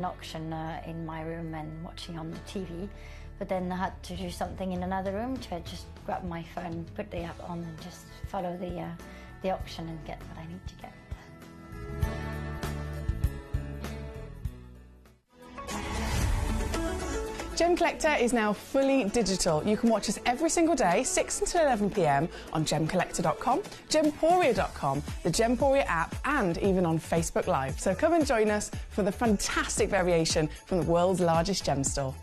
An auction in my room and watching on the TV, but then I had to do something in another room to just grab my phone, put the app on and just follow the auction and get what I need to get. Gemcollector is now fully digital. You can watch us every single day, 6 until 11 p.m. on gemcollector.com, gemporia.com, the Gemporia app, and even on Facebook Live. So come and join us for the fantastic variation from the world's largest gem store.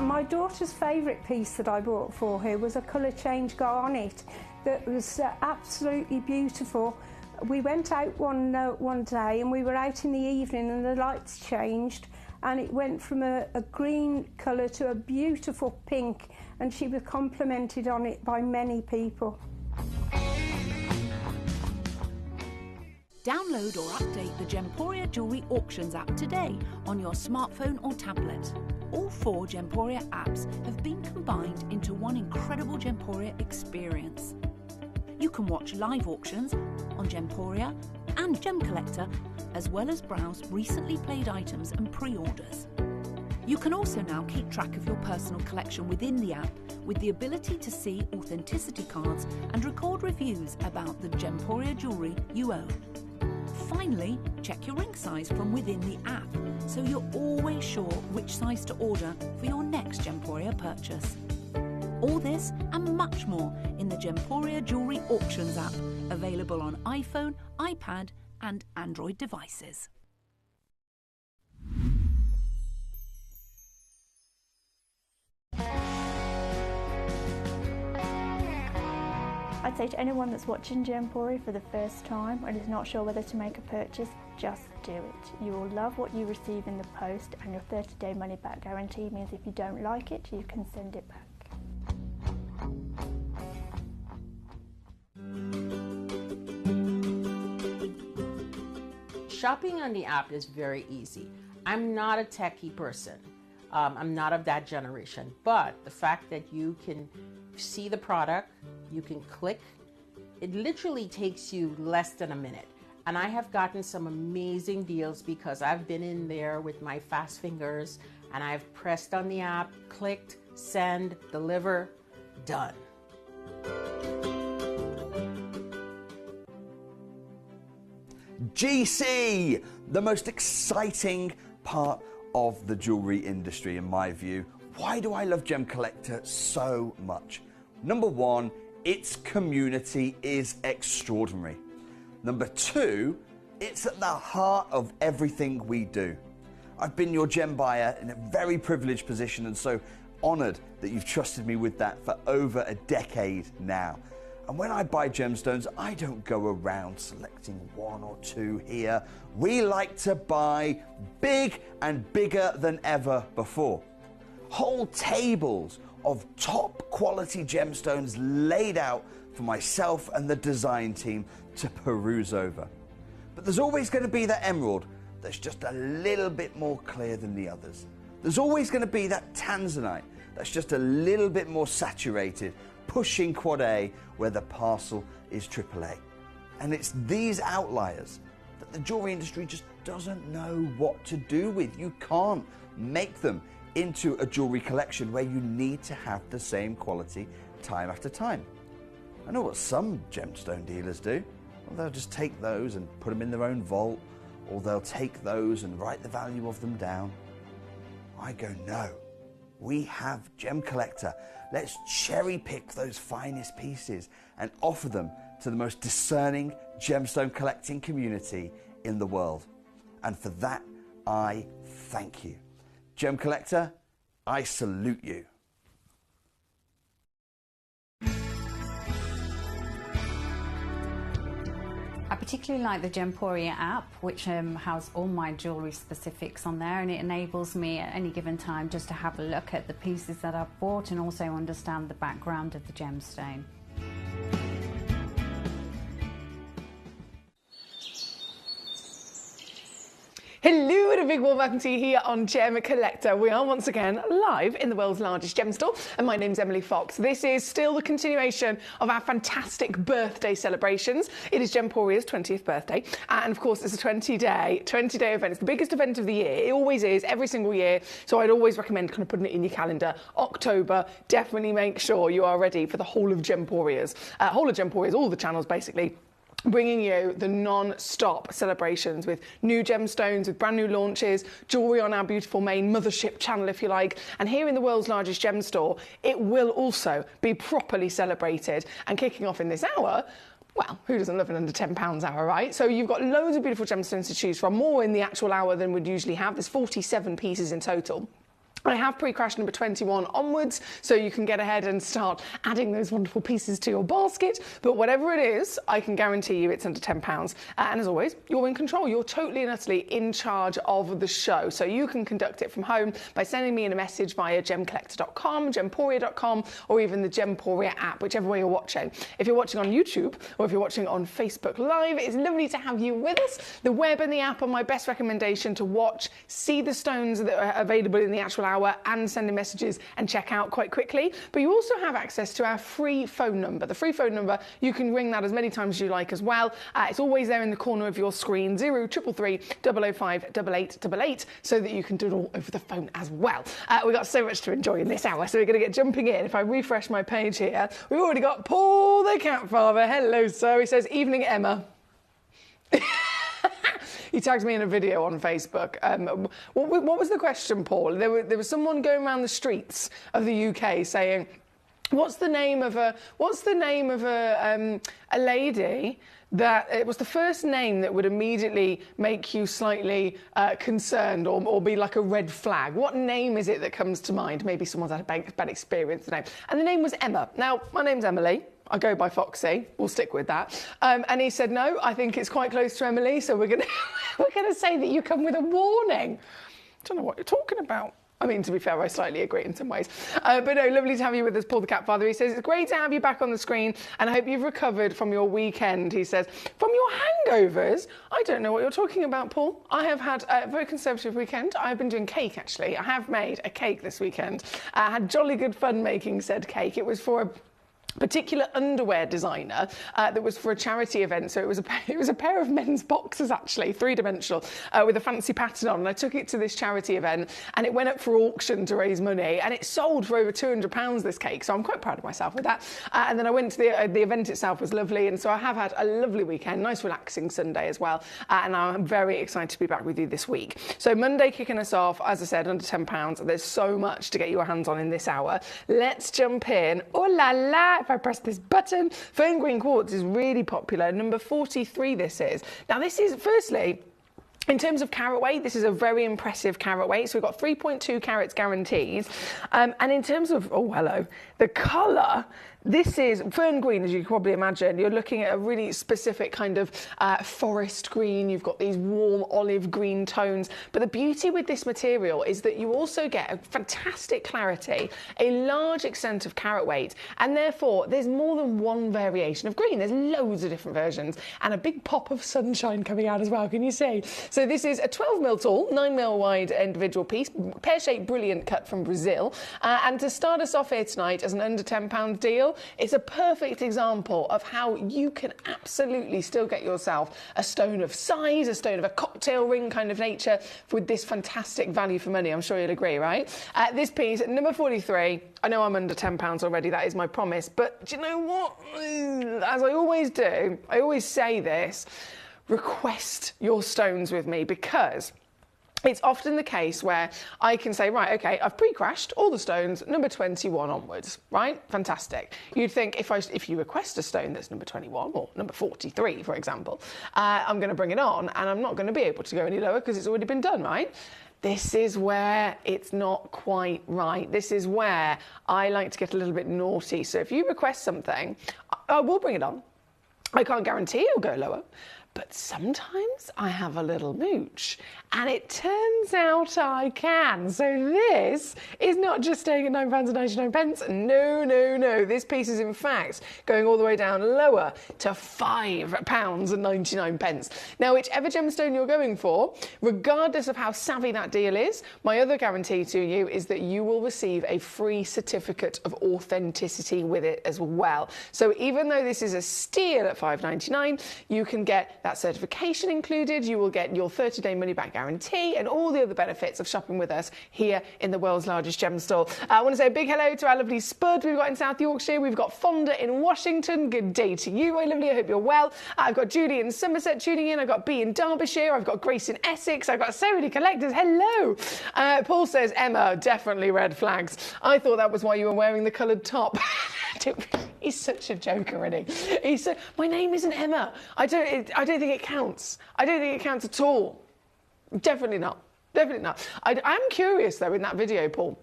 My daughter's favourite piece that I bought for her was a colour change garnet that was absolutely beautiful. We went out one day and we were out in the evening and the lights changed and it went from a green colour to a beautiful pink, and she was complimented on it by many people. Download or update the Gemporia Jewellery Auctions app today on your smartphone or tablet. All 4 Gemporia apps have been combined into one incredible Gemporia experience. You can watch live auctions on Gemporia and Gemcollector, as well as browse recently played items and pre-orders. You can also now keep track of your personal collection within the app with the ability to see authenticity cards and record reviews about the Gemporia jewellery you own. Finally, check your ring size from within the app, so you're always sure which size to order for your next Gemporia purchase. All this and much more in the Gemporia Jewellery Auctions app, available on iPhone, iPad and Android devices. I'd say to anyone that's watching Gemporia for the first time and is not sure whether to make a purchase, just do it. You will love what you receive in the post, and your 30-day money-back guarantee means if you don't like it, you can send it back. Shopping on the app is very easy. I'm not a techie person. I'm not of that generation, but the fact that you can see the product, you can click, it literally takes you less than a minute. And I have gotten some amazing deals because I've been in there with my fast fingers and I've pressed on the app, clicked, send, deliver, done. GC, the most exciting part of the jewelry industry in my view. Why do I love Gemcollector so much? Number 1, its community is extraordinary. Number 2, it's at the heart of everything we do. I've been your gem buyer in a very privileged position and so honoured that you've trusted me with that for over a decade now. And when I buy gemstones, I don't go around selecting 1 or 2 here. We like to buy big and bigger than ever before. Whole tables of top quality gemstones laid out for myself and the design team to peruse over. But there's always going to be that emerald that's just a little bit more clear than the others. There's always going to be that tanzanite that's just a little bit more saturated, pushing quad A where the parcel is AAA. And it's these outliers that the jewelry industry just doesn't know what to do with. You can't make them into a jewelry collection where you need to have the same quality time after time. I know what some gemstone dealers do. Well, they'll just take those and put them in their own vault, or they'll take those and write the value of them down. I go, no, we have Gemcollector. Let's cherry pick those finest pieces and offer them to the most discerning gemstone collecting community in the world. And for that, I thank you. Gemcollector, I salute you. I particularly like the Gemporia app, which has all my jewellery specifics on there, and it enables me at any given time just to have a look at the pieces that I've bought and also understand the background of the gemstone. Hello And a big warm welcome to you here on Gemcollector. We are once again live in the world's largest gem store, and my name's Emily Fox. This is still the continuation of our fantastic birthday celebrations. It is Gemporia's 20th birthday, and of course it's a 20-day event. It's the biggest event of the year. It always is, every single year, so I'd always recommend kind of putting it in your calendar. October, definitely make sure you are ready for the whole of Gemporia's, all the channels basically, bringing you the non-stop celebrations with new gemstones, with brand new launches, jewellery on our beautiful main mothership channel, if you like. And here in the world's largest gem store, it will also be properly celebrated. And kicking off in this hour, well, who doesn't love an under £10 hour, right? So you've got loads of beautiful gemstones to choose from, more in the actual hour than we'd usually have. There's 47 pieces in total. I have pre-crashed number 21 onwards, so you can get ahead and start adding those wonderful pieces to your basket. But whatever it is, I can guarantee you it's under £10. And as always, you're in control. You're totally and utterly in charge of the show. So you can conduct it from home by sending me in a message via gemcollector.com, gemporia.com, or even the Gemporia app, whichever way you're watching. If you're watching on YouTube or if you're watching on Facebook Live, it's lovely to have you with us. The web and the app are my best recommendation to watch, see the stones that are available in the actual hour, and sending messages and check out quite quickly. But you also have access to our free phone number. The free phone number, you can ring that as many times as you like as well. It's always there in the corner of your screen, 0333 005 8888, so that you can do it all over the phone as well. We've got so much to enjoy in this hour, so we're going to get jumping in. If I refresh my page here, we've already got Paul the cat father. Hello, sir. He says, evening, Emma. He tagged me in a video on Facebook. What was the question, Paul? There was someone going around the streets of the UK saying, what's the name of a lady that it was the first name that would immediately make you slightly concerned or be like a red flag? What name is it that comes to mind? Maybe someone's had a bad experience with the name. And the name was Emma. Now, my name's Emily. I go by Foxy. We'll stick with that. And he said, no, I think it's quite close to Emily, so we're gonna say that you come with a warning. I don't know what you're talking about. I mean, to be fair, I slightly agree in some ways. But no, lovely to have you with us, Paul the cat father. He says, it's great to have you back on the screen, and I hope you've recovered from your weekend. He says, from your hangovers? I don't know what you're talking about, Paul. I have had a very conservative weekend. I've been doing cake, actually. I have made a cake this weekend. I had jolly good fun making said cake. It was for a particular underwear designer that was for a charity event. So it was a pair of men's boxers, actually, three-dimensional, with a fancy pattern on. And I took it to this charity event, and it went up for auction to raise money, and it sold for over £200, this cake. So I'm quite proud of myself with that. And then I went to the event itself was lovely, and so I have had a lovely weekend, nice relaxing Sunday as well. And I'm very excited to be back with you this week. So Monday kicking us off, as I said, under £10. There's so much to get your hands on in this hour. Let's jump in. Oh la la! If I press this button, Fern Green Quartz is really popular. Number 43 this is. Now this is, firstly, in terms of carat weight, this is a very impressive carat weight. So we've got 3.2 carats guarantees. And in terms of, oh hello, the colour, this is fern green, as you can probably imagine. You're looking at a really specific kind of forest green. You've got these warm olive green tones. But the beauty with this material is that you also get a fantastic clarity, a large extent of carat weight, and therefore there's more than one variation of green. There's loads of different versions and a big pop of sunshine coming out as well, can you see? So this is a 12mm tall, 9mm wide individual piece, pear-shaped brilliant cut from Brazil. And to start us off here tonight as an under £10 deal, it's a perfect example of how you can absolutely still get yourself a stone of size, a stone of a cocktail ring kind of nature with this fantastic value for money. I'm sure you'll agree, right? This piece, number 43, I know I'm under £10 already, that is my promise, but do you know what? As I always do, I always say this, request your stones with me, because it's often the case where I can say, right, okay, I've pre-crashed all the stones, number 21 onwards, right? Fantastic. You'd think if you request a stone that's number 21 or number 43, for example, I'm going to bring it on and I'm not going to be able to go any lower because it's already been done, right? This is where it's not quite right. This is where I like to get a little bit naughty. So if you request something, I will bring it on. I can't guarantee it'll go lower. but sometimes I have a little mooch, and it turns out I can. So this is not just staying at £9.99. No, no, no. This piece is in fact going all the way down lower to £5.99. Now, whichever gemstone you're going for, regardless of how savvy that deal is, my other guarantee to you is that you will receive a free certificate of authenticity with it as well. So even though this is a steal at £5.99, you can get that certification included, you will get your 30-day money-back guarantee and all the other benefits of shopping with us here in the world's largest gem store. I want to say a big hello to our lovely Spud we've got in South Yorkshire, we've got Fonda in Washington, good day to you, my lovely, I hope you're well. I've got Judy in Somerset tuning in, I've got B in Derbyshire, I've got Grace in Essex, I've got so many collectors, hello. Paul says, Emma, definitely red flags. I thought that was why you were wearing the coloured top. He's such a joker, isn't he? My name isn't Emma. I don't think it counts. I don't think it counts at all. Definitely not. Definitely not. I'm curious though in that video, Paul.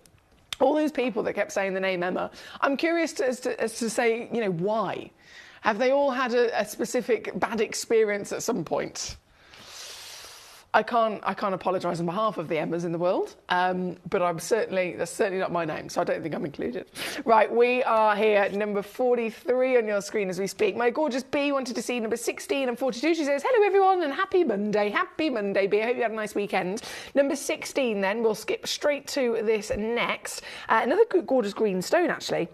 All those people that kept saying the name Emma, I'm curious as to say, you know, why? Have they all had a specific bad experience at some point? I can't apologise on behalf of the Emmas in the world, but that's certainly not my name, so I don't think I'm included. Right, we are here at number 43 on your screen as we speak. My gorgeous B wanted to see number 16 and 42. She says, hello everyone and happy Monday B. I hope you had a nice weekend. Number 16 then, we'll skip straight to this next. Another gorgeous green stone actually,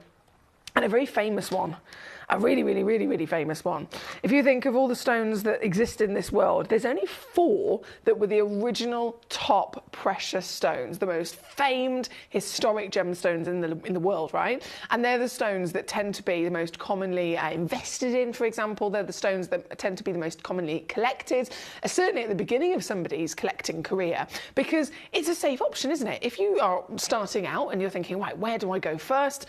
and a very famous one. A really, really, really, really famous one. If you think of all the stones that exist in this world, there's only 4 that were the original top precious stones, the most famed historic gemstones in the world, right? And they're the stones that tend to be the most commonly invested in, for example. They're the stones that tend to be the most commonly collected, certainly at the beginning of somebody's collecting career, because it's a safe option, isn't it? If you are starting out and you're thinking, right, where do I go first?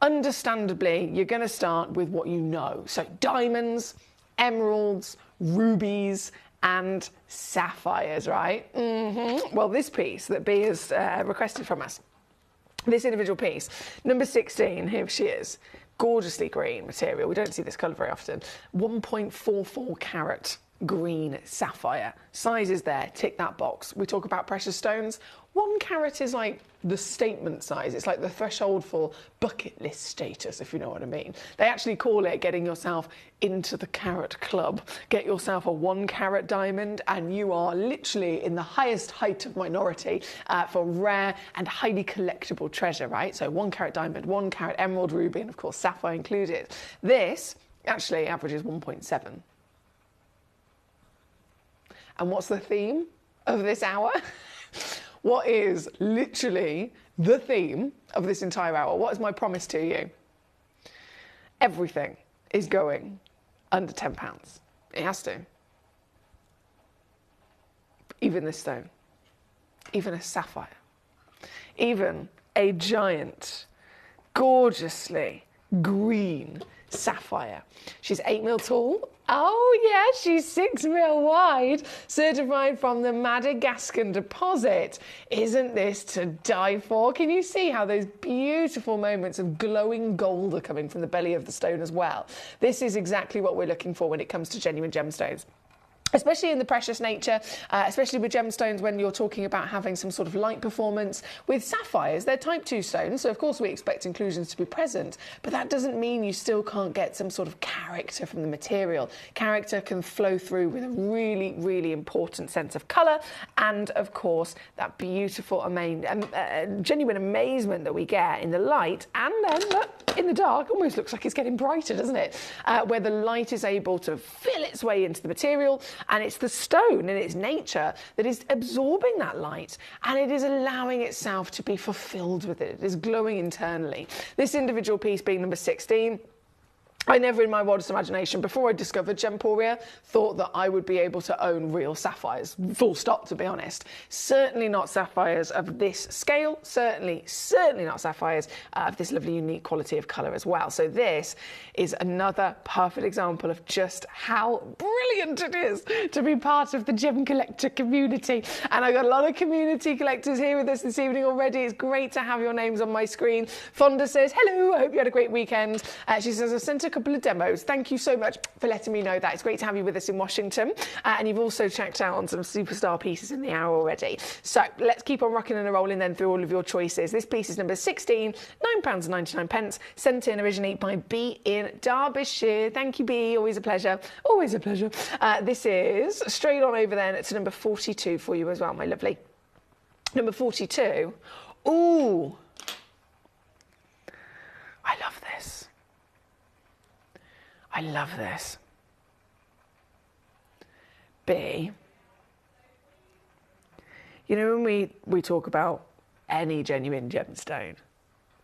Understandably, you're going to start with what you know. So diamonds, emeralds, rubies, and sapphires, right? Well, this piece that B has requested from us, this individual piece, number 16, here she is, gorgeously green material. We don't see this colour very often. 1.44 carat green sapphire. Size is there, tick that box. We talk about precious stones. 1 carat is like the statement size. It's like the threshold for bucket list status, if you know what I mean. They actually call it getting yourself into the carat club. Get yourself a 1 carat diamond and you are literally in the highest height of minority for rare and highly collectible treasure, right? So 1 carat diamond, 1 carat emerald, ruby, and of course sapphire included. This actually averages 1.7. And what's the theme of this hour? What is literally the theme of this entire hour? What is my promise to you? Everything is going under £10. It has to. Even this stone. Even a sapphire. Even a giant, gorgeously green sapphire. She's 8 mil tall. Oh yeah, she's 6 mil wide, certified from the Madagascar deposit. Isn't this to die for? Can you see how those beautiful moments of glowing gold are coming from the belly of the stone as well? This is exactly what we're looking for when it comes to genuine gemstones. Especially in the precious nature, especially with gemstones when you're talking about having some sort of light performance. With sapphires, they're type 2 stones, so of course we expect inclusions to be present, but that doesn't mean you still can't get some sort of character from the material. Character can flow through with a really, really important sense of colour and, of course, that beautiful, genuine amazement that we get in the light, and then, look, in the dark, almost looks like it's getting brighter, doesn't it? Where the light is able to feel its way into the material, and it's the stone in its nature that is absorbing that light, and it is allowing itself to be fulfilled with it. It is glowing internally. This individual piece being number 16, I never in my wildest imagination, before I discovered Gemporia, thought that I would be able to own real sapphires. Full stop, to be honest. Certainly not sapphires of this scale. Certainly not sapphires of this lovely, unique quality of colour as well. So this is another perfect example of just how brilliant it is to be part of the Gem Collector community. And I've got a lot of community collectors here with us this evening already. It's great to have your names on my screen. Fonda says, hello, I hope you had a great weekend. She says, I've sent a couple of demos. Thank you so much for letting me know that. It's great to have you with us in Washington. And you've also checked out on some superstar pieces in the hour already. So let's keep on rocking and rolling then through all of your choices. This piece is number 16, £9.99, sent in originally by B in Derbyshire. Thank you, B. Always a pleasure. Always a pleasure. This is straight on over then to number 42 for you as well, my lovely. Number 42. Ooh. I love this. I love this. B. You know, when we talk about any genuine gemstone,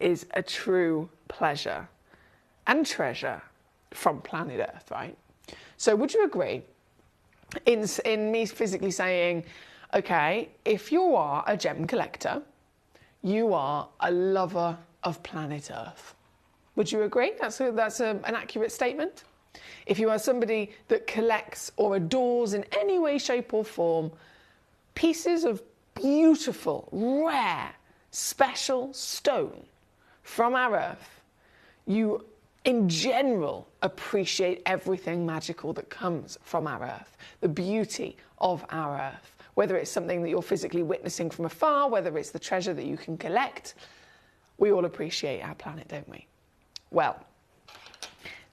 is a true pleasure and treasure from planet Earth, right? So would you agree in me physically saying, okay, if you are a gem collector, you are a lover of planet Earth? Would you agree? That's an accurate statement? If you are somebody that collects or adores in any way, shape or form pieces of beautiful, rare, special stone from our Earth, you in general appreciate everything magical that comes from our Earth, the beauty of our Earth, whether it's something that you're physically witnessing from afar, whether it's the treasure that you can collect. We all appreciate our planet, don't we? Well,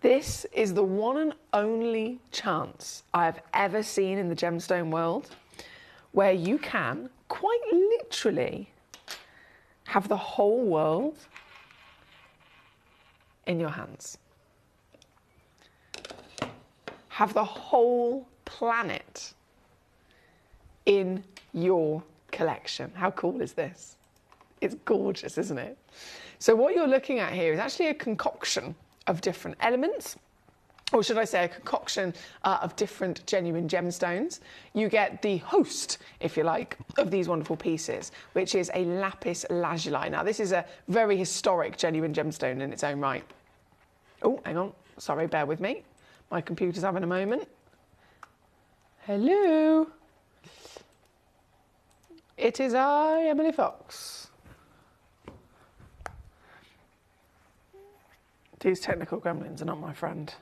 this is the one and only chance I've ever seen in the gemstone world where you can quite literally have the whole world in your hands. Have the whole planet in your collection. How cool is this? It's gorgeous, isn't it? So what you're looking at here is actually a concoction of different elements, or should I say a concoction of different genuine gemstones. You get the host, if you like, of these wonderful pieces, which is a lapis lazuli. Now, this is a very historic genuine gemstone in its own right. Oh, hang on. Sorry, bear with me. My computer's having a moment. Hello. It is I, Emily Fox. These technical gremlins are not my friend.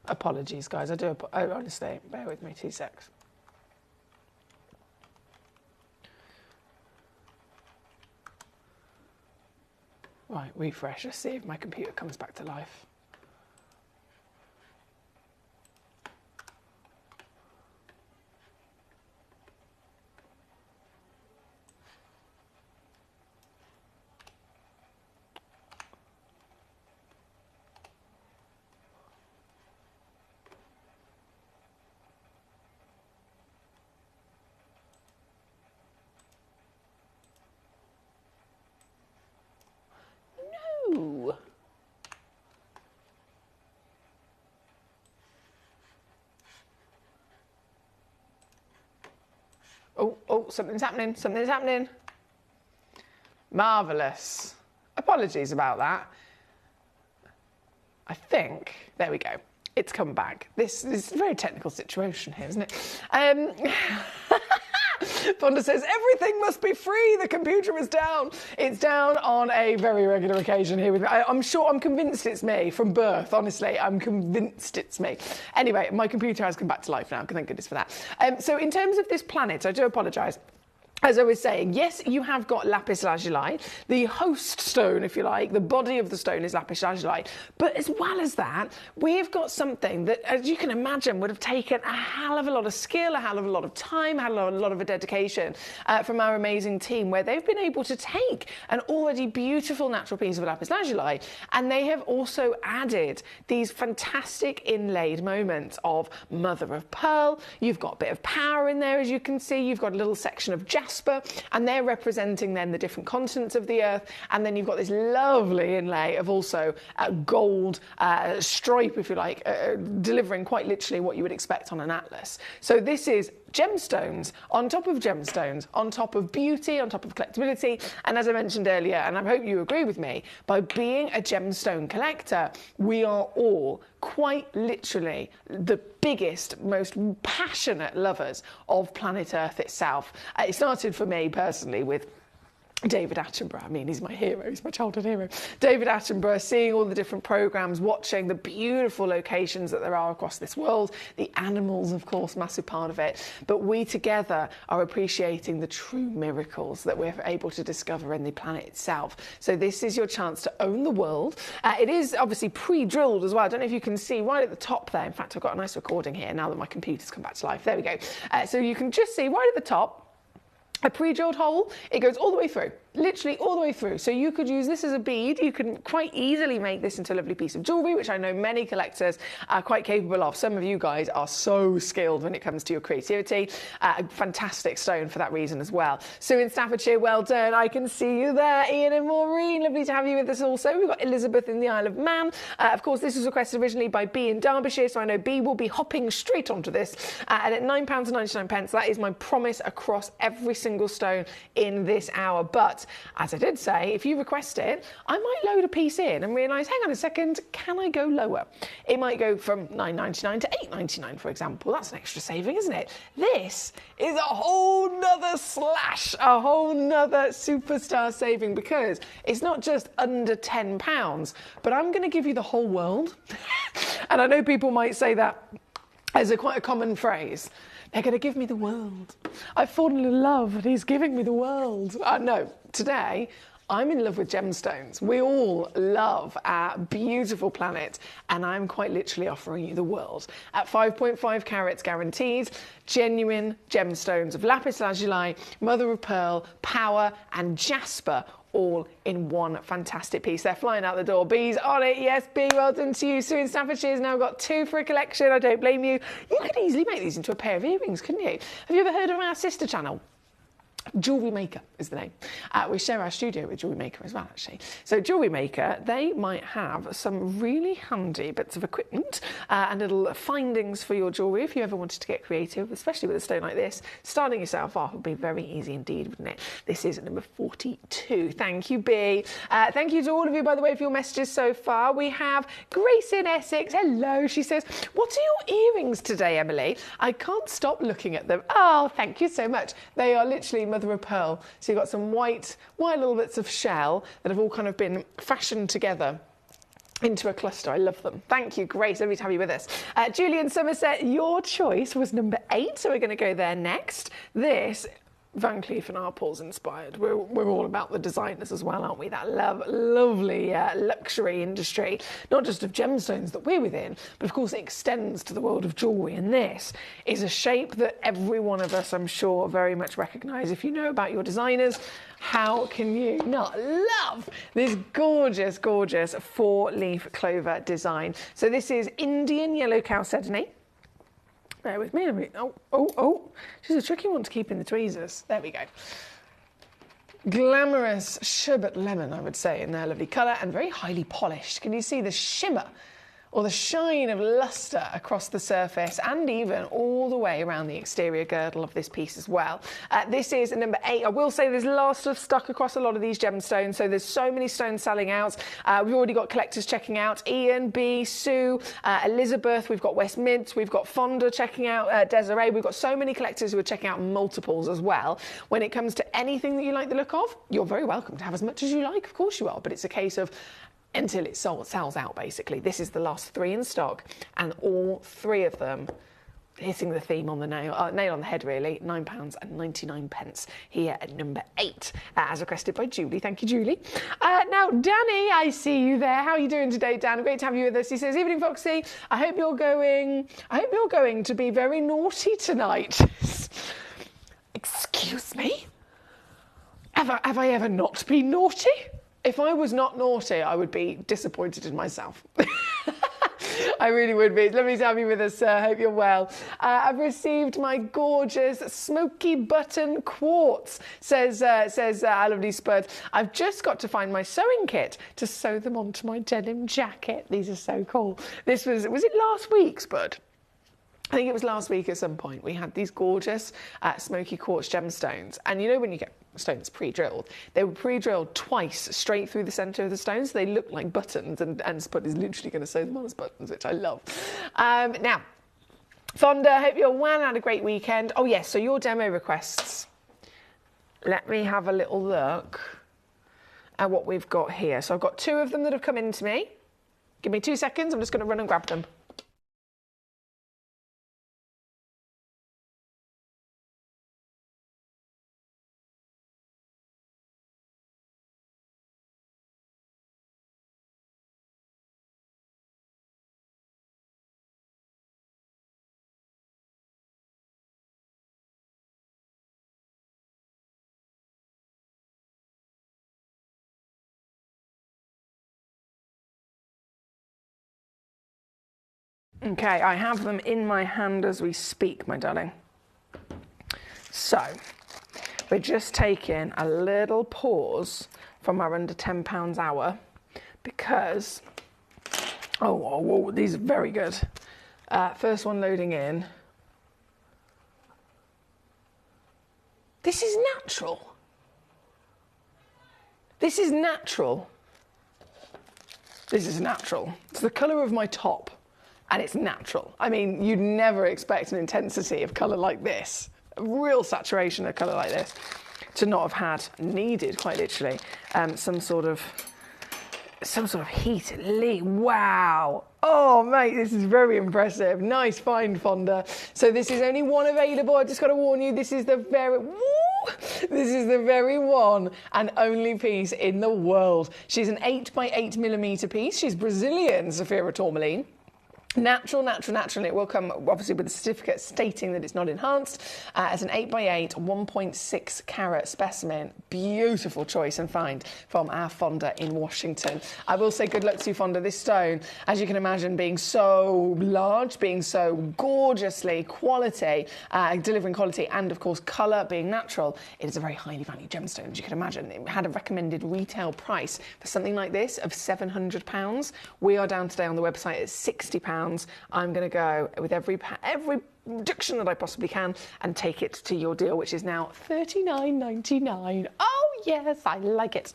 Apologies, guys. Honestly, bear with me 2 secs. Right, refresh. Let's see if my computer comes back to life. Oh, something's happening. Marvellous. Apologies about that. I think, there we go. It's come back. This is a very technical situation here, isn't it? Fonda says, everything must be free. The computer is down. It's down on a very regular occasion here with me. I'm convinced it's me from birth, honestly. I'm convinced it's me. Anyway, my computer has come back to life now. Thank goodness for that. So in terms of this planet, I do apologise. As I was saying, yes, you have got lapis lazuli. The host stone, if you like, the body of the stone is lapis lazuli. But as well as that, we've got something that, as you can imagine, would have taken a hell of a lot of skill, a hell of a lot of time, a lot of a dedication from our amazing team, where they've been able to take an already beautiful natural piece of lapis lazuli, and they have also added these fantastic inlaid moments of mother of pearl. You've got a bit of power in there, as you can see. You've got a little section of jasper, and they're representing then the different continents of the earth, and then you've got this lovely inlay of also gold stripe, if you like, delivering quite literally what you would expect on an atlas. So this is gemstones on top of gemstones, on top of beauty, on top of collectability. And as I mentioned earlier, and I hope you agree with me, by being a gemstone collector, we are all quite literally the biggest, most passionate lovers of planet Earth itself. It started for me personally with David Attenborough. I mean, he's my hero, he's my childhood hero. David Attenborough, seeing all the different programmes, watching the beautiful locations that there are across this world, the animals, of course, massive part of it. But we together are appreciating the true miracles that we're able to discover in the planet itself. So this is your chance to own the world. It is obviously pre-drilled as well. I don't know if you can see right at the top there. In fact, I've got a nice recording here now that my computer's come back to life. There we go. So you can just see right at the top, a pre-drilled hole. It goes all the way through, literally all the way through. So you could use this as a bead. You can quite easily make this into a lovely piece of jewellery, which I know many collectors are quite capable of. Some of you guys are so skilled when it comes to your creativity. A fantastic stone for that reason as well. Sue in Staffordshire, well done. I can see you there. Ian and Maureen, lovely to have you with us also. We've got Elizabeth in the Isle of Man. Of course, this was requested originally by B in Derbyshire, so I know B will be hopping straight onto this. And at £9.99, that is my promise across every single stone in this hour. But as I did say, if you request it, I might load a piece in and realise, hang on a second, can I go lower? It might go from £9.99 to £8.99, for example. That's an extra saving, isn't it? This is a whole nother slash, a whole nother superstar saving, because it's not just under £10, but I'm going to give you the whole world. And I know people might say that as quite a common phrase. They're going to give me the world. I've fallen in love and he's giving me the world. No, today I'm in love with gemstones. We all love our beautiful planet, and I'm quite literally offering you the world. At 5.5 carats guaranteed, genuine gemstones of lapis lazuli, mother of pearl, power and jasper, all in one fantastic piece. They're flying out the door. B's on it. Yes, B, well done to you. Sue in Staffordshire has now got 2 for a collection. I don't blame you. You could easily make these into a pair of earrings, couldn't you? Have you ever heard of our sister channel? Jewellery Maker is the name. We share our studio with Jewellery Maker as well, actually. So Jewellery Maker, they might have some really handy bits of equipment and little findings for your jewellery if you ever wanted to get creative, especially with a stone like this. Starting yourself off would be very easy indeed, wouldn't it? This is number 42. Thank you, B. Thank you to all of you, by the way, for your messages so far. We have Grace in Essex. Hello. She says, what are your earrings today, Emily? I can't stop looking at them. Oh, thank you so much. They are literally mother of pearl. So you've got some white little bits of shell that have all kind of been fashioned together into a cluster. I love them. Thank you, Grace. Lovely to have you with us. Julian Somerset, your choice was number 8, so we're going to go there next. This Van Cleef & Arpels inspired. We're all about the designers as well, aren't we? That lovely luxury industry, not just of gemstones that we're within, but of course it extends to the world of jewellery. And this is a shape that every one of us, I'm sure, very much recognise. If you know about your designers, how can you not love this gorgeous, gorgeous 4-leaf clover design? So this is Indian yellow chalcedony. Bear with me. Oh. She's a tricky one to keep in the tweezers. There we go. Glamorous sherbet lemon, I would say, in their lovely colour, and very highly polished. Can you see the shimmer or the shine of lustre across the surface, and even all the way around the exterior girdle of this piece as well. This is number 8. I will say there's lots of stock across a lot of these gemstones, so there's so many stones selling out. We've already got collectors checking out. Ian, B, Sue, Elizabeth, we've got West Mids, we've got Fonda checking out, Desiree. We've got so many collectors who are checking out multiples as well. When it comes to anything that you like the look of, you're very welcome to have as much as you like, of course you are, but it's a case of until it sells out, basically. This is the last 3 in stock, and all 3 of them hitting the theme on the nail on the head, really. £9.99 here at number 8, as requested by Julie. Thank you, Julie. Now, Danny, I see you there. How are you doing today, Dan? Great to have you with us. He says, evening, Foxy. I hope you're going to be very naughty tonight. Excuse me? Have I ever not been naughty? If I was not naughty, I would be disappointed in myself. I really would be. It's lovely to have you with us, sir. Hope you're well. I've received my gorgeous smoky button quartz, says our lovely Spud. I've just got to find my sewing kit to sew them onto my denim jacket. These are so cool. Was it last week, Spud? I think it was last week at some point. We had these gorgeous smoky quartz gemstones. And you know when you get stones pre-drilled. They were pre-drilled twice straight through the centre of the stones. So they look like buttons, and Spud is literally going to sew them on as buttons, which I love. Now, Fonda, hope you all well and had a great weekend. Oh yes, so your demo requests. Let me have a little look at what we've got here. So I've got 2 of them that have come in to me. Give me 2 seconds, I'm just going to run and grab them. Okay, I have them in my hand as we speak, my darling. So, we're just taking a little pause from our under £10 hour because, whoa, these are very good. First one loading in. This is natural. This is natural. This is natural. It's the colour of my top. And it's natural. I mean, you'd never expect an intensity of colour like this, a real saturation of colour like this, to not have needed, quite literally, some sort of heat. Wow. Oh, mate, this is very impressive. Nice find, Fonda. So this is only one available. I just got to warn you, this is the very one and only piece in the world. She's an 8x8mm piece. She's Brazilian, Zafira Tourmaline. Natural, and it will come obviously with a certificate stating that it's not enhanced, as an 8x8 1.6 carat specimen. Beautiful choice and find from our Fonda in Washington. I will say good luck to you, Fonda. This stone, as you can imagine, being so large, being so gorgeously quality, delivering quality and of course colour, being natural, it is a very highly valued gemstone, as you can imagine. It had a recommended retail price for something like this of £700. We are down today on the website at £60. I'm going to go with every reduction that I possibly can and take it to your deal, which is now $39.99. Oh yes, I like it.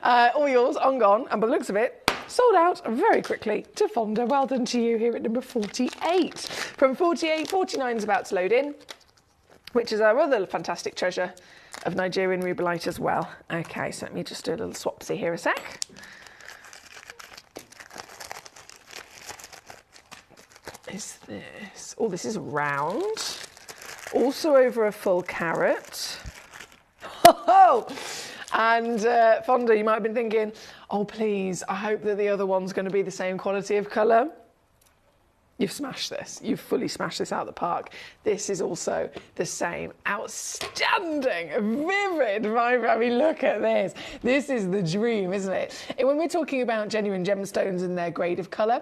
All yours, on gone, and by the looks of it, sold out very quickly to Fonda. Well done to you here at number 48. From 48, 49 is about to load in, which is our other fantastic treasure of Nigerian rubellite as well. Okay, so let me just do a little swapsy here a sec. Is this? Oh, this is round. Also over a full carat. Oh! And Fonda, you might have been thinking, oh please, I hope that the other one's going to be the same quality of colour. You've smashed this. You've fully smashed this out of the park. This is also the same. Outstanding, vivid, vibrant. I mean, look at this. This is the dream, isn't it? And when we're talking about genuine gemstones and their grade of colour,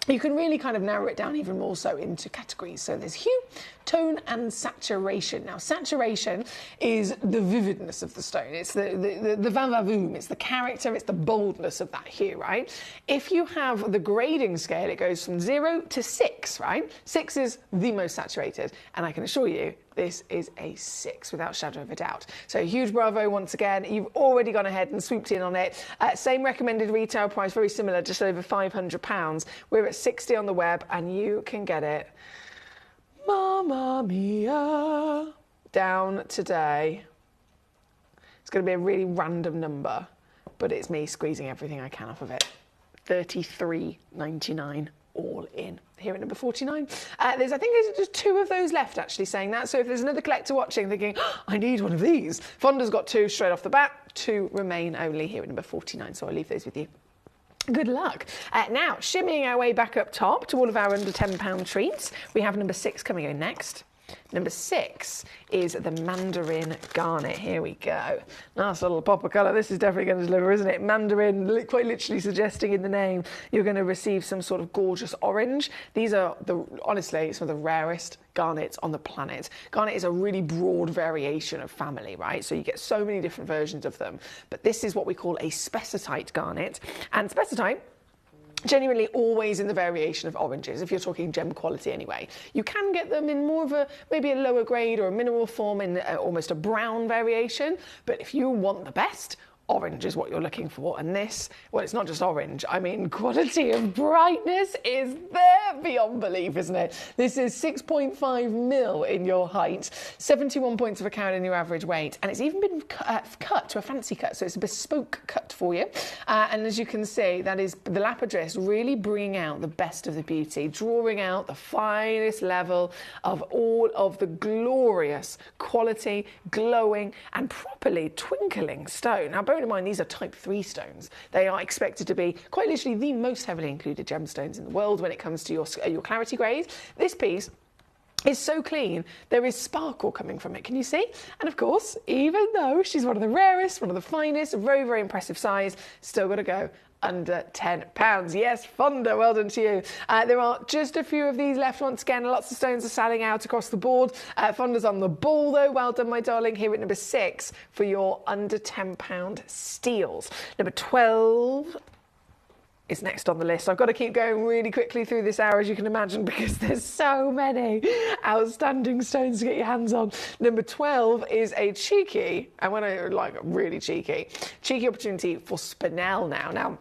you can really kind of narrow it down even more so into categories. So there's hue, tone and saturation. Now, saturation is the vividness of the stone. It's the va-va-voom, it's the character, it's the boldness of that hue, right? If you have the grading scale, it goes from 0 to 6, right? 6 is the most saturated, and I can assure you, this is a 6 without shadow of a doubt. So huge bravo once again. You've already gone ahead and swooped in on it. Same recommended retail price, very similar, just over £500. We're at 60 on the web and you can get it. Mamma mia. Down today. It's going to be a really random number, but it's me squeezing everything I can off of it. $33.99 all in. Here at number 49. I think there's just 2 of those left actually saying that. So if there's another collector watching thinking, oh, I need one of these, Fonda's got 2 straight off the bat. 2 remain only here at number 49. So I'll leave those with you. Good luck. Now, shimmying our way back up top to all of our under £10 treats, we have number 6 coming in next. Number 6 is the Mandarin Garnet. Here we go. Nice little pop of colour. This is definitely going to deliver, isn't it? Mandarin, quite literally suggesting in the name, you're going to receive some sort of gorgeous orange. These are, honestly, some of the rarest garnets on the planet. Garnet is a really broad variation of family, right? So you get so many different versions of them. But this is what we call a spessartite garnet. And spessartite genuinely always in the variation of oranges, if you're talking gem quality anyway. You can get them in more of maybe a lower grade or a mineral form in almost a brown variation, but if you want the best, orange is what you're looking for. And this, well, it's not just orange. I mean, quality of brightness is there beyond belief, isn't it? This is 6.5 mil in your height, 71 points of a carat in your average weight. And it's even been cut to a fancy cut. So it's a bespoke cut for you. And as you can see, that is the lapidus really bringing out the best of the beauty, drawing out the finest level of all of the glorious quality, glowing and properly twinkling stone. Now, bearing in mind, these are type 3 stones. They are expected to be quite literally the most heavily included gemstones in the world when it comes to your clarity grade. This piece is so clean, there is sparkle coming from it. Can you see? And of course, even though she's one of the rarest, one of the finest, very, very impressive size, still got to go under £10. Yes, Fonda, well done to you. There are just a few of these left once again. Lots of stones are selling out across the board. Fonda's on the ball though. Well done, my darling. Here at number 6 for your under £10 steals. Number 12 is next on the list. I've got to keep going really quickly through this hour, as you can imagine, because there's so many outstanding stones to get your hands on. Number 12 is a cheeky, and when I like really cheeky opportunity for spinel now. Now,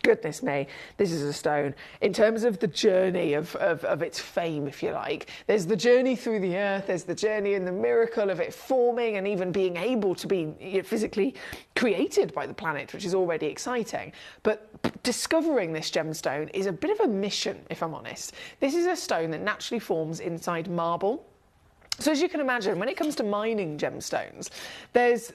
goodness me, this is a stone. In terms of the journey of its fame, if you like, there's the journey through the earth, there's the journey and the miracle of it forming and even being able to be physically created by the planet, which is already exciting. But discovering this gemstone is a bit of a mission, if I'm honest. This is a stone that naturally forms inside marble. So as you can imagine, when it comes to mining gemstones, there's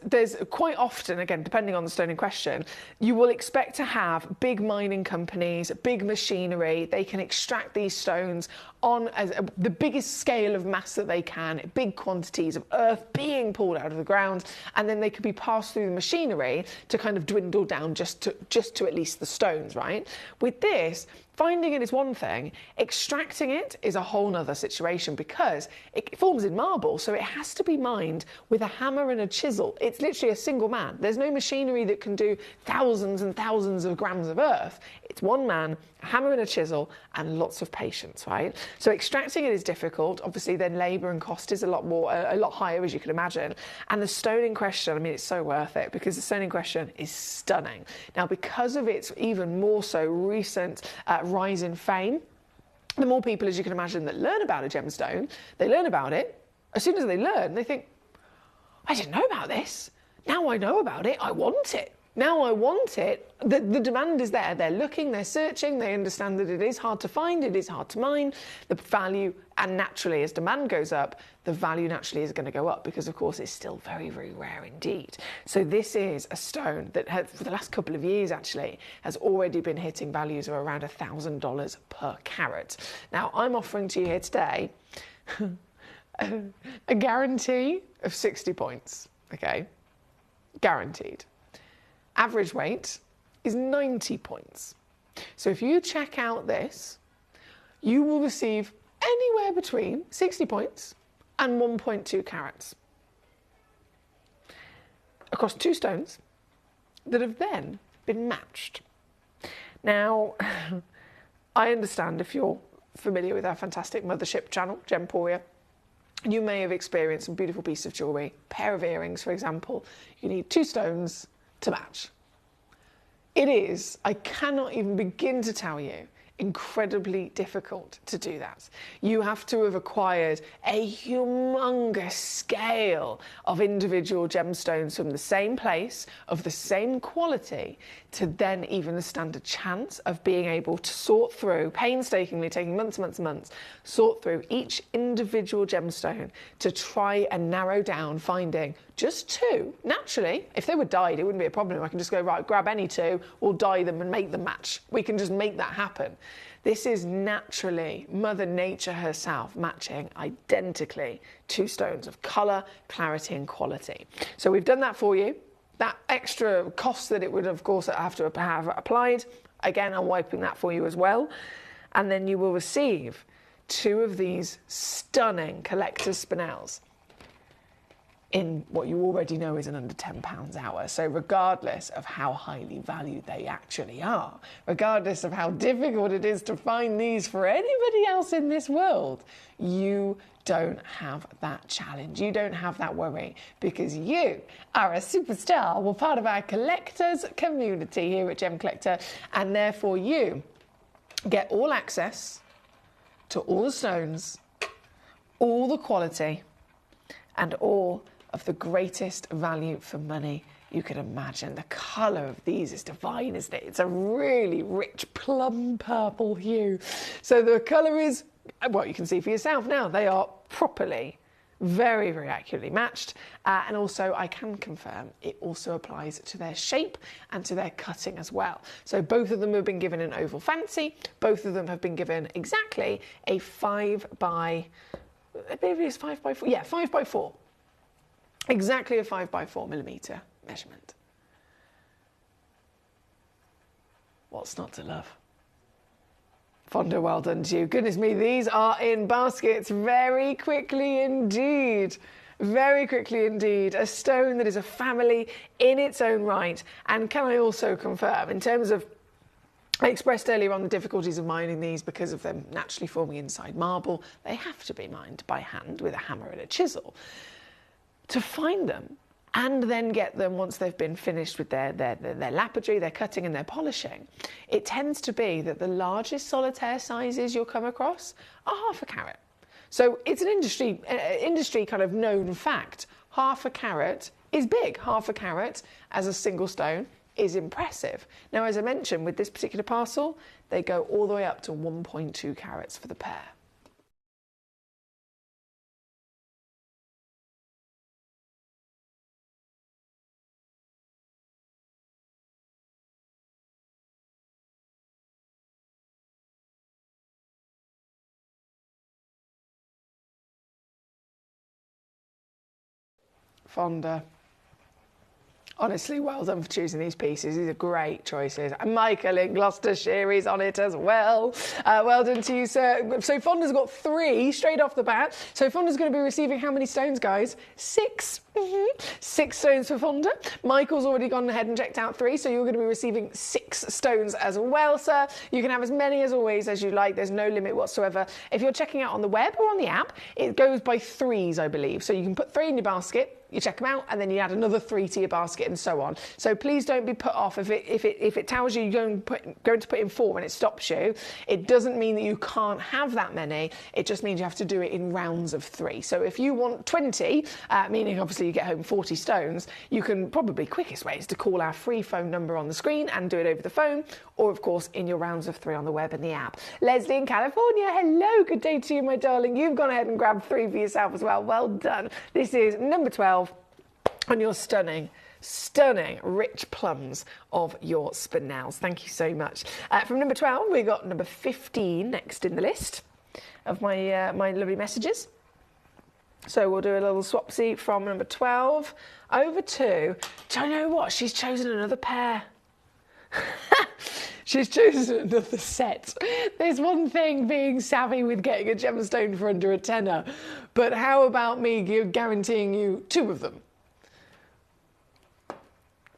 quite often, again, depending on the stone in question, you will expect to have big mining companies, big machinery. They can extract these stones on the biggest scale of mass that they can, big quantities of earth being pulled out of the ground, and then they could be passed through the machinery to kind of dwindle down just to at least the stones, right? With this, finding it is one thing, extracting it is a whole nother situation because it forms in marble, so it has to be mined with a hammer and a chisel. It's literally a single man. There's no machinery that can do thousands and thousands of grams of earth. It's one man, a hammer and a chisel, and lots of patience, right? So extracting it is difficult. Obviously, then labour and cost is a lot higher, as you can imagine. And the stone in question, I mean, it's so worth it because the stone in question is stunning. Now, because of its even more so recent rise in fame, the more people, as you can imagine, that learn about a gemstone, they learn about it. As soon as they learn, they think, I didn't know about this. Now I know about it. I want it. Now I want it. The demand is there. They're looking, they're searching, they understand that it is hard to find, it is hard to mine. The value, and naturally, as demand goes up, the value naturally is going to go up because, of course, it's still very, very rare indeed. So this is a stone that, for the last couple of years, actually, has already been hitting values of around $1,000 per carat. Now, I'm offering to you here today a guarantee of 60 points, okay? Guaranteed. Average weight is 90 points. So if you check out this, you will receive anywhere between 60 points and 1.2 carats across 2 stones that have then been matched. Now, I understand if you're familiar with our fantastic mothership channel, Gemporia, you may have experienced some beautiful pieces of jewellery, pair of earrings, for example. You need 2 stones to match. It is, I cannot even begin to tell you, incredibly difficult to do that. You have to have acquired a humongous scale of individual gemstones from the same place, of the same quality, to then even stand a chance of being able to sort through, painstakingly taking months, sort through each individual gemstone to try and narrow down finding just 2. Naturally, if they were dyed, it wouldn't be a problem. I can just go, right, grab any 2, we'll dye them and make them match. We can just make that happen. This is naturally Mother Nature herself matching identically 2 stones of colour, clarity and quality. So we've done that for you. That extra cost that it would, of course, have to have applied, again, I'm wiping that for you as well. And then you will receive 2 of these stunning collector's spinels. in what you already know is an under £10 hour. So regardless of how highly valued they actually are, regardless of how difficult it is to find these for anybody else in this world, you don't have that challenge. You don't have that worry because you are a superstar. We're part of our collectors community here at Gemcollector, and therefore you get all access to all the stones, all the quality, and all of the greatest value for money you could imagine. The colour of these is divine, isn't it? It's a really rich plum purple hue. So the colour is, well, you can see for yourself now, they are properly, very, very accurately matched. And also I can confirm it also applies to their shape and to their cutting as well. So both of them have been given an oval fancy. Both of them have been given exactly a 5 by, maybe it's 5 by 4. Yeah, 5 by 4. Exactly a 5 by 4 millimetre measurement. What's not to love? Fonda, well done to you. Goodness me, these are in baskets very quickly indeed. Very quickly indeed. A stone that is a family in its own right. And can I also confirm, in terms of, I expressed earlier on the difficulties of mining these because of them naturally forming inside marble. They have to be mined by hand with a hammer and a chisel. To find them and then get them once they've been finished with their lapidary, their cutting and their polishing, it tends to be that the largest solitaire sizes you'll come across are half a carat. So it's an industry kind of known fact. Half a carat is big. Half a carat as a single stone is impressive. Now, as I mentioned, with this particular parcel, they go all the way up to 1.2 carats for the pair. Fonda. Honestly, well done for choosing these pieces. These are great choices. And Michael in Gloucestershire is on it as well. Well done to you, sir. So Fonda's got 3 straight off the bat. So Fonda's going to be receiving how many stones, guys? 6. 6 stones for Fonda. Michael's already gone ahead and checked out 3, so you're going to be receiving 6 stones as well, sir. You can have as many as always as you like. There's no limit whatsoever. If you're checking out on the web or on the app, it goes by 3s, I believe. So you can put 3 in your basket. You check them out and then you add another 3 to your basket and so on. So please don't be put off if it tells you you're going to put in 4 and it stops you. It doesn't mean that you can't have that many. It just means you have to do it in rounds of 3. So if you want 20, meaning obviously you get home 40 stones, you can probably quickest way is to call our free phone number on the screen and do it over the phone, or of course in your rounds of 3 on the web and the app. Leslie in California, hello, good day to you, my darling. You've gone ahead and grabbed 3 for yourself as well. Well done. This is number 12. On your stunning rich plums of your spinels. Thank you so much. From number 12, we got number 15 next in the list of my my lovely messages. So we'll do a little swapsy from number 12 over to, do you know what? She's chosen another pair. She's chosen another set. There's one thing being savvy with getting a gemstone for under a tenner, but how about me guaranteeing you 2 of them?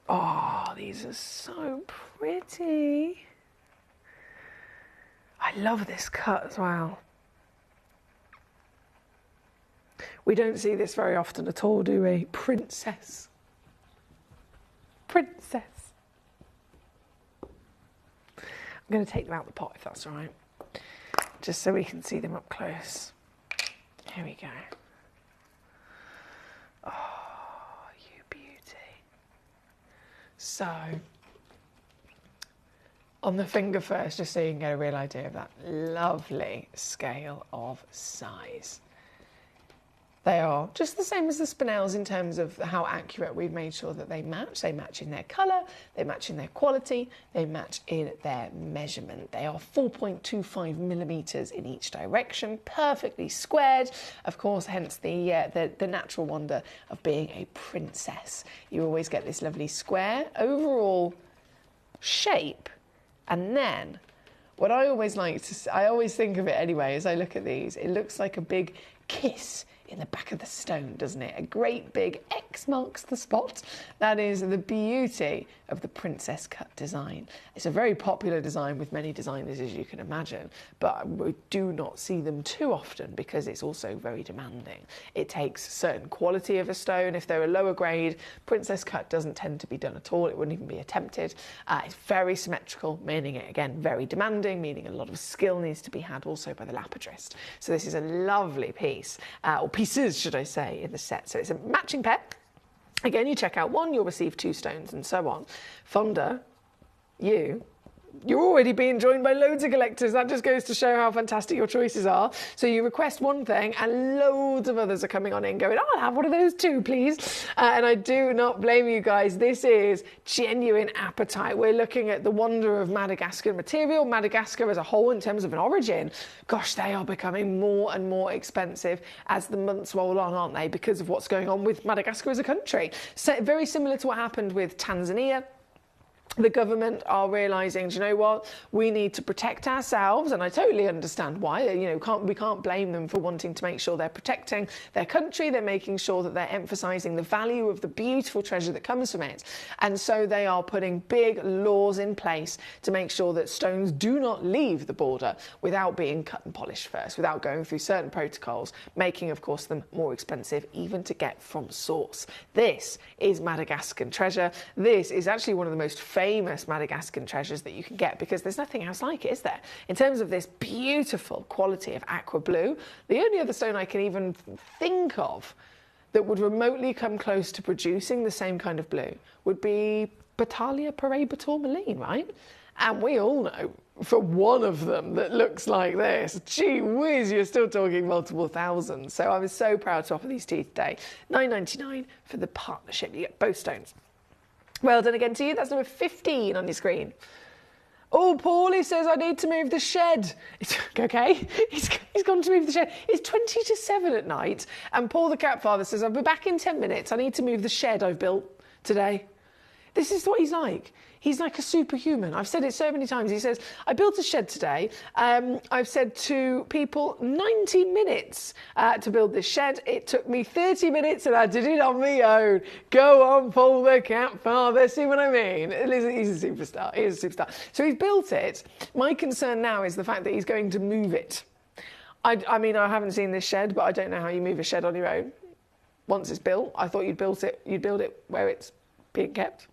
Oh, these are so pretty. I love this cut as well. We don't see this very often at all, do we? Princess. Princess. I'm going to take them out of the pot if that's all right. Just so we can see them up close. Here we go. Oh. So, on the finger first, just so you can get a real idea of that lovely scale of size. They are just the same as the spinels in terms of how accurate we've made sure that they match. They match in their colour, they match in their quality, they match in their measurement. They are 4.25 millimetres in each direction, perfectly squared. Of course, hence the natural wonder of being a princess. You always get this lovely square overall shape, and then what I always like to, I always think of it anyway as I look at these, it looks like a big kiss in the back of the stone, doesn't it? A great big X marks the spot. That is the beauty of the princess cut design. It's a very popular design with many designers, as you can imagine, but we do not see them too often because it's also very demanding. It takes certain quality of a stone. If they're a lower grade, princess cut doesn't tend to be done at all. It wouldn't even be attempted. It's very symmetrical, meaning it, again, very demanding, meaning a lot of skill needs to be had also by the lapidrist. So this is a lovely piece, or pieces, should I say, in the set. So it's a matching pair. Again, you check out one, you'll receive 2 stones and so on. Fonda, you're already being joined by loads of collectors. That just goes to show how fantastic your choices are. So you request one thing and loads of others are coming on in going, I'll have one of those too, please. And I do not blame you guys. This is genuine appetite. We're looking at the wonder of Madagascar material. Madagascar as a whole in terms of an origin. Gosh, they are becoming more and more expensive as the months roll on, aren't they? Because of what's going on with Madagascar as a country. So very similar to what happened with Tanzania. The government are realising, do you know what, we need to protect ourselves, and I totally understand why. You know, we can't blame them for wanting to make sure they're protecting their country. They're making sure that they're emphasising the value of the beautiful treasure that comes from it. And so they are putting big laws in place to make sure that stones do not leave the border without being cut and polished first, without going through certain protocols, making, of course, them more expensive even to get from source. This is Madagascan treasure. This is actually one of the most famous Madagascan treasures that you can get because there's nothing else like it, is there? In terms of this beautiful quality of aqua blue, the only other stone I can even think of that would remotely come close to producing the same kind of blue would be Batalia Parabator, right? And we all know for one of them that looks like this, gee whiz, you're still talking multiple thousands. So I was so proud to offer these to you today. $9.99 for the partnership. You get both stones. Well done again to you. That's number 15 on your screen. Oh, Paulie says I need to move the shed. Okay, he's gone to move the shed. It's 20 to 7 at night. And Paul the cat father says, I'll be back in 10 minutes. I need to move the shed I've built today. This is what he's like. He's like a superhuman. I've said it so many times. He says, I built a shed today. I've said to people 90 minutes to build this shed. It took me 30 minutes and I did it on my own. Go on, Paul the cat father. See what I mean? He's a superstar. He's a superstar. So he's built it. My concern now is the fact that he's going to move it. I mean, I haven't seen this shed, but I don't know how you move a shed on your own. Once it's built, I thought you'd build it where it's being kept.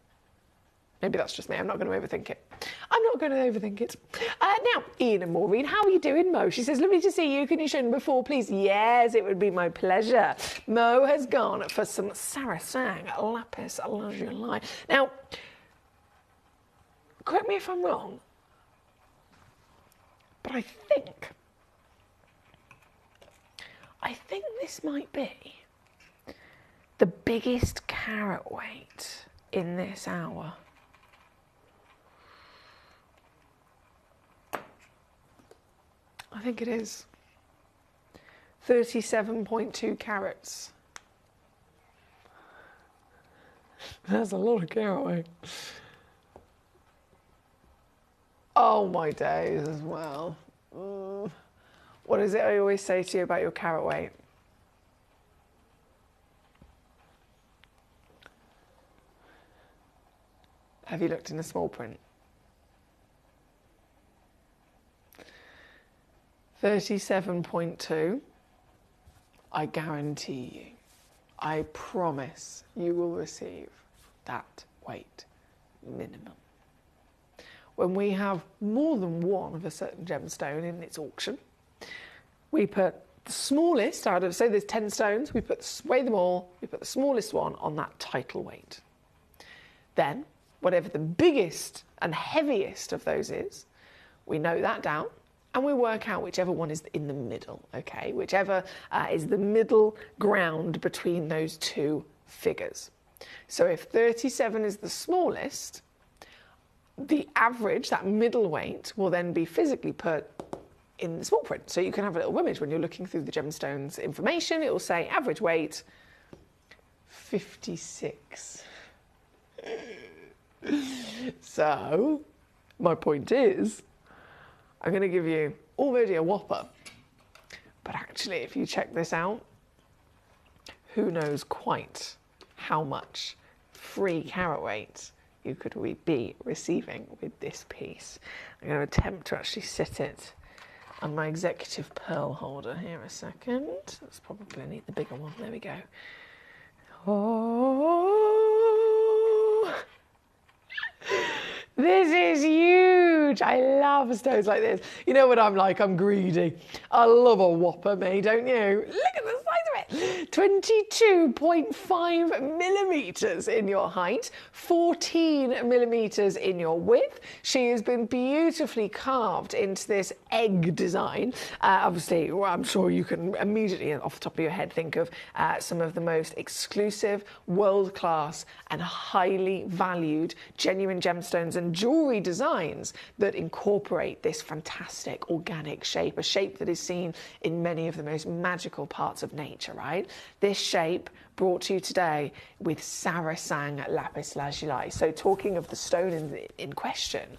Maybe that's just me. I'm not going to overthink it. I'm not going to overthink it. Now, Ian and Maureen, how are you doing, Mo? She says, lovely to see you. Can you show number 4, please? Yes, it would be my pleasure. Mo has gone for some Sarasang Lapis Lazuli. Now, correct me if I'm wrong, but I think this might be the biggest carat weight in this hour. I think it is 37.2 carats. That's a lot of carat weight. Oh my days as well. What is it I always say to you about your carat weight? Have you looked in the small print? 37.2. I guarantee you, I promise you will receive that weight minimum. When we have more than one of a certain gemstone in its auction, we put the smallest out of, say there's 10 stones, weigh them all, we put the smallest one on that title weight. Then, whatever the biggest and heaviest of those is, we note that down and we work out whichever one is in the middle, okay? Whichever is the middle ground between those two figures. So if 37 is the smallest, the average, that middle weight, will then be physically put in the small print. So you can have a little image when you're looking through the gemstones information. It will say average weight 56. So my point is, I'm going to give you already a whopper, but actually if you check this out, who knows quite how much free carat weight you could be receiving with this piece. I'm going to attempt to actually sit it on my executive pearl holder here a second. That's probably need the bigger one. There we go. Oh, this is huge. I love stones like this. You know what I'm like? I'm greedy. I love a whopper, me, don't you? Look at the size of it. 22.5 millimeters in your height, 14 millimeters in your width. She has been beautifully carved into this egg design. Obviously, well, I'm sure you can immediately, off the top of your head, think of some of the most exclusive, world-class and highly valued genuine gemstones and jewellery designs that incorporate this fantastic organic shape, a shape that is seen in many of the most magical parts of nature, right? This shape brought to you today with Sarasang lapis lazuli. So talking of the stone in question,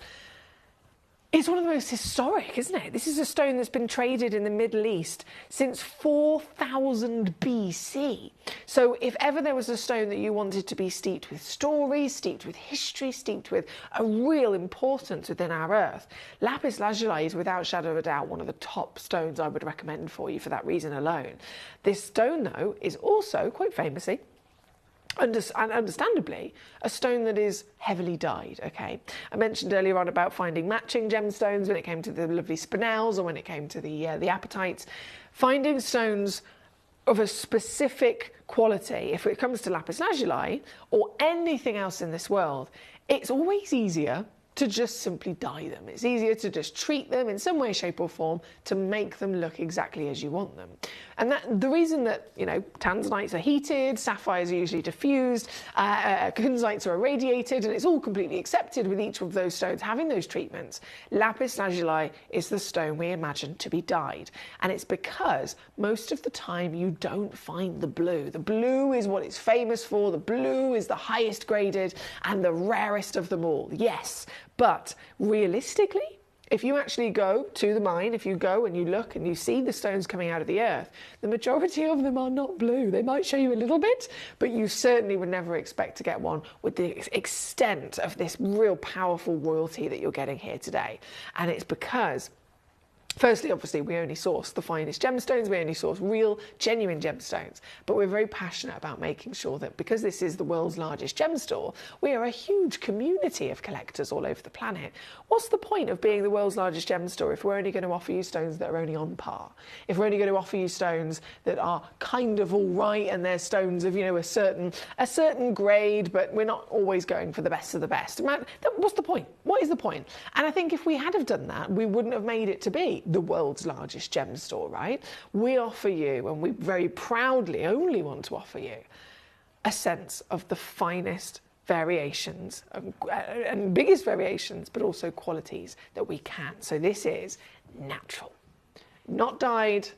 it's one of the most historic, isn't it? This is a stone that's been traded in the Middle East since 4000 BC. So if ever there was a stone that you wanted to be steeped with story, steeped with history, steeped with a real importance within our earth, lapis lazuli is without shadow of a doubt one of the top stones I would recommend for you for that reason alone. This stone, though, is also, quite famously, and understandably, a stone that is heavily dyed, okay? I mentioned earlier on about finding matching gemstones when it came to the lovely spinels or when it came to the apatites. Finding stones of a specific quality, if it comes to lapis lazuli or anything else in this world, it's always easier to just simply dye them. It's easier to just treat them in some way, shape or form to make them look exactly as you want them. And the reason that, you know, tanzanites are heated, sapphires are usually diffused, kunzites are irradiated, and it's all completely accepted with each of those stones having those treatments. Lapis lazuli is the stone we imagine to be dyed. And it's because most of the time you don't find the blue. The blue is what it's famous for. The blue is the highest graded and the rarest of them all. Yes, but realistically, if you actually go to the mine, if you go and you look and you see the stones coming out of the earth, the majority of them are not blue. They might show you a little bit, but you certainly would never expect to get one with the extent of this real powerful royalty that you're getting here today. And it's because, firstly, obviously, we only source the finest gemstones, we only source real, genuine gemstones, but we're very passionate about making sure that because this is the world's largest gem store, we are a huge community of collectors all over the planet. What's the point of being the world's largest gem store if we're only going to offer you stones that are only on par? If we're only going to offer you stones that are kind of all right and they're stones of, you know, a certain grade, but we're not always going for the best of the best. What's the point? What is the point? And I think if we had have done that, we wouldn't have made it to be the world's largest gem store, right? We offer you, and we very proudly only want to offer you, a sense of the finest variations and biggest variations, but also qualities that we can. So this is natural, not dyed,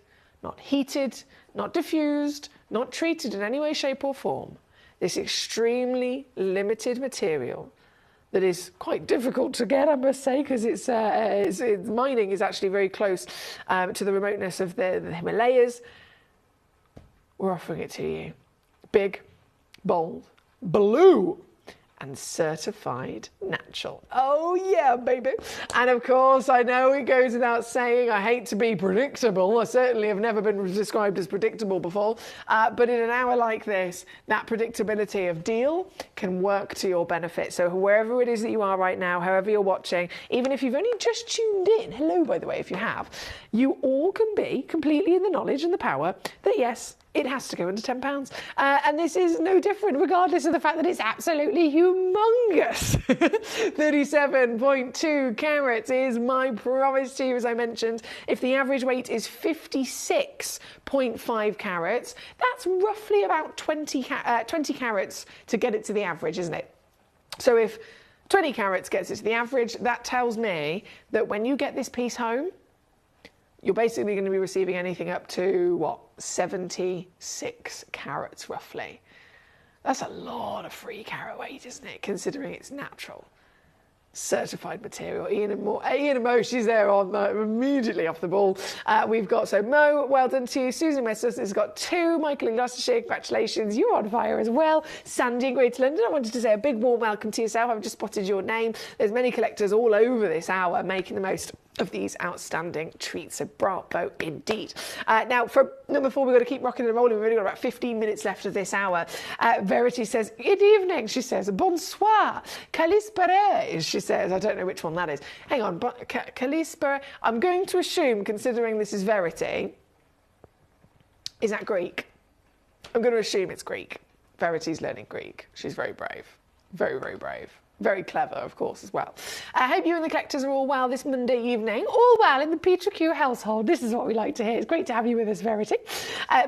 not heated, not diffused, not treated in any way, shape or form. This extremely limited material that is quite difficult to get, I must say, because mining is actually very close to the remoteness of the Himalayas. We're offering it to you. Big, bold, blue, and certified natural. Oh yeah, baby. And of course, I know it goes without saying, I hate to be predictable. I certainly have never been described as predictable before. But in an hour like this, that predictability of deal can work to your benefit. So wherever it is that you are right now, however you're watching, even if you've only just tuned in, hello, by the way, if you have, you all can be completely in the knowledge and the power that yes, it has to go under £10. And this is no different, regardless of the fact that it's absolutely humongous. 37.2 carats is my promise to you, as I mentioned. If the average weight is 56.5 carats, that's roughly about 20 carats to get it to the average, isn't it? So if 20 carats gets it to the average, that tells me that when you get this piece home, you're basically going to be receiving anything up to, what, 76 carats roughly. That's a lot of free carat weight, isn't it, considering it's natural. certified material. Ian and Mo, she's there on immediately off the ball. We've got, so Mo, well done to you. Susan Westos has got 2. Michael in Gloucestershire, congratulations, you're on fire as well. Sandy in Greater London, I wanted to say a big warm welcome to yourself. I've just spotted your name. There's many collectors all over this hour making the most of these outstanding treats, so bravo indeed. Now for number 4, we've got to keep rocking and rolling. We've only got about 15 minutes left of this hour. Verity says, good evening, she says, bonsoir, calispere, she says. I don't know which one that is. Hang on, calispere, I'm going to assume, considering this is Verity, is that Greek? I'm going to assume it's Greek. Verity's learning Greek. She's very brave. Very, very brave. Very clever, of course, as well. I hope you and the collectors are all well this Monday evening. All well in the Peter Q household. This is what we like to hear. It's great to have you with us, Verity.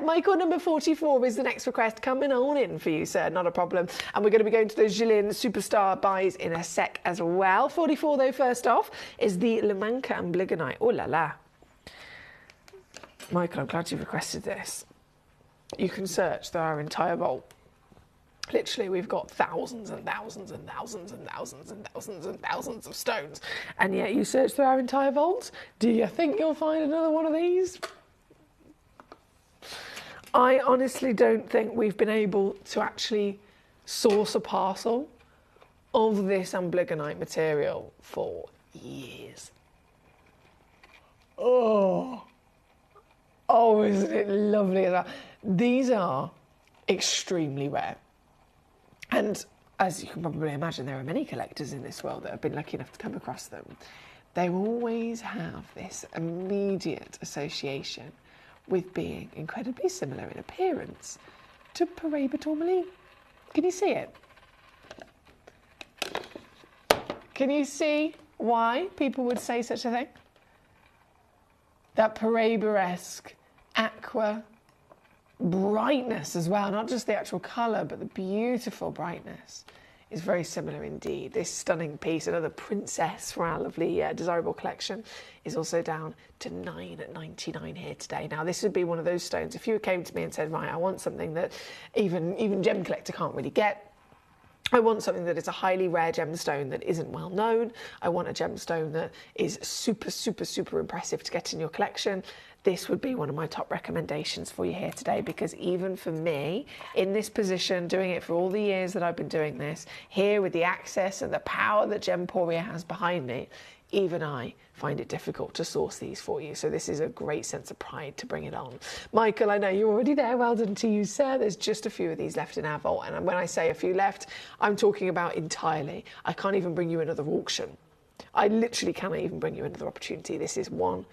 Michael, number 44 is the next request. Coming on in for you, sir. Not a problem. And we're going to be going to those Gillian Superstar buys in a sec as well. 44, though, first off, is the Le Manca Ambligonite. Oh, la la. Michael, I'm glad you've requested this. You can search through our entire vault. Literally, we've got thousands and thousands and thousands and thousands and thousands and thousands of stones. And yet you search through our entire vault. Do you think you'll find another one of these? I honestly don't think we've been able to actually source a parcel of this amblygonite material for years. Oh, isn't it lovely? These are extremely rare. And as you can probably imagine, there are many collectors in this world that have been lucky enough to come across them. They always have this immediate association with being incredibly similar in appearance to Paraiba tourmaline. Can you see it? Can you see why people would say such a thing? That Paraiba-esque aqua brightness as well, not just the actual colour, but the beautiful brightness is very similar indeed. This stunning piece, another princess for our lovely desirable collection, is also down to $9.99 here today. Now, this would be one of those stones. If you came to me and said, right, I want something that even Gemcollector can't really get, I want something that is a highly rare gemstone that isn't well known, I want a gemstone that is super, super, super impressive to get in your collection, this would be one of my top recommendations for you here today, because even for me, in this position, doing it for all the years that I've been doing this, here with the access and the power that Gemporia has behind me, even I find it difficult to source these for you. So this is a great sense of pride to bring it on. Michael, I know you're already there. Well done to you, sir. There's just a few of these left in our vault. And when I say a few left, I'm talking about entirely. I can't even bring you another auction. I literally cannot even bring you another opportunity. This is one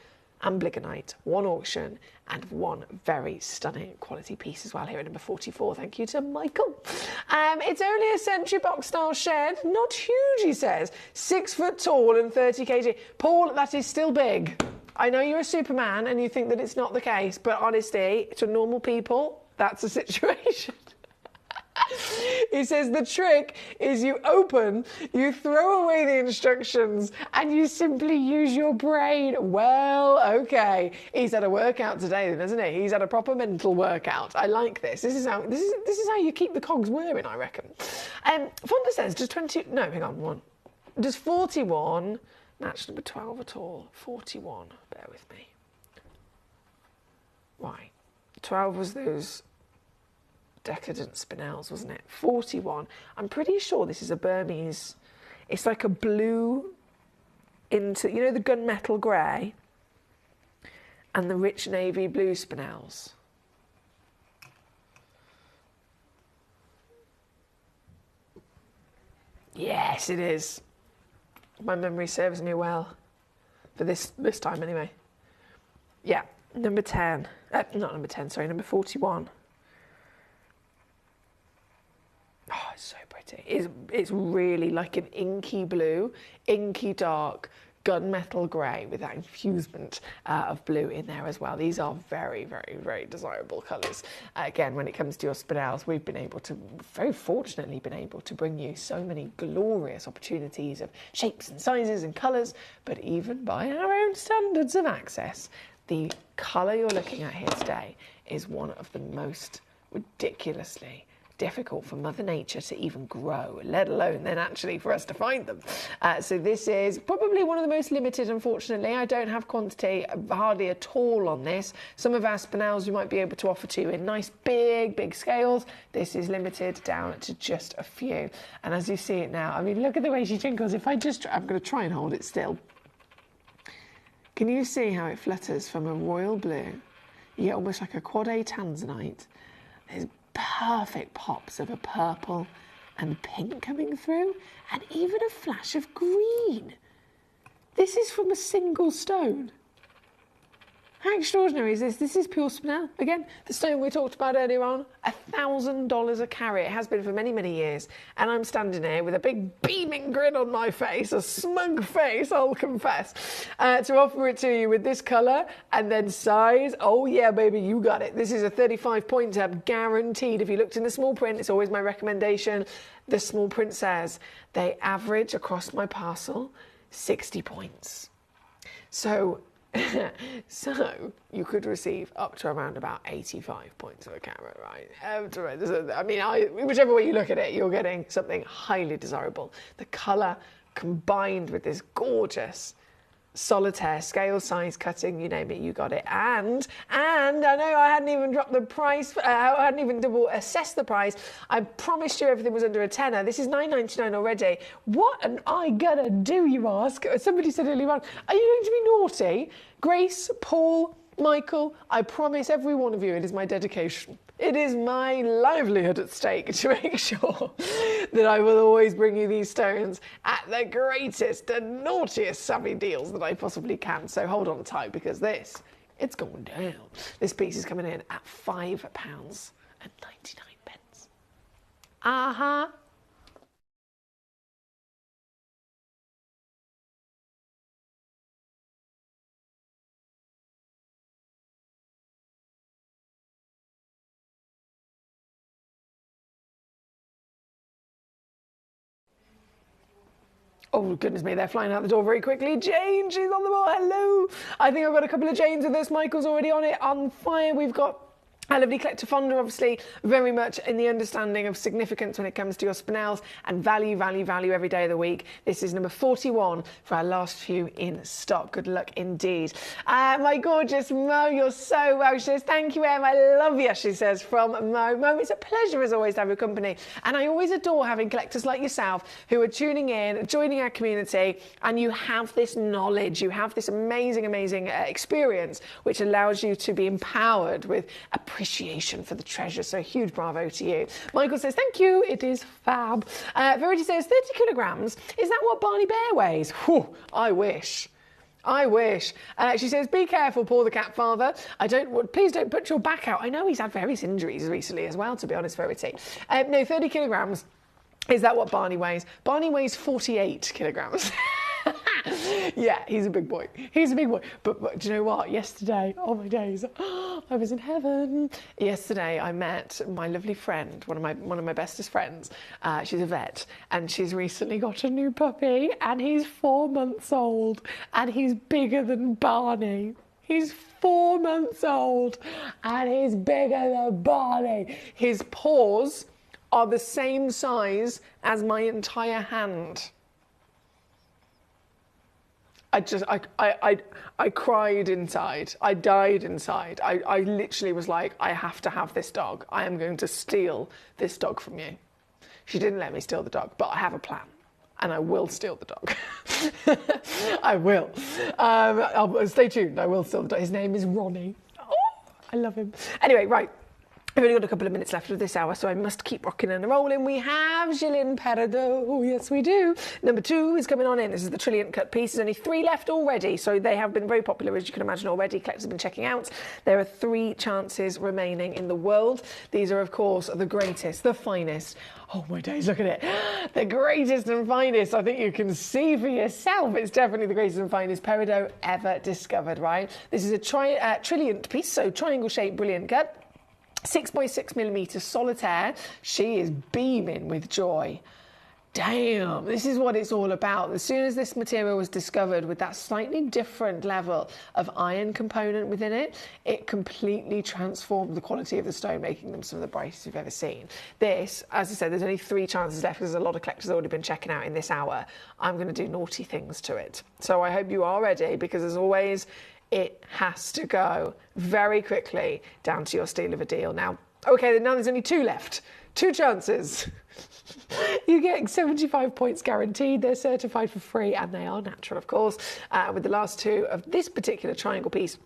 amblygonite, one auction, and one very stunning quality piece as well here at number 44. Thank you to Michael. It's only a Century Box style shed, not huge, he says. 6 foot tall and 30 kg. Paul, that is still big. I know you're a Superman and you think that it's not the case, but honestly, to normal people, that's a situation. He says the trick is you open, you throw away the instructions, and you simply use your brain. Well, okay. He's had a workout today, then, hasn't he? He's had a proper mental workout. I like this. This is how you keep the cogs whirring, I reckon. Fonda says, does 20? No, hang on, one. Does 41 match number 12 at all? 41. Bear with me. Why? 12 was those decadent spinels, wasn't it? 41. I'm pretty sure this is a Burmese. It's like a blue into, you know, the gunmetal grey and the rich navy blue spinels. Yes, it is. My memory serves me well for this time anyway. Yeah, number 10. Not number 10, sorry, number 41. Oh, it's so pretty. It's really like an inky blue, inky dark, gunmetal grey with that infusement of blue in there as well. These are very, very, very desirable colours. Again, when it comes to your spinels, we've been able to, very fortunately, been able to bring you so many glorious opportunities of shapes and sizes and colours, but even by our own standards of access, the colour you're looking at here today is one of the most ridiculously difficult for Mother Nature to even grow, let alone then actually for us to find them. So this is probably one of the most limited, unfortunately. I don't have quantity hardly at all on this. Some of our spinels we might be able to offer to you in nice big scales. This is limited down to just a few. And as you see it now, I mean, look at the way she twinkles. I'm going to try and hold it still. Can you see how it flutters from a royal blue? You get almost like a quad A tanzanite. There's perfect pops of a purple and pink coming through, and even a flash of green. This is from a single stone. How extraordinary is this? This is pure spinel. Again, the stone we talked about earlier on, $1,000 a carat. It has been for many, many years. And I'm standing here with a big beaming grin on my face, a smug face, I'll confess, to offer it to you with this colour and then size. Oh yeah, baby, you got it. This is a 35 pointer, guaranteed. If you looked in the small print, it's always my recommendation. The small print says they average across my parcel 60 points. So you could receive up to around about 85 points of a carat, right? I mean, whichever way you look at it, you're getting something highly desirable. The colour combined with this gorgeous solitaire, scale, size, cutting, you name it, you got it. And I know I hadn't even dropped the price, I hadn't even double assessed the price. I promised you everything was under a tenner. This is $9.99 already. What am I gonna do, you ask? Somebody said earlier on, are you going to be naughty? Grace, Paul, Michael, I promise every one of you it is my dedication. It is my livelihood at stake to make sure that I will always bring you these stones at the greatest and naughtiest savvy deals that I possibly can. So hold on tight, because it's going down. This piece is coming in at £5.99. Uh-huh. Oh, goodness me, they're flying out the door very quickly. Jane, she's on the ball. Hello. I think I've got a couple of Janes with us. Michael's already on it, on fire. We've got a lovely collector fonder, obviously, very much in the understanding of significance when it comes to your spinels and value every day of the week. This is number 41 for our last few in stock. Good luck indeed. My gorgeous Mo, you're so well. She says, thank you, Em. I love you, she says, from Mo. Mo, it's a pleasure as always to have your company. And I always adore having collectors like yourself who are tuning in, joining our community, and you have this knowledge, you have this amazing experience, which allows you to be empowered with appreciation for the treasure. So huge bravo to you. Michael says, thank you, it is fab. Verity says, 30 kilograms, is that what Barney Bear weighs? Whew, I wish. She says, be careful, Paul the cat father. Please don't put your back out. I know he's had various injuries recently as well, to be honest, Verity. No, 30 kilograms. Is that what Barney weighs? Barney weighs 48 kilograms. Yeah, he's a big boy. But do you know what? Yesterday, oh my days, I was in heaven. Yesterday, I met my lovely friend, one of my bestest friends. She's a vet, and she's recently got a new puppy, and he's 4 months old, and he's bigger than Barney. He's 4 months old, and he's bigger than Barney. His paws are the same size as my entire hand. I cried inside. I died inside. I literally was like, I have to have this dog. I am going to steal this dog from you. She didn't let me steal the dog, but I have a plan. And I will steal the dog. I will. Stay tuned. I will steal the dog. His name is Ronnie. Oh, I love him. Anyway, right. We've only got a couple of minutes left of this hour, so I must keep rocking and rolling. We have Gillian Peridot. Oh, yes, we do. Number 2 is coming on in. This is the Trilliant cut piece. There's only 3 left already, so they have been very popular, as you can imagine already. Collectors have been checking out. There are 3 chances remaining in the world. These are, of course, the greatest, the finest. Oh, my days, look at it. The greatest and finest. I think you can see for yourself. It's definitely the greatest and finest Peridot ever discovered, right? This is a Trilliant piece, so triangle-shaped brilliant cut. 6 by 6 millimeter solitaire. She is beaming with joy. damn, this is what it's all about. As soon as this material was discovered with that slightly different level of iron component within it, it completely transformed the quality of the stone, making them some of the brightest you've ever seen. This, as I said, there's only 3 chances left because there's a lot of collectors already been checking out in this hour. I'm going to do naughty things to it. So I hope you are ready, because as always, it has to go very quickly down to your steal of a deal. Now, okay, now there's only 2 left. 2 chances. You get 75 points guaranteed. They're certified for free, and they are natural, of course. With the last 2 of this particular triangle piece,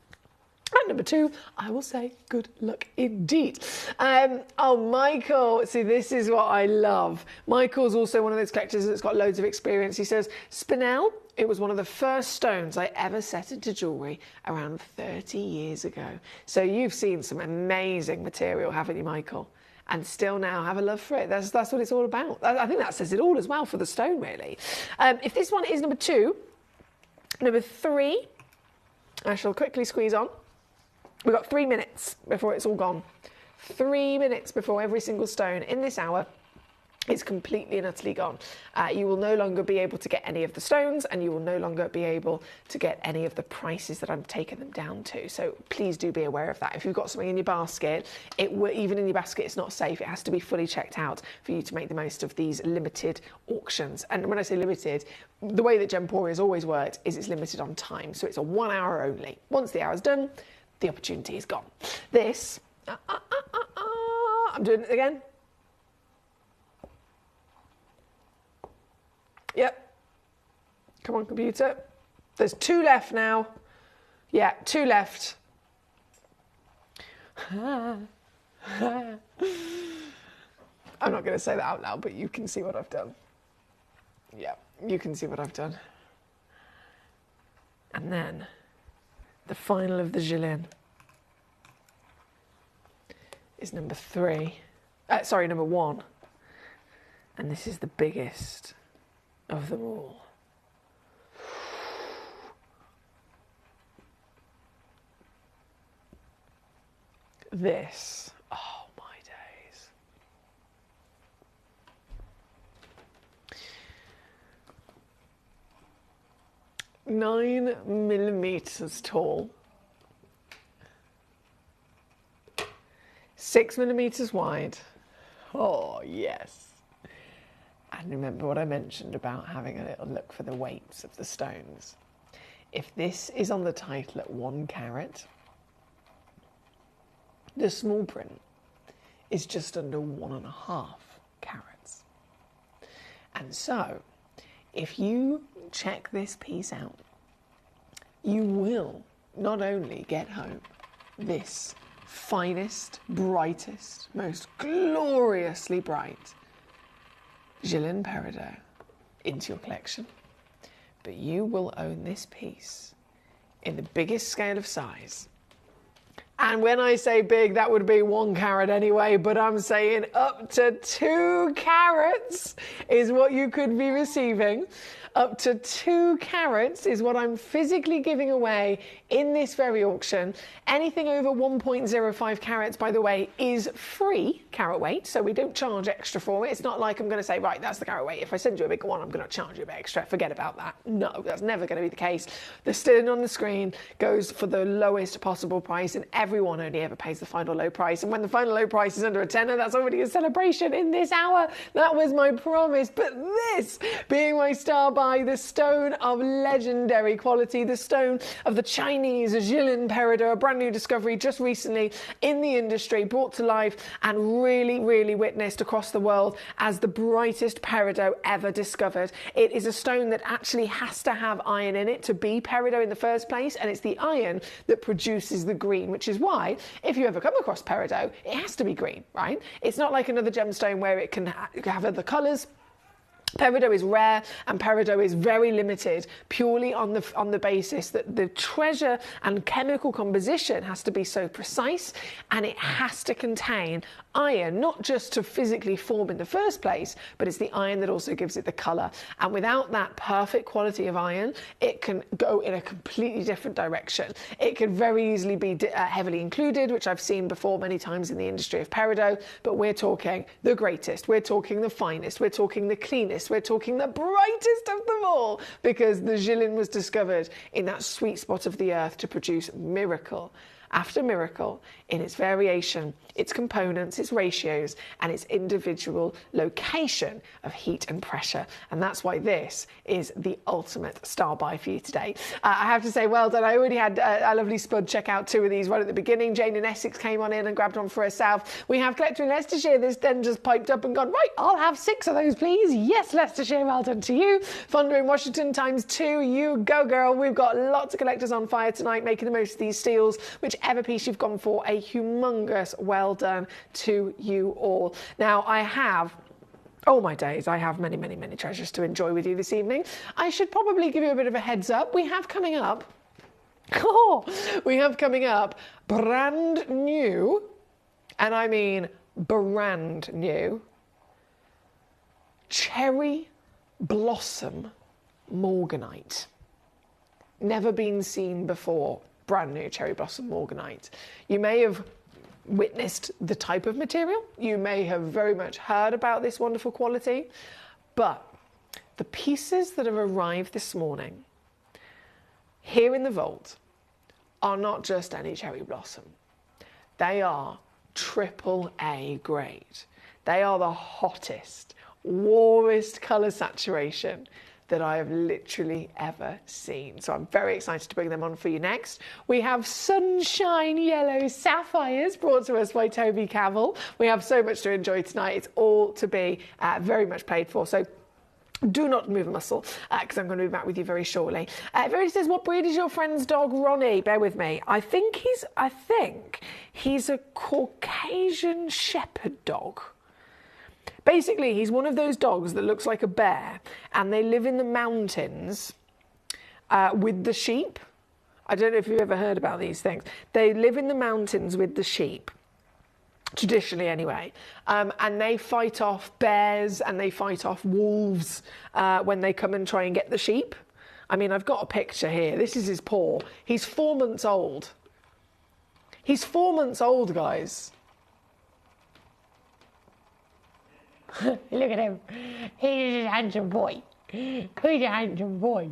and number 2, I will say good luck indeed. Oh, Michael, see, this is what I love. Michael's also one of those collectors that's got loads of experience. He says, Spinel, it was one of the first stones I ever set into jewellery around 30 years ago. So you've seen some amazing material, haven't you, Michael? And still now have a love for it. That's what it's all about. I think that says it all as well for the stone, really. If this one is number 2, number 3, I shall quickly squeeze on. We've got 3 minutes before it's all gone. 3 minutes before every single stone in this hour is completely and utterly gone. You will no longer be able to get any of the stones, and you will no longer be able to get any of the prices that I'm taking them down to. So please do be aware of that. If you've got something in your basket, even in your basket, it's not safe. It has to be fully checked out for you to make the most of these limited auctions. And when I say limited, the way that Gemporia has always worked is it's limited on time. So it's a 1 hour only. Once the hour's done, the opportunity is gone. This, I'm doing it again. Yep. Come on, computer. There's 2 left now. Yeah, 2 left. I'm not going to say that out loud, but you can see what I've done. Yeah, you can see what I've done. And then the final of the Jilin is number 3. Number 1. And this is the biggest of them all. This, oh my days. Nine millimeters tall, 6 millimeters wide. Oh yes. And remember what I mentioned about having a little look for the weights of the stones. If this is on the title at 1 carat, the small print is just under 1.5 carats. And so, if you check this piece out, you will not only get home this finest, brightest, most gloriously bright Jilin Peridot into your collection, but you will own this piece in the biggest scale of size. And when I say big, that would be 1 carat anyway, but I'm saying up to 2 carats is what you could be receiving. Up to 2 carats is what I'm physically giving away in this very auction. Anything over 1.05 carats, by the way, is free carat weight, so we don't charge extra for it. It's not like I'm going to say, right, that's the carat weight. If I send you a bigger one, I'm going to charge you a bit extra. Forget about that. No, that's never going to be the case. The stone on the screen goes for the lowest possible price, and everyone only ever pays the final low price. And when the final low price is under a tenner, that's already a celebration in this hour. That was my promise. But this being my star by the stone of legendary quality, the stone of the Chinese Jilin Peridot, a brand new discovery just recently in the industry, brought to life and really, really witnessed across the world as the brightest peridot ever discovered. It is a stone that actually has to have iron in it to be peridot in the first place, and it's the iron that produces the green, which is why if you ever come across peridot, it has to be green, right? It's not like another gemstone where it can have other colours. Peridot is rare, and peridot is very limited purely on the basis that the treasure and chemical composition has to be so precise, and it has to contain iron, not just to physically form in the first place, but it's the iron that also gives it the colour. And without that perfect quality of iron, it can go in a completely different direction. It can very easily be heavily included, which I've seen before many times in the industry of peridot, but we're talking the greatest, we're talking the finest, we're talking the cleanest, brightest. We're talking the brightest of them all, because the Jilin was discovered in that sweet spot of the earth to produce miracle after miracle in its variation, its components, its ratios, and its individual location of heat and pressure. And that's why this is the ultimate star buy for you today. I have to say, well done. I already had a lovely spud check out 2 of these right at the beginning. Jane in Essex came on in and grabbed one for herself. We have Collector in Leicestershire that's then just piped up and gone, right, I'll have 6 of those, please. Yes, Leicestershire, well done to you. Thunder in Washington ×2. You go, girl. We've got lots of collectors on fire tonight, making the most of these steals. Whichever piece you've gone for, a humongous well done to you all. Now, I have, oh my days, I have many, many, many treasures to enjoy with you this evening. I should probably give you a bit of a heads up. We have coming up brand new, and I mean brand new, cherry blossom morganite. Never been seen before. Brand new cherry blossom morganite. You may have witnessed the type of material. You may have very much heard about this wonderful quality, but the pieces that have arrived this morning here in the vault are not just any cherry blossom. They are AAA grade. They are the hottest, warmest colour saturation that I have literally ever seen. So I'm very excited to bring them on for you next. We have Sunshine Yellow Sapphires brought to us by Toby Cavell. We have so much to enjoy tonight. It's all to be very much paid for. So do not move a muscle, because I'm going to be back with you very shortly. Verity says, what breed is your friend's dog, Ronnie? Bear with me. I think he's a Caucasian Shepherd dog. Basically, he's one of those dogs that looks like a bear, and they live in the mountains with the sheep. I don't know if you've ever heard about these things. They live in the mountains with the sheep, traditionally anyway, and they fight off bears and they fight off wolves when they come and try and get the sheep. I mean, I've got a picture here. This is his paw. He's 4 months old. He's 4 months old, guys. Look at him. He's a handsome boy. He's a handsome boy.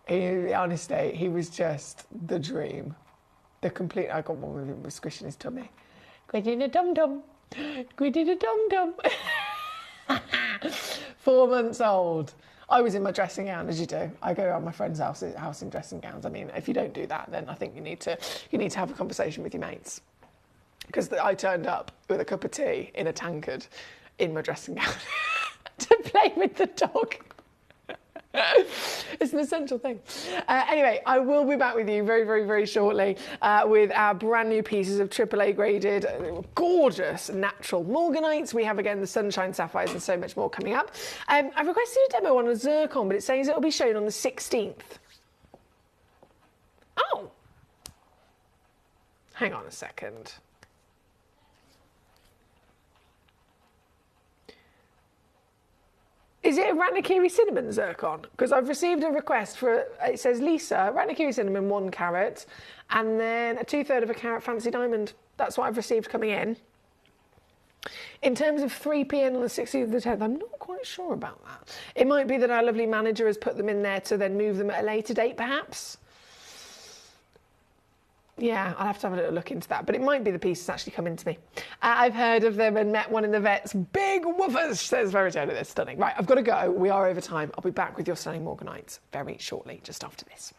Honestly, he was just the dream. The complete... I got one with him squishing his tummy. Quitting a dum-dum. Quitting a dum-dum. 4 months old. I was in my dressing gown, as you do. I go around my friend's house in dressing gowns. I mean, if you don't do that, then I think you need to have a conversation with your mates. Because I turned up with a cup of tea in a tankard in my dressing gown to play with the dog. It's an essential thing. Anyway, I will be back with you very, very, very shortly with our brand new pieces of AAA graded, gorgeous natural morganites. We have again the Sunshine Sapphires and so much more coming up. I've requested a demo on a zircon, but it says it'll be shown on the 16th. Oh, hang on a second. Is it a Ratakiri cinnamon zircon? Because I've received a request for, it says Lisa, Ratakiri cinnamon 1 carat, and then a 2/3 of a carat fancy diamond. That's what I've received coming in. In terms of 3pm on the 16th of the 10th, I'm not quite sure about that. It might be that our lovely manager has put them in there to then move them at a later date, perhaps. Yeah, I'll have to have a little look into that, but it might be the piece that's actually come into me. I've heard of them and met one in the vets. Big woofers, says Verity. They're stunning. Right, I've got to go. We are over time. I'll be back with your stunning morganites very shortly, just after this.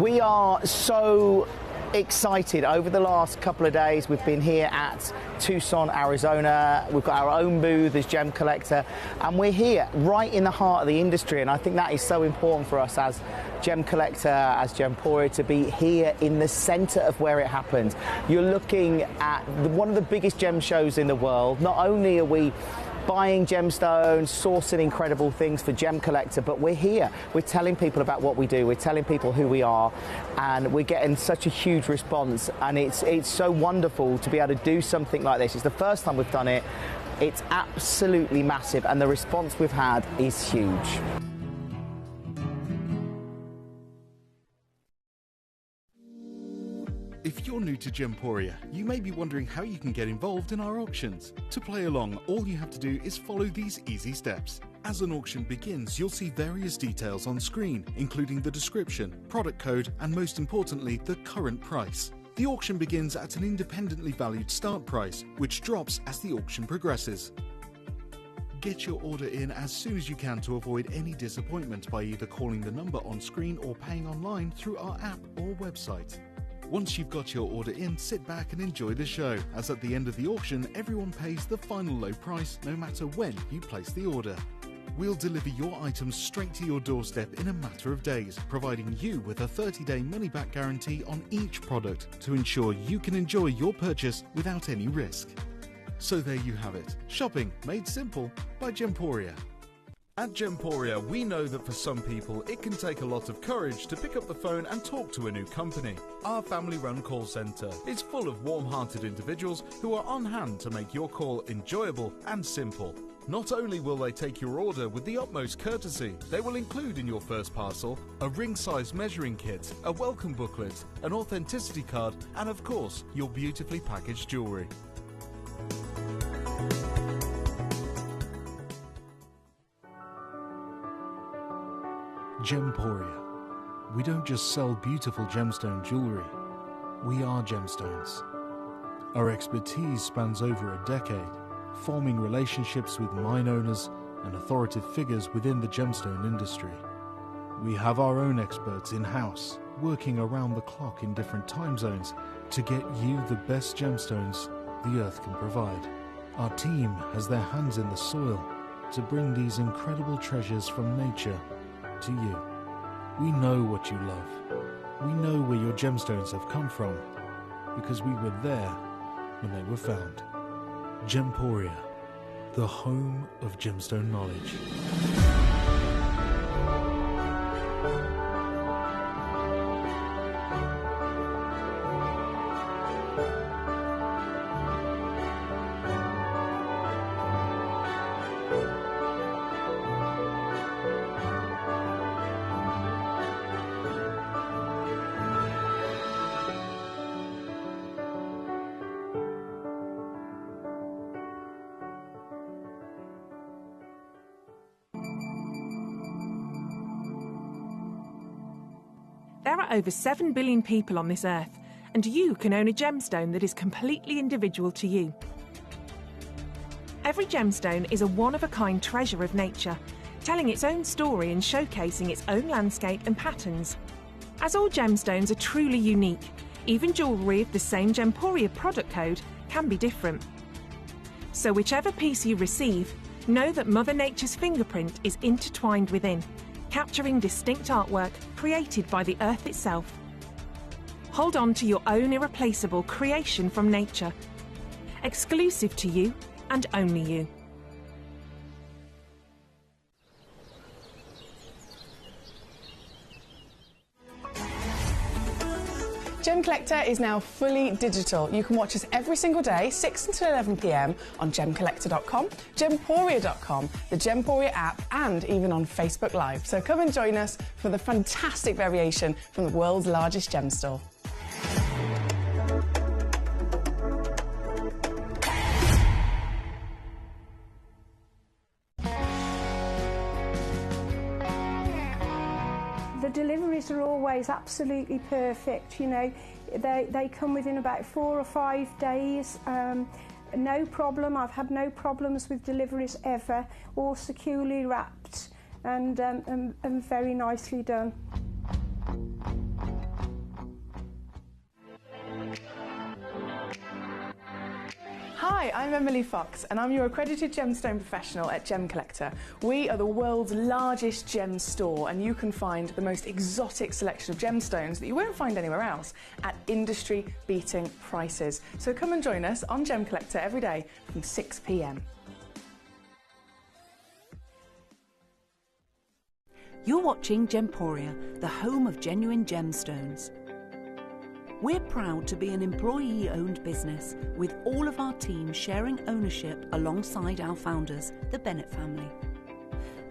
We are so excited. Over the last couple of days, we've been here at Tucson, Arizona. We've got our own booth as Gemcollector, and we're here right in the heart of the industry, and I think that is so important for us as Gemcollector, as Gemporia, to be here in the centre of where it happens. You're looking at one of the biggest gem shows in the world. Not only are we buying gemstones, sourcing incredible things for Gemcollector, but we're here. We're telling people about what we do. We're telling people who we are, and we're getting such a huge response, and it's so wonderful to be able to do something like this. It's the first time we've done it. It's absolutely massive, and the response we've had is huge. If you're new to Gemporia, you may be wondering how you can get involved in our auctions. To play along, all you have to do is follow these easy steps. As an auction begins, you'll see various details on screen, including the description, product code, and most importantly, the current price. The auction begins at an independently valued start price, which drops as the auction progresses. Get your order in as soon as you can to avoid any disappointment by either calling the number on screen or paying online through our app or website. Once you've got your order in, sit back and enjoy the show, as at the end of the auction, everyone pays the final low price no matter when you place the order. We'll deliver your items straight to your doorstep in a matter of days, providing you with a 30-day money-back guarantee on each product to ensure you can enjoy your purchase without any risk. So there you have it, shopping made simple by Gemporia. At Gemporia, we know that for some people it can take a lot of courage to pick up the phone and talk to a new company. Our family-run call centre is full of warm-hearted individuals who are on hand to make your call enjoyable and simple. Not only will they take your order with the utmost courtesy, they will include in your first parcel a ring-size measuring kit, a welcome booklet, an authenticity card, and of course, your beautifully packaged jewellery. Gemporia. We don't just sell beautiful gemstone jewellery, we are gemstones. Our expertise spans over a decade, forming relationships with mine owners and authoritative figures within the gemstone industry. We have our own experts in-house, working around the clock in different time zones to get you the best gemstones the earth can provide. Our team has their hands in the soil to bring these incredible treasures from nature to you. We know what you love. We know where your gemstones have come from because we were there when they were found. Gemporia, the home of gemstone knowledge. There are over 7 billion people on this earth, and you can own a gemstone that is completely individual to you. Every gemstone is a one-of-a-kind treasure of nature, telling its own story and showcasing its own landscape and patterns. As all gemstones are truly unique, even jewellery of the same Gemporia product code can be different. So whichever piece you receive, know that Mother Nature's fingerprint is intertwined within, capturing distinct artwork created by the earth itself. Hold on to your own irreplaceable creation from nature, exclusive to you and only you. Gemcollector is now fully digital. You can watch us every single day, 6 until 11 p.m. on Gemcollector.com, Gemporia.com, the Gemporia app, and even on Facebook Live. So come and join us for the fantastic variation from the world's largest gem store. The deliveries are always absolutely perfect, you know. They come within about 4 or 5 days. No problem. I've had no problems with deliveries ever. All securely wrapped and very nicely done. Hi, I'm Emily Fox and I'm your accredited gemstone professional at Gemcollector. We are the world's largest gem store and you can find the most exotic selection of gemstones that you won't find anywhere else at industry-beating prices. So come and join us on Gemcollector every day from 6 p.m. You're watching Gemporia, the home of genuine gemstones. We're proud to be an employee-owned business with all of our team sharing ownership alongside our founders, the Bennett family.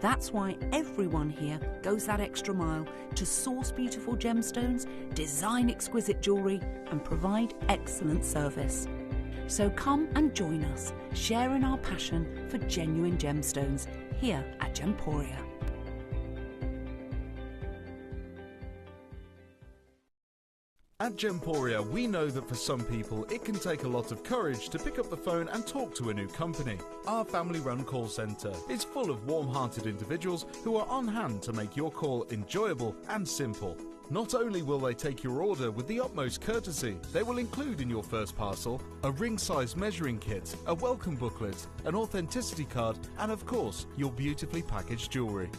That's why everyone here goes that extra mile to source beautiful gemstones, design exquisite jewellery and provide excellent service. So come and join us, sharing our passion for genuine gemstones here at Gemporia. At Gemporia, we know that for some people it can take a lot of courage to pick up the phone and talk to a new company. Our family-run call centre is full of warm-hearted individuals who are on hand to make your call enjoyable and simple. Not only will they take your order with the utmost courtesy, they will include in your first parcel a ring-size measuring kit, a welcome booklet, an authenticity card, and of course, your beautifully packaged jewellery.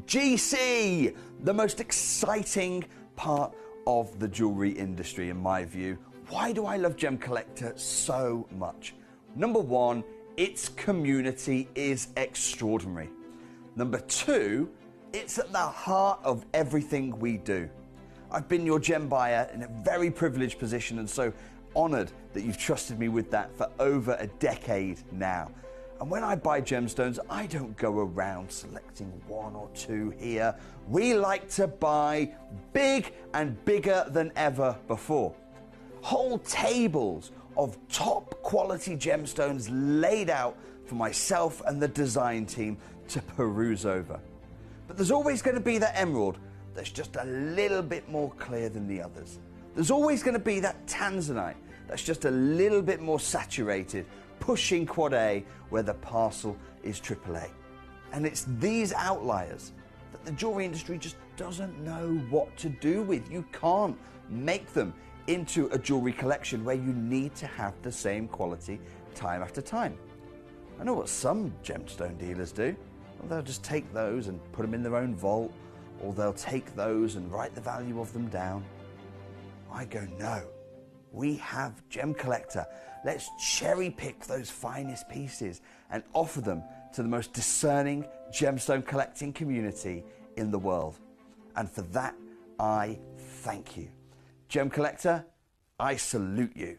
GC, the most exciting part of the jewellery industry in my view. Why do I love Gemcollector so much? Number one, its community is extraordinary. Number two, it's at the heart of everything we do. I've been your gem buyer in a very privileged position and so honoured that you've trusted me with that for over a decade now. And when I buy gemstones, I don't go around selecting one or two here. We like to buy big and bigger than ever before. Whole tables of top quality gemstones laid out for myself and the design team to peruse over. But there's always going to be that emerald that's just a little bit more clear than the others. There's always going to be that tanzanite that's just a little bit more saturated, pushing quad A where the parcel is AAA. And it's these outliers that the jewellery industry just doesn't know what to do with. You can't make them into a jewellery collection where you need to have the same quality time after time. I know what some gemstone dealers do. Well, they'll just take those and put them in their own vault, or they'll take those and write the value of them down. I go, no, we have Gemcollector. Let's cherry pick those finest pieces and offer them to the most discerning gemstone collecting community in the world. And for that, I thank you. Gemcollector, I salute you.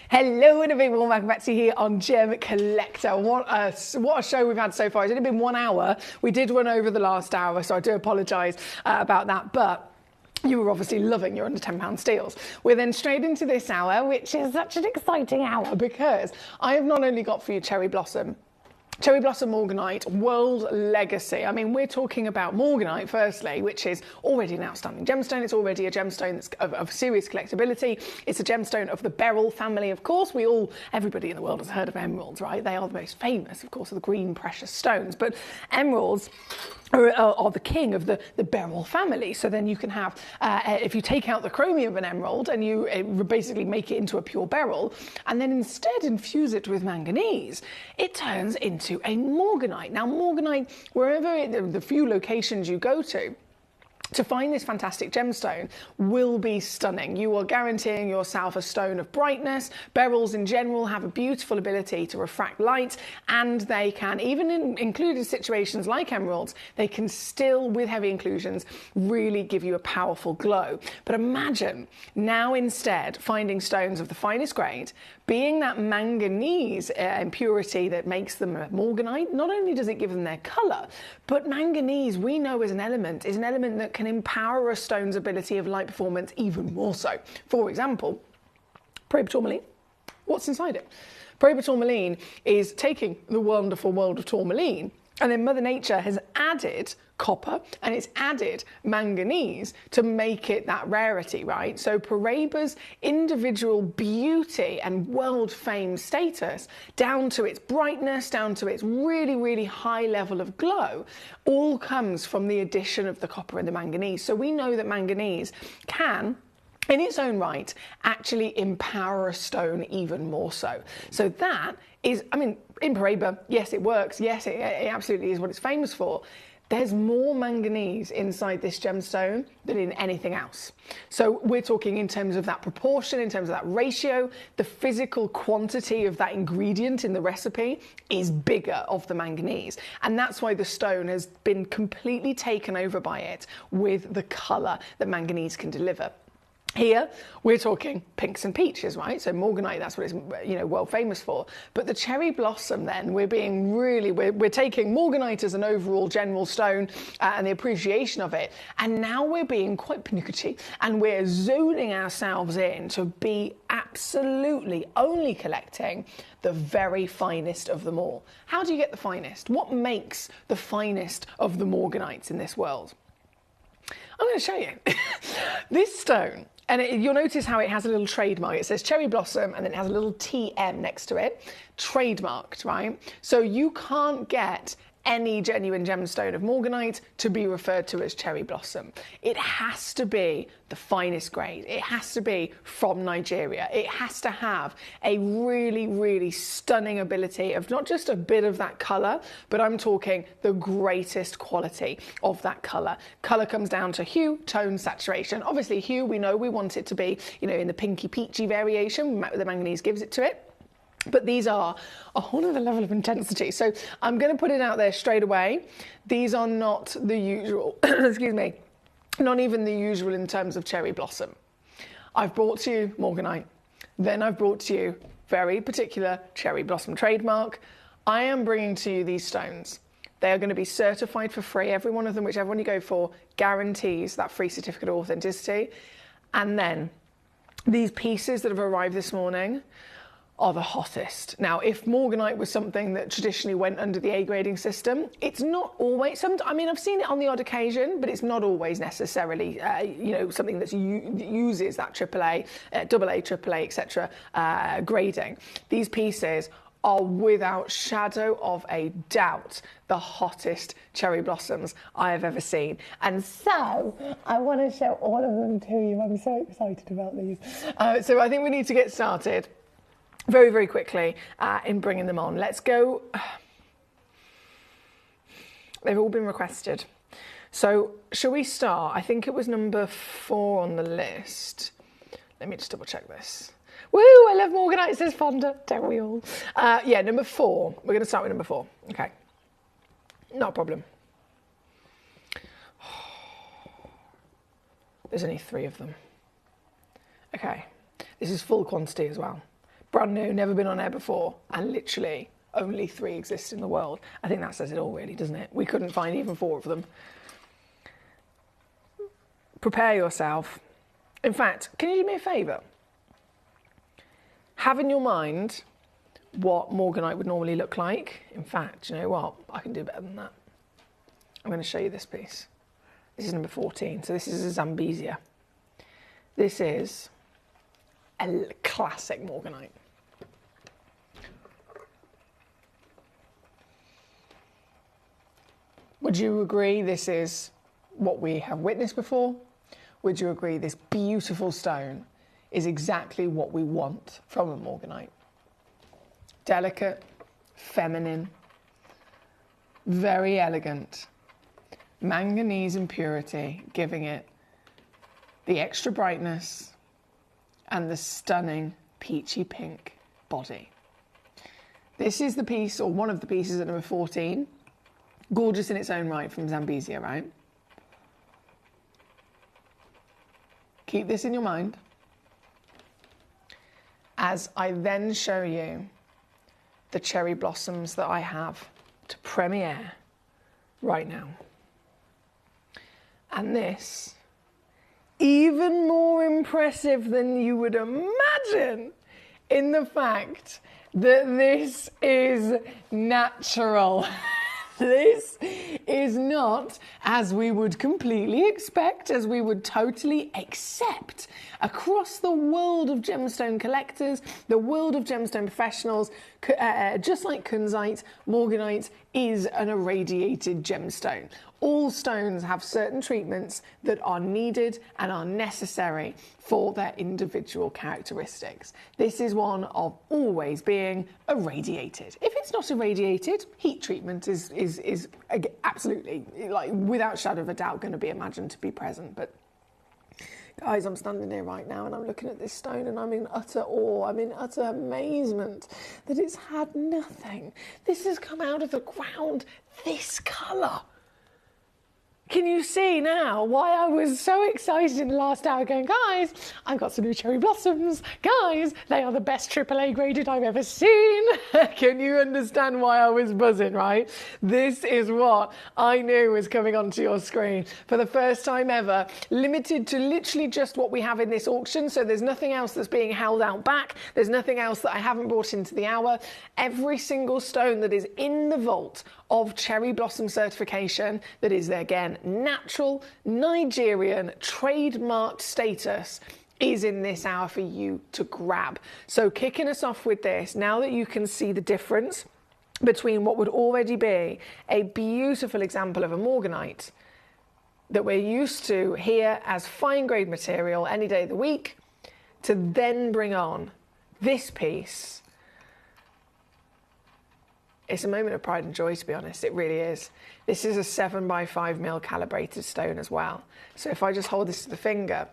Hello and a big warm welcome back to you here on Gemcollector. What a show we've had so far. It's only been 1 hour. We did run over the last hour, so I do apologise about that. But you were obviously loving your under £10 steals. We're then straight into this hour, which is such an exciting hour because I have not only got for you Cherry Blossom Morganite, World Legacy. I mean, we're talking about Morganite, firstly, which is already an outstanding gemstone. It's already a gemstone that's of serious collectability. It's a gemstone of the beryl family, of course. Everybody in the world has heard of emeralds, right? They are the most famous, of course, of the green precious stones. But emeralds are the king of the beryl family. So then you can have, if you take out the chromium of an emerald and you basically make it into a pure beryl, and then instead infuse it with manganese, it turns into a morganite. Now, morganite, wherever the few locations you go to find this fantastic gemstone will be stunning. You are guaranteeing yourself a stone of brightness. Beryls in general have a beautiful ability to refract light, and they can, even in included situations like emeralds, they can still, with heavy inclusions, really give you a powerful glow. But imagine now instead finding stones of the finest grade, being that manganese impurity that makes them morganite. Not only does it give them their colour, but manganese, we know is an element that can empower a stone's ability of light performance even more so. For example, probe tourmaline. What's inside it? Probe tourmaline is taking the wonderful world of tourmaline, And then Mother Nature has added copper and it's added manganese to make it that rarity, right? So Paraíba's individual beauty and world fame status, down to its brightness, down to its really, really high level of glow, all comes from the addition of the copper and the manganese. So we know that manganese can, in its own right, actually empower a stone even more so. So that is, I mean, in Paraíba, yes, it works. Yes, it absolutely is what it's famous for. There's more manganese inside this gemstone than in anything else. So we're talking in terms of that proportion, in terms of that ratio, the physical quantity of that ingredient in the recipe is bigger of the manganese. And that's why the stone has been completely taken over by it with the colour that manganese can deliver. Here, we're talking pinks and peaches, right? So morganite, that's what it's, you know, world famous for. But the cherry blossom then, we're taking morganite as an overall general stone and the appreciation of it. And now we're being quite pernickety and we're zoning ourselves in to be absolutely only collecting the very finest of them all. How do you get the finest? What makes the finest of the morganites in this world? I'm going to show you. This stone, and you'll notice how it has a little trademark. It says cherry blossom and then it has a little TM next to it. Trademarked, right? So you can't get any genuine gemstone of morganite to be referred to as cherry blossom. It has to be the finest grade. It has to be from Nigeria. It has to have a really, really stunning ability of not just a bit of that colour, but I'm talking the greatest quality of that colour. Colour comes down to hue, tone, saturation. Obviously hue, we know we want it to be, you know, in the pinky peachy variation. The manganese gives it to it. But these are a whole other level of intensity. So I'm going to put it out there straight away. These are not the usual, excuse me, not even the usual in terms of cherry blossom. I've brought to you morganite. Then I've brought to you very particular cherry blossom trademark. I am bringing to you these stones. They are going to be certified for free. Every one of them, whichever one you go for, guarantees that free certificate of authenticity. And then these pieces that have arrived this morning are the hottest. Now, if morganite was something that traditionally went under the A grading system, it's not always, I mean, I've seen it on the odd occasion, but it's not always necessarily, you know, something that uses that AAA, AA, AAA, etc. Grading. These pieces are without shadow of a doubt the hottest cherry blossoms I have ever seen. And so I want to show all of them to you. I'm so excited about these. So I think we need to get started very, very quickly in bringing them on. Let's go. They've all been requested. So shall we start? I think it was number 4 on the list. Let me just double check this. Woo, I love morganite, says Fonda. Don't we all? Yeah, number 4. We're going to start with number 4. Okay. Not a problem. There's only 3 of them. Okay. This is full quantity as well. Brand new, never been on air before, and literally only 3 exist in the world. I think that says it all, really, doesn't it? We couldn't find even 4 of them. Prepare yourself. In fact, can you do me a favour? Have in your mind what morganite would normally look like. In fact, you know what? I can do better than that. I'm going to show you this piece. This is number 14. So this is a Zambezia. This is a classic morganite. Would you agree this is what we have witnessed before? Would you agree this beautiful stone is exactly what we want from a morganite? Delicate, feminine, very elegant, manganese impurity, giving it the extra brightness and the stunning peachy pink body. This is the piece, or one of the pieces at number 14. Gorgeous in its own right from Zambezia, right? Keep this in your mind as I then show you the cherry blossoms that I have to premiere right now. And this, even more impressive than you would imagine, in the fact that this is natural. This is not as we would completely expect, as we would totally accept. Across the world of gemstone collectors, the world of gemstone professionals, just like kunzite, morganite is an irradiated gemstone. All stones have certain treatments that are needed and are necessary for their individual characteristics. This is one of always being irradiated. If it's not irradiated, heat treatment is absolutely, like, without shadow of a doubt, going to be imagined to be present. But guys, I'm standing here right now and I'm looking at this stone and I'm in utter awe, I'm in utter amazement that it's had nothing. This has come out of the ground this colour. Can you see now why I was so excited in the last hour going, guys, I've got some new cherry blossoms. Guys, they are the best AAA graded I've ever seen. Can you understand why I was buzzing, right? This is what I knew was coming onto your screen for the first time ever, limited to literally just what we have in this auction. So there's nothing else that's being held out back. There's nothing else that I haven't brought into the hour. Every single stone that is in the vault of cherry blossom certification, that is, again, natural Nigerian trademarked status, is in this hour for you to grab. So kicking us off with this, now that you can see the difference between what would already be a beautiful example of a morganite that we're used to here as fine grade material any day of the week, to then bring on this piece. It's a moment of pride and joy, to be honest. It really is. This is a 7x5mm calibrated stone as well. So if I just hold this to the finger,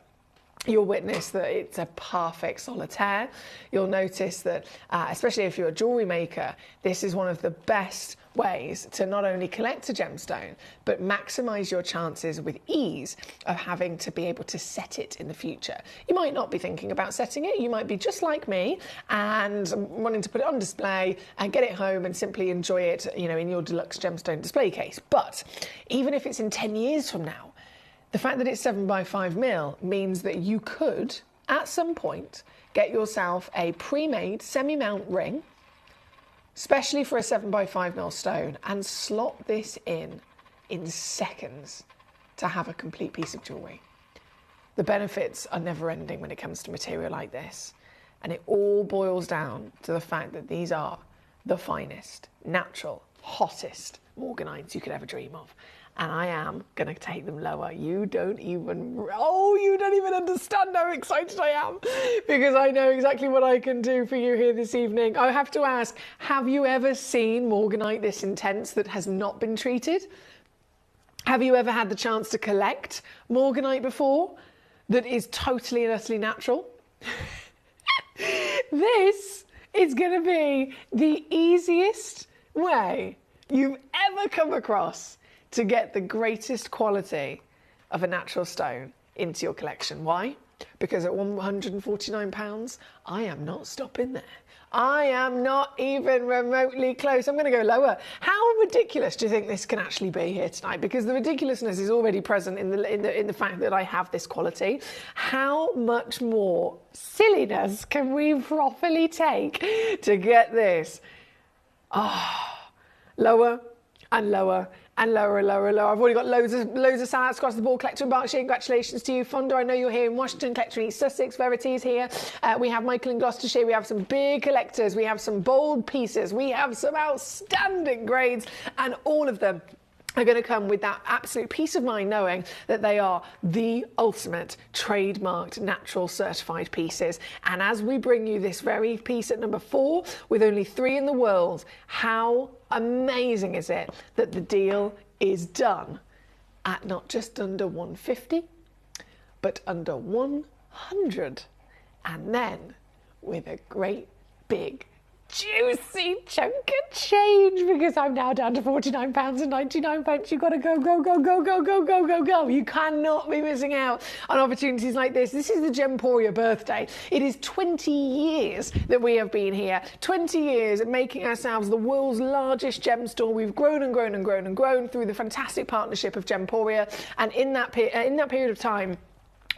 you'll witness that it's a perfect solitaire. You'll notice that, especially if you're a jewellery maker, this is one of the best ways to not only collect a gemstone, but maximise your chances with ease of having to be able to set it in the future. You might not be thinking about setting it. You might be just like me and wanting to put it on display and get it home and simply enjoy it, you know, in your deluxe gemstone display case. But even if it's in 10 years from now, the fact that it's 7x5mm means that you could, at some point, get yourself a pre-made semi-mount ring, especially for a 7x5mm stone, and slot this in seconds to have a complete piece of jewellery. The benefits are never ending when it comes to material like this. And it all boils down to the fact that these are the finest, natural, hottest morganites you could ever dream of. And I am going to take them lower. You don't even understand how excited I am, because I know exactly what I can do for you here this evening. I have to ask, have you ever seen morganite this intense that has not been treated? Have you ever had the chance to collect morganite before that is totally and utterly natural? This is going to be the easiest way you've ever come across to get the greatest quality of a natural stone into your collection. Why? Because at £149, I am not stopping there. I am not even remotely close. I'm going to go lower. How ridiculous do you think this can actually be here tonight? Because the ridiculousness is already present in the fact that I have this quality. How much more silliness can we properly take to get this? Lower and lower and lower and lower and lower. I've already got loads of sat-outs across the board. Collector in Berkshire, congratulations to you. Fonda, I know you're here in Washington. Collector in East Sussex, Verity is here. We have Michael in Gloucestershire. We have some big collectors. We have some bold pieces. We have some outstanding grades, and all of them are going to come with that absolute peace of mind knowing that they are the ultimate trademarked natural certified pieces. And as we bring you this very piece at number 4 with only 3 in the world, how amazing is it that the deal is done at not just under 150 but under 100, and then with a great big juicy chunk of change, because I'm now down to £49.99. You've got to go, go, go, go, go, go, go, go, go. You cannot be missing out on opportunities like this. This is the Gemporia birthday. It is 20 years that we have been here, 20 years of making ourselves the world's largest gem store. We've grown and grown and grown and grown through the fantastic partnership of Gemporia, and in that period of time,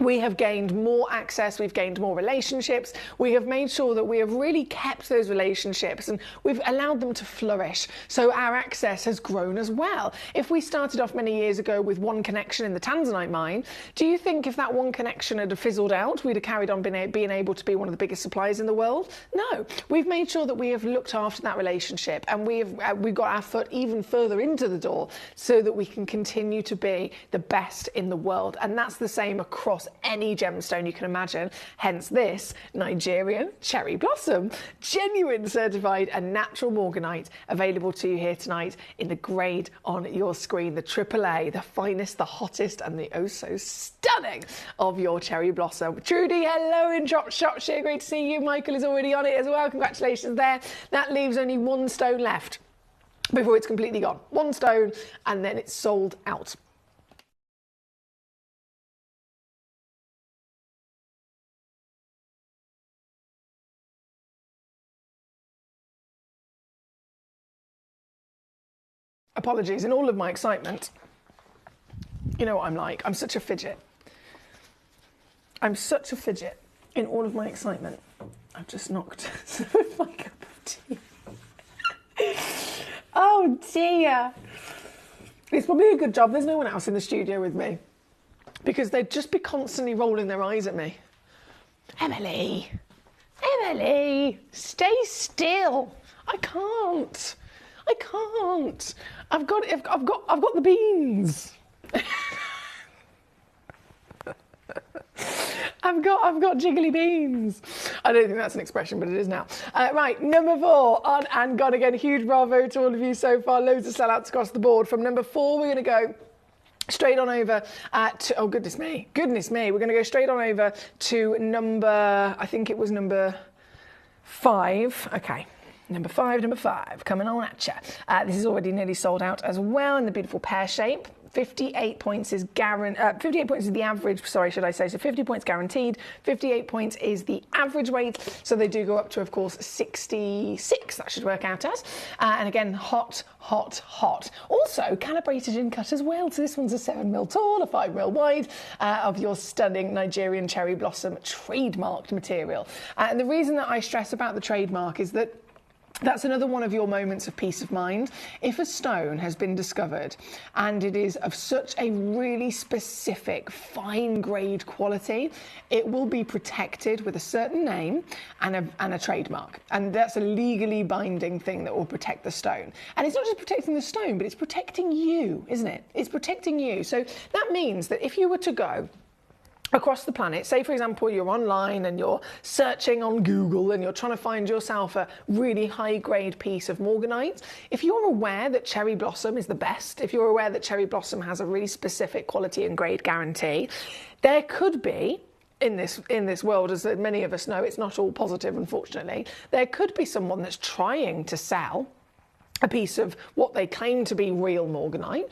We have gained more access, we've gained more relationships, we have made sure that we have really kept those relationships and we've allowed them to flourish. So our access has grown as well. If we started off many years ago with one connection in the Tanzanite mine, do you think if that one connection had fizzled out, we'd have carried on being able to be one of the biggest suppliers in the world? No. We've made sure that we have looked after that relationship and we've got our foot even further into the door so that we can continue to be the best in the world. And that's the same across any gemstone you can imagine, hence this Nigerian cherry blossom, genuine certified and natural morganite, available to you here tonight in the grade on your screen, the AAA, the finest, the hottest and the oh so stunning of your cherry blossom. Trudy, hello in Shropshire, great to see you. Michael is already on it as well, congratulations there. That leaves only one stone left before it's completely gone. One stone and then it's sold out. Apologies, in all of my excitement, you know what I'm like, I'm such a fidget. I'm such a fidget in all of my excitement. I've just knocked my cup of tea. Oh dear. It's probably a good job there's no one else in the studio with me, because they'd just be constantly rolling their eyes at me. Emily, stay still. I can't. I've got the beans. I've got jiggly beans. I don't think that's an expression, but it is now. Right, number 4 on and gone again. Huge bravo to all of you so far. Loads of sellouts across the board. From number 4, we're going to go straight on over to, oh goodness me, we're going to go straight on over to number, I think it was number 5. Okay. Number five, coming on at you. This is already nearly sold out as well in the beautiful pear shape. 58 points is 58 points is the average, sorry, should I say. So 50 points guaranteed, 58 points is the average rate. So they do go up to, of course, 66, that should work out as. And again, hot. Also calibrated in cut as well. So this one's a 7mm tall, a 5mm wide, of your stunning Nigerian cherry blossom trademarked material. And the reason that I stress about the trademark is that that's another one of your moments of peace of mind. If a stone has been discovered and it is of such a really specific, fine grade quality, it will be protected with a certain name and a trademark. And that's a legally binding thing that will protect the stone. And it's not just protecting the stone, but it's protecting you, isn't it? It's protecting you. So that means that if you were to go across the planet, say for example you're online and you're searching on Google and you're trying to find yourself a really high grade piece of morganite, if you're aware that cherry blossom is the best, if you're aware that cherry blossom has a really specific quality and grade guarantee, there could be, in this world, as many of us know, it's not all positive unfortunately, there could be someone that's trying to sell a piece of what they claim to be real morganite.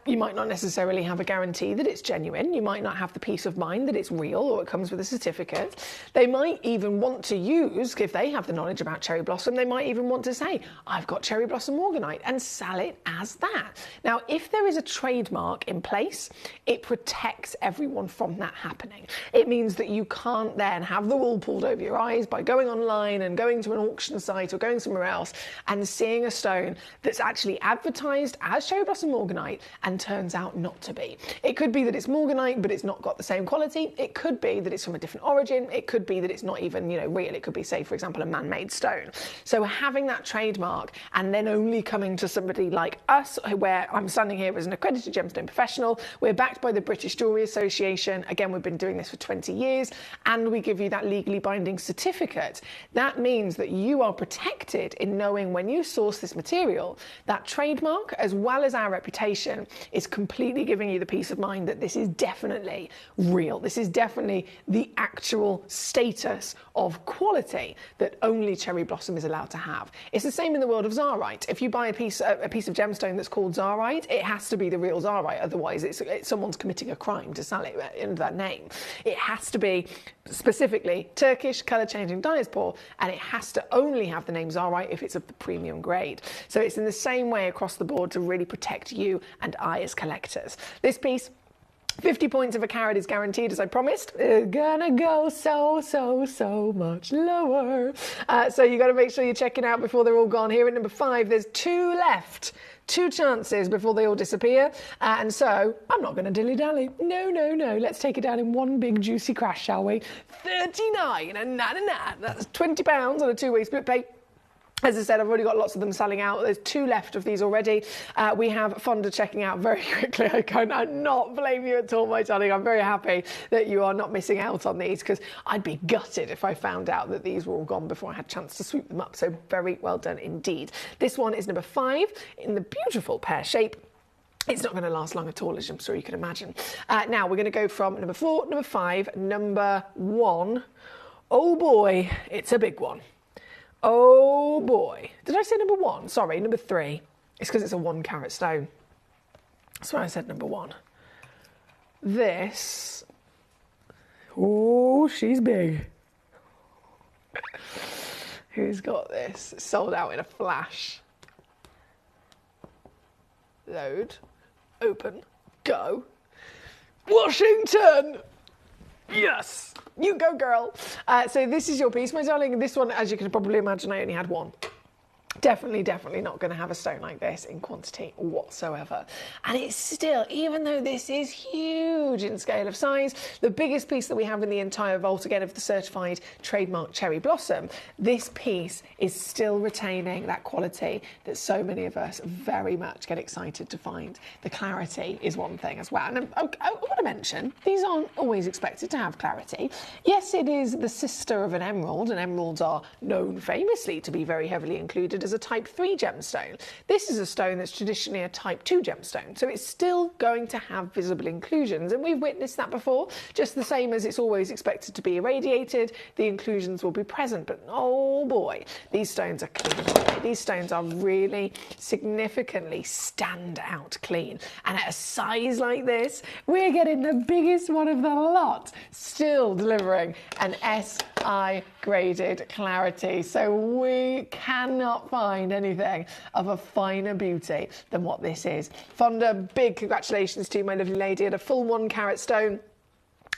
You might not necessarily have a guarantee that it's genuine. You might not have the peace of mind that it's real or it comes with a certificate. They might even want to use, if they have the knowledge about cherry blossom, they might even want to say, I've got cherry blossom morganite, and sell it as that. Now, if there is a trademark in place, it protects everyone from that happening. It means that you can't then have the wool pulled over your eyes by going online and going to an auction site or going somewhere else and seeing a stone that's actually advertised as cherry blossom morganite and turns out not to be. It could be that it's morganite, but it's not got the same quality. It could be that it's from a different origin. It could be that it's not even, real. It could be, say, for example, a man-made stone. So having that trademark and then only coming to somebody like us, where I'm standing here as an accredited gemstone professional, we're backed by the British Jewellery Association. Again, we've been doing this for 20 years, and we give you that legally binding certificate. That means that you are protected in knowing when you source this material, that trademark, as well as our reputation, is completely giving you the peace of mind that this is definitely real. This is definitely the actual status of quality that only cherry blossom is allowed to have. It's the same in the world of Zarite. If you buy a piece of gemstone that's called Zarite, it has to be the real Zarite. Otherwise, someone's committing a crime to sell it under that name. It has to be specifically Turkish, colour-changing diaspore, and it has to only have the name Zarite if it's of the premium grade. So it's in the same way across the board to really protect you and I as collectors. This piece 50 points of a carat is guaranteed, as I promised. It's gonna go so much lower. So you got to make sure you're checking out before they're all gone. Here at number 5, there's 2 left. 2 chances before they all disappear. And so I'm not going to dilly-dally. No. Let's take it down in one big juicy crash, shall we? 39.99. That's £20 on a 2-way split pay. As I said, I've already got lots of them selling out. There's 2 left of these already. We have Fonda checking out very quickly. I cannot blame you at all, my darling. I'm very happy that you are not missing out on these, because I'd be gutted if I found out that these were all gone before I had a chance to swoop them up. So very well done indeed. This one is number 5 in the beautiful pear shape. It's not going to last long at all, as I'm sure you can imagine. Now we're going to go from number 4, number 5, number 1. Oh boy, it's a big one. Oh boy. Did I say number 1? Sorry, number 3. It's because it's a 1 carat stone. That's why I said number 1. This. Oh, she's big. Who's got this? Sold out in a flash. Load. Open. Go. Washington! Yes! You go, girl. So this is your piece, my darling. This one, as you can probably imagine, I only had 1. Definitely not going to have a stone like this in quantity whatsoever. And it's still, even though this is huge in scale of size, the biggest piece that we have in the entire vault, again, of the certified trademark Cherry Blossom, this piece is still retaining that quality that so many of us very much get excited to find. The clarity is one thing as well. And I want to mention, these aren't always expected to have clarity. Yes, it is the sister of an emerald, and emeralds are known famously to be very heavily included as a type 3 gemstone. This is a stone that's traditionally a type 2 gemstone, so it's still going to have visible inclusions, and we've witnessed that before. Just the same as it's always expected to be irradiated, the inclusions will be present, but oh boy, these stones are clean. These stones are really significantly stand out clean, and at a size like this, we're getting the biggest one of the lot, still delivering an SI graded clarity, so we cannot find anything of a finer beauty than what this is. Fonda, big congratulations to you, my lovely lady, at a full 1 carat stone.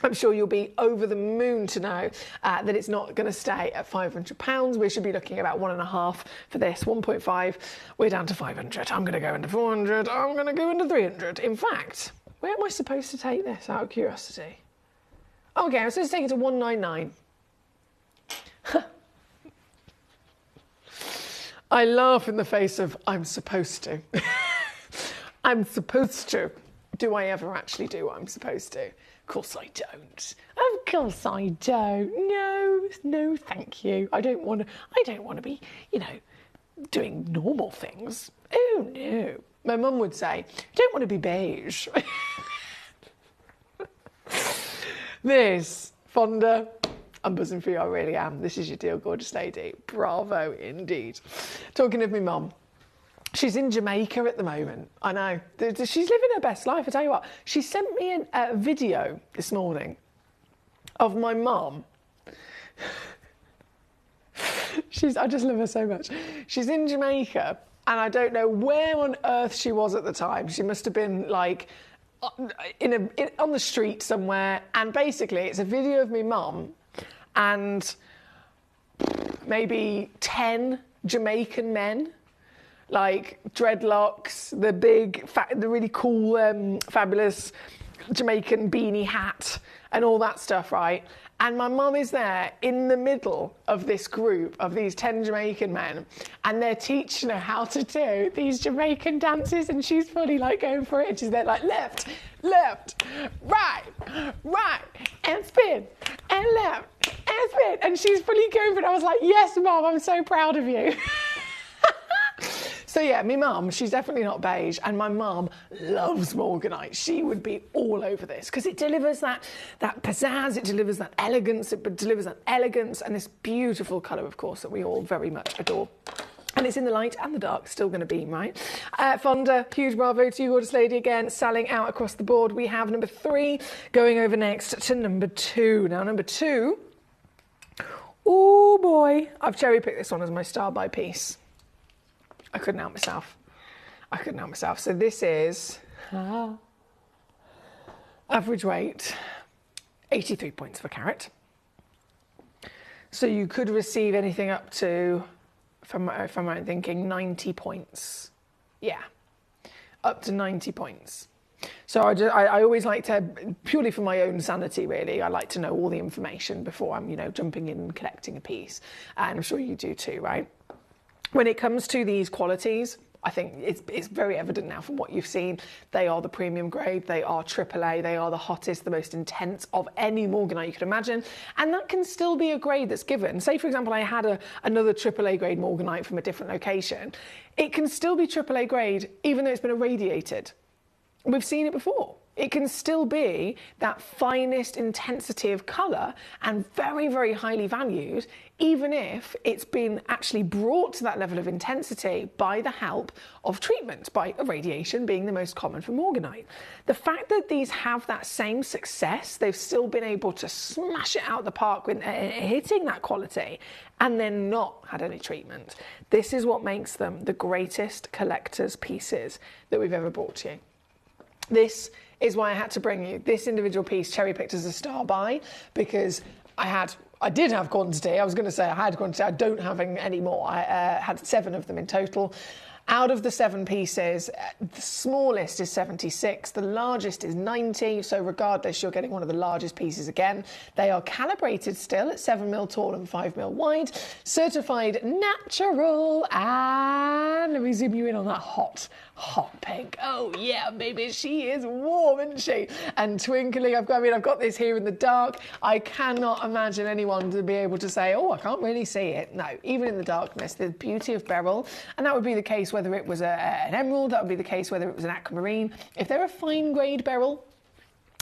I'm sure you'll be over the moon to know that it's not going to stay at £500. We should be looking at about 1.5 for this, 1.5. We're down to 500. I'm going to go into 400. I'm going to go into 300. In fact, where am I supposed to take this, out of curiosity? Okay, I'm supposed to take it to 199. I laugh in the face of, I'm supposed to. I'm supposed to. Do I ever actually do what I'm supposed to? Of course I don't. Of course I don't. No, thank you. I don't want to be, doing normal things. Oh no. My mum would say, don't want to be beige. This, Fonda, I'm buzzing for you, I really am. This is your deal, gorgeous lady. Bravo, indeed. Talking of my mum, she's in Jamaica at the moment. I know. She's living her best life, I tell you what. She sent me a video this morning of my mum. I just love her so much. She's in Jamaica, and I don't know where on earth she was at the time. She must have been like on the street somewhere, and basically it's a video of my mum and maybe 10 Jamaican men, like dreadlocks, the really cool, fabulous Jamaican beanie hat and all that stuff, right? And my mum is there in the middle of this group of these 10 Jamaican men, and they're teaching her how to do these Jamaican dances, and she's fully like going for it, and she's there like left, right, and spin, and left, and spin, and she's fully going for it. I was like, yes, Mum, I'm so proud of you. So yeah, my mum, she's definitely not beige, and my mum loves morganite. She would be all over this because it delivers that pizzazz, it delivers that elegance, and this beautiful colour, of course, that we all very much adore. And it's in the light and the dark, still going to beam, right? Fonda, huge bravo to you, gorgeous lady, again, selling out across the board. We have number 3 going over next to number 2. Now, number 2, oh boy, I've cherry-picked this one as my star-by piece. I couldn't help myself. So this is Average weight, 83 points per carat. So you could receive anything up to, from I'm thinking, 90 points. Yeah, up to 90 points. So I always like to, purely for my own sanity really, I like to know all the information before I'm, jumping in and collecting a piece. And I'm sure you do too, right? When it comes to these qualities, I think it's very evident now from what you've seen. They are the premium grade, they are AAA, they are the hottest, the most intense of any morganite you could imagine. And that can still be a grade that's given. Say, for example, I had another AAA grade morganite from a different location. It can still be AAA grade, even though it's been irradiated. We've seen it before. It can still be that finest intensity of colour and very, very highly valued, even if it's been actually brought to that level of intensity by the help of treatment, by irradiation being the most common for morganite. The fact that these have that same success, they've still been able to smash it out the park with hitting that quality and then not had any treatment. This is what makes them the greatest collector's pieces that we've ever brought to you. This is why I had to bring you this individual piece cherry-picked as a star buy, because I did have quantity. I was going to say I had quantity. I don't have any more. I had 7 of them in total. Out of the 7 pieces, the smallest is 76, the largest is 90, so regardless, you're getting one of the largest pieces again. They are calibrated still at 7mm tall and 5mm wide, certified natural, and let me zoom you in on that hot pink. Oh yeah, baby, she is warm, isn't she? And twinkling. I've got this here in the dark. I cannot imagine anyone to be able to say, oh, I can't really see it. No, even in the darkness, the beauty of beryl, and that would be the case whether it was an emerald, that would be the case whether it was an aquamarine. If they're a fine grade beryl,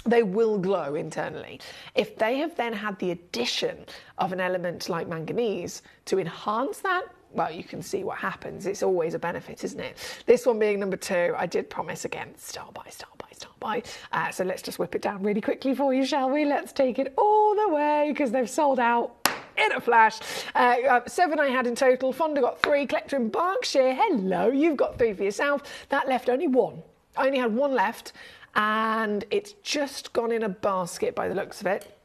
they will glow internally. If they have then had the addition of an element like manganese to enhance that, well, you can see what happens. It's always a benefit, isn't it? This one being number 2, I did promise again, star buy, star buy, star buy. So let's just whip it down really quickly for you, shall we? Let's take it all the way, because they've sold out in a flash. 7 I had in total. Fonda got 3. Collector in Berkshire, hello, you've got 3 for yourself. That left only 1. I only had 1 left, and it's just gone in a basket by the looks of it.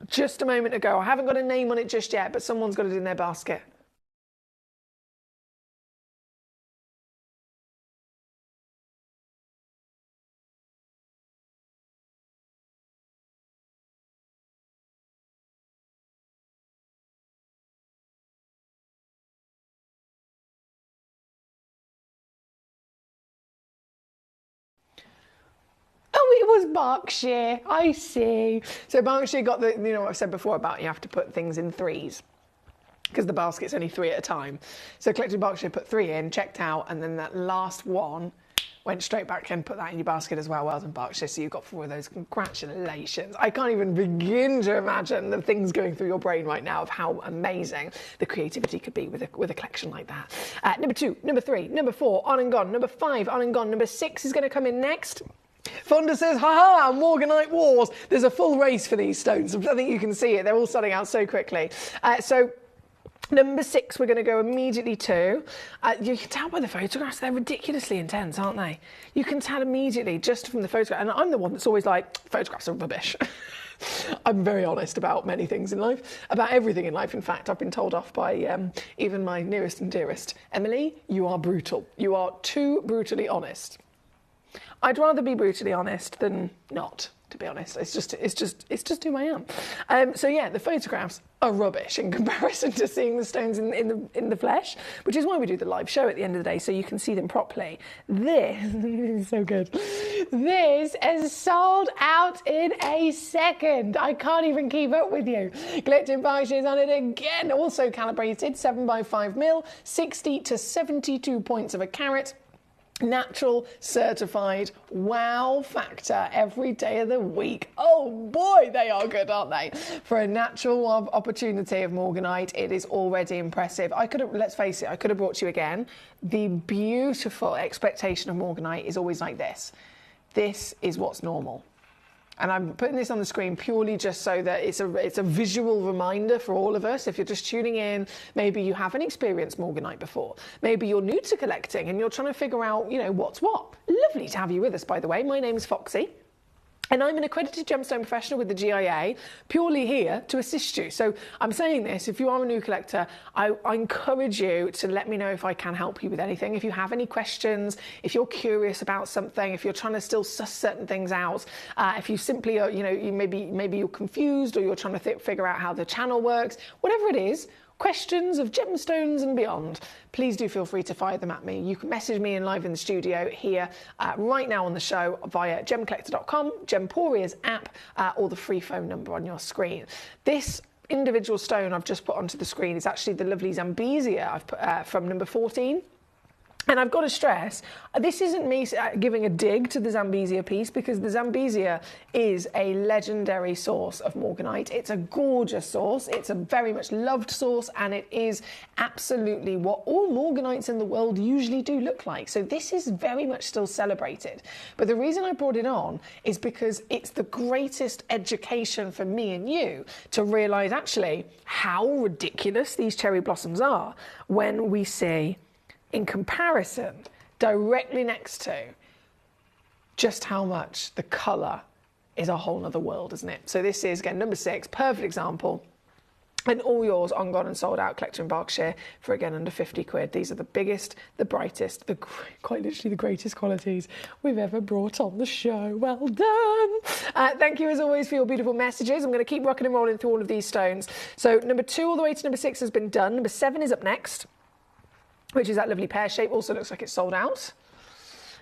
Just a moment ago. I haven't got a name on it just yet, but someone's got it in their basket. It was Berkshire, I see. So Berkshire got the, what I've said before about you have to put things in 3s because the basket's only 3 at a time. So Collector Berkshire put 3 in, checked out, and then that last one went straight back and put that in your basket as well. Well done, Berkshire. So you've got 4 of those. Congratulations. I can't even begin to imagine the things going through your brain right now of how amazing the creativity could be with a collection like that. Number 2, number 3, number 4, on and gone. Number 5, on and gone. Number 6 is going to come in next. Fonda says, ha-ha, Morganite Wars. There's a full race for these stones. I think you can see it. They're all selling out so quickly. So number 6 we're going to go immediately to. You can tell by the photographs, they're ridiculously intense, aren't they? You can tell immediately just from the photograph. And I'm the one that's always like, photographs are rubbish. I'm very honest about many things in life, about everything in life. In fact, I've been told off by even my nearest and dearest. Emily, you are brutal. You are too brutally honest. I'd rather be brutally honest than not, to be honest. It's just who I am. So yeah, the photographs are rubbish in comparison to seeing the stones in the flesh, which is why we do the live show at the end of the day, so you can see them properly. This is so good. This is sold out in a second. I can't even keep up with you. Collector Berkshire is on it again. Also calibrated 7 by 5mm, 60 to 72 points of a carat. Natural, certified, wow factor every day of the week. Oh boy, they are good, aren't they? For a natural opportunity of morganite, it is already impressive. Let's face it, I could have brought you again. The beautiful expectation of morganite is always like this. This is what's normal. And I'm putting this on the screen purely just so that it's a visual reminder for all of us. If you're just tuning in, maybe you haven't experienced morganite before. Maybe you're new to collecting and you're trying to figure out, what's what. Lovely to have you with us, by the way. My name's Foxy. And I'm an accredited gemstone professional with the GIA, purely here to assist you. So I'm saying this, if you are a new collector, I encourage you to let me know if I can help you with anything. If you have any questions, if you're curious about something, if you're trying to still suss certain things out, if you simply are, maybe you're confused or you're trying to figure out how the channel works, whatever it is, questions of gemstones and beyond, please do feel free to fire them at me. You can message me in live in the studio here right now on the show via gemcollector.com, Gemporia's app, or the free phone number on your screen. This individual stone I've just put onto the screen is actually the lovely Zambesia I've put from number 14. And I've got to stress, this isn't me giving a dig to the Zambesia piece, because the Zambesia is a legendary source of morganite. It's a gorgeous source. It's a very much loved source, and it is absolutely what all morganites in the world usually do look like. So this is very much still celebrated. But the reason I brought it on is because it's the greatest education for me and you to realise actually how ridiculous these cherry blossoms are when we see, in comparison, directly next to, just how much the colour is a whole nother world, isn't it? So this is, again, number 6, perfect example. And all yours on gone and sold out, collector in Berkshire, for again under 50 quid. These are the biggest, the brightest, quite literally the greatest qualities we've ever brought on the show. Well done. Thank you as always for your beautiful messages. I'm going to keep rocking and rolling through all of these stones. So number 2 all the way to number 6 has been done. Number 7 is up next, which is that lovely pear shape. Also looks like it's sold out.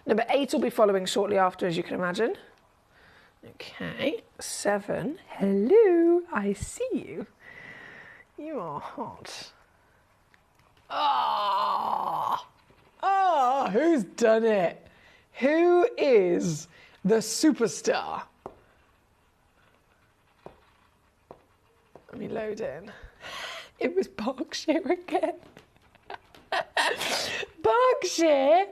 Number 8 will be following shortly after, as you can imagine. Okay, 7. Hello, I see you. You are hot. Who's done it? Who is the superstar? Let me load in. It was Berkshire again. Berkshire,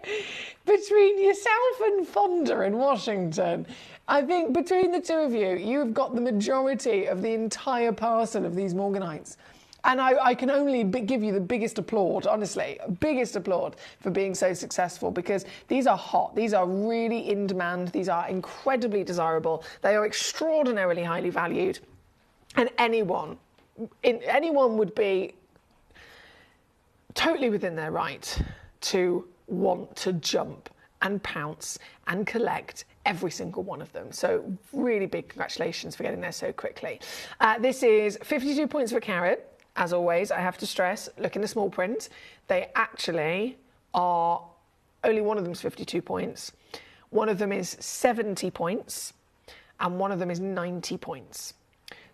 between yourself and Fonda in Washington, I think between the two of you, you've got the majority of the entire parcel of these morganites. And I can only give you the biggest applaud, honestly, biggest applaud for being so successful, because these are hot, these are really in demand, these are incredibly desirable, they are extraordinarily highly valued, and anyone would be totally within their right to want to jump and pounce and collect every single one of them. So really big congratulations for getting there so quickly. This is 52 points per carat. As always, I have to stress, look in the small print, they actually are, only one of them is 52 points, one of them is 70 points, and one of them is 90 points.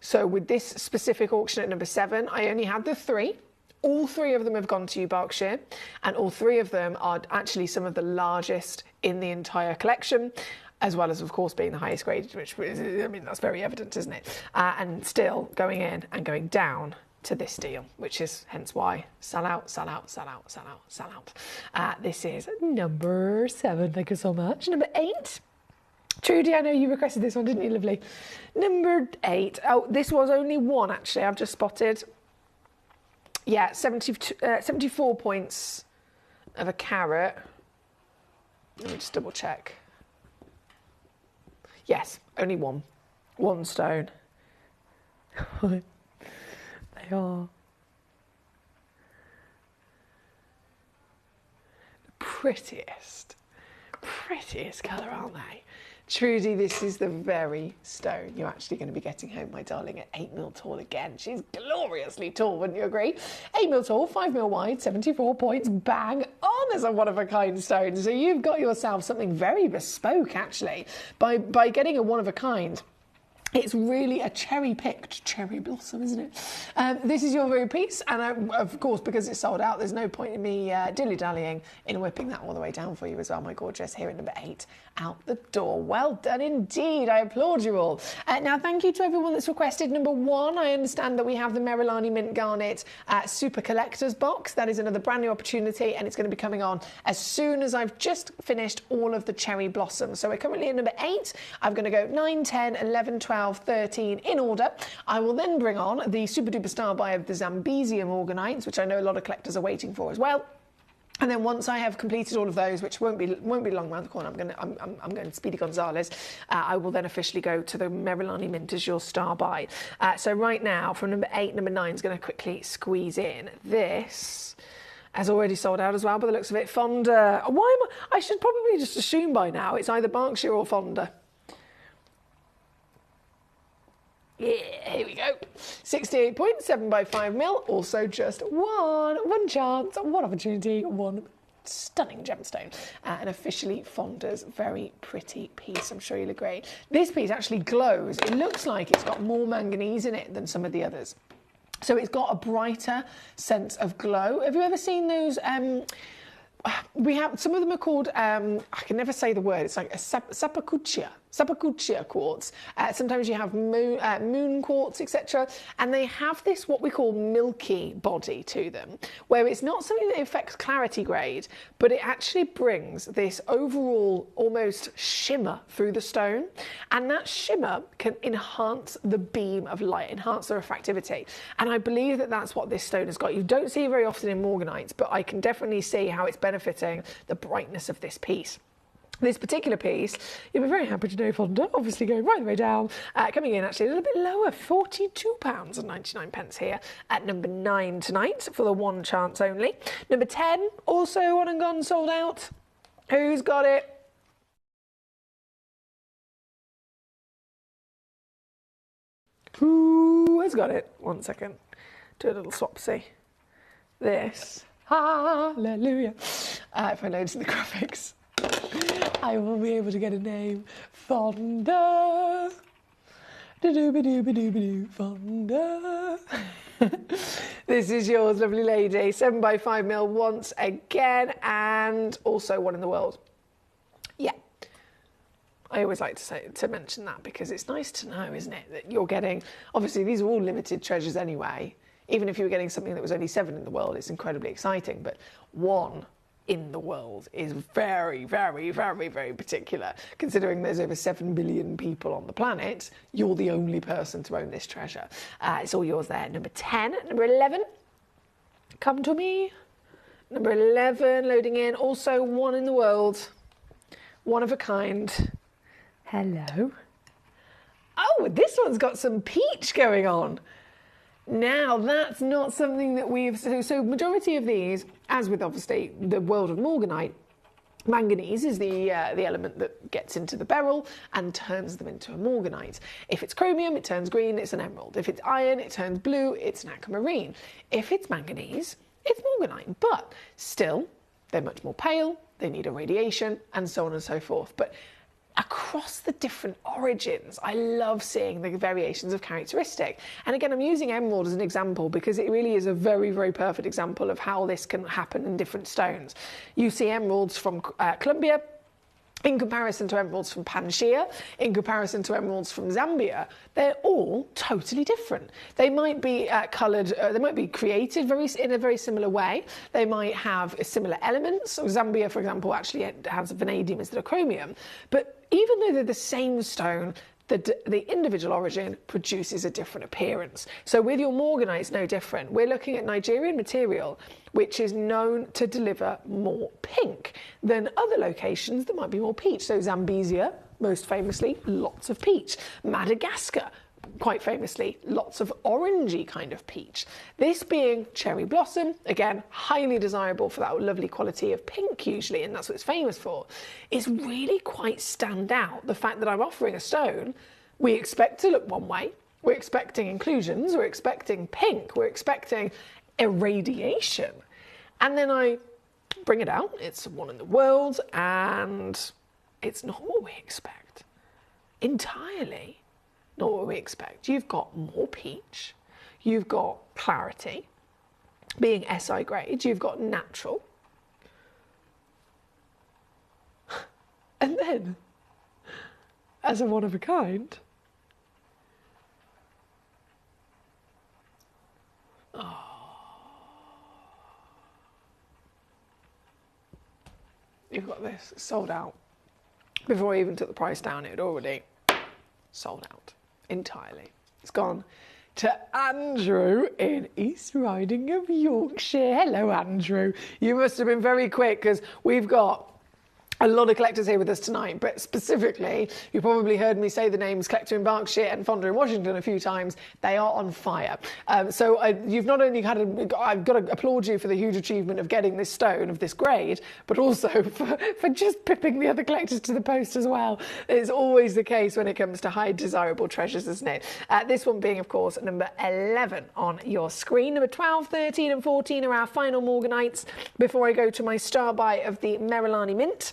So with this specific auction at number 7, I only had the 3. All 3 of them have gone to you, Berkshire, and all 3 of them are actually some of the largest in the entire collection, as well as, of course, being the highest graded, which, I mean, that's very evident, isn't it? And still going in and going down to this deal, which is hence why sell out, sell out, sell out, sell out, sell out. This is number 7. Thank you so much. Number 8. Trudy, I know you requested this one, didn't you, lovely? Number 8. Oh, this was only one, actually. I've just spotted. Yeah, 74 points of a carat. Let me just double check. Yes, only one. One stone. They are the prettiest colour, aren't they? Trudy, this is the very stone you're actually going to be getting home, my darling, at 8 mil tall again. She's gloriously tall, wouldn't you agree? 8 mil tall, 5 mil wide, 74 points, bang on as a one-of-a-kind stone. So you've got yourself something very bespoke, actually, by getting a one-of-a-kind. It's really a cherry-picked cherry blossom, isn't it? This is your very piece, and of course, because it's sold out, there's no point in me dilly-dallying in whipping that all the way down for you as well, my gorgeous, here at number 8, out the door. Well done indeed. I applaud you all. Now, thank you to everyone that's requested number 1. I understand that we have the Merilani Mint Garnet Super Collectors box. That is another brand new opportunity, and it's going to be coming on as soon as I've just finished all of the cherry blossoms. So we're currently at number 8. I'm going to go 9, 10, 11, 12, 13 in order. I will then bring on the super duper star buy of the Zambesia Morganites, which I know a lot of collectors are waiting for as well. And then once I have completed all of those, which won't be long around the corner, I'm going to Speedy Gonzales. I will then officially go to the Merilani Mint as your star buy. So right now, from number 8, number 9 is going to quickly squeeze in. This has already sold out as well, by the looks of it. Fonda. I should probably just assume by now it's either Berkshire or Fonda. Yeah, here we go. 68.7 by 5 mil. Also just one chance, one opportunity, one stunning gemstone. And officially Fonda's very pretty piece. I'm sure you'll agree. This piece actually glows. It looks like it's got more manganese in it than some of the others. So it's got a brighter sense of glow. Have you ever seen those? We have, some of them are called, I can never say the word, it's like a Sapakuchia quartz. Sometimes you have moon quartz, etc. And they have this, what we call milky body to them, where it's not something that affects clarity grade, but it actually brings this overall almost shimmer through the stone. And that shimmer can enhance the beam of light, enhance the refractivity. And I believe that that's what this stone has got. You don't see it very often in morganites, but I can definitely see how it's benefiting the brightness of this piece. This particular piece, you'll be very happy to know, Fonda, obviously going right the way down, coming in actually a little bit lower, £42.99 here at number 9 tonight for the one chance only. Number 10, also one and gone, sold out. Who's got it? Who has got it? 1 second. Do a little swapsy. This. Hallelujah. If I load the graphics, I will be able to get a name. Fonda. Fonda. This is yours, lovely lady. 7 by 5 mil once again, and also one in the world. Yeah. I always like to mention that because it's nice to know, isn't it, that you're getting, obviously these are all limited treasures anyway. Even if you were getting something that was only 7 in the world, it's incredibly exciting, but 1 in the world is very, very, very, very particular. Considering there's over 7 billion people on the planet, you're the only person to own this treasure. It's all yours there. Number 10, number 11, come to me. Number 11, loading in, also 1 in the world, one of a kind. Hello. Oh, this one's got some peach going on. Now, that's not something that we've... So majority of these, as with obviously the world of morganite, manganese is the element that gets into the beryl and turns them into a morganite. If it's chromium, it turns green, it's an emerald. If it's iron, it turns blue, it's an aquamarine. If it's manganese, it's morganite. But still, they're much more pale, they need irradiation, and so on and so forth. But across the different origins, I love seeing the variations of characteristic. And again, I'm using emerald as an example because it really is a very, very perfect example of how this can happen in different stones. You see emeralds from Colombia, in comparison to emeralds from Pangaea, in comparison to emeralds from Zambia, they're all totally different. They might be coloured, they might be created in a very similar way. They might have similar elements. So Zambia, for example, actually has vanadium instead of chromium. But even though they're the same stone, the individual origin produces a different appearance. So with your morganite, it's no different. We're looking at Nigerian material, which is known to deliver more pink than other locations that might be more peach. So Zambezia, most famously, lots of peach. Madagascar, quite famously, lots of orangey kind of peach. This being cherry blossom, again, highly desirable for that lovely quality of pink usually, and that's what it's famous for, is really quite stand out. The fact that I'm offering a stone, we expect to look one way, we're expecting inclusions, we're expecting pink, we're expecting irradiation. And then I bring it out, it's 1 in the world, and it's not what we expect. Entirely. Not what we expect. You've got more peach, you've got clarity, being SI grade, you've got natural. And then, as a one of a kind, you've got this sold out. Before I even took the price down, it had already sold out. Entirely. It's gone. to Andrew in East Riding of Yorkshire. Hello, Andrew. You must have been very quick because we've got a lot of collectors here with us tonight, but specifically, you probably heard me say the names Collector in Berkshire and Fonda in Washington a few times. They are on fire. So you've not only I've got to applaud you for the huge achievement of getting this stone of this grade, but also for just pipping the other collectors to the post as well. It's always the case when it comes to high desirable treasures, isn't it? This one being, of course, number 11 on your screen. Number 12, 13 and 14 are our final Morganites before I go to my star buy of the Merrilani Mint.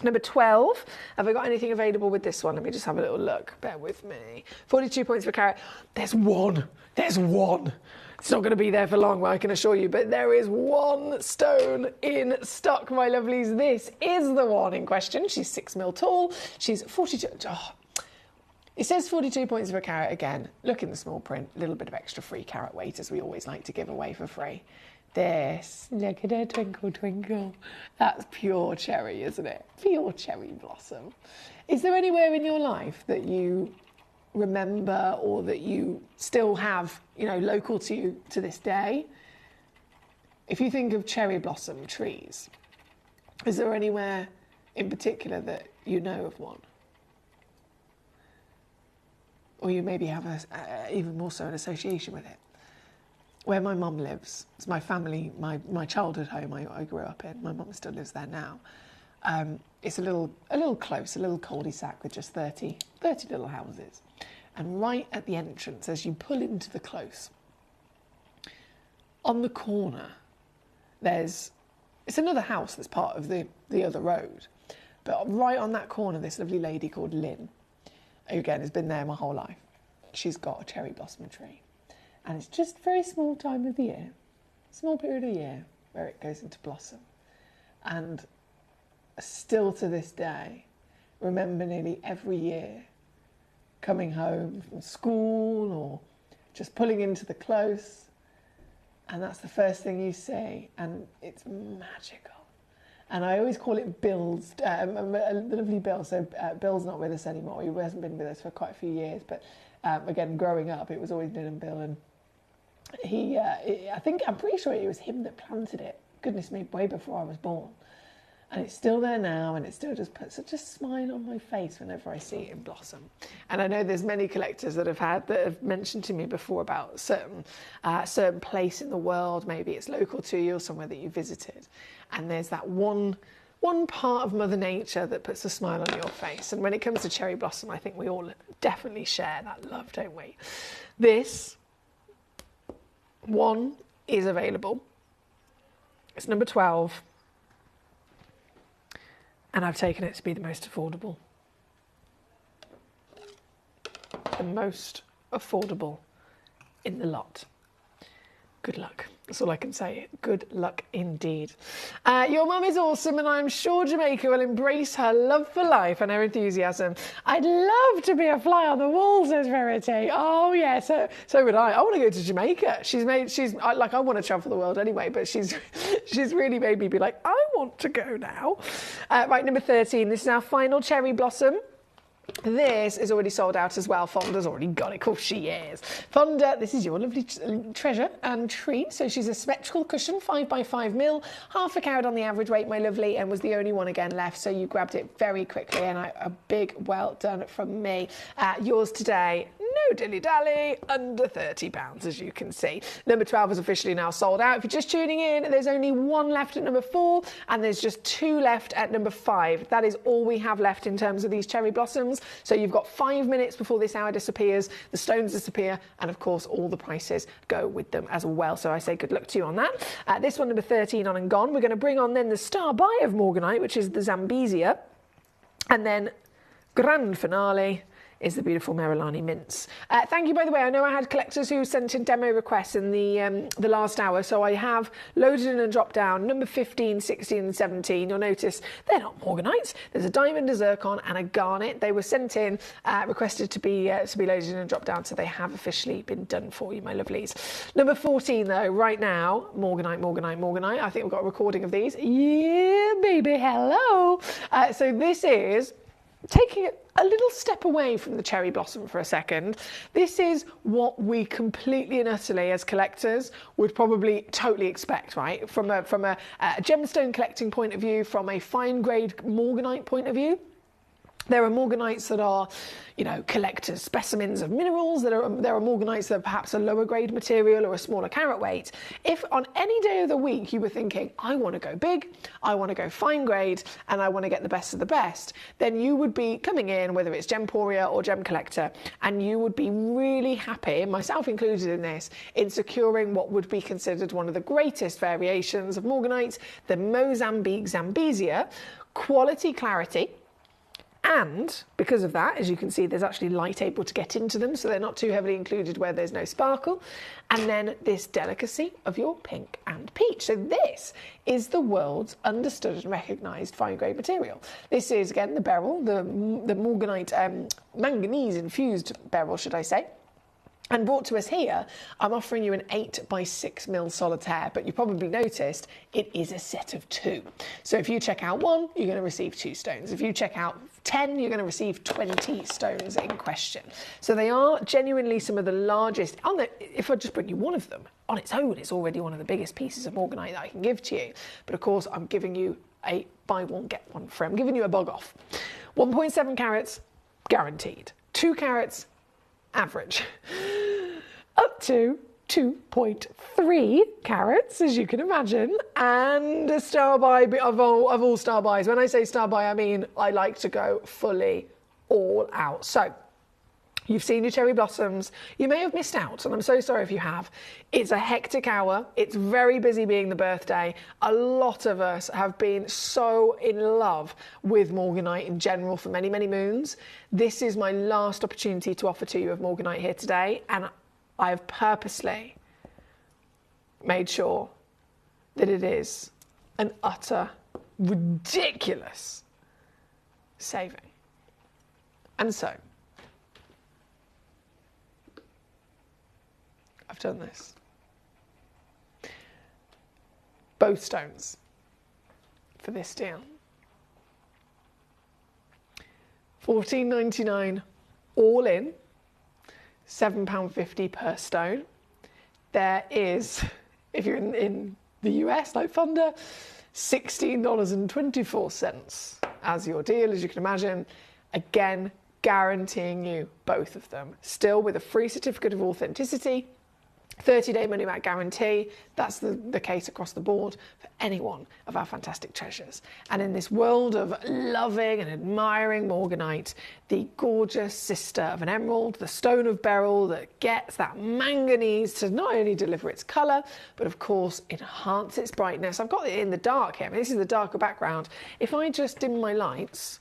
Number 12, have I got anything available with this one? Let me just have a little look. Bear with me. 42 points per carat. There's one. There's one. It's not going to be there for long, I can assure you, but there is one stone in stock, my lovelies. This is the one in question. She's 6 mil tall. She's 42. Oh. It says 42 points per carat again. Look in the small print. A little bit of extra free carat weight, as we always like to give away for free. This, look at her twinkle, twinkle. That's pure cherry, isn't it? Pure cherry blossom. Is there anywhere in your life that you remember or that you still have, local to you to this day? If you think of cherry blossom trees, is there anywhere in particular that you know of one? Or you maybe have even more so an association with it? Where my mum lives, it's my family, my childhood home I grew up in. My mum still lives there now. It's a little close, a little cul-de-sac with just 30 little houses. And right at the entrance, as you pull into the close, on the corner, it's another house that's part of the other road. But right on that corner, this lovely lady called Lynn, who again has been there my whole life. She's got a cherry blossom tree. And it's just a very small time of the year, small period of the year, where it goes into blossom. And still to this day, remember nearly every year coming home from school or just pulling into the close, and that's the first thing you see, and it's magical. And I always call it Bill's, the lovely Bill. So Bill's not with us anymore. He hasn't been with us for quite a few years, but again, growing up, it was always Lynn and Bill, and I'm pretty sure it was him that planted it. Goodness me, way before I was born. And it's still there now, and it still just puts such a smile on my face whenever I see it in blossom. And I know there's many collectors that have mentioned to me before about certain place in the world, maybe it's local to you or somewhere that you visited, and there's that one part of Mother Nature that puts a smile on your face. And when it comes to cherry blossom, I think we all definitely share that love, don't we? This one is available. It's number 12. And I've taken it to be the most affordable. The most affordable in the lot. Good luck. That's all I can say. Good luck indeed. Your mum is awesome, and I'm sure Jamaica will embrace her love for life and her enthusiasm. I'd love to be a fly on the wall, says Verity. Oh yeah, so would I. I want to go to Jamaica. I want to travel the world anyway, but she's really made me be like, I want to go now. Right, number 13. This is our final cherry blossom. This is already sold out as well. Fonda's already got it. Of course she is. Fonda, this is your lovely treasure and treat. So she's a symmetrical cushion, 5 by 5 mil, half a carat on the average weight, my lovely, and was the only one again left. So you grabbed it very quickly, and a big well done from me. Yours today. No dilly-dally, under £30, as you can see. Number 12 is officially now sold out. If you're just tuning in, there's only one left at number 4, and there's just 2 left at number 5. That is all we have left in terms of these cherry blossoms. So you've got 5 minutes before this hour disappears, the stones disappear, and of course all the prices go with them as well. So I say good luck to you on that. This one, number 13, on and gone. We're going to bring on then the star buy of Morganite, which is the Zambezia, and then grand finale is the beautiful Merrilani mints. Thank you, by the way. I know I had collectors who sent in demo requests in the last hour, so I have loaded in and dropped down number 15, 16 and 17. You'll notice they're not Morganites. There's a diamond, a zircon and a garnet. They were sent in, requested to be loaded in and dropped down, so they have officially been done for you, my lovelies. Number 14, though, right now, Morganite. I think we've got a recording of these. Yeah, baby, hello. So this is taking it a little step away from the cherry blossom for a second, this is what we completely and utterly as collectors would probably totally expect, right? From a gemstone collecting point of view, from a fine grade morganite point of view. There are morganites that are, you know, collectors' specimens of minerals. There are morganites that are perhaps a lower grade material or a smaller carat weight. If on any day of the week you were thinking, I want to go big, I want to go fine grade, and I want to get the best of the best, then you would be coming in, whether it's Gemporia or Gemcollector, and you would be really happy, myself included in this, in securing what would be considered one of the greatest variations of morganite, the Mozambique Zambezia, quality clarity. And because of that, as you can see, there's actually light able to get into them, so they're not too heavily included where there's no sparkle. And then this delicacy of your pink and peach. So this is the world's understood and recognised fine grade material. This is, again, the beryl, the morganite manganese infused beryl, should I say. And brought to us here, I'm offering you an 8x6mm solitaire, but you probably noticed it is a set of 2. So if you check out 1, you're going to receive 2 stones. If you check out 10, you're going to receive 20 stones in question. So they are genuinely some of the largest. If I just bring you one of them, on its own, it's already one of the biggest pieces of morganite that I can give to you. But of course, I'm giving you a buy one, get one free. I'm giving you a bug off. 1.7 carats, guaranteed. 2 carats, average. Up to 2.3 carats, as you can imagine, and a star buy of all star buys. When I say star buy, I mean I like to go fully all out. So you've seen your cherry blossoms. You may have missed out, and I'm so sorry if you have. It's a hectic hour. It's very busy being the birthday. A lot of us have been so in love with morganite in general for many, many moons. This is my last opportunity to offer to you of morganite here today, and I have purposely made sure that it is an utter, ridiculous saving. And so, I've done this. Both stones for this deal. $14.99 all in. £7.50 per stone. There is, if you're in the US like Thunder, $16.24 as your deal, as you can imagine. Again, guaranteeing you both of them. Still with a free certificate of authenticity, 30-day money-back guarantee. That's the case across the board for any one of our fantastic treasures. And in this world of loving and admiring morganite, the gorgeous sister of an emerald, the stone of beryl that gets that manganese to not only deliver its colour, but of course enhance its brightness. I've got it in the dark here. I mean, this is the darker background. If I just dim my lights,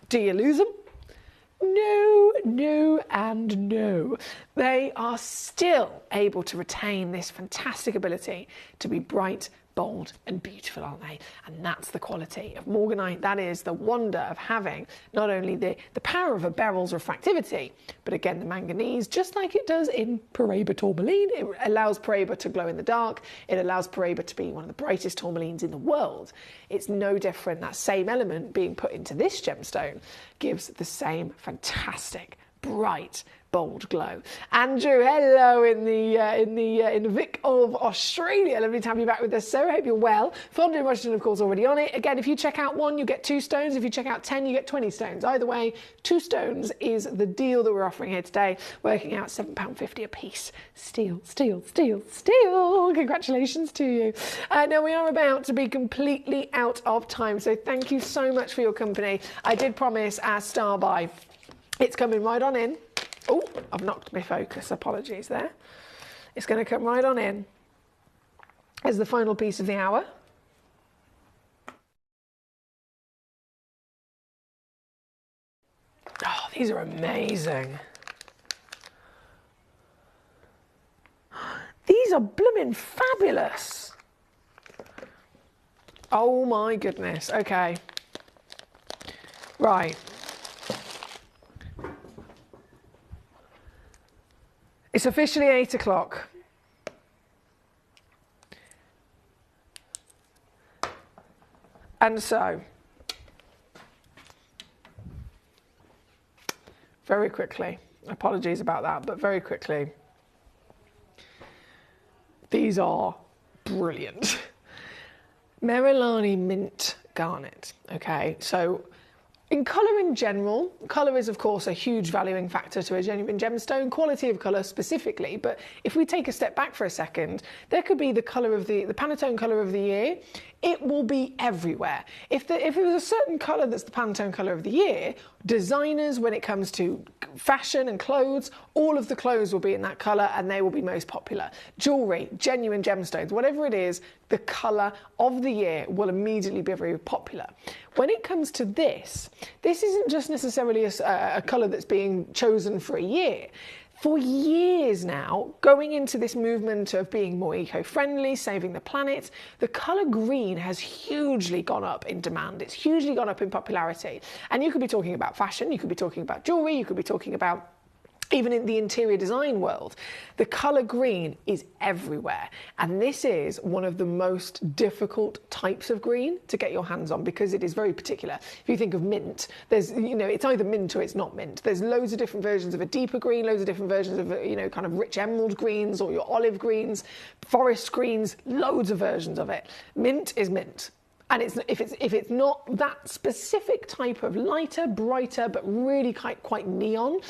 do you lose them? No, no, and no. They are still able to retain this fantastic ability to be bright, bold, and beautiful, aren't they? And that's the quality of morganite. That is the wonder of having not only the power of a beryl's refractivity, but again, the manganese, just like it does in Paraiba tourmaline. It allows Paraiba to glow in the dark. It allows Paraiba to be one of the brightest tourmalines in the world. It's no different. That same element being put into this gemstone gives the same fantastic, bright, bold glow. Andrew, hello in the Vic of Australia. Lovely to have you back with us. So I hope you're well. Fonda in Washington, of course, already on it. Again, if you check out 1, you get 2 stones. If you check out 10, you get 20 stones. Either way, 2 stones is the deal that we're offering here today, working out £7.50 a piece. Steal, steal, steal, steal. Congratulations to you. Now, we are about to be completely out of time, so thank you so much for your company. I did promise our star buy. It's coming right on in. Oh, I've knocked my focus. Apologies there. It's going to come right on in as the final piece of the hour. Oh, these are amazing. These are blooming fabulous. Oh my goodness. Okay. Right. It's officially 8 o'clock. And so, very quickly. Apologies about that, but very quickly. These are brilliant. Merilani Mint Garnet. Okay, so in colour in general, colour is of course a huge valuing factor to a genuine gemstone, quality of colour specifically, but if we take a step back for a second, there could be the colour of the Pantone colour of the year. It will be everywhere. If it was a certain colour that's the Pantone colour of the year, designers, when it comes to fashion and clothes, all of the clothes will be in that colour and they will be most popular. Jewellery, genuine gemstones, whatever it is, the colour of the year will immediately be very popular. When it comes to this isn't just necessarily a colour that's being chosen for a year. For years now, going into this movement of being more eco-friendly, saving the planet, the colour green has hugely gone up in demand. It's hugely gone up in popularity. And you could be talking about fashion, you could be talking about jewellery, you could be talking about even in the interior design world, the colour green is everywhere. And this is one of the most difficult types of green to get your hands on because it is very particular. If you think of mint, there's, it's either mint or it's not mint. There's loads of different versions of a deeper green, loads of different versions of, kind of rich emerald greens or your olive greens, forest greens, loads of versions of it. Mint is mint. And if it's not that specific type of lighter, brighter, but really quite neon,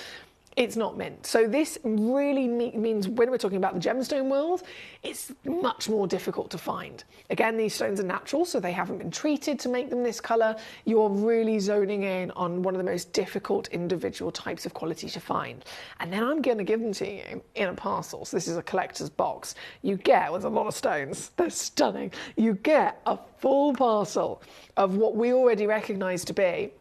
it's not mint. So this really means when we're talking about the gemstone world, it's much more difficult to find. Again, these stones are natural, so they haven't been treated to make them this colour. You're really zoning in on one of the most difficult individual types of quality to find. And then I'm going to give them to you in a parcel. So this is a collector's box. You get, with a lot of stones, they're stunning, you get a full parcel of what we already recognise to be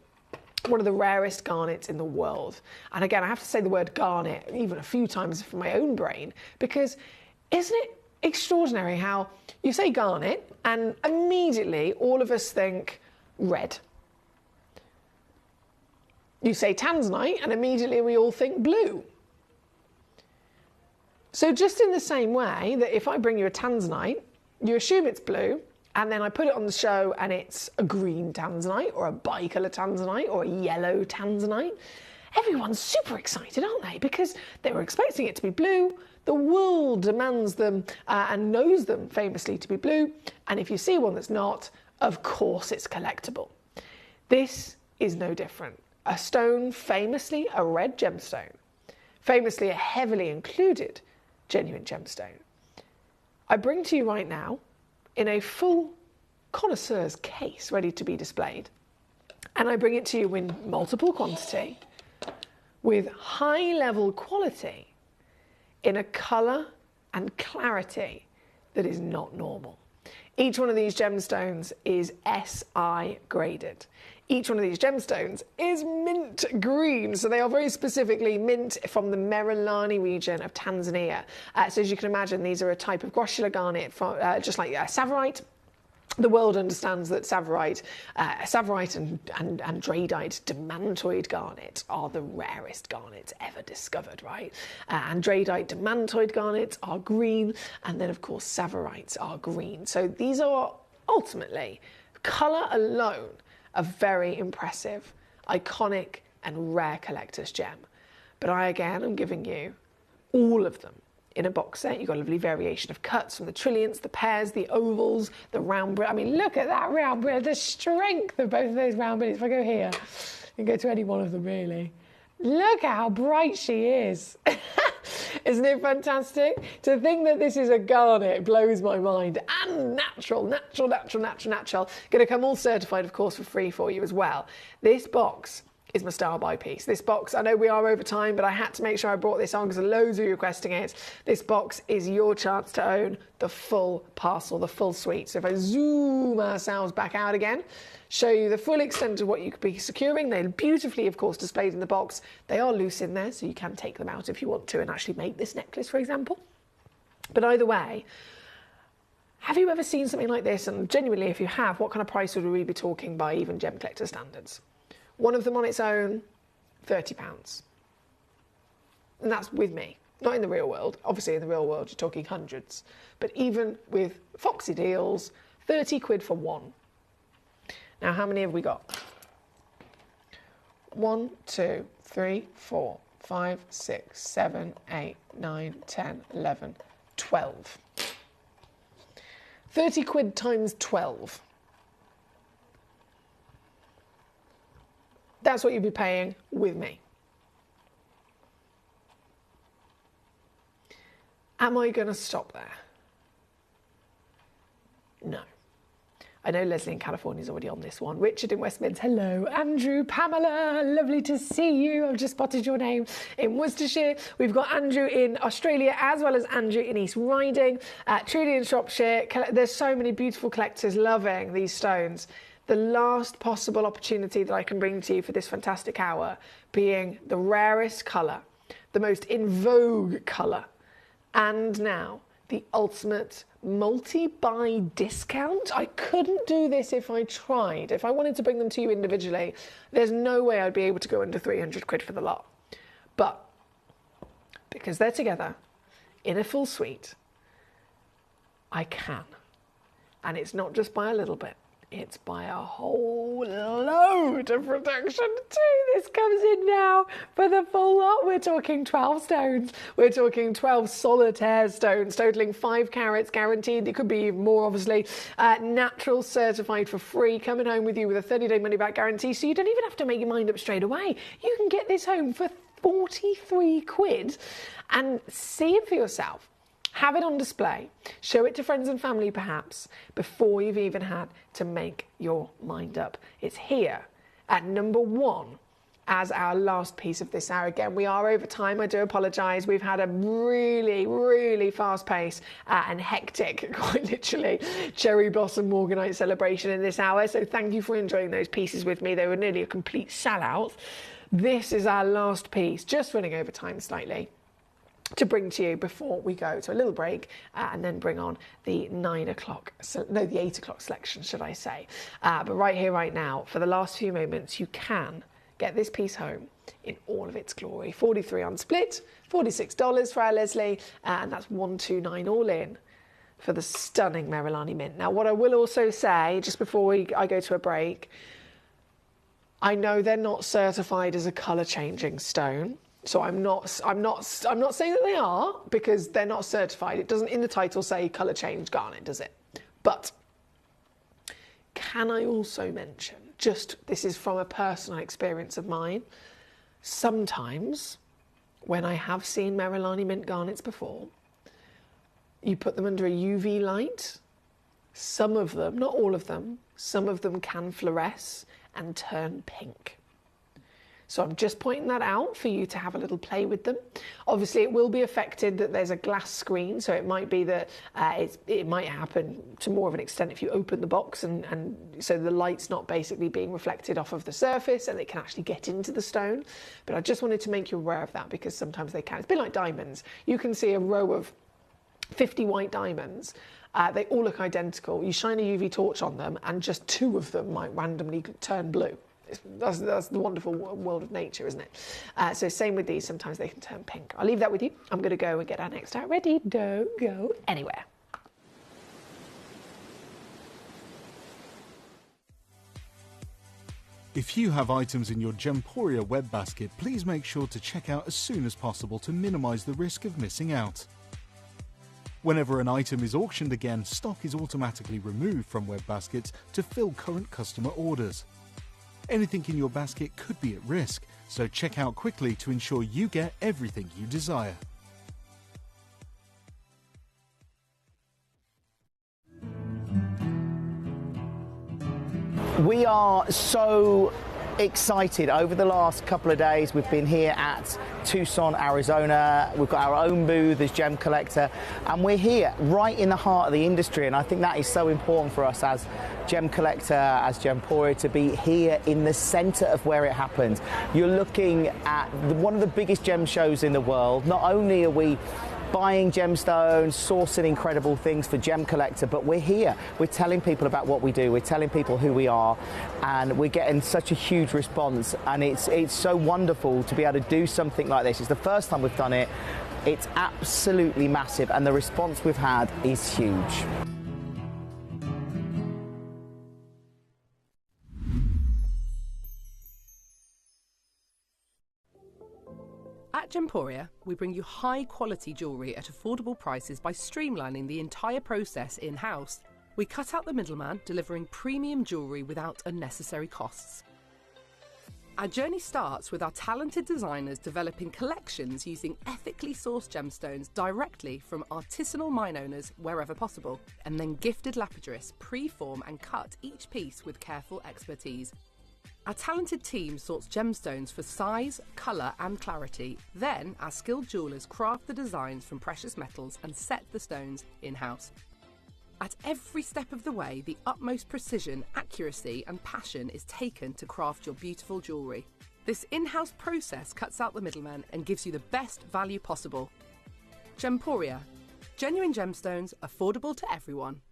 one of the rarest garnets in the world. And again, I have to say the word garnet even a few times from my own brain, because isn't it extraordinary how you say garnet and immediately all of us think red. You say tanzanite and immediately we all think blue. So just in the same way that if I bring you a tanzanite, you assume it's blue, and then I put it on the show and it's a green tanzanite or a bicolour tanzanite or a yellow tanzanite. Everyone's super excited, aren't they? Because they were expecting it to be blue. The world demands them and knows them famously to be blue. And if you see one that's not, of course it's collectible. This is no different. A stone, famously a red gemstone, famously a heavily included genuine gemstone. I bring to you right now in a full connoisseur's case ready to be displayed. And I bring it to you in multiple quantity with high level quality in a colour and clarity that is not normal. Each one of these gemstones is SI graded. Each one of these gemstones is mint green, so they are very specifically mint from the Merilani region of Tanzania. So as you can imagine, these are a type of grossular garnet, from, just like Tsavorite. The world understands that Tsavorite and Andradite demantoid garnet are the rarest garnets ever discovered, right? Andradite demantoid garnets are green, and then of course Tsavorite are green. So these are ultimately, colour alone, a very impressive, iconic and rare collector's gem. But I again am giving you all of them in a box set. You've got a lovely variation of cuts from the trilliants, the pairs, the ovals, the round bridge. I mean, look at that round bridge, the strength of both of those round bridges. If I go here, you can go to any one of them really. Look at how bright she is. Isn't it fantastic? To think that this is a garnet blows my mind. And natural. Going to come all certified, of course, for free for you as well. This box is my style buy piece. This box, I know we are over time, but I had to make sure I brought this on because loads of you requesting it. This box is your chance to own the full parcel, the full suite. So if I zoom ourselves back out again, show you the full extent of what you could be securing. They're beautifully, of course, displayed in the box. They are loose in there, so you can take them out if you want to and actually make this necklace, for example. But either way, have you ever seen something like this? And genuinely, if you have, what kind of price would we be talking by even Gemcollector standards? One of them on its own, £30. And that's with me, not in the real world. Obviously, in the real world, you're talking hundreds. But even with foxy deals, 30 quid for one. Now, how many have we got? 1, 2, 3, 4, 5, 6, 7, 8, 9, 10, 11, 12. 30 quid times 12. That's what you'd be paying with me. Am I going to stop there? No. I know Leslie in California is already on this one. Richard in West Mids, hello. Andrew, Pamela, lovely to see you. I've just spotted your name in Worcestershire. We've got Andrew in Australia as well as Andrew in East Riding. Trudy in Shropshire. There's so many beautiful collectors loving these stones. The last possible opportunity that I can bring to you for this fantastic hour being the rarest colour, the most in vogue colour, and now the ultimate multi-buy discount. I couldn't do this if I tried. If I wanted to bring them to you individually, there's no way I'd be able to go under 300 quid for the lot. But because they're together in a full suite, I can. And it's not just by a little bit. It's by a whole load of protection too. This comes in now for the full lot. We're talking 12 stones. We're talking 12 solitaire stones, totaling 5 carats guaranteed. It could be even more, obviously. Natural certified for free, coming home with you with a 30-day money-back guarantee, so you don't even have to make your mind up straight away. You can get this home for 43 quid and see it for yourself. Have it on display, show it to friends and family perhaps, before you've even had to make your mind up. It's here at number 1 as our last piece of this hour. Again, we are over time, I do apologise. We've had a really, really fast pace and hectic, quite literally, cherry blossom Morganite celebration in this hour. So thank you for enjoying those pieces with me. They were nearly a complete sellout. This is our last piece, just running over time slightly, to bring to you before we go to a little break and then bring on the 8 o'clock selection, should I say. But right here, right now, for the last few moments, you can get this piece home in all of its glory. 43 on split, $46 for our Leslie, and that's 129 all in for the stunning Merilani Mint. Now, what I will also say, just before I go to a break, I know they're not certified as a colour-changing stone. So I'm not saying that they are, because they're not certified. It doesn't in the title say colour change garnet, does it? But can I also mention, just this is from a personal experience of mine, sometimes when I have seen Merilani Mint garnets before, you put them under a UV light, some of them, not all of them, some of them can fluoresce and turn pink. So I'm just pointing that out for you to have a little play with them. Obviously, it will be affected that there's a glass screen, so it might be that it might happen to more of an extent if you open the box, and so the light's not basically being reflected off of the surface and it can actually get into the stone. But I just wanted to make you aware of that, because sometimes they can. It's a bit like diamonds. You can see a row of 50 white diamonds. They all look identical. You shine a UV torch on them and just 2 of them might randomly turn blue. That's the wonderful world of nature, isn't it? So same with these, sometimes they can turn pink. I'll leave that with you. I'm going to go and get our next out ready. Don't go anywhere. If you have items in your Gemporia web basket, please make sure to check out as soon as possible to minimise the risk of missing out. Whenever an item is auctioned again, stock is automatically removed from web baskets to fill current customer orders. Anything in your basket could be at risk, so check out quickly to ensure you get everything you desire. We are so excited. Over the last couple of days, we've been here at Tucson, Arizona. We've got our own booth as Gemcollector, and we're here right in the heart of the industry, and I think that is so important for us as Gemcollector, as Gemporia, to be here in the centre of where it happens. You're looking at one of the biggest gem shows in the world. Not only are we buying gemstones, sourcing incredible things for Gemcollector, but we're here. We're telling people about what we do. We're telling people who we are, and we're getting such a huge response. And it's so wonderful to be able to do something like this. It's the first time we've done it. It's absolutely massive, and the response we've had is huge. At Gemporia, we bring you high-quality jewellery at affordable prices by streamlining the entire process in-house. We cut out the middleman, delivering premium jewellery without unnecessary costs. Our journey starts with our talented designers developing collections using ethically sourced gemstones directly from artisanal mine owners wherever possible, and then gifted lapidarists pre-form and cut each piece with careful expertise. Our talented team sorts gemstones for size, colour and clarity. Then our skilled jewellers craft the designs from precious metals and set the stones in-house. At every step of the way, the utmost precision, accuracy and passion is taken to craft your beautiful jewellery. This in-house process cuts out the middleman and gives you the best value possible. Gemporia. Genuine gemstones, affordable to everyone.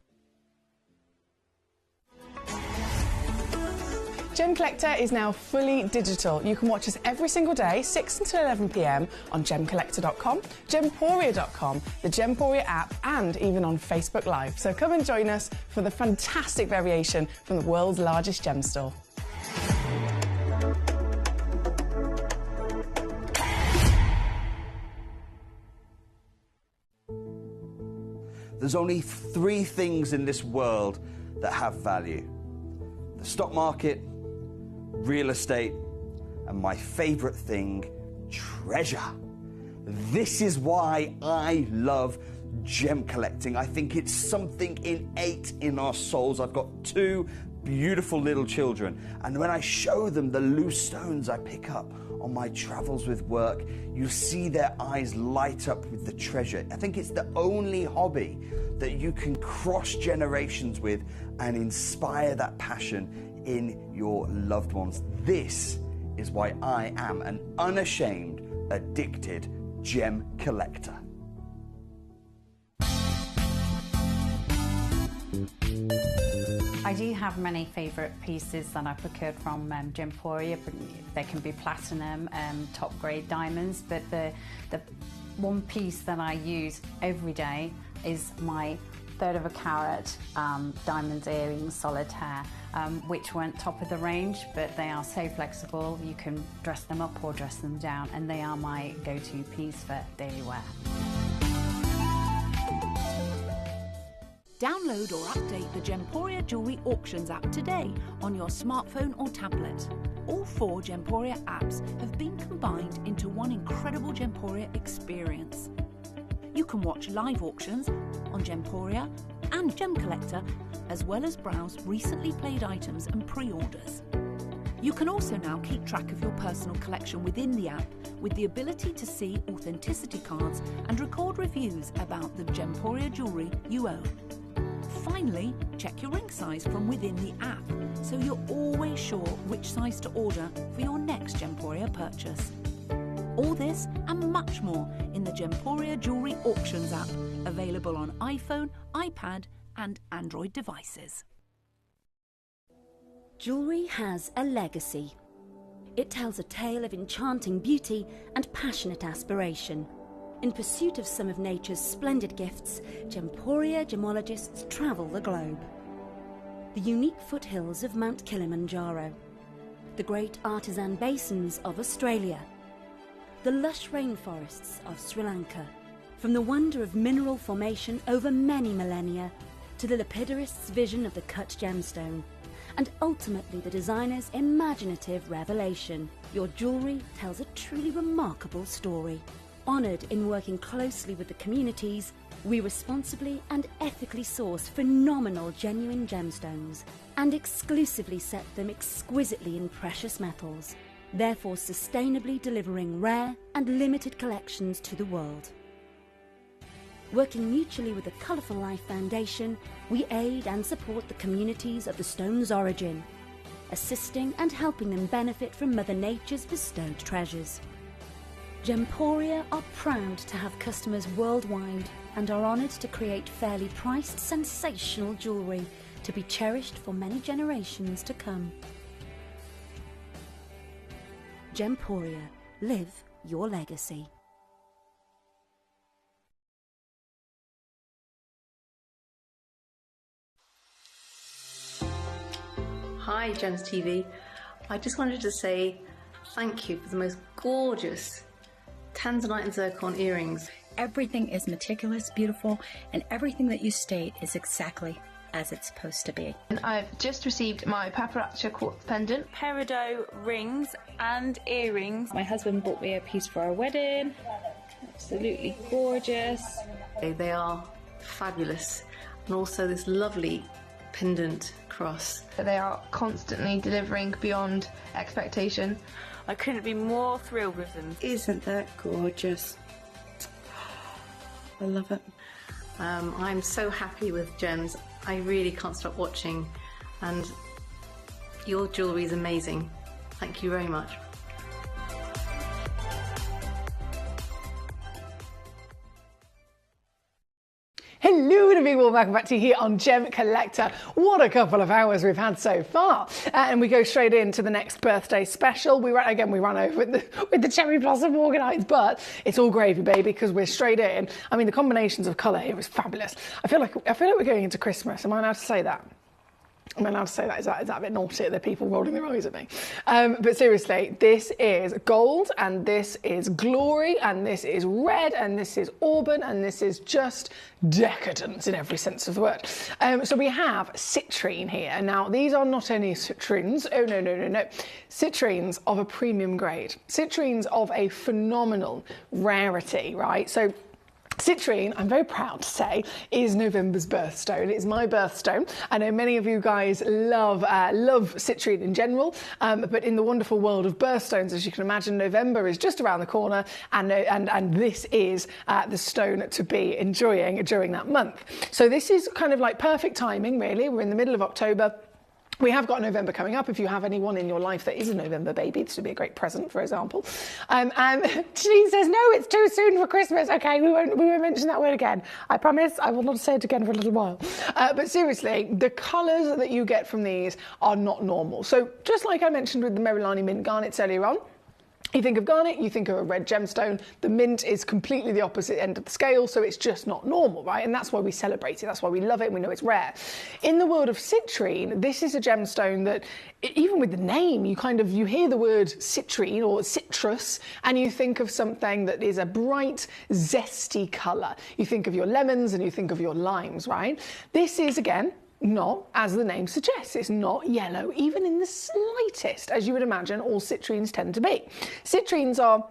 Gemcollector is now fully digital. You can watch us every single day, 6 until 11 p.m. on Gemcollector.com, Gemporia.com, the Gemporia app, and even on Facebook Live. So come and join us for the fantastic variation from the world's largest gem store. There's only 3 things in this world that have value: the stock market, real estate, and my favourite thing, treasure. This is why I love gem collecting. I think it's something innate in our souls. I've got 2 beautiful little children, and when I show them the loose stones I pick up on my travels with work, you see their eyes light up with the treasure. I think it's the only hobby that you can cross generations with and inspire that passion in your loved ones. This is why I am an unashamed, addicted gem collector. I do have many favourite pieces that I procured from Gemporia. They can be platinum, top grade diamonds, but the one piece that I use every day is my 1/3 of a carat diamond earrings solitaire, which weren't top of the range, but they are so flexible. You can dress them up or dress them down, and they are my go-to piece for daily wear. Download or update the Gemporia Jewellery Auctions app today on your smartphone or tablet. All 4 Gemporia apps have been combined into one incredible Gemporia experience. You can watch live auctions on Gemporia and Gemcollector, as well as browse recently played items and pre-orders. You can also now keep track of your personal collection within the app with the ability to see authenticity cards and record reviews about the Gemporia jewellery you own. Finally, check your ring size from within the app, so you're always sure which size to order for your next Gemporia purchase. All this and much more in the Gemporia Jewellery Auctions app, available on iPhone, iPad and Android devices. Jewellery has a legacy. It tells a tale of enchanting beauty and passionate aspiration. In pursuit of some of nature's splendid gifts, Gemporia gemologists travel the globe. The unique foothills of Mount Kilimanjaro, the great artisan basins of Australia, the lush rainforests of Sri Lanka. From the wonder of mineral formation over many millennia to the lapidarist's vision of the cut gemstone, and ultimately the designer's imaginative revelation, your jewellery tells a truly remarkable story. Honoured in working closely with the communities, we responsibly and ethically source phenomenal genuine gemstones and exclusively set them exquisitely in precious metals, therefore sustainably delivering rare and limited collections to the world. Working mutually with the Colourful Life Foundation, we aid and support the communities of the stone's origin, assisting and helping them benefit from Mother Nature's bestowed treasures. Gemporia are proud to have customers worldwide and are honoured to create fairly priced, sensational jewellery to be cherished for many generations to come. Gemporia, live your legacy. Hi Gems TV, I just wanted to say thank you for the most gorgeous tanzanite and zircon earrings. Everything is meticulous, beautiful, and everything that you state is exactly as it's supposed to be. And I've just received my paparazzi quartz pendant. Peridot rings and earrings. My husband bought me a piece for our wedding. Absolutely gorgeous. They are fabulous. And also this lovely pendant cross. They are constantly delivering beyond expectation. I couldn't be more thrilled with them. Isn't that gorgeous? I love it. I'm so happy with gems. I really can't stop watching, and your jewellery is amazing. Thank you very much. Hello and a big warm welcome back to you here on Gem Collector. What a couple of hours we've had so far. And we go straight into the next birthday special. We ran over with the cherry blossom organised, but it's all gravy, baby, because we're straight in. I mean, the combinations of colour here is fabulous. I feel like we're going into Christmas. Am I allowed to say that? Am I allowed to say that? Is that a bit naughty? Are there people rolling their eyes at me? But seriously, this is gold, and this is glory, and this is red, and this is auburn, and this is just decadence in every sense of the word. So we have citrine here. Now, these are not any citrines. Oh, no. Citrines of a premium grade. Citrines of a phenomenal rarity, right? So citrine, I'm very proud to say, is November's birthstone. It's my birthstone. I know many of you guys love citrine in general, but in the wonderful world of birthstones, as you can imagine, November is just around the corner, and this is the stone to be enjoying during that month. So this is kind of like perfect timing, really. We're in the middle of October. We have got November coming up. If you have anyone in your life that is a November baby, this would be a great present, for example. And Janine says, no, it's too soon for Christmas. Okay, we won't mention that word again. I promise I will not say it again for a little while. But seriously, the colours that you get from these are not normal. So just like I mentioned with the Merilani Mint garnets earlier on, you think of garnet, you think of a red gemstone. The mint is completely the opposite end of the scale, so it's just not normal, right? And that's why we celebrate it, that's why we love it, and we know it's rare. In the world of citrine, this is a gemstone that, even with the name, you hear the word citrine or citrus, and you think of something that is a bright, zesty colour. You think of your lemons and you think of your limes, right? This is, again, not, as the name suggests, it's not yellow, even in the slightest, as you would imagine all citrines tend to be. Citrines are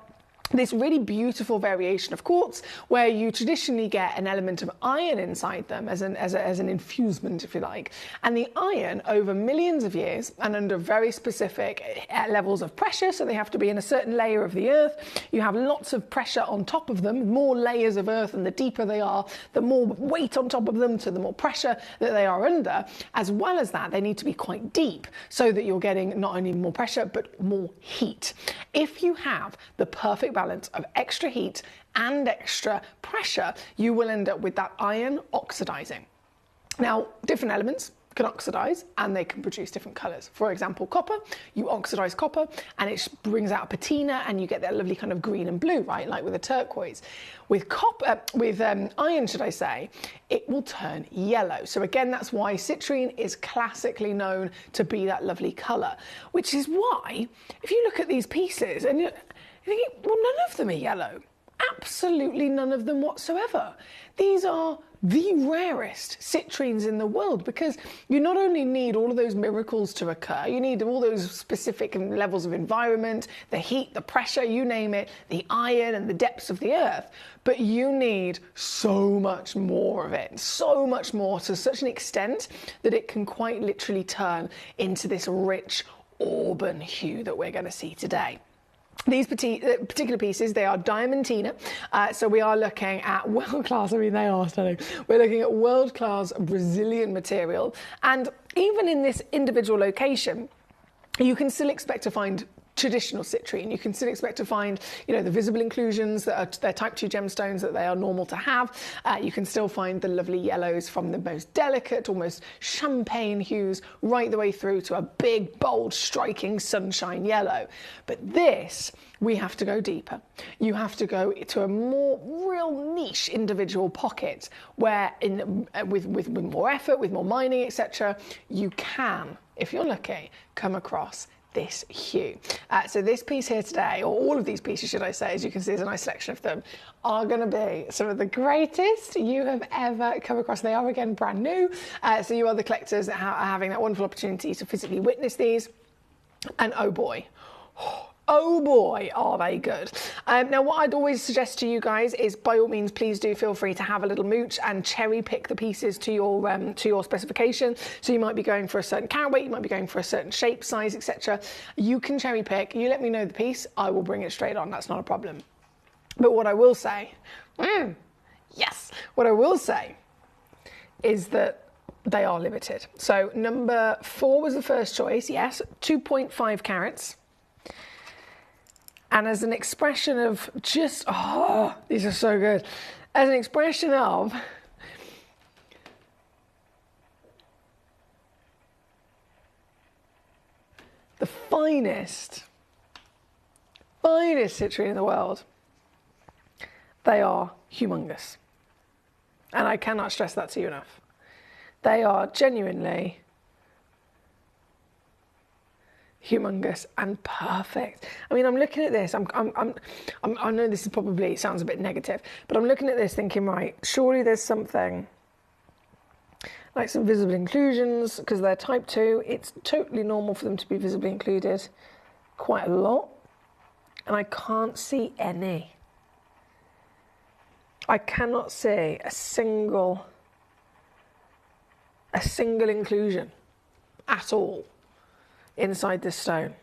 this really beautiful variation of quartz where you traditionally get an element of iron inside them as an infusement, if you like. And the iron, over millions of years and under very specific levels of pressure, so they have to be in a certain layer of the earth, you have lots of pressure on top of them, more layers of earth, and the deeper they are, the more weight on top of them, so the more pressure that they are under. As well as that, they need to be quite deep so that you're getting not only more pressure, but more heat. If you have the perfect balance of extra heat and extra pressure, you will end up with that iron oxidizing. Now, different elements can oxidize and they can produce different colors. For example, copper, you oxidize copper and it brings out a patina and you get that lovely kind of green and blue, right? Like with a turquoise. With iron, should I say, it will turn yellow. So again, that's why citrine is classically known to be that lovely color, which is why if you look at these pieces and you're thinking, well, none of them are yellow. Absolutely none of them whatsoever. These are the rarest citrines in the world because you not only need all of those miracles to occur, you need all those specific levels of environment, the heat, the pressure, you name it, the iron and the depths of the earth, but you need so much more of it, so much more, to such an extent that it can quite literally turn into this rich auburn hue that we're going to see today. These particular pieces, they are diamantina, so we are looking at world-class, I mean they are stunning, we're looking at world-class Brazilian material, and even in this individual location, you can still expect to find traditional citrine. You can still expect to find, the visible inclusions that they're type 2 gemstones that they are normal to have. You can still find the lovely yellows from the most delicate, almost champagne hues, right the way through to a big, bold, striking sunshine yellow. But this, we have to go deeper. You have to go to a more real niche individual pocket where with more effort, with more mining, etc., you can, if you're lucky, come across this hue. So this piece here today, or all of these pieces should I say, as you can see there's a nice selection of them, are going to be some of the greatest you have ever come across. They are again brand new, so you are the collectors that are having that wonderful opportunity to physically witness these, and oh boy, are they good. Now what I'd always suggest to you guys is, by all means, please do feel free to have a little mooch and cherry pick the pieces to your specification. So you might be going for a certain carat weight, you might be going for a certain shape, size, etc. You can cherry pick, you let me know the piece, I will bring it straight on, that's not a problem. But what I will say, what I will say is that they are limited. So number 4 was the first choice, yes, 2.5 carats. And as an expression of just, these are so good. As an expression of the finest citrine in the world, they are humongous. And I cannot stress that to you enough. They are genuinely humongous and perfect. I mean, I'm looking at this. I know this is probably sounds a bit negative, but I'm looking at this thinking, right, surely there's something like some visible inclusions, because they're type 2. It's totally normal for them to be visibly included quite a lot, and I can't see any. I cannot see a single inclusion at all inside this stone.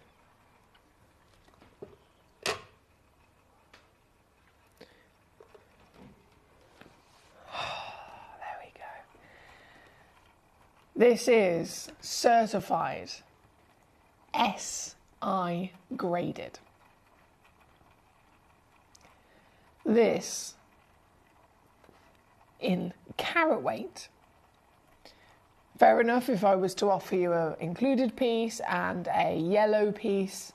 There we go. This is certified SI graded. This, in carat weight, fair enough if I was to offer you an included piece and a yellow piece,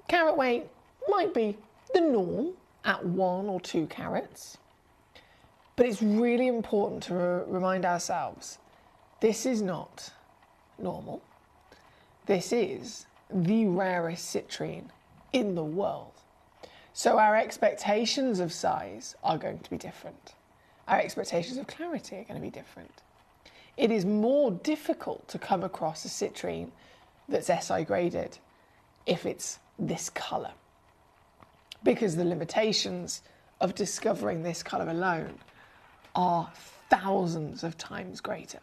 carat weight might be the norm at 1 or 2 carats. But it's really important to remind ourselves, this is not normal. This is the rarest citrine in the world. So our expectations of size are going to be different. Our expectations of clarity are going to be different. It is more difficult to come across a citrine that's SI graded if it's this colour, because the limitations of discovering this colour alone are thousands of times greater.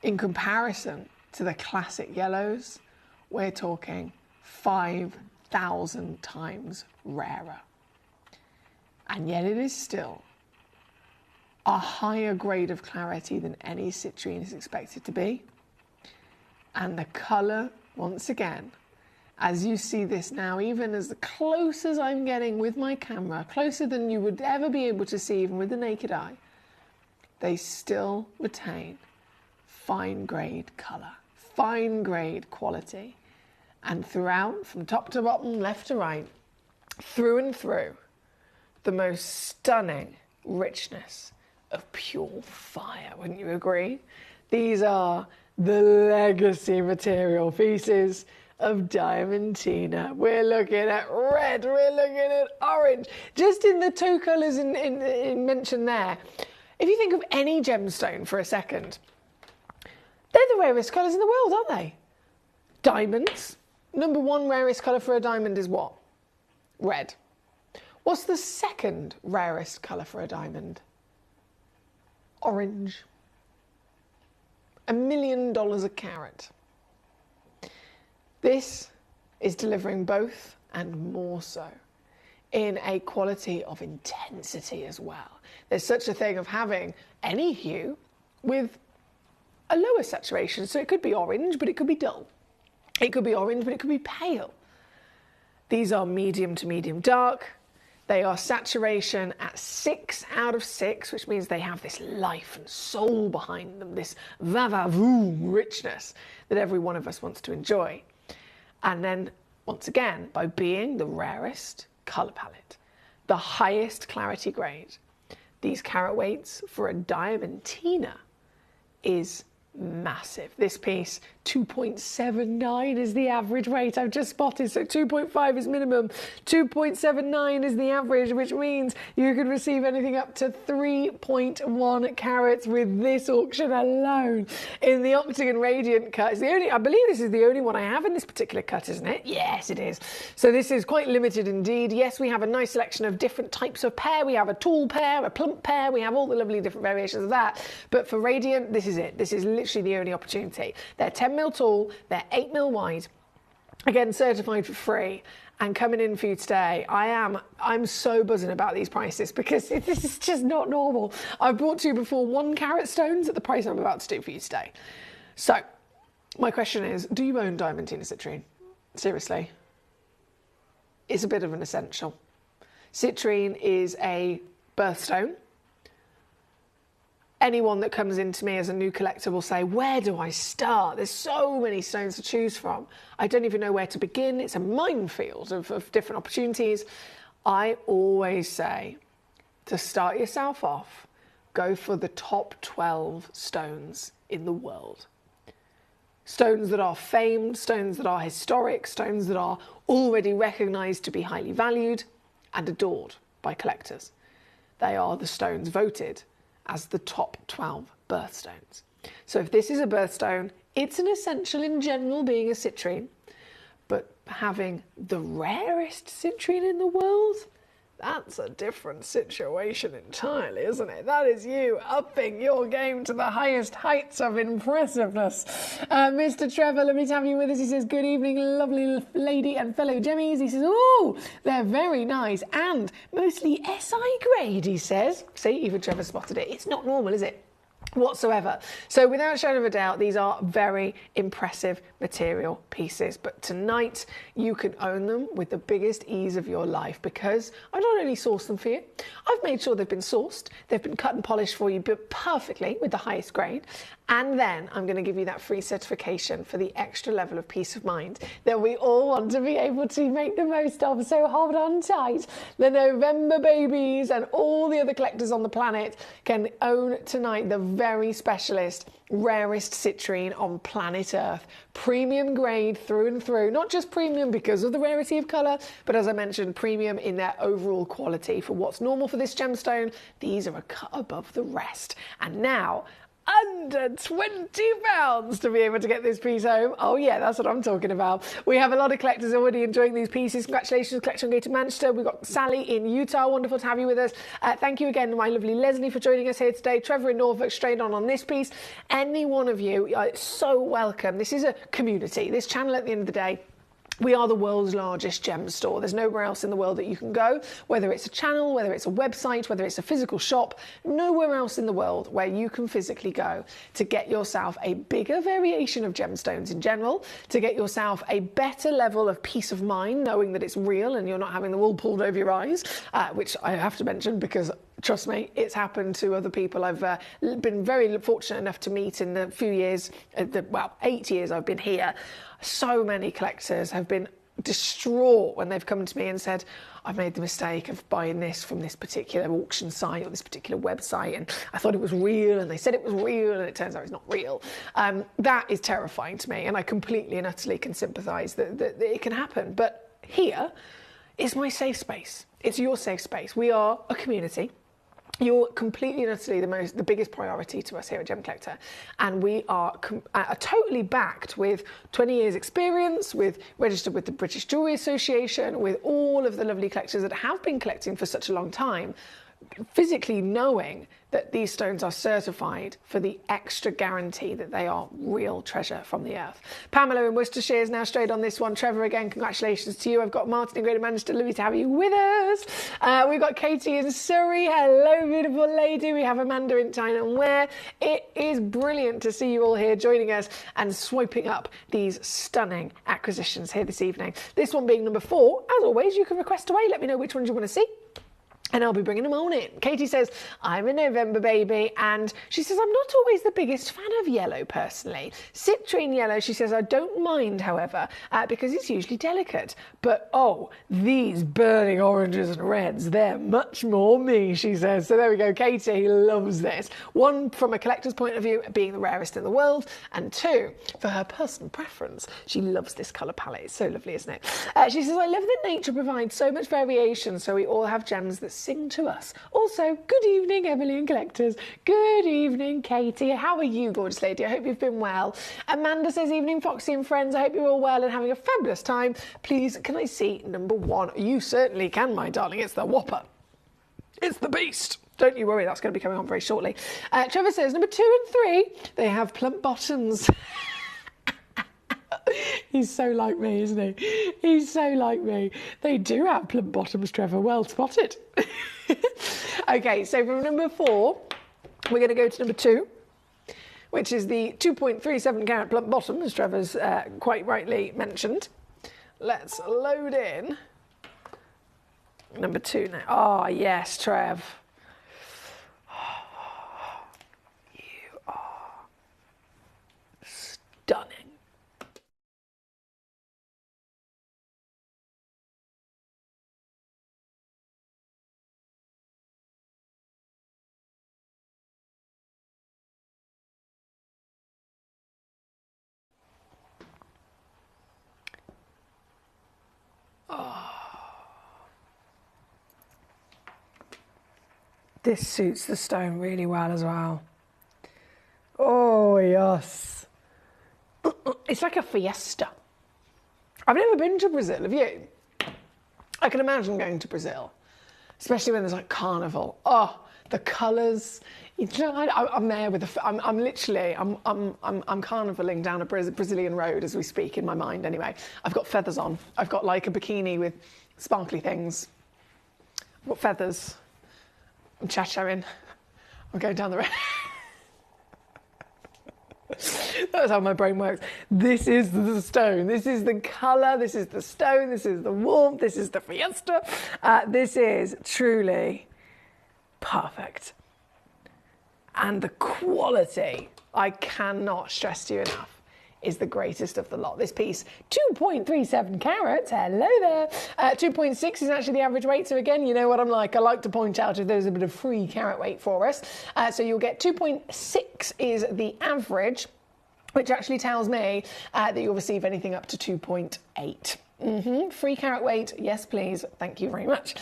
In comparison to the classic yellows, we're talking 5,000 times rarer. And yet it is still a higher grade of clarity than any citrine is expected to be. And the colour, once again, as you see this now, even as close as I'm getting with my camera, closer than you would ever be able to see even with the naked eye, they still retain fine grade colour, fine grade quality. And throughout, from top to bottom, left to right, through and through, the most stunning richness of pure fire, wouldn't you agree? These are the legacy material pieces of Diamantina. We're looking at red, we're looking at orange. Just in the 2 colours in mention there, if you think of any gemstone for a second, they're the rarest colours in the world, aren't they? Diamonds. Number 1 rarest colour for a diamond is what? Red. What's the second rarest colour for a diamond? Orange. $1 million a carat. This is delivering both and more so in a quality of intensity as well. There's such a thing of having any hue with a lower saturation. So it could be orange, but it could be dull. It could be orange, but it could be pale. These are medium to medium dark. They are saturation at 6 out of 6, which means they have this life and soul behind them, this va-va-voom richness that every one of us wants to enjoy. And then, once again, by being the rarest colour palette, the highest clarity grade, these carat weights for a Diamantina is massive. This piece, 2.79 is the average weight I've just spotted, so 2.5 is minimum, 2.79 is the average, which means you could receive anything up to 3.1 carats with this auction alone. In the Octagon Radiant cut, it's the only, I believe this is the only one I have in this particular cut, isn't it? Yes, it is. So this is quite limited indeed. Yes, we have a nice selection of different types of pear. We have a tall pear, a plump pear, we have all the lovely different variations of that. But for Radiant, this is it. This is literally the only opportunity. They're 10mm tall, they're 8mm wide, again certified for free, and coming in for you today. I'm so buzzing about these prices because this is just not normal. I've brought to you before 1 carat stones at the price I'm about to do for you today. So my question is, do you own Diamantina citrine? Seriously, it's a bit of an essential. Citrine is a birthstone. Anyone that comes into me as a new collector will say, where do I start? There's so many stones to choose from. I don't even know where to begin. It's a minefield of different opportunities. I always say, to start yourself off, go for the top 12 stones in the world. Stones that are famed, stones that are historic, stones that are already recognised to be highly valued and adored by collectors. They are the stones voted as the top 12 birthstones. So if this is a birthstone, it's an essential in general being a citrine, but having the rarest citrine in the world, that's a different situation entirely, isn't it? That is you upping your game to the highest heights of impressiveness. Mr. Trevor, lovely to have you with us. He says, good evening, lovely lady and fellow gemmies. He says, oh, they're very nice and mostly SI grade, he says. See, even Trevor spotted it. It's not normal, is it? Whatsoever. So without a shadow of a doubt, these are very impressive material pieces, but tonight you can own them with the biggest ease of your life because I've not only sourced them for you, I've made sure they've been sourced, they've been cut and polished for you, but perfectly with the highest grade, and then I'm going to give you that free certification for the extra level of peace of mind that we all want to be able to make the most of. So hold on tight. The November babies and all the other collectors on the planet can own tonight the very specialist, rarest citrine on planet Earth. Premium grade through and through. Not just premium because of the rarity of colour, but as I mentioned, premium in their overall quality. For what's normal for this gemstone, these are a cut above the rest. And now, under £20 to be able to get this piece home. Oh yeah, that's what I'm talking about. We have a lot of collectors already enjoying these pieces. Congratulations, Collection Go to Manchester. We've got Sally in Utah. Wonderful to have you with us. Thank you again to my lovely Leslie for joining us here today. Trevor in Norfolk, straight on this piece. Any one of you are so welcome. This is a community. This channel at the end of the day, we are the world's largest gem store. There's nowhere else in the world that you can go, whether it's a channel, whether it's a website, whether it's a physical shop, nowhere else in the world where you can physically go to get yourself a bigger variation of gemstones in general, to get yourself a better level of peace of mind, knowing that it's real and you're not having the wool pulled over your eyes, which I have to mention because trust me, it's happened to other people I've been very fortunate enough to meet in the few years, 8 years I've been here. So many collectors have been distraught when they've come to me and said, I've made the mistake of buying this from this particular auction site or this particular website and I thought it was real and they said it was real and it turns out it's not real. That is terrifying to me and I completely and utterly can sympathise that it can happen. But here is my safe space. It's your safe space. We are a community. You're completely and utterly the biggest priority to us here at Gemcollector, and we are totally backed with 20 years experience, registered with the British Jewellery Association, with all of the lovely collectors that have been collecting for such a long time, physically knowing that these stones are certified for the extra guarantee that they are real treasure from the earth. Pamela in Worcestershire is now straight on this one. Trevor, again, congratulations to you. I've got Martin in Greater Manchester. Lovely to have you with us. We've got Katie in Surrey. Hello, beautiful lady. We have Amanda in China and Ware. It is brilliant to see you all here joining us and swiping up these stunning acquisitions here this evening. This one being number 4. As always, you can request away. Let me know which ones you want to see. and I'll be bringing them on in. Katie says, I'm a November baby, and she says, I'm not always the biggest fan of yellow personally. Citrine yellow, she says, I don't mind, however, because it's usually delicate. But, oh, these burning oranges and reds, they're much more me, she says. So there we go, Katie loves this. One, from a collector's point of view, being the rarest in the world, and two, for her personal preference, she loves this colour palette. It's so lovely, isn't it? She says, I love that nature provides so much variation, so we all have gems that sing to us. Also, good evening, Emily and collectors. Good evening, Katie. How are you, gorgeous lady? I hope you've been well. Amanda says, evening, Foxy and friends. I hope you're all well and having a fabulous time. Please, can I see number 1? You certainly can, my darling. It's the Whopper. It's the beast. Don't you worry, that's going to be coming on very shortly. Trevor says, number 2 and 3, they have plump bottoms. He's so like me, isn't he? He's so like me. They do have plump bottoms, Trevor. Well spotted. Okay, so from number 4, we're going to go to number 2, which is the 2.37 carat plump bottom, as Trevor's quite rightly mentioned. Let's load in number 2 now. Oh, yes, Trev. You are stunning. This suits the stone really well as well. Oh, yes. It's like a fiesta. I've never been to Brazil, have you? I can imagine going to Brazil, especially when there's like carnival. Oh, the colours. You know, I'm there with the. I'm literally. I'm carnivaling down a Brazilian road as we speak in my mind. Anyway, I've got feathers on. I've got like a bikini with sparkly things. I've got feathers. I'm cha-chaing. I'm going down the road. That's how my brain works. This is the stone. This is the colour. This is the stone. This is the warmth. This is the fiesta. This is truly perfect. And the quality, I cannot stress to you enough, is the greatest of the lot. This piece, 2.37 carats, hello there. 2.6 is actually the average weight, so again, you know what I'm like. I like to point out if there's a bit of free carat weight for us. So you'll get 2.6 is the average, which actually tells me that you'll receive anything up to 2.8. Free carat weight, yes please, thank you very much.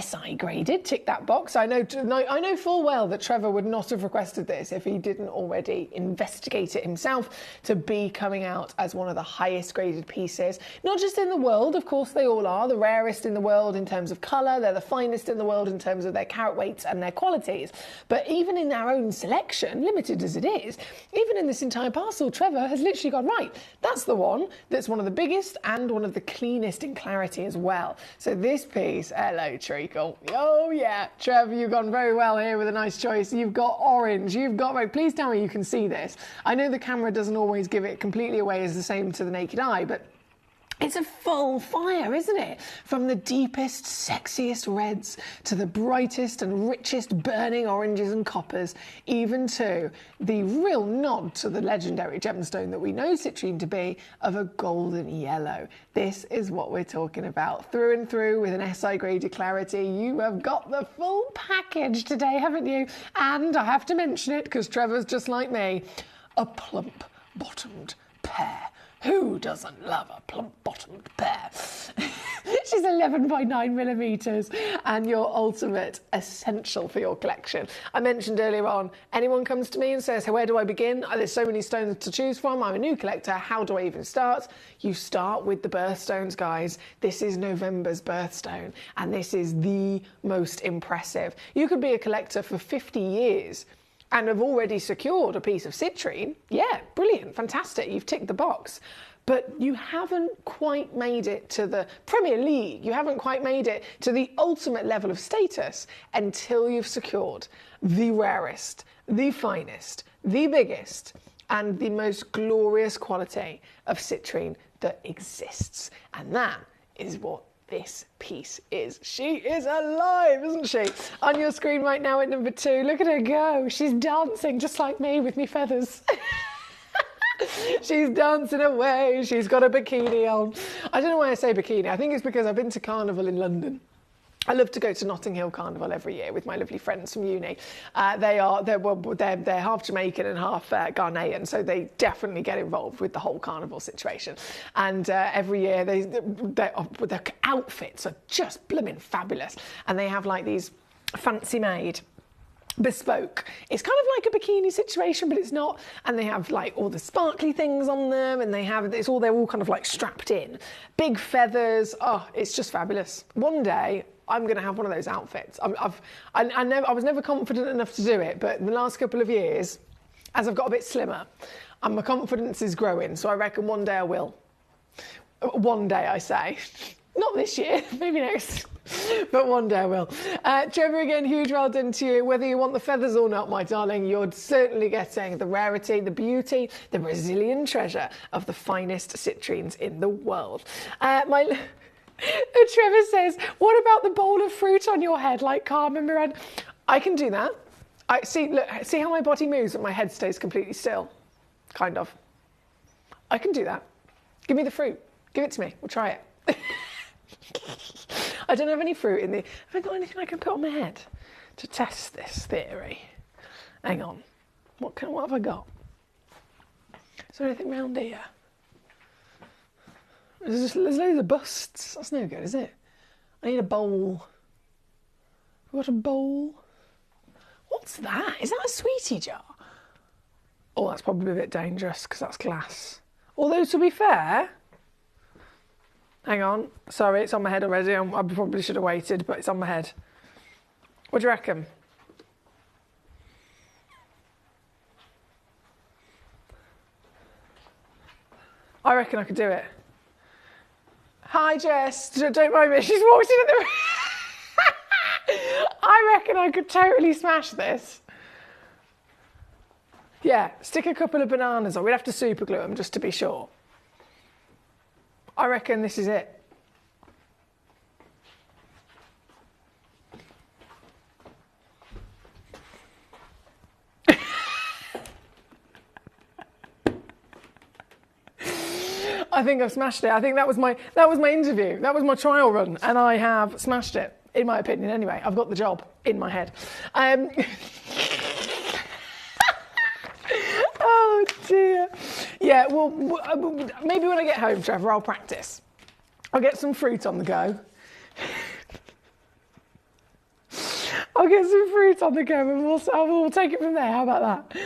SI graded, tick that box. I know full well that Trevor would not have requested this if he didn't already investigate it himself to be coming out as one of the highest graded pieces, not just in the world, of course they all are, the rarest in the world in terms of colour, they're the finest in the world in terms of their carat weights and their qualities, but even in our own selection, limited as it is, even in this entire parcel, Trevor has literally gone, right, that's the one that's one of the biggest and one of the cleanest in clarity as well. So this piece, hello treacle. Oh yeah, Trev, you've gone very well here with a nice choice. You've got orange, you've got red. Please tell me you can see this. I know the camera doesn't always give it completely away as the same to the naked eye, but it's a full fire, isn't it? From the deepest, sexiest reds to the brightest and richest burning oranges and coppers, even to the real nod to the legendary gemstone that we know citrine to be of a golden yellow. This is what we're talking about. Through and through with an SI graded clarity. You have got the full package today, haven't you? And I have to mention it because Trevor's just like me, a plump bottomed pear. Who doesn't love a plump-bottomed pear? She's 11 by 9 millimetres and your ultimate essential for your collection. I mentioned earlier on, anyone comes to me and says, hey, where do I begin? There's so many stones to choose from. I'm a new collector. How do I even start? You start with the birthstones, guys. This is November's birthstone, and this is the most impressive. You could be a collector for 50 years and have already secured a piece of citrine. Yeah, brilliant, fantastic, you've ticked the box. But you haven't quite made it to the Premier League, you haven't quite made it to the ultimate level of status until you've secured the rarest, the finest, the biggest, and the most glorious quality of citrine that exists. And that is what this piece is. She is alive, isn't she? On your screen right now at number 2, look at her go. She's dancing just like me with me feathers. She's dancing away. She's got a bikini on. I don't know why I say bikini. I think it's because I've been to Carnival in London. I love to go to Notting Hill Carnival every year with my lovely friends from uni. They're half Jamaican and half Ghanaian, so they definitely get involved with the whole carnival situation. And every year, their outfits are just blooming fabulous. And they have like these fancy made bespoke. It's kind of like a bikini situation, but it's not. And they have like all the sparkly things on them, and they're all kind of like strapped in. Big feathers. Oh, it's just fabulous. One day I'm going to have one of those outfits. I was never confident enough to do it, but in the last couple of years, as I've got a bit slimmer, and my confidence is growing, so I reckon one day I will. One day, I say. Not this year, maybe next, but one day I will. Trevor, again, huge well done to you. Whether you want the feathers or not, my darling, you're certainly getting the rarity, the beauty, the Brazilian treasure of the finest citrines in the world. Trevor says, what about the bowl of fruit on your head like Carmen Miranda? I can do that. See how my body moves and my head stays completely still? Kind of. I can do that. Give me the fruit. Give it to me. We'll try it. I don't have any fruit in the... Have I got anything I can put on my head to test this theory? Hang on. What have I got? Is there anything round here? There's loads of busts. That's no good, is it? I need a bowl. I've got a bowl. What's that? Is that a sweetie jar? Oh, that's probably a bit dangerous because that's glass. Although, to be fair... Hang on. Sorry, it's on my head already. I probably should have waited, but it's on my head. What do you reckon? I reckon I could do it. Hi, Jess. Don't mind me. She's walked in at the... I reckon I could totally smash this. Yeah, stick a couple of bananas on. We'd have to super glue them just to be sure. I reckon this is it. I think I've smashed it. I think that was my interview. That was my trial run, and I have smashed it, in my opinion. Anyway, I've got the job in my head. Oh dear. Yeah. Well, maybe when I get home, Trevor, I'll practice. I'll get some fruit on the go. I'll get some fruit on the go, and we'll take it from there. How about that?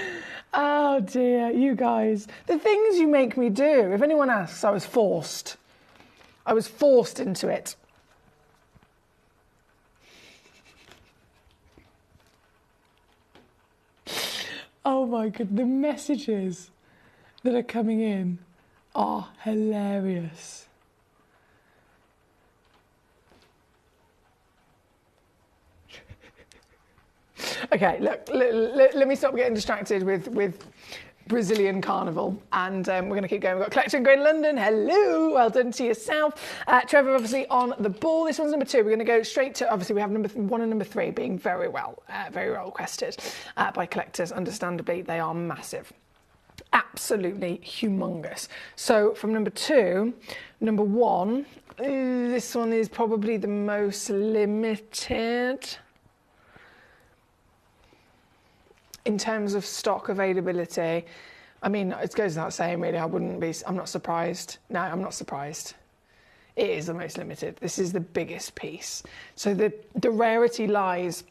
Oh dear, you guys. The things you make me do. If anyone asks, I was forced. I was forced into it. Oh my God, the messages that are coming in are hilarious. Okay, look, let me stop getting distracted with Brazilian Carnival, and we're going to keep going. We've got Collector in Great London. Hello, well done to yourself. Trevor, obviously on the ball. This one's number 2. We're going to go straight to, obviously we have number 1 and number 3 being very well requested by collectors. Understandably, they are massive. Absolutely humongous. So from number 2, number 1, this one is probably the most limited. In terms of stock availability, I mean, it goes without saying, really, I'm not surprised. No, I'm not surprised. It is the most limited. This is the biggest piece. So the rarity lies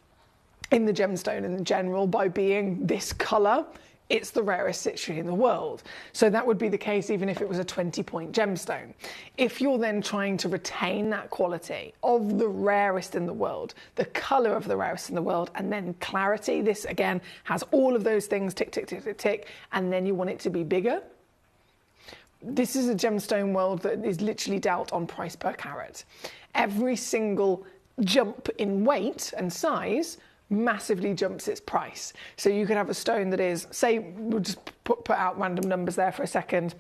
in the gemstone in general by being this colour. It's the rarest citrine in the world. So that would be the case even if it was a 20-point gemstone. If you're then trying to retain that quality of the rarest in the world, the colour of the rarest in the world, and then clarity, this again has all of those things, tick, tick, tick, tick, tick, and then you want it to be bigger. This is a gemstone world that is literally dealt on price per carat. Every single jump in weight and size massively jumps its price. So you could have a stone that is, say, we'll just put out random numbers there for a second.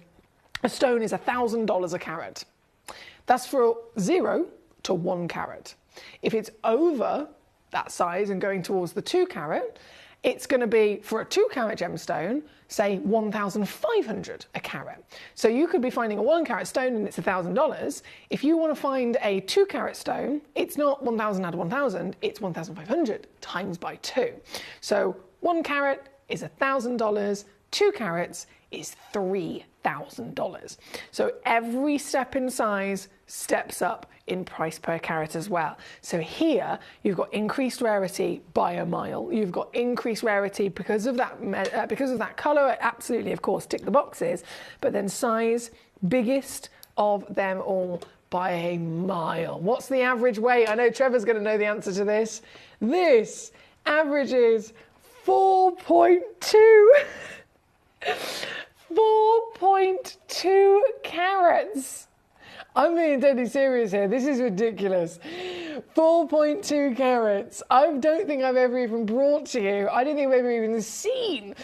A stone is $1,000 a carat. That's for 0 to 1 carat. If it's over that size and going towards the 2 carat, it's going to be, for a 2 carat gemstone, say $1,500 a carat. So you could be finding a 1 carat stone and it's $1,000. If you want to find a 2 carat stone, it's not 1,000 add 1,000, it's 1,500 times by 2. So 1 carat is $1,000, 2 carats is $3,000. So every step in size steps up in price per carat as well. So here you've got increased rarity by a mile. You've got increased rarity because of that colour. Absolutely, of course, tick the boxes. But then size, biggest of them all by a mile. What's the average weight? I know Trevor's going to know the answer to this. This averages 4.2. 4.2 carats. I'm being totally serious here. This is ridiculous. 4.2 carats. I don't think I've ever even brought to you, I don't think I've ever even seen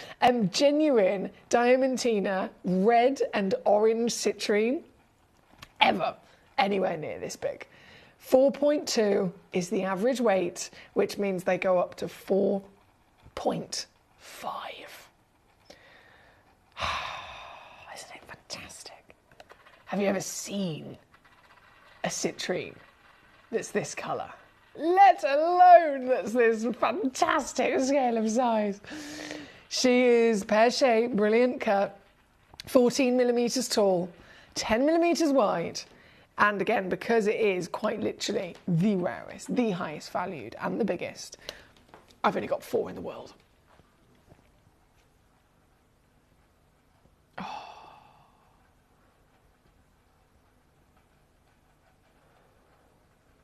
genuine Diamantina red and orange citrine ever anywhere near this big. 4.2 is the average weight, which means they go up to 4.5. Isn't it fantastic? Have you ever seen a citrine that's this colour? Let alone that's this fantastic scale of size. She is pear-shaped, brilliant cut, 14 millimetres tall, 10 millimetres wide, and again, because it is quite literally the rarest, the highest valued, and the biggest, I've only got 4 in the world.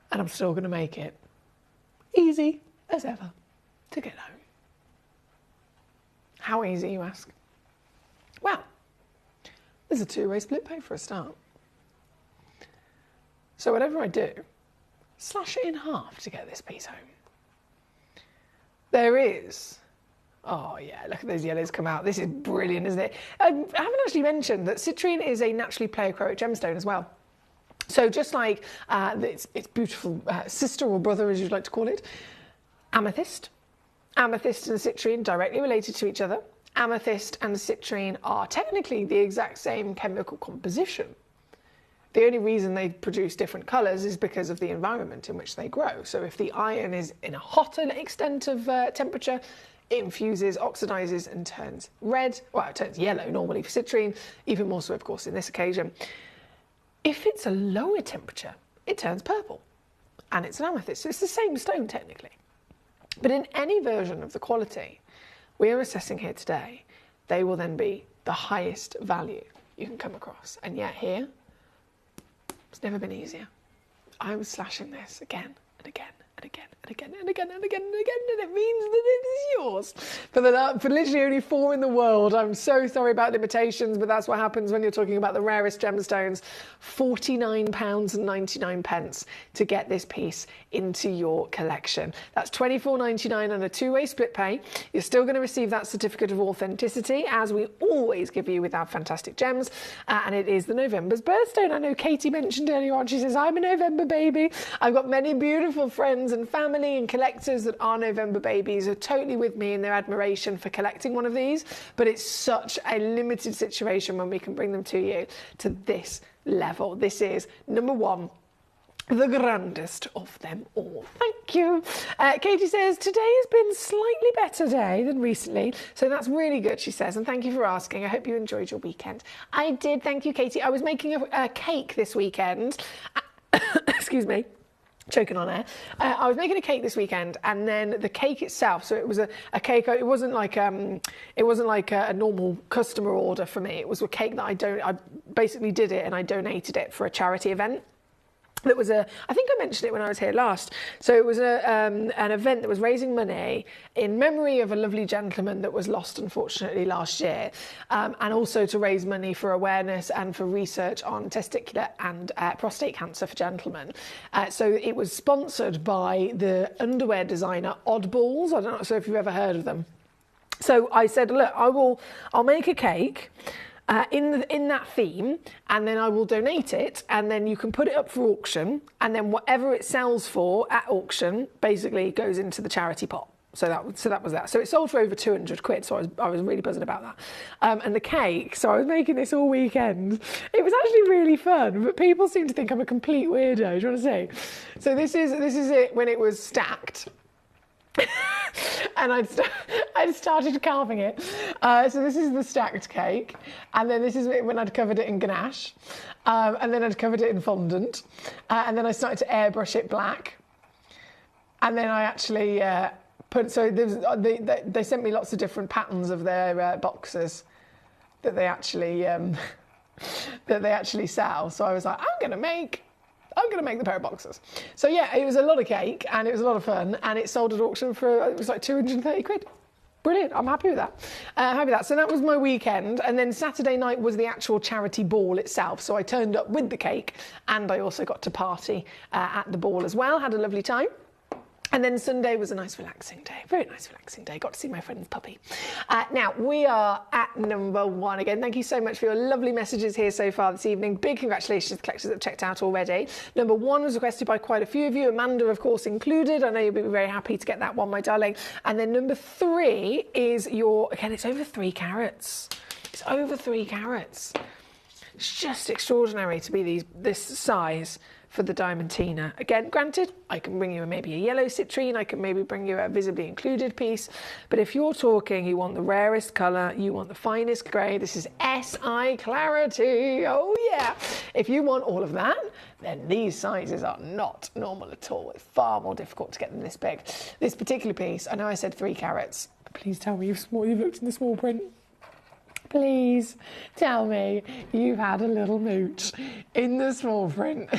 And I'm still going to make it easy as ever to get home. How easy, you ask? Well, there's a 2-way split pay for a start. So whatever I do, slash it in half to get this piece home. There is... Oh yeah, look at those yellows come out. This is brilliant, isn't it? I haven't actually mentioned that citrine is a naturally pleochroic gemstone as well. So just like its beautiful sister or brother, as you'd like to call it, amethyst. Amethyst and citrine directly related to each other. Amethyst and citrine are technically the exact same chemical composition. The only reason they produce different colours is because of the environment in which they grow. So if the iron is in a hotter extent of temperature, it infuses, oxidises and turns red. Well, it turns yellow normally for citrine, even more so, of course, in this occasion. If it's a lower temperature, it turns purple, and it's an amethyst. So it's the same stone technically. But in any version of the quality we are assessing here today, they will then be the highest value you can come across. And yet here, it's never been easier. I'm slashing this again and again and again and again and again and again and again, and it means that it is yours. For literally only 4 in the world. I'm so sorry about limitations, but that's what happens when you're talking about the rarest gemstones. £49.99 to get this piece into your collection. That's $24.99 on a 2-way split pay. You're still going to receive that certificate of authenticity, as we always give you with our fantastic gems, and it is the November's birthstone. I know Katie mentioned earlier on, she says, I'm a November baby. I've got many beautiful friends and family and collectors that are November babies, are totally with me in their admiration for collecting one of these, but it's such a limited situation when we can bring them to you to this level. This is number 1, the grandest of them all. Thank you. Katie says, today has been slightly better day than recently, so that's really good, she says, and thank you for asking. I hope you enjoyed your weekend. I did, thank you, Katie. I was making a cake this weekend. Excuse me. Choking on air. I was making a cake this weekend, and then the cake itself, so it was a cake, it wasn't like a normal customer order for me. It was a cake that I basically did it and I donated it for a charity event. That was I think I mentioned it when I was here last. So it was an event that was raising money in memory of a lovely gentleman that was lost, unfortunately, last year, and also to raise money for awareness and for research on testicular and prostate cancer for gentlemen. So it was sponsored by the underwear designer Oddballs. I don't know if you've ever heard of them. So I said, look, I'll make a cake. in that theme, and then I will donate it, and then you can put it up for auction, and then whatever it sells for at auction basically goes into the charity pot. So that was that. So it sold for over 200 quid, so I was really buzzing about that. And the cake, so I was making this all weekend. It was actually really fun, but people seem to think I'm a complete weirdo. Do you want to see? So this is it when it was stacked. And I'd started carving it. So this is the stacked cake, and then this is when I'd covered it in ganache, and then I'd covered it in fondant, and then I started to airbrush it black, and then I actually they sent me lots of different patterns of their boxes that they actually sell. So I was like, I'm gonna make the pair of boxes. So yeah, it was a lot of cake and it was a lot of fun, and it sold at auction for, it was like 230 quid. Brilliant, I'm happy with that. So that was my weekend, and then Saturday night was the actual charity ball itself. So I turned up with the cake, and I also got to party at the ball as well, had a lovely time. And then Sunday was a nice relaxing day, very nice relaxing day. Got to see my friend's puppy. Now, we are at number 1 again. Thank you so much for your lovely messages here so far this evening. Big congratulations to the collectors that have checked out already. Number 1 was requested by quite a few of you, Amanda, of course, included. I know you'll be very happy to get that one, my darling. And then number 3 is again, it's over 3 carats. It's over 3 carats. It's just extraordinary to be this size for the Diamantina. Again, granted, I can bring you maybe a yellow citrine, I can maybe bring you a visibly included piece, but if you're talking, you want the rarest colour, you want the finest grey, this is SI Clarity, oh yeah. If you want all of that, then these sizes are not normal at all. It's far more difficult to get them this big. This particular piece, I know I said 3 carats, but please tell me you've looked in the small print. Please tell me you've had a little mooch in the small print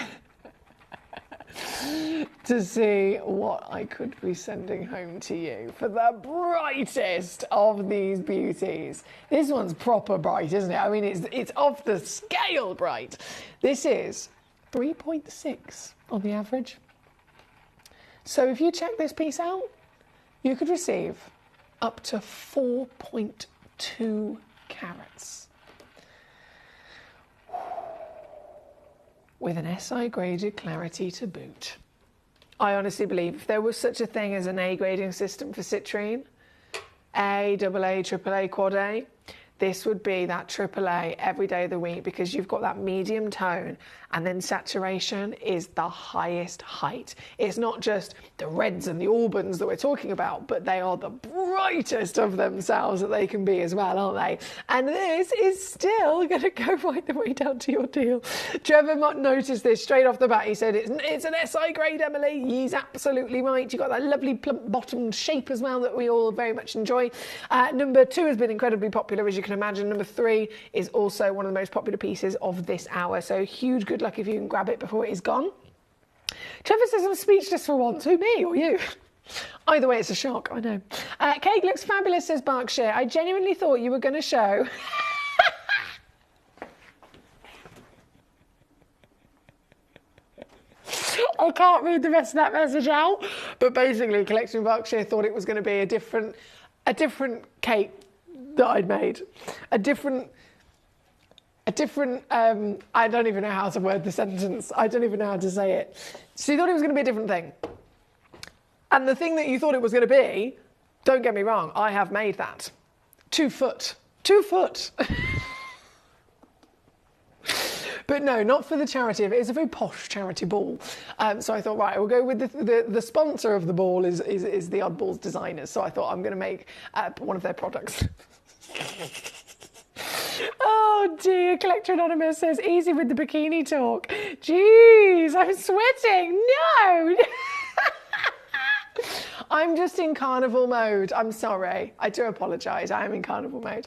to see what I could be sending home to you for the brightest of these beauties. This one's proper bright, isn't it? I mean, it's off the scale bright. This is 3.6 on the average. So if you check this piece out, you could receive up to 4.2 carats. With an SI graded clarity to boot. I honestly believe if there was such a thing as an A grading system for citrine, A, AA, AAA, quad A, this would be that AAA every day of the week, because you've got that medium tone and then saturation is the highest height. It's not just the reds and the Albans that we're talking about, but they are the brightest of themselves that they can be as well, aren't they? And this is still going to go right the way down to your deal. Trevor noticed this straight off the bat. He said, it's an SI grade, Emily. He's absolutely right. You've got that lovely plump bottomed shape as well that we all very much enjoy. Number 2 has been incredibly popular, as you can imagine. Number 3 is also one of the most popular pieces of this hour. So huge good luck if you can grab it before it is gone. Trevor says I'm speechless for once. Who, me or you? Either way, it's a shock, I know. Cake looks fabulous, says Berkshire. I genuinely thought you were going to show... I can't read the rest of that message out, but basically Collection Berkshire thought it was going to be a different cake that I'd made. A different, I don't even know how to word the sentence. I don't even know how to say it. So you thought it was going to be a different thing. And the thing that you thought it was going to be, don't get me wrong, I have made that. 2 foot. 2 foot. But no, not for the charity. It's a very posh charity ball. So I thought, right, we'll go with the sponsor of the ball is the Oddballs designers. So I thought I'm going to make one of their products. Oh dear, Collector Anonymous says, easy with the bikini talk. Jeez, I'm sweating. No! I'm just in carnival mode. I'm sorry. I do apologise. I am in carnival mode.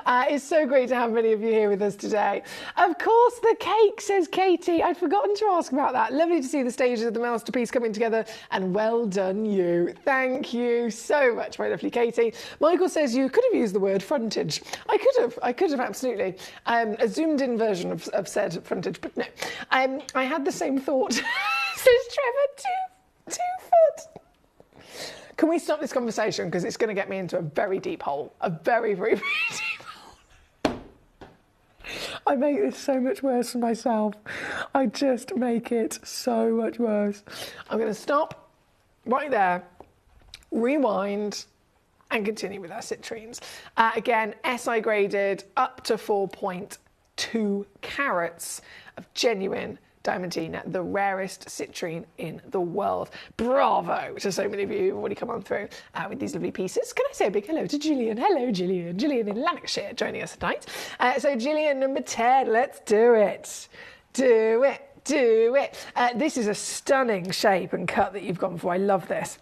It's so great to have many of you here with us today. Of course, the cake, says Katie. I'd forgotten to ask about that. Lovely to see the stages of the masterpiece coming together, and well done you. Thank you so much, my lovely Katie. Michael says you could have used the word frontage. I could have absolutely. A zoomed in version of said frontage, but no. I had the same thought. Says Trevor, 2 foot. Can we stop this conversation? Because it's going to get me into a very deep hole. A very, very, very deep hole. I make this so much worse for myself. I just make it so much worse. I'm going to stop right there, rewind, and continue with our citrines. Again, SI graded up to 4.2 carats of genuine Diamantina, the rarest citrine in the world. Bravo to so many of you who've already come on through with these lovely pieces. Can I say a big hello to Gillian? Hello, Gillian. Gillian in Lanarkshire joining us tonight. So Gillian, number 10, let's do it. Do it, do it. This is a stunning shape and cut that you've gone for. I love this.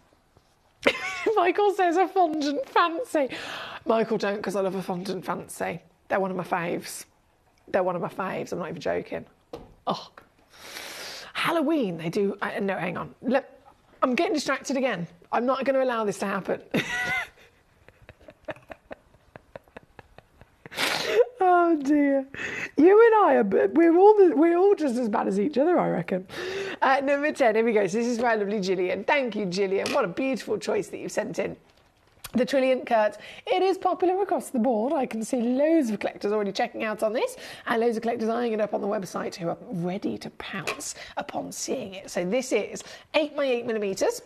Michael says a fondant fancy. Michael, don't, because I love a fondant fancy. They're one of my faves. They're one of my faves. I'm not even joking. Oh, Halloween, they do. No, hang on. I'm getting distracted again. I'm not going to allow this to happen. Oh dear. You and I are, we're all just as bad as each other, I reckon. Number 10, here we go. So this is my lovely Gillian. Thank you, Gillian. What a beautiful choice that you've sent in. The Trilliant Cut, it is popular across the board. I can see loads of collectors already checking out on this and loads of collectors eyeing it up on the website who are ready to pounce upon seeing it. So this is 8 by 8 millimetres.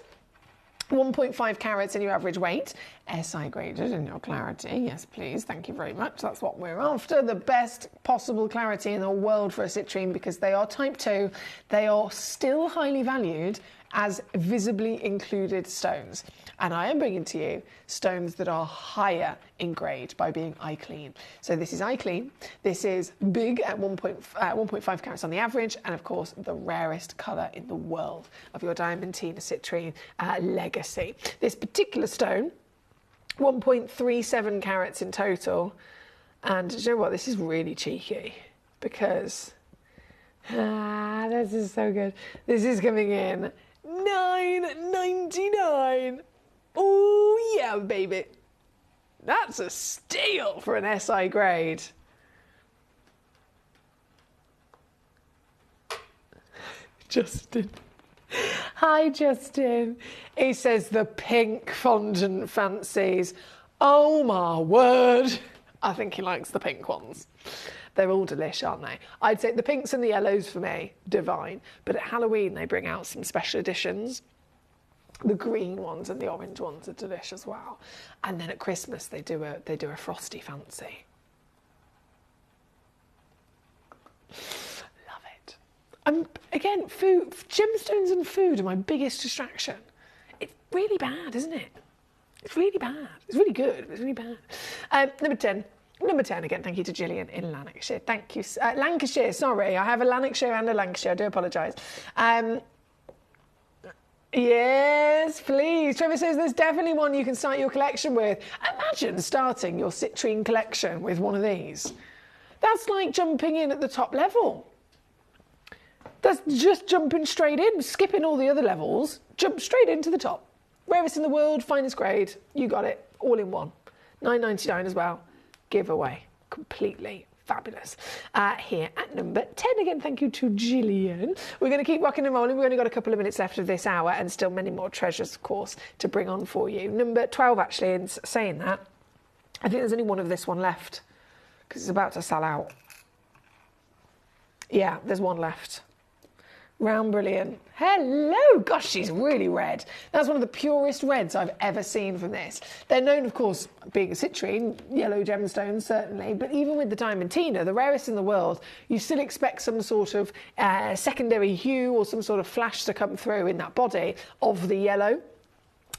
1.5 carats in your average weight, SI graded in your clarity. Yes, please. Thank you very much. That's what we're after. The best possible clarity in the world for a citrine because they are type 2. They are still highly valued as visibly included stones. And I am bringing to you stones that are higher in grade by being eye clean. So this is eye clean. This is big at 1.5 carats on the average, and of course the rarest colour in the world of your Diamantina citrine legacy. This particular stone, 1.37 carats in total. And do you know what? This is really cheeky because this is so good. This is coming in $9.99. Oh yeah, baby. That's a steal for an SI grade. Justin. Hi, Justin. He says the pink fondant fancies. Oh my word. I think he likes the pink ones. They're all delish, aren't they? I'd say the pinks and the yellows for me, divine. But at Halloween, they bring out some special editions. The green ones and the orange ones are delish as well. And then at Christmas, they do a frosty fancy. Love it. Again, food, gemstones and food are my biggest distraction. It's really bad, isn't it? It's really bad. It's really good, but it's really bad. Number 10. Number 10 again, thank you to Gillian in Lanarkshire. Thank you. Lancashire, sorry. I have a Lanarkshire and a Lancashire. I do apologise. Yes, please. Trevor says there's definitely one you can start your collection with. Imagine starting your citrine collection with one of these. That's like jumping in at the top level. That's just jumping straight in, skipping all the other levels, jump straight into the top. Rarest in the world, finest grade, you got it, all in one. $9.99 as well. Giveaway, completely fabulous. Here at number 10 again, thank you to Gillian. We're going to keep rocking and rolling. We've only got a couple of minutes left of this hour and still many more treasures, of course, to bring on for you. Number 12, actually, in saying that, I think there's only one of this one left because it's about to sell out. Yeah, there's one left. Round Brilliant. Hello! Gosh, she's really red. That's one of the purest reds I've ever seen from this. They're known, of course, being a citrine, yellow gemstones, certainly, but even with the Diamantina, the rarest in the world, you still expect some sort of secondary hue or some sort of flash to come through in that body of the yellow.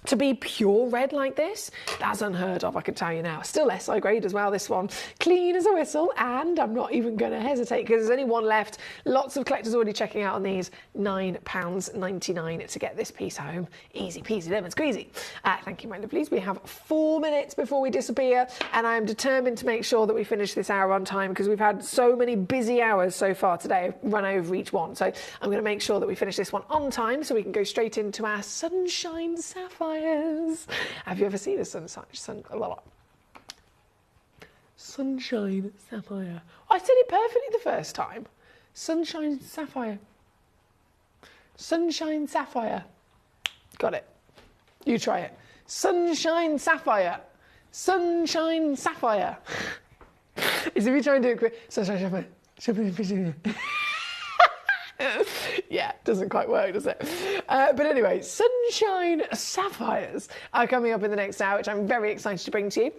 To be pure red like this, that's unheard of, I can tell you now. Still SI grade as well, this one. Clean as a whistle, and I'm not even going to hesitate because there's only one left. Lots of collectors already checking out on these. £9.99 to get this piece home. Easy peasy, lemon squeezy. Thank you, my lovelies. We have 4 minutes before we disappear, and I'm determined to make sure that we finish this hour on time because we've had so many busy hours so far today. I've run over each one, so I'm going to make sure that we finish this one on time so we can go straight into our Sunshine Sapphire. Have you ever seen a sunshine sapphire? I said it perfectly the first time. Sunshine sapphire. Sunshine sapphire. Got it. You try it. Sunshine sapphire. Sunshine sapphire. Is if you try and do it quick. Sunshine sapphire. Yeah, doesn't quite work, does it? But anyway, sunshine sapphires are coming up in the next hour, which I'm very excited to bring to you.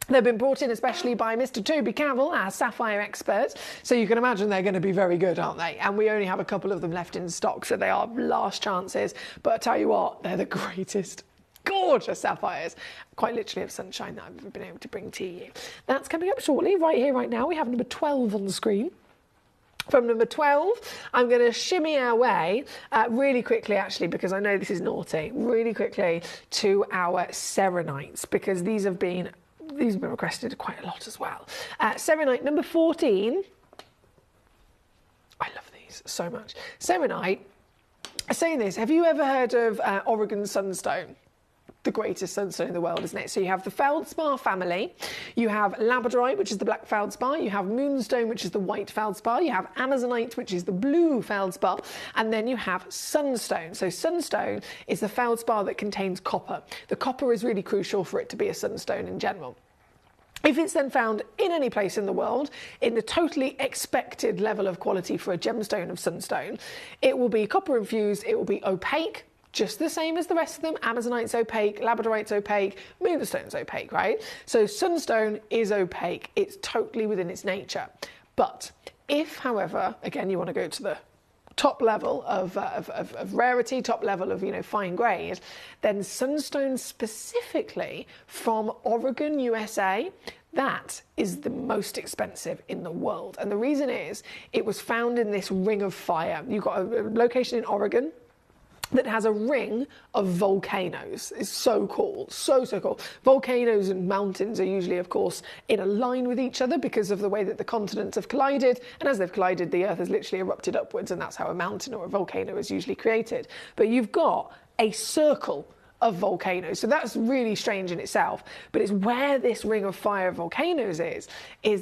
They've been brought in especially by Mr. Toby Cavill, our sapphire expert, so you can imagine they're going to be very good, aren't they? And we only have a couple of them left in stock, so they are last chances. But I tell you what, they're the greatest. Gorgeous sapphires, quite literally of sunshine that I've been able to bring to you. That's coming up shortly, right here, right now. We have number 12 on the screen. From number 12, I'm going to shimmy our way really quickly, actually, because I know this is naughty, really quickly to our Serenites, because these have been requested quite a lot as well. Serenite number 14. I love these so much. Serenite, saying this, have you ever heard of Oregon Sunstone? The greatest sunstone in the world, isn't it? So you have the feldspar family, you have labradorite, which is the black feldspar, you have moonstone, which is the white feldspar, you have amazonite, which is the blue feldspar, and then you have sunstone. So sunstone is the feldspar that contains copper. The copper is really crucial for it to be a sunstone in general. If it's then found in any place in the world, in the totally expected level of quality for a gemstone of sunstone, it will be copper infused, it will be opaque, just the same as the rest of them. Amazonite's opaque, labradorite's opaque, moonstone's opaque, right? So sunstone is opaque. It's totally within its nature. But if, however, again, you want to go to the top level of rarity, top level of, fine grade, then sunstone specifically from Oregon, USA, that is the most expensive in the world. And the reason is it was found in this ring of fire. You've got a location in Oregon that has a ring of volcanoes. It's so cool, so cool. Volcanoes and mountains are usually, of course, in a line with each other because of the way that the continents have collided, and as they've collided, the Earth has literally erupted upwards, and that's how a mountain or a volcano is usually created. But you've got a circle of volcanoes, so that's really strange in itself, but it's where this ring of fire of volcanoes is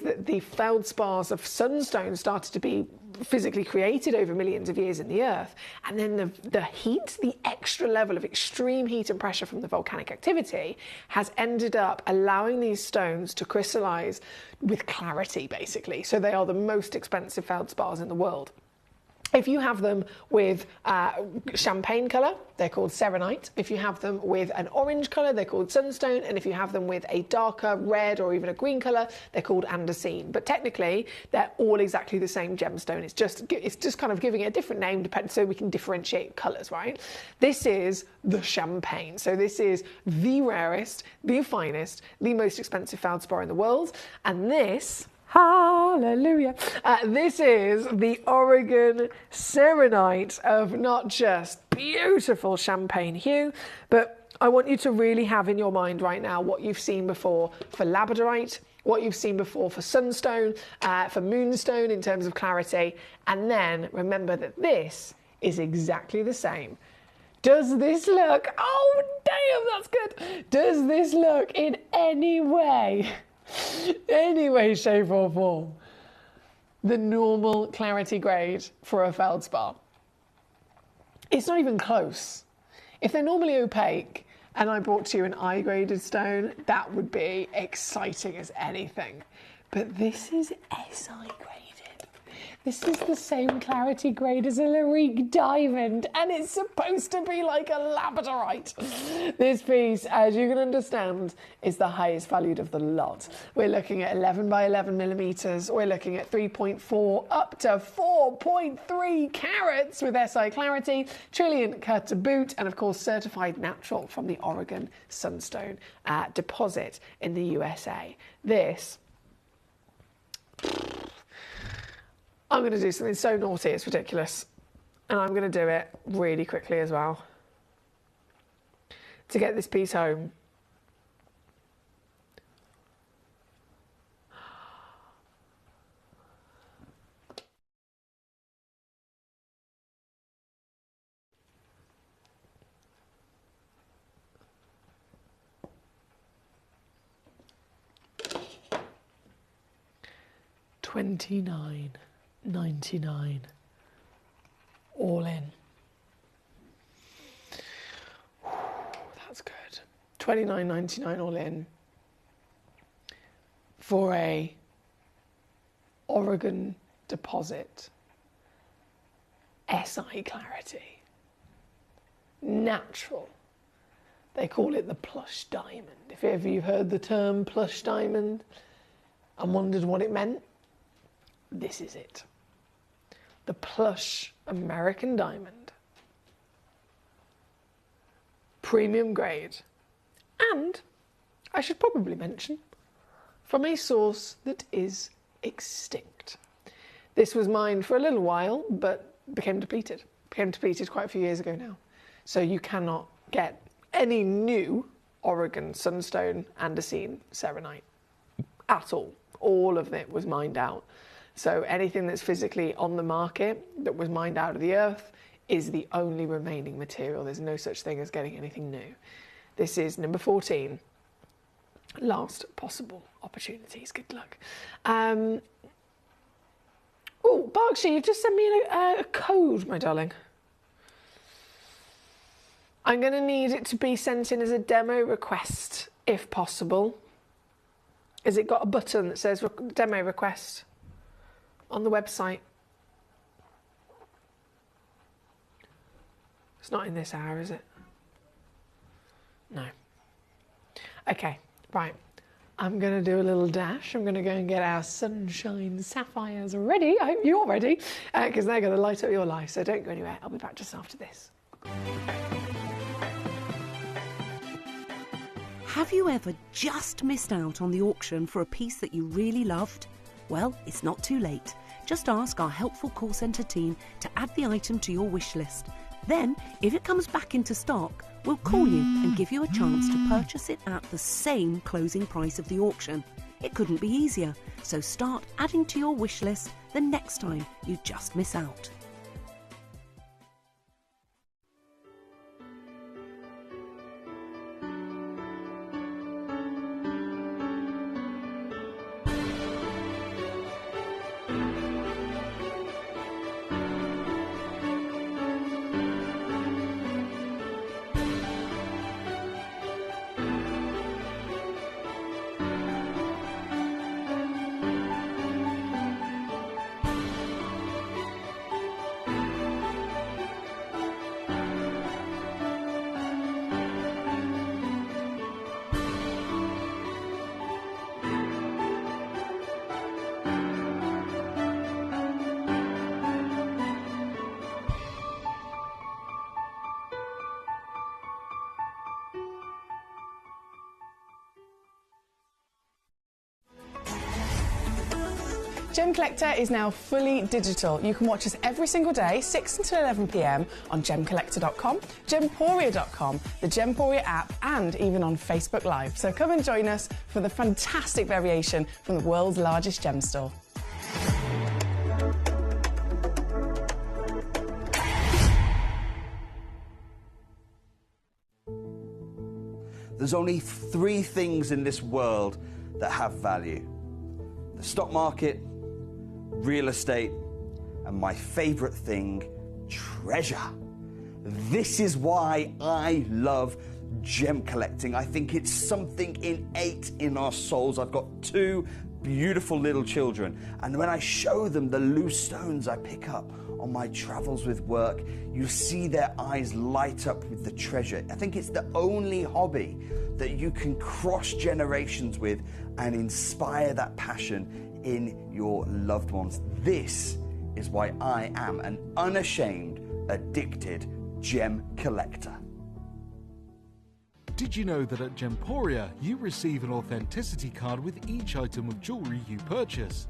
that the feldspars of sunstone started to be physically created over millions of years in the earth, and then the heat, the extra level of extreme heat and pressure from the volcanic activity has ended up allowing these stones to crystallize with clarity, basically. So they are the most expensive feldspars in the world. If you have them with champagne colour, they're called serenite. If you have them with an orange colour, they're called sunstone. And if you have them with a darker red or even a green colour, they're called andesine. But technically, they're all exactly the same gemstone. It's just kind of giving it a different name so we can differentiate colours, right? This is the champagne. So this is the rarest, the finest, the most expensive feldspar in the world. And this... hallelujah. This is the Oregon Serenite of not just beautiful champagne hue, but I want you to really have in your mind right now what you've seen before for labradorite, what you've seen before for sunstone, for moonstone in terms of clarity, and then remember that this is exactly the same. Does this look, oh damn, that's good. Does this look in any way, shape or form, the normal clarity grade for a feldspar? It's not even close. If they're normally opaque and I brought to you an I-graded stone, that would be exciting as anything. But this is SI graded. This is the same clarity grade as a Larique diamond, and it's supposed to be like a labradorite. This piece, as you can understand, is the highest valued of the lot. We're looking at 11 by 11 millimeters. We're looking at 3.4 up to 4.3 carats with SI clarity, trillion cut to boot, and of course certified natural from the Oregon Sunstone deposit in the USA. This... I'm going to do something so naughty, it's ridiculous. And I'm going to do it really quickly as well. To get this piece home. $29.99 all in. That's good. $29.99 all in for a Oregon deposit, SI clarity, natural. They call it the plush diamond. If ever you've heard the term plush diamond and wondered what it meant, this is it. The plush American diamond. Premium grade. And, I should probably mention, from a source that is extinct. This was mined for a little while, but became depleted. Became depleted quite a few years ago now. So you cannot get any new Oregon Sunstone Andesite Serenite at all. All of it was mined out. So anything that's physically on the market that was mined out of the earth is the only remaining material. There's no such thing as getting anything new. This is number 14. Last possible opportunities. Good luck. Oh, Berkshire, you've just sent me a code, my darling. I'm going to need it to be sent in as a demo request, if possible. Has it got a button that says demo request on the website? It's not in this hour, is it? No. Okay, right. I'm going to do a little dash. I'm going to go and get our sunshine sapphires ready. I hope you're ready, because they're going to light up your life. So don't go anywhere. I'll be back just after this. Have you ever just missed out on the auction for a piece that you really loved? Well, it's not too late. Just ask our helpful call centre team to add the item to your wish list. Then, if it comes back into stock, we'll call you and give you a chance to purchase it at the same closing price of the auction. It couldn't be easier, so start adding to your wish list the next time you just miss out. Gemcollector is now fully digital. You can watch us every single day, 6 until 11 p.m. on Gemcollector.com, Gemporia.com, the Gemporia app, and even on Facebook Live. So come and join us for the fantastic variation from the world's largest gem store. There's only 3 things in this world that have value: the stock market, real estate, and my favorite thing, treasure. This is why I love gem collecting. I think it's something innate in our souls. I've got 2 beautiful little children, and when I show them the loose stones I pick up on my travels with work, you see their eyes light up with the treasure. I think it's the only hobby that you can cross generations with and inspire that passion in your loved ones. This is why I am an unashamed, addicted gem collector. Did you know that at Gemporia you receive an authenticity card with each item of jewellery you purchase?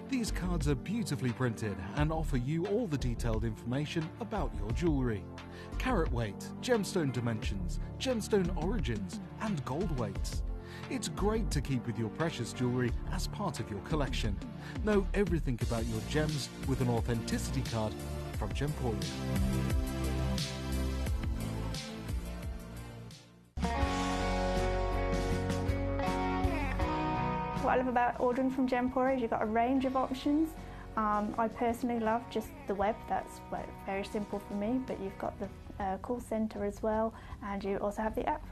These cards are beautifully printed and offer you all the detailed information about your jewellery. Carat weight, gemstone dimensions, gemstone origins, and gold weights. It's great to keep with your precious jewellery as part of your collection. Know everything about your gems with an authenticity card from Gemporia. What I love about ordering from Gemporia is you've got a range of options. I personally love just the web, that's very simple for me, but you've got the call centre as well, and you also have the app.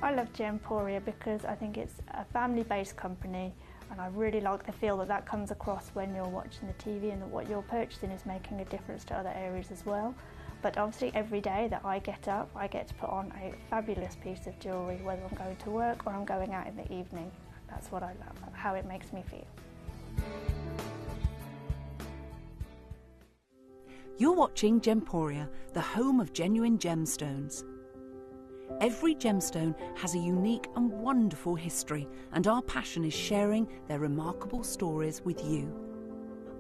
I love Gemporia because I think it's a family-based company, and I really like the feel that that comes across when you're watching the TV, and that what you're purchasing is making a difference to other areas as well. But obviously every day that I get up, I get to put on a fabulous piece of jewellery, whether I'm going to work or I'm going out in the evening. That's what I love, how it makes me feel. You're watching Gemporia, the home of genuine gemstones. Every gemstone has a unique and wonderful history, and our passion is sharing their remarkable stories with you.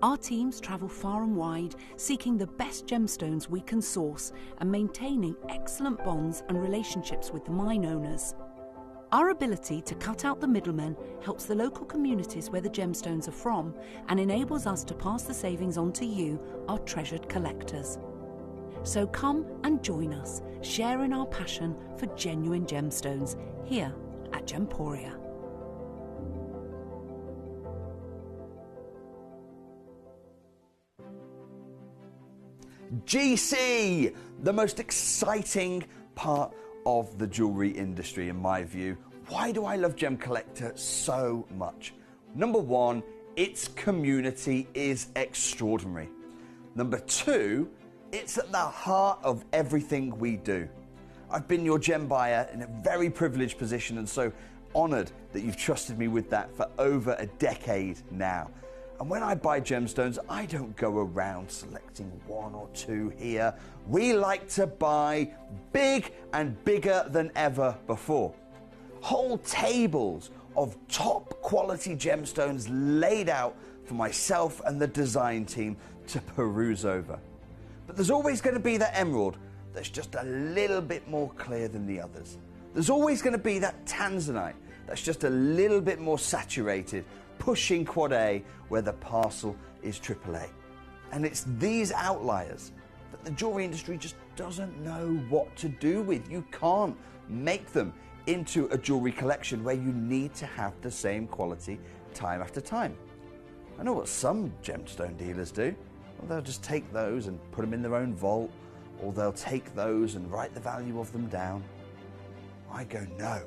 Our teams travel far and wide, seeking the best gemstones we can source and maintaining excellent bonds and relationships with the mine owners. Our ability to cut out the middlemen helps the local communities where the gemstones are from and enables us to pass the savings on to you, our treasured collectors. So come and join us, sharing our passion for genuine gemstones here at Gemporia. GC, the most exciting part of the jewellery industry in my view. Why do I love Gemcollector so much? Number one, its community is extraordinary. Number two, it's at the heart of everything we do. I've been your gem buyer in a very privileged position, and so honoured that you've trusted me with that for over a decade now. And when I buy gemstones, I don't go around selecting one or two here. We like to buy big and bigger than ever before. Whole tables of top quality gemstones laid out for myself and the design team to peruse over. But there's always going to be that emerald that's just a little bit more clear than the others. There's always going to be that tanzanite that's just a little bit more saturated, pushing quad A where the parcel is AAA. And it's these outliers that the jewellery industry just doesn't know what to do with. You can't make them into a jewellery collection where you need to have the same quality time after time. I know what some gemstone dealers do. Well, they'll just take those and put them in their own vault, or they'll take those and write the value of them down. I go, no,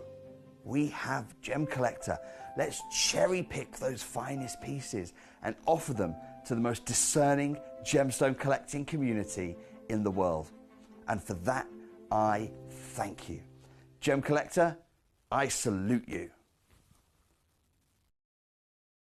we have Gemcollector. Let's cherry pick those finest pieces and offer them to the most discerning gemstone collecting community in the world. And for that, I thank you. Gemcollector, I salute you.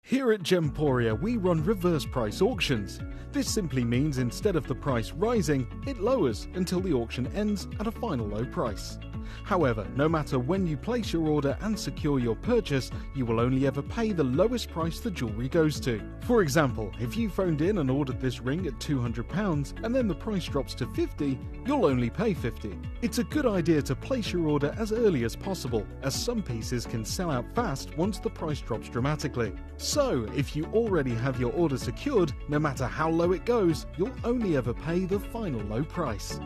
Here at Gemporia, we run reverse price auctions. This simply means instead of the price rising, it lowers until the auction ends at a final low price. However, no matter when you place your order and secure your purchase, you will only ever pay the lowest price the jewellery goes to. For example, if you phoned in and ordered this ring at £200 and then the price drops to £50, you'll only pay £50. It's a good idea to place your order as early as possible, as some pieces can sell out fast once the price drops dramatically. So, if you already have your order secured, no matter how low it goes, you'll only ever pay the final low price.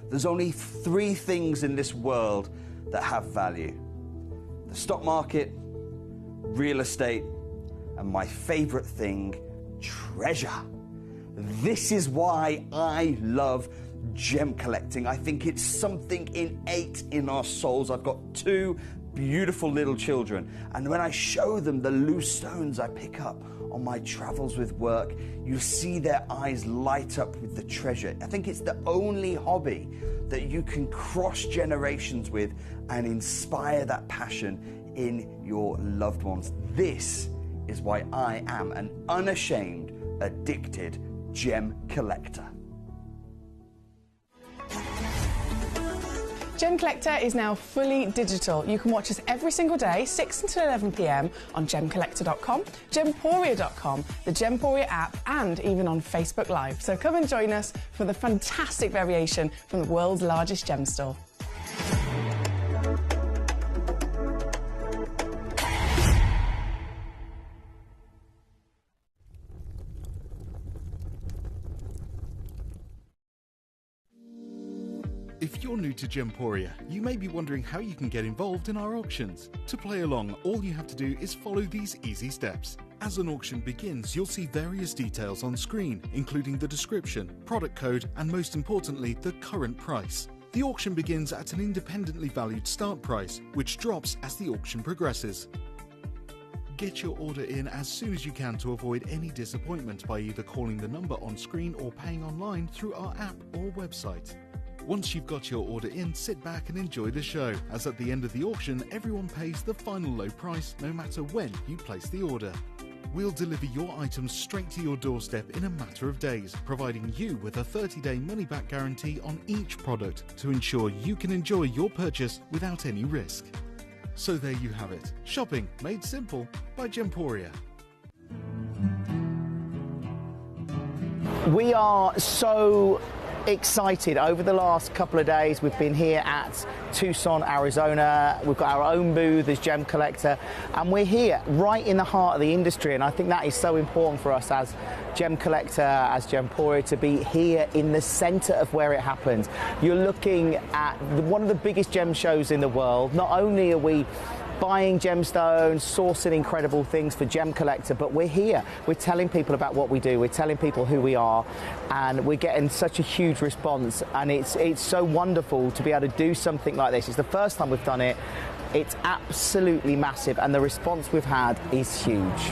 There's only 3 things in this world that have value: the stock market, real estate, and my favorite thing, treasure. This is why I love gem collecting. I think it's something innate in our souls. I've got 2 beautiful little children, and when I show them the loose stones I pick up on my travels with work, you see their eyes light up with the treasure. I think it's the only hobby that you can cross generations with and inspire that passion in your loved ones. This is why I am an unashamed, addicted gem collector. Gemcollector is now fully digital. You can watch us every single day, 6 until 11 p.m. on Gemcollector.com, Gemporia.com, the Gemporia app, and even on Facebook Live. So come and join us for the fantastic variation from the world's largest gem store. If you're new to Gemporia, you may be wondering how you can get involved in our auctions. To play along, all you have to do is follow these easy steps. As an auction begins, you'll see various details on screen, including the description, product code, and most importantly, the current price. The auction begins at an independently valued start price, which drops as the auction progresses. Get your order in as soon as you can to avoid any disappointment by either calling the number on screen or paying online through our app or website. Once you've got your order in, sit back and enjoy the show, as at the end of the auction, everyone pays the final low price no matter when you place the order. We'll deliver your items straight to your doorstep in a matter of days, providing you with a 30-day money-back guarantee on each product to ensure you can enjoy your purchase without any risk. So there you have it. Shopping made simple by Gemporia. We are so excited. Over the last couple of days, we've been here at Tucson, Arizona. We've got our own booth as Gemcollector, and we're here right in the heart of the industry. And I think that is so important for us as Gemcollector, as Gemporia, to be here in the centre of where it happens. You're looking at one of the biggest gem shows in the world. Not only are we buying gemstones, sourcing incredible things for Gemcollector, but we're here. We're telling people about what we do. We're telling people who we are, and we're getting such a huge response. And it's so wonderful to be able to do something like this. It's the first time we've done it. It's absolutely massive, and the response we've had is huge.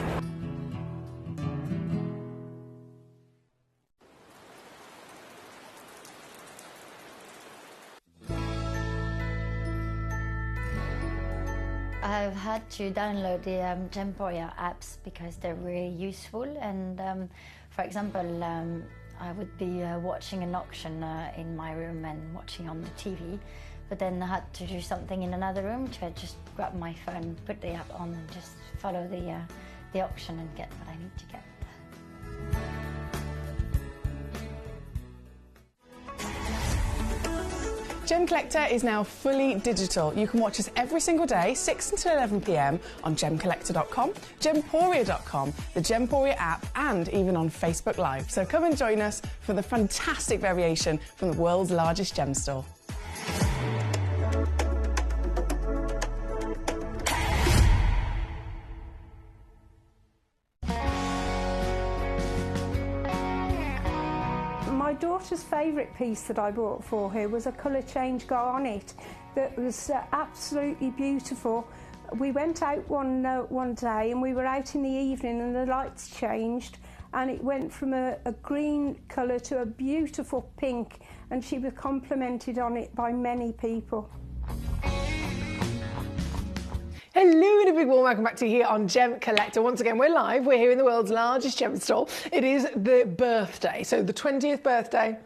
I've had to download the Gemporia apps because they're really useful, and for example, I would be watching an auction in my room and watching on the TV, but then I had to do something in another room, so I just grab my phone, put the app on and just follow the auction and get what I need to get. Gemcollector is now fully digital. You can watch us every single day, 6 until 11 p.m. on Gemcollector.com, Gemporia.com, the Gemporia app, and even on Facebook Live. So come and join us for the fantastic variation from the world's largest gem store. My daughter's favourite piece that I bought for her was a colour change garnet that was absolutely beautiful. We went out one day and we were out in the evening and the lights changed and it went from a green colour to a beautiful pink, and she was complimented on it by many people. Hello and a big warm welcome back to you here on Gemcollector. Once again, we're live. We're here in the world's largest gem store. It is the birthday, so the 20th birthday.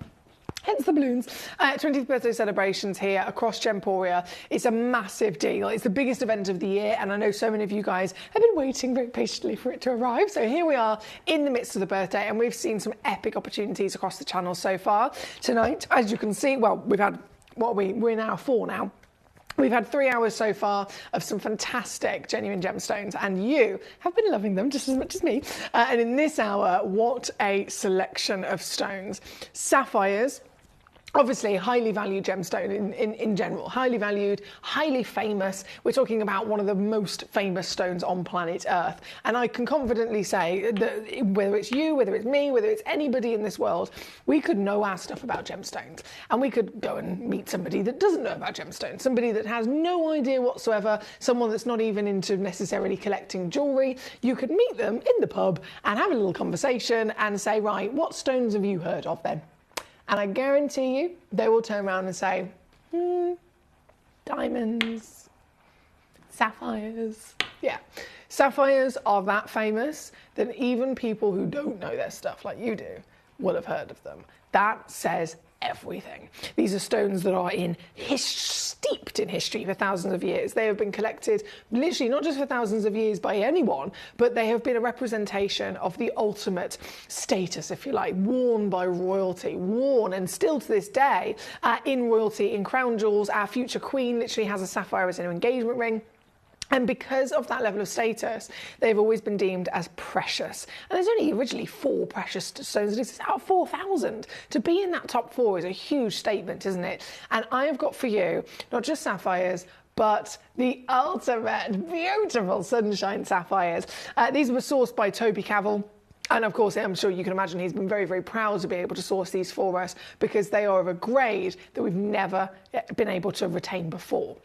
Hence the balloons. 20th birthday celebrations here across Gemporia. It's a massive deal. It's the biggest event of the year, and I know so many of you guys have been waiting very patiently for it to arrive. So here we are in the midst of the birthday, and we've seen some epic opportunities across the channel so far. Tonight, as you can see, well, we've had, we're now 4 now. We've had 3 hours so far of some fantastic genuine gemstones, and you have been loving them just as much as me. And in this hour, what a selection of stones. Sapphires. Obviously, highly valued gemstone in general. Highly valued, highly famous. We're talking about one of the most famous stones on planet Earth. And I can confidently say that whether it's you, whether it's me, whether it's anybody in this world, we could know our stuff about gemstones. And we could go and meet somebody that doesn't know about gemstones, somebody that has no idea whatsoever, someone that's not even into necessarily collecting jewellery. You could meet them in the pub and have a little conversation and say, right, what stones have you heard of then? And I guarantee you, they will turn around and say, diamonds, sapphires. Yeah, sapphires are that famous that even people who don't know their stuff like you do will have heard of them. That says everything. These are stones that are steeped in history for thousands of years. They have been collected literally not just for thousands of years by anyone, but they have been a representation of the ultimate status, if you like, worn by royalty, worn and still to this day in royalty, in crown jewels. Our future queen literally has a sapphire as an engagement ring. And because of that level of status, they've always been deemed as precious. And there's only originally 4 precious stones that exist out of 4,000. To be in that top 4 is a huge statement, isn't it? And I have got for you, not just sapphires, but the ultimate beautiful sunshine sapphires. These were sourced by Toby Cavell. And of course, I'm sure you can imagine he's been very, very proud to be able to source these for us because they are of a grade that we've never been able to retain before.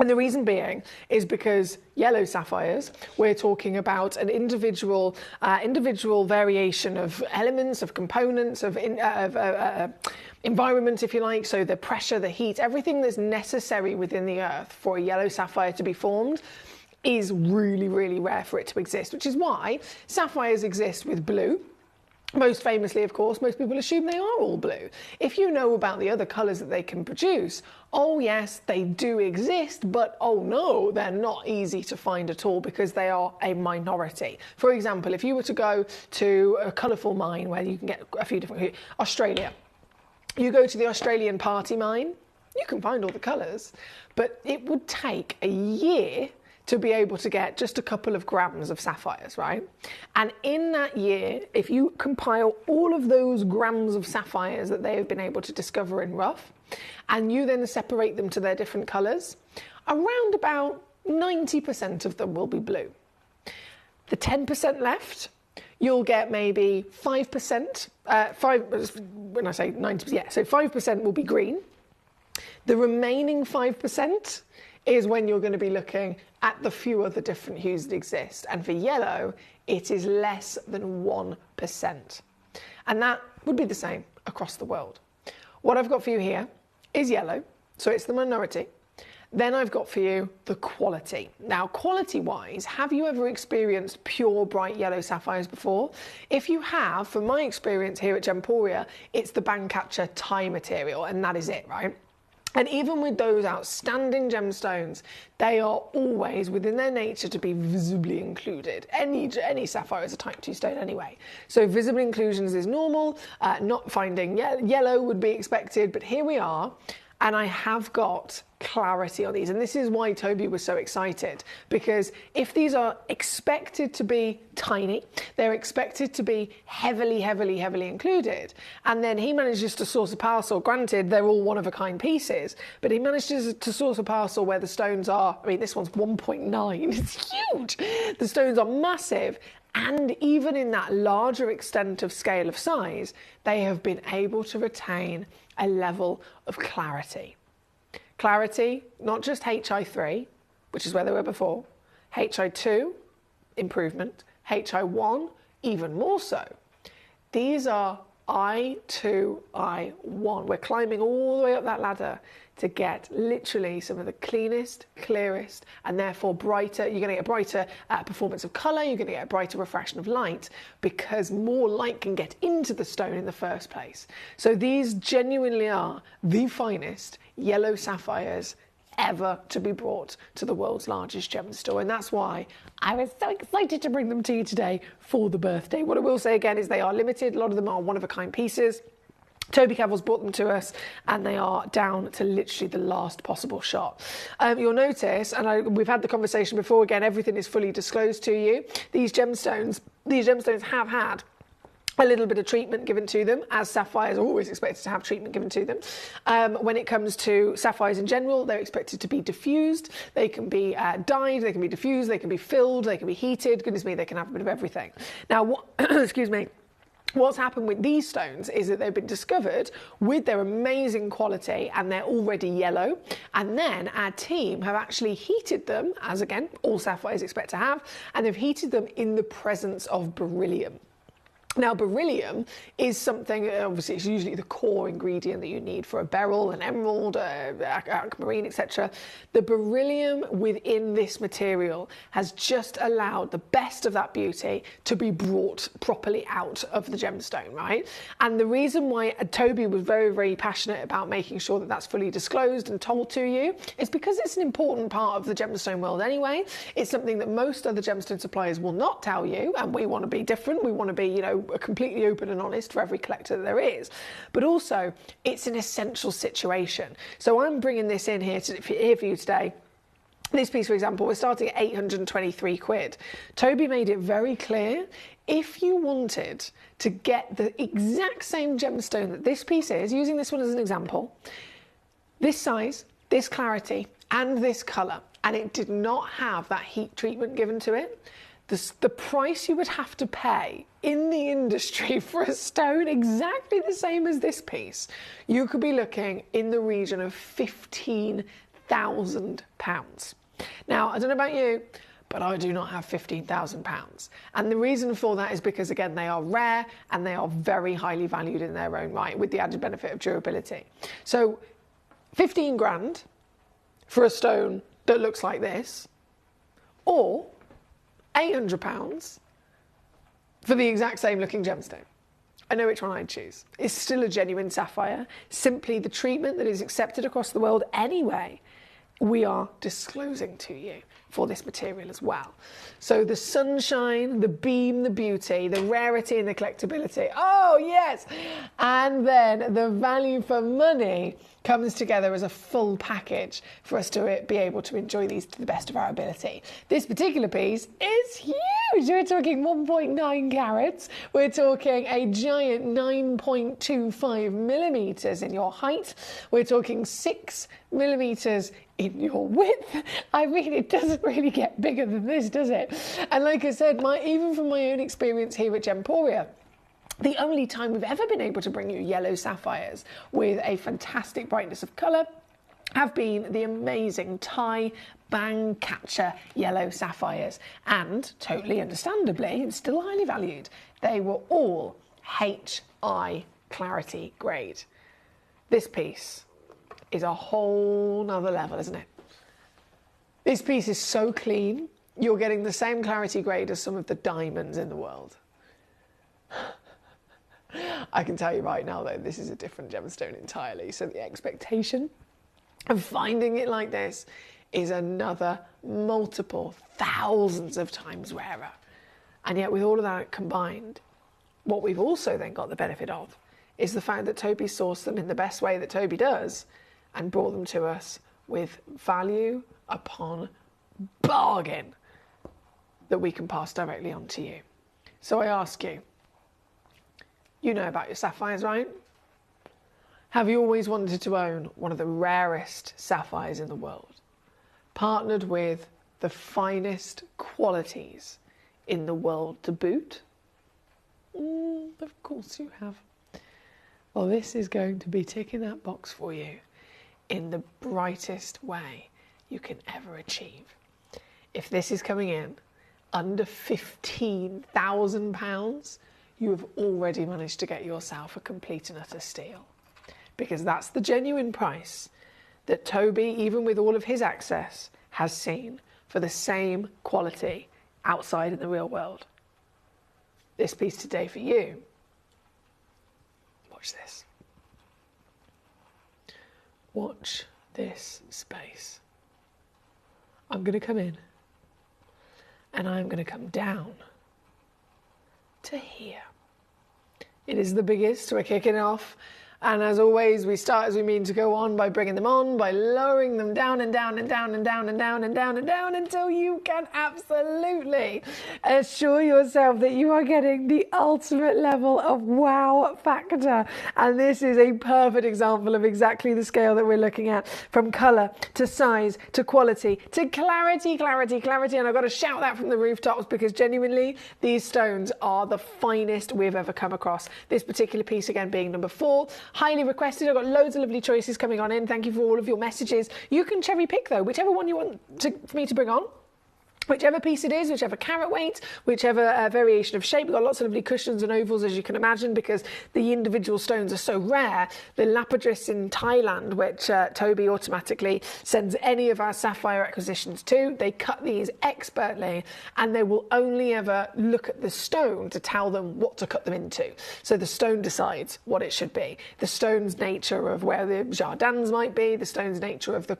And the reason being is because yellow sapphires, we're talking about an individual variation of elements, of components, of environment, if you like. So the pressure, the heat, everything that's necessary within the earth for a yellow sapphire to be formed is really, really rare for it to exist, which is why sapphires exist with blue. Most famously, of course, most people assume they are all blue. If you know about the other colours that they can produce, oh yes, they do exist, but oh no, they're not easy to find at all because they are a minority. For example, if you were to go to a colourful mine where you can get a few different, Australia, you go to the Australian party mine, you can find all the colours, but it would take a year to be able to get just a couple of grams of sapphires, right? And in that year, if you compile all of those grams of sapphires that they have been able to discover in rough, and you then separate them to their different colours, around about 90% of them will be blue. The 10% left, you'll get maybe 5%, when I say 90%, yeah, so 5% will be green. The remaining 5% is when you're going to be looking at the few other different hues that exist. And for yellow, it is less than 1%. And that would be the same across the world. What I've got for you here is yellow, so it's the minority. Then I've got for you the quality. Now, quality-wise, have you ever experienced pure bright yellow sapphires before? If you have, from my experience here at Gemporia, it's the Bandcatcher Thai material, and that is it, right? And even with those outstanding gemstones, they are always within their nature to be visibly included. Any sapphire is a type 2 stone anyway. So visible inclusions is normal, not finding yellow would be expected, but here we are. And I have got clarity on these. And this is why Toby was so excited, because if these are expected to be tiny, they're expected to be heavily, heavily, heavily included. And then he manages to source a parcel. Granted, they're all one-of-a-kind pieces, but he manages to source a parcel where the stones are, I mean, this one's 1.9. It's huge. The stones are massive. And even in that larger extent of scale of size, they have been able to retain a level of clarity. Clarity, not just HI3, which is where they were before, HI2, improvement, HI1, even more so. These are I2, I1. We're climbing all the way up that ladder to get literally some of the cleanest, clearest, and therefore brighter. You're going to get a brighter performance of colour, you're going to get a brighter refraction of light because more light can get into the stone in the first place. So these genuinely are the finest yellow sapphires ever to be brought to the world's largest gem store, and that's why I was so excited to bring them to you today for the birthday. What I will say again is they are limited. A lot of them are one-of-a-kind pieces. Toby Cavell's brought them to us and they are down to literally the last possible shot. You'll notice, and we've had the conversation before, again, everything is fully disclosed to you. These gemstones have had a little bit of treatment given to them, as sapphires are always expected to have treatment given to them. When it comes to sapphires in general, they're expected to be diffused. They can be dyed, they can be diffused, they can be filled, they can be heated. Goodness me, they can have a bit of everything. Now, excuse me. What's happened with these stones is that they've been discovered with their amazing quality and they're already yellow. And then our team have actually heated them, as again, all sapphires expect to have, and they've heated them in the presence of beryllium. Now, beryllium is something, obviously, it's usually the core ingredient that you need for a beryl, an emerald, aquamarine, etc. The beryllium within this material has just allowed the best of that beauty to be brought properly out of the gemstone, right? And the reason why Toby was very, very passionate about making sure that that's fully disclosed and told to you is because it's an important part of the gemstone world anyway. It's something that most other gemstone suppliers will not tell you, and we want to be different. We want to be, you know, completely open and honest for every collector that there is, but also it's an essential situation. So I'm bringing this in here for you today This piece, for example, was starting at 823 quid. Toby made it very clear, if you wanted to get the exact same gemstone that this piece is, using this one as an example, this size, this clarity, and this colour, and it did not have that heat treatment given to it, the price you would have to pay in the industry for a stone exactly the same as this piece, you could be looking in the region of £15,000. Now, I don't know about you, but I do not have £15,000. And the reason for that is because, again, they are rare and they are very highly valued in their own right, with the added benefit of durability. So 15 grand for a stone that looks like this, or £800 for the exact same looking gemstone. I know which one I'd choose. It's still a genuine sapphire, simply the treatment that is accepted across the world anyway, we are disclosing to you for this material as well. So the sunshine, the beam, the beauty, the rarity and the collectability. Oh yes! And then the value for money comes together as a full package for us to be able to enjoy these to the best of our ability. This particular piece is huge. We're talking 1.9 carats. We're talking a giant 9.25 millimeters in your height. We're talking 6 millimeters in your width. I mean, it doesn't really get bigger than this, does it? And like I said, even from my own experience here at Gemporia, the only time we've ever been able to bring you yellow sapphires with a fantastic brightness of colour have been the amazing Thai Bang Catcher yellow sapphires. And, totally understandably, and still highly valued, they were all HI clarity grade. This piece is a whole nother level, isn't it? This piece is so clean, you're getting the same clarity grade as some of the diamonds in the world. I can tell you right now, though, this is a different gemstone entirely. So the expectation of finding it like this is another multiple thousands of times rarer. And yet with all of that combined, what we've also then got the benefit of is the fact that Toby sourced them in the best way that Toby does and brought them to us with value upon bargain that we can pass directly on to you. So I ask you, you know about your sapphires, right? Have you always wanted to own one of the rarest sapphires in the world, partnered with the finest qualities in the world to boot? Of course you have. Well, this is going to be ticking that box for you in the brightest way you can ever achieve. If this is coming in under £15,000, you have already managed to get yourself a complete and utter steal. Because that's the genuine price that Toby, even with all of his access, has seen for the same quality outside in the real world. This piece today for you. Watch this. Watch this space. I'm going to come in and I'm going to come down to here. It is the biggest. We're kicking off. And as always, we start as we mean to go on by bringing them on, by lowering them down and down and down and down and down and down and down until you can absolutely assure yourself that you are getting the ultimate level of wow factor. And this is a perfect example of exactly the scale that we're looking at, from colour to size to quality to clarity, clarity, clarity. And I've got to shout that from the rooftops because genuinely these stones are the finest we've ever come across. This particular piece again being number 4. Highly requested. I've got loads of lovely choices coming on in. Thank you for all of your messages. You can cherry pick though, whichever one you want for me to bring on. Whichever piece it is, whichever carat weight, whichever variation of shape. We've got lots of lovely cushions and ovals, as you can imagine, because the individual stones are so rare. The lapidus in Thailand, which Toby automatically sends any of our sapphire acquisitions to, they cut these expertly and they will only ever look at the stone to tell them what to cut them into. So the stone decides what it should be. The stone's nature of where the jardins might be, the stone's nature of the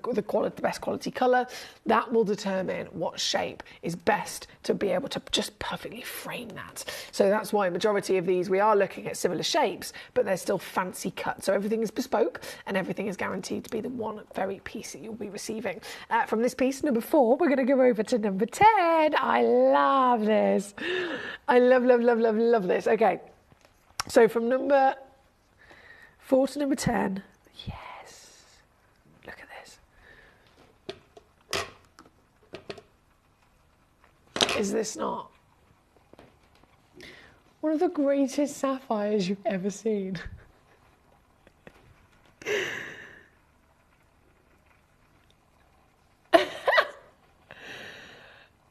best quality colour, that will determine what shape shape is best to be able to just perfectly frame that. So that's why majority of these, we are looking at similar shapes, but they're still fancy cut. So everything is bespoke and everything is guaranteed to be the one very piece that you'll be receiving. From this piece, number 4, we're going to go over to number 10. I love this. I love this. Okay, so from number 4 to number 10, yes, look at this. Is this not one of the greatest sapphires you've ever seen?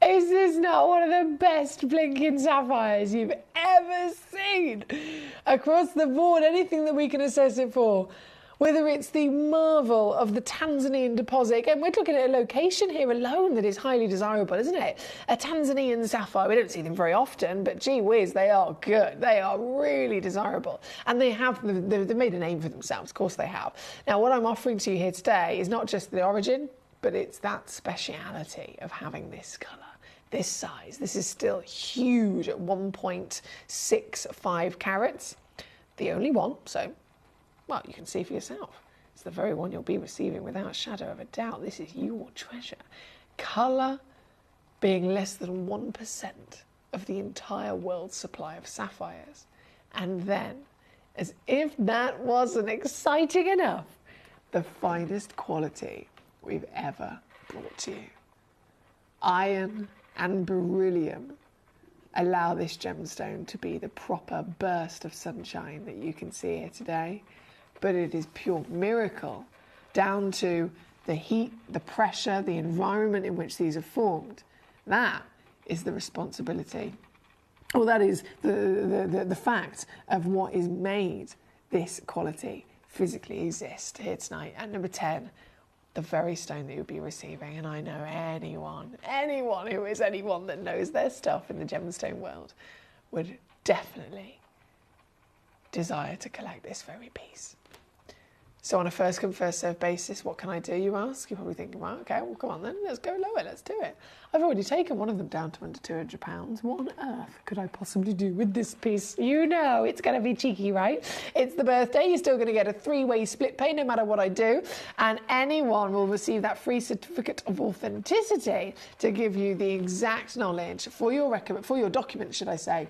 Is this not one of the best blinking sapphires you've ever seen? Across the board, anything that we can assess it for, whether it's the marvel of the Tanzanian deposit, again, we're looking at a location here alone that is highly desirable, isn't it? A Tanzanian sapphire, we don't see them very often, but gee whiz, they are good. They are really desirable. And they've made a name for themselves, of course they have. Now, what I'm offering to you here today is not just the origin, but it's that speciality of having this colour. This size, this is still huge at 1.65 carats. The only one, so, well, you can see for yourself. It's the very one you'll be receiving without a shadow of a doubt. This is your treasure. Colour being less than 1% of the entire world's supply of sapphires. And then, as if that wasn't exciting enough, the finest quality we've ever brought to you. Iron and beryllium allow this gemstone to be the proper burst of sunshine that you can see here today, but it is pure miracle down to the heat, the pressure, the environment in which these are formed. That is the responsibility, or that is the fact of what is made this quality physically exist here tonight. At number 10, the very stone that you'll be receiving, and I know anyone who is anyone that knows their stuff in the gemstone world would definitely desire to collect this very piece. So on a first come, first served basis, what can I do, you ask? You're probably thinking, right, okay, well, come on then, let's go lower, let's do it. I've already taken one of them down to under £200. What on earth could I possibly do with this piece? You know it's going to be cheeky, right? It's the birthday, you're still going to get a 3-way split pay no matter what I do, and anyone will receive that free certificate of authenticity to give you the exact knowledge for your documents, should I say,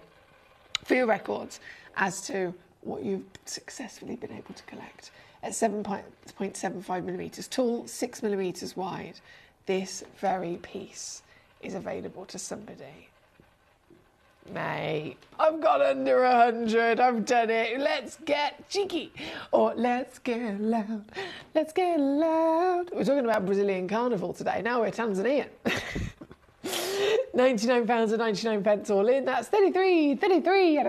for your records, as to what you've successfully been able to collect. At 7.75 millimetres tall, 6 millimetres wide, this very piece is available to somebody. Mate, I've got under 100, I've done it, let's get cheeky, or let's get loud, let's get loud. We're talking about Brazilian carnival today, now we're Tanzanian. £99 and 99 pence all in. That's 33 at a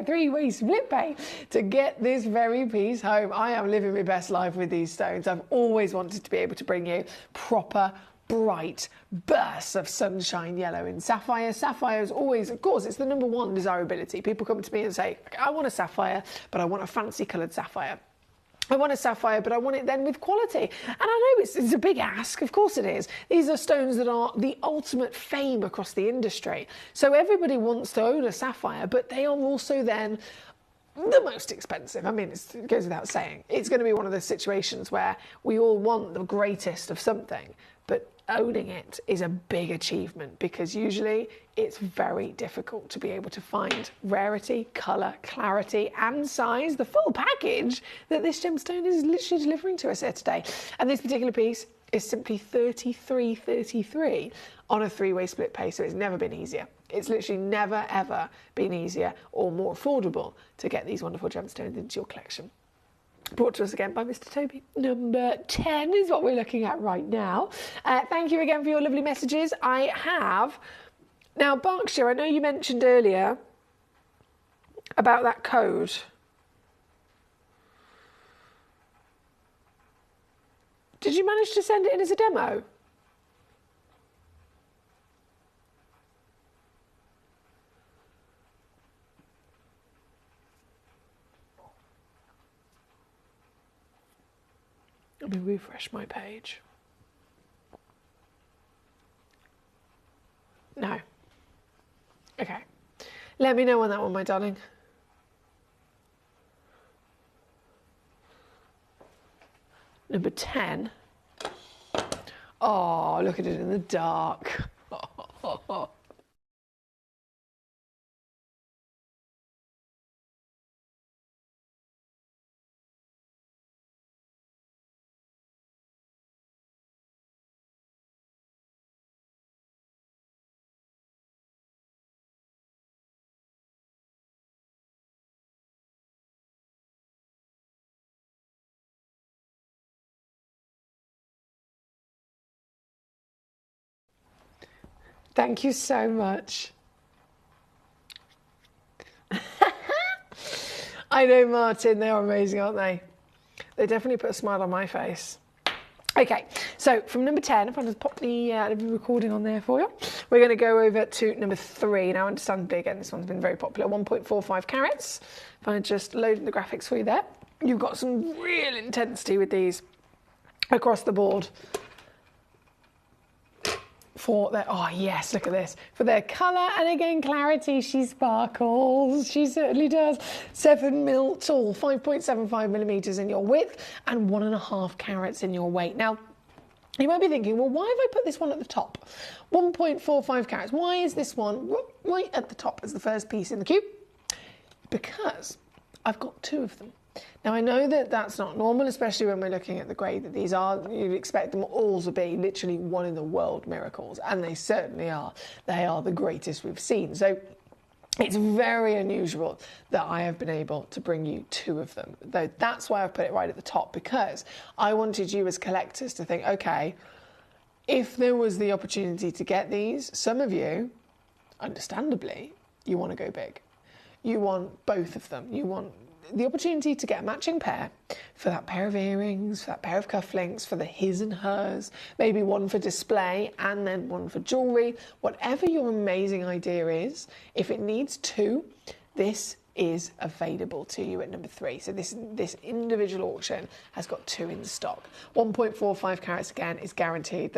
3-way split pay to get this very piece home. I am living my best life with these stones. I've always wanted to be able to bring you proper, bright bursts of sunshine yellow in sapphire. Sapphire is always, of course, it's the number one desirability. People come to me and say, I want a sapphire, but I want a fancy coloured sapphire. I want a sapphire, but I want it then with quality. And I know it's a big ask, of course it is. These are stones that are the ultimate fame across the industry. So everybody wants to own a sapphire, but they are also then the most expensive. I mean, it goes without saying. It's going to be one of those situations where we all want the greatest of something, but owning it is a big achievement because usually it's very difficult to be able to find rarity, colour, clarity and size, the full package that this gemstone is literally delivering to us here today. And this particular piece is simply $33.33 on a 3-way split pay, so it's never been easier. It's literally never ever been easier or more affordable to get these wonderful gemstones into your collection. Brought to us again by Mr. Toby. Number 10 is what we're looking at right now. Thank you again for your lovely messages. I have... Now, Berkshire, I know you mentioned earlier about that code. Did you manage to send it in as a demo? Let me refresh my page. No. Okay. Let me know on that one, my darling. Number 10. Oh, look at it in the dark. Thank you so much. I know, Martin, they are amazing, aren't they? They definitely put a smile on my face. Okay, so from number 10, if I just pop the recording on there for you, we're going to go over to number 3. Now, understandably, again, this one's been very popular, 1.45 carats. If I just load the graphics for you there, you've got some real intensity with these across the board. For their, oh yes, look at this, for their colour and again clarity. She sparkles, she certainly does. 7mm tall, 5.75mm in your width and 1.5 carats in your weight. Now you might be thinking, well, why have I put this one at the top? 1.45 carats, why is this one right at the top as the first piece in the cube? Because I've got 2 of them. Now, I know that that's not normal, especially when we're looking at the grade that these are. You'd expect them all to be literally one in the world miracles, and they certainly are. They are the greatest we've seen. So it's very unusual that I have been able to bring you 2 of them. Though that's why I've put it right at the top, because I wanted you as collectors to think, okay, if there was the opportunity to get these, some of you, understandably, you want to go big. You want both of them. You want the opportunity to get a matching pair for that pair of earrings, for that pair of cufflinks, for the his and hers, maybe one for display and then one for jewellery. Whatever your amazing idea is, if it needs 2, this is available to you at number 3. So this individual auction has got 2 in stock. 1.45 carats again is guaranteed.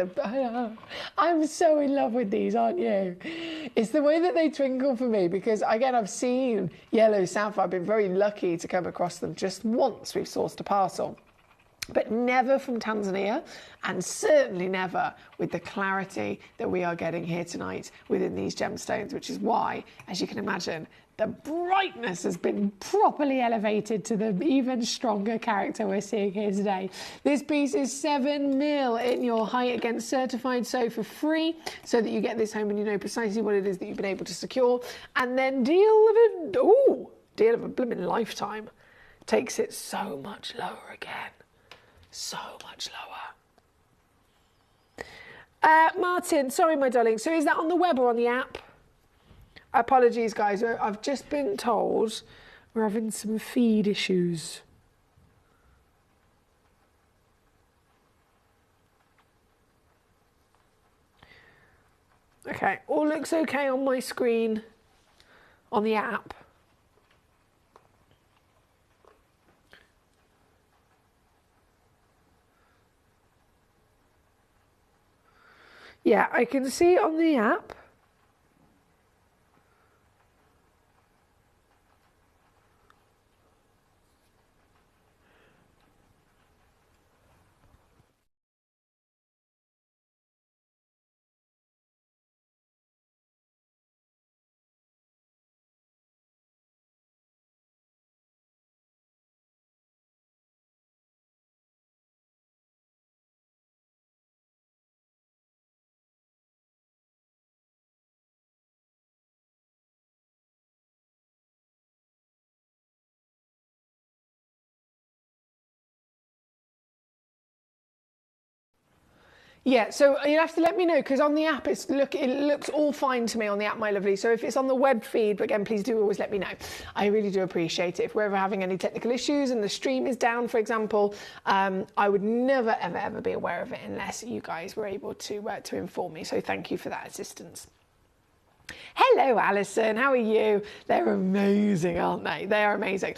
I'm so in love with these, aren't you? It's the way that they twinkle for me, because again, I've seen yellow sapphire. I've been very lucky to come across them just once. We've sourced a parcel, but never from Tanzania, and certainly never with the clarity that we are getting here tonight within these gemstones, which is why, as you can imagine, the brightness has been properly elevated to the even stronger character we're seeing here today. This piece is 7mm in your height, again certified so for free, so that you get this home and you know precisely what it is that you've been able to secure. And then deal of a blimmin' lifetime takes it so much lower again. So much lower. Martin, sorry my darling, so is that on the web or on the app? Apologies guys, I've just been told we're having some feed issues. Okay, all looks okay on my screen on the app. Yeah, I can see on the app. Yeah, so you'll have to let me know, because on the app it looks all fine to me on the app, my lovely. So if it's on the web feed, again, please do always let me know. I really do appreciate it. If we're ever having any technical issues and the stream is down, for example, I would never, ever, ever be aware of it unless you guys were able to inform me. So thank you for that assistance. Hello, Alison. How are you? They're amazing, aren't they? They are amazing.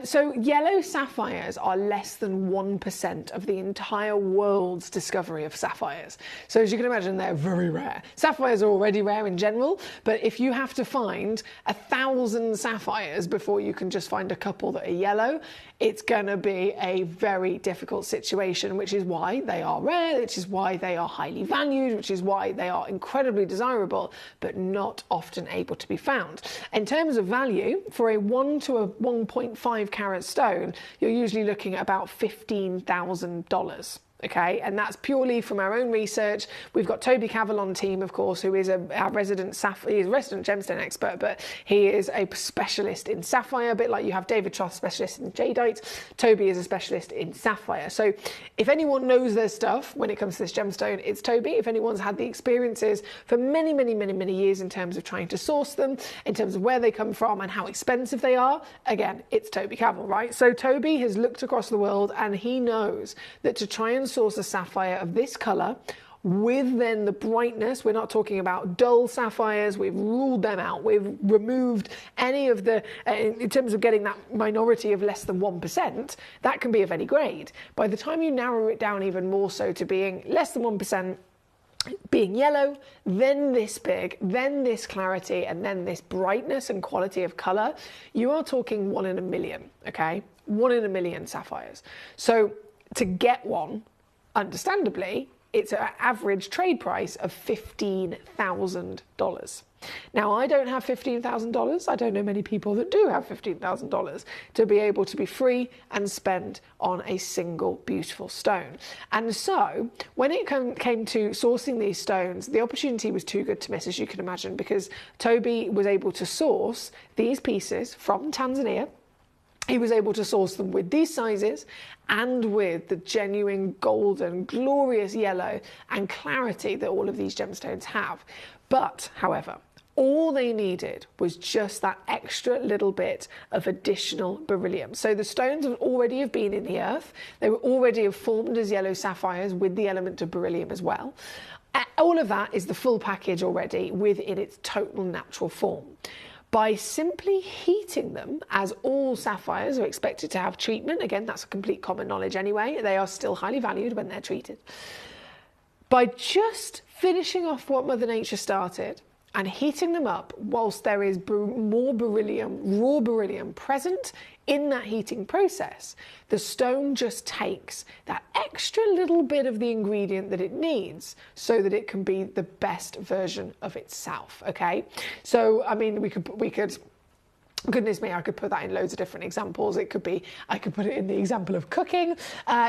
So yellow sapphires are less than 1% of the entire world's discovery of sapphires. So as you can imagine, they're very rare. Sapphires are already rare in general, but if you have to find 1,000 sapphires before you can just find a couple that are yellow, it's going to be a very difficult situation, which is why they are rare, which is why they are highly valued, which is why they are incredibly desirable, but not often able to be found. In terms of value, for a 1 to a 1.5 carat stone, you're usually looking at about $15,000. Okay, and that's purely from our own research. We've got Toby Cavell on team, of course, who is our resident gemstone expert, but he is a specialist in sapphire, a bit like you have David Troth, specialist in jadeite. Toby is a specialist in sapphire. So if anyone knows their stuff when it comes to this gemstone, it's Toby. If anyone's had the experiences for many, many, many, many years in terms of trying to source them, in terms of where they come from and how expensive they are, again, it's Toby Cavell, right? So Toby has looked across the world and he knows that to try and source a sapphire of this colour with then the brightness, we're not talking about dull sapphires, we've ruled them out, we've removed any of the, in terms of getting that minority of less than 1%, that can be of any grade. By the time you narrow it down even more so to being less than 1%, being yellow, then this big, then this clarity, and then this brightness and quality of colour, you are talking 1 in a million, okay? 1 in a million sapphires. So to get one, understandably, it's an average trade price of $15,000. Now, I don't have $15,000. I don't know many people that do have $15,000 to be able to be free and spend on a single beautiful stone. And so when it came to sourcing these stones, the opportunity was too good to miss, as you can imagine, because Toby was able to source these pieces from Tanzania. He was able to source them with these sizes and with the genuine golden, glorious yellow and clarity that all of these gemstones have. But, however, all they needed was just that extra little bit of additional beryllium. So the stones would already have been in the earth. They were already have formed as yellow sapphires with the element of beryllium as well. All of that is the full package already within its total natural form. By simply heating them, as all sapphires are expected to have treatment, again, that's a complete common knowledge anyway, they are still highly valued when they're treated. By just finishing off what Mother Nature started and heating them up whilst there is more beryllium, raw beryllium present in that heating process, the stone just takes that extra little bit of the ingredient that it needs so that it can be the best version of itself, okay? So, I mean, we could goodness me, I could put that in loads of different examples. It could be, I could put it in the example of cooking.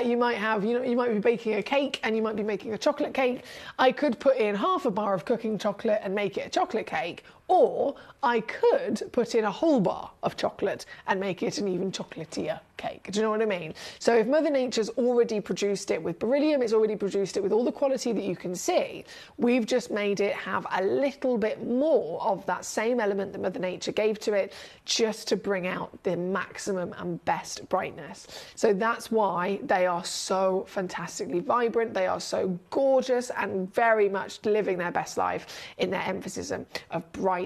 You might have, you might be baking a cake and you might be making a chocolate cake. I could put in half a bar of cooking chocolate and make it a chocolate cake. Or I could put in a whole bar of chocolate and make it an even chocolatier cake. Do you know what I mean? So if Mother Nature's already produced it with beryllium, it's already produced it with all the quality that you can see, we've just made it have a little bit more of that same element that Mother Nature gave to it, just to bring out the maximum and best brightness. So that's why they are so fantastically vibrant, they are so gorgeous and very much living their best life in their emphasis of bright,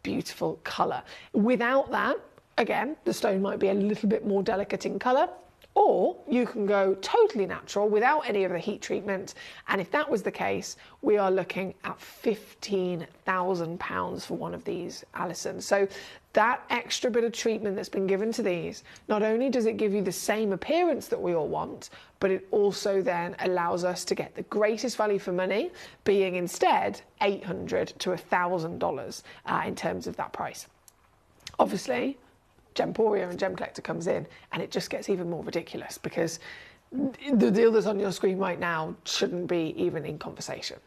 beautiful colour. Without that, again, the stone might be a little bit more delicate in colour, or you can go totally natural without any of the heat treatment. And if that was the case, we are looking at £15,000 for one of these, Alison. So that extra bit of treatment that's been given to these, not only does it give you the same appearance that we all want, but it also then allows us to get the greatest value for money, being instead $800 to $1,000 in terms of that price. Obviously, Gemporia and Gemcollector comes in and it just gets even more ridiculous, because the deal that's on your screen right now shouldn't be even in conversation.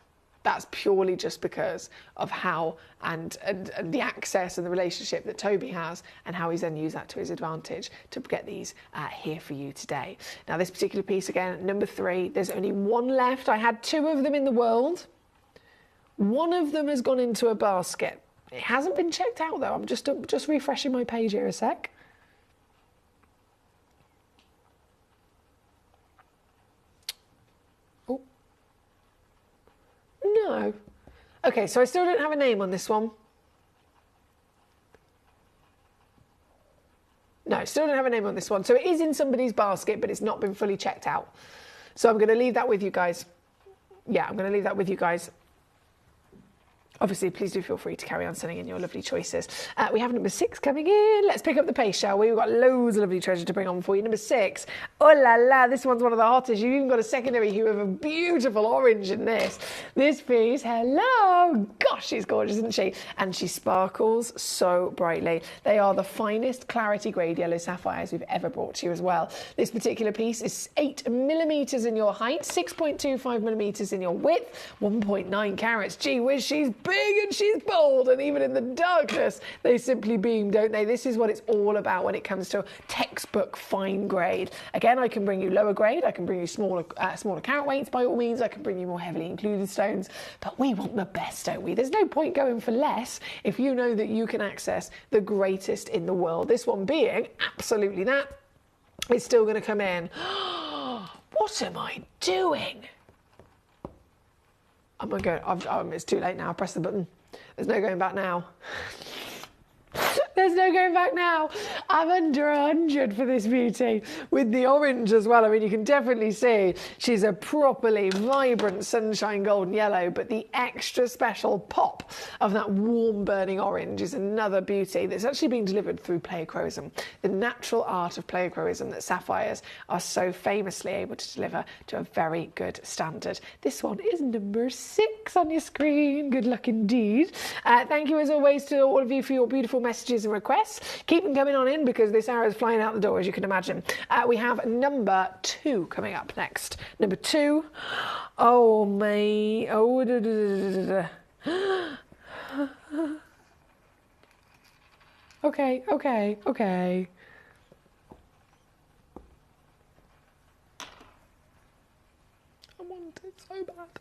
That's purely just because of how and the access and the relationship that Toby has, and how he's then used that to his advantage to get these here for you today. Now, this particular piece, again, number 3, there's only one left. I had 2 of them in the world. One of them has gone into a basket. It hasn't been checked out though. I'm just refreshing my page here a sec. Oh. No. Okay, so I still don't have a name on this one. No, still don't have a name on this one. So it is in somebody's basket, but it's not been fully checked out. So I'm going to leave that with you guys. Yeah, I'm going to leave that with you guys. Obviously, please do feel free to carry on sending in your lovely choices. We have number 6 coming in. Let's pick up the pace, shall we? We've got loads of lovely treasure to bring on for you. Number 6. Oh la la, this one's one of the hottest. You've even got a secondary hue of a beautiful orange in this. This piece, hello. Gosh, she's gorgeous, isn't she? And she sparkles so brightly. They are the finest clarity grade yellow sapphires we've ever brought to you as well. This particular piece is 8 millimeters in your height, 6.25 millimeters in your width, 1.9 carats. Gee whiz, she's big and she's bold, and even in the darkness they simply beam, don't they? This is what it's all about when it comes to textbook fine grade. Again, I can bring you lower grade, I can bring you smaller carat weights by all means, I can bring you more heavily included stones, but we want the best, don't we? There's no point going for less if you know that you can access the greatest in the world. This one being absolutely that. It's still going to come in. What am I doing? Oh my God, it's too late now. I pressed the button. There's no going back now. There's no going back now. I'm under 100 for this beauty with the orange as well. I mean, you can definitely see she's a properly vibrant sunshine golden yellow, but the extra special pop of that warm burning orange is another beauty that's actually being delivered through pleochroism, the natural art of pleochroism that sapphires are so famously able to deliver to a very good standard. This one is number 6 on your screen. Good luck indeed. Thank you as always to all of you for your beautiful messages and requests. Keep them coming on in because this hour is flying out the door, as you can imagine. We have number 2 coming up next. Number 2. Oh my. Oh. Okay. I want it so bad.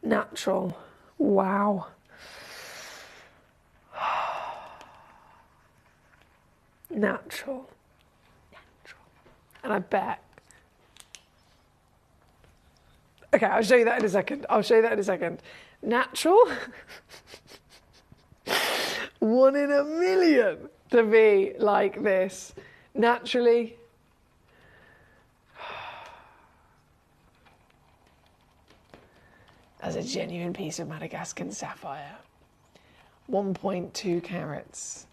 Natural. Wow. Natural. And I bet. Okay, I'll show you that in a second. Natural. 1 in a million to be like this. Naturally. As a genuine piece of Madagascan sapphire. 1.2 carats.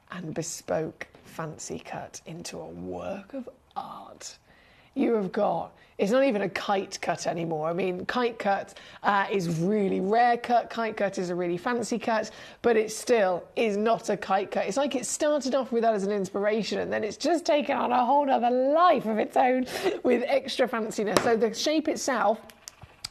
And bespoke fancy cut into a work of art. You have got, it's not even a kite cut anymore. I mean, kite cut is really rare cut. Kite cut is a really fancy cut, but it still is not a kite cut. It's like it started off with that as an inspiration and then it's just taken on a whole other life of its own with extra fanciness. So the shape itself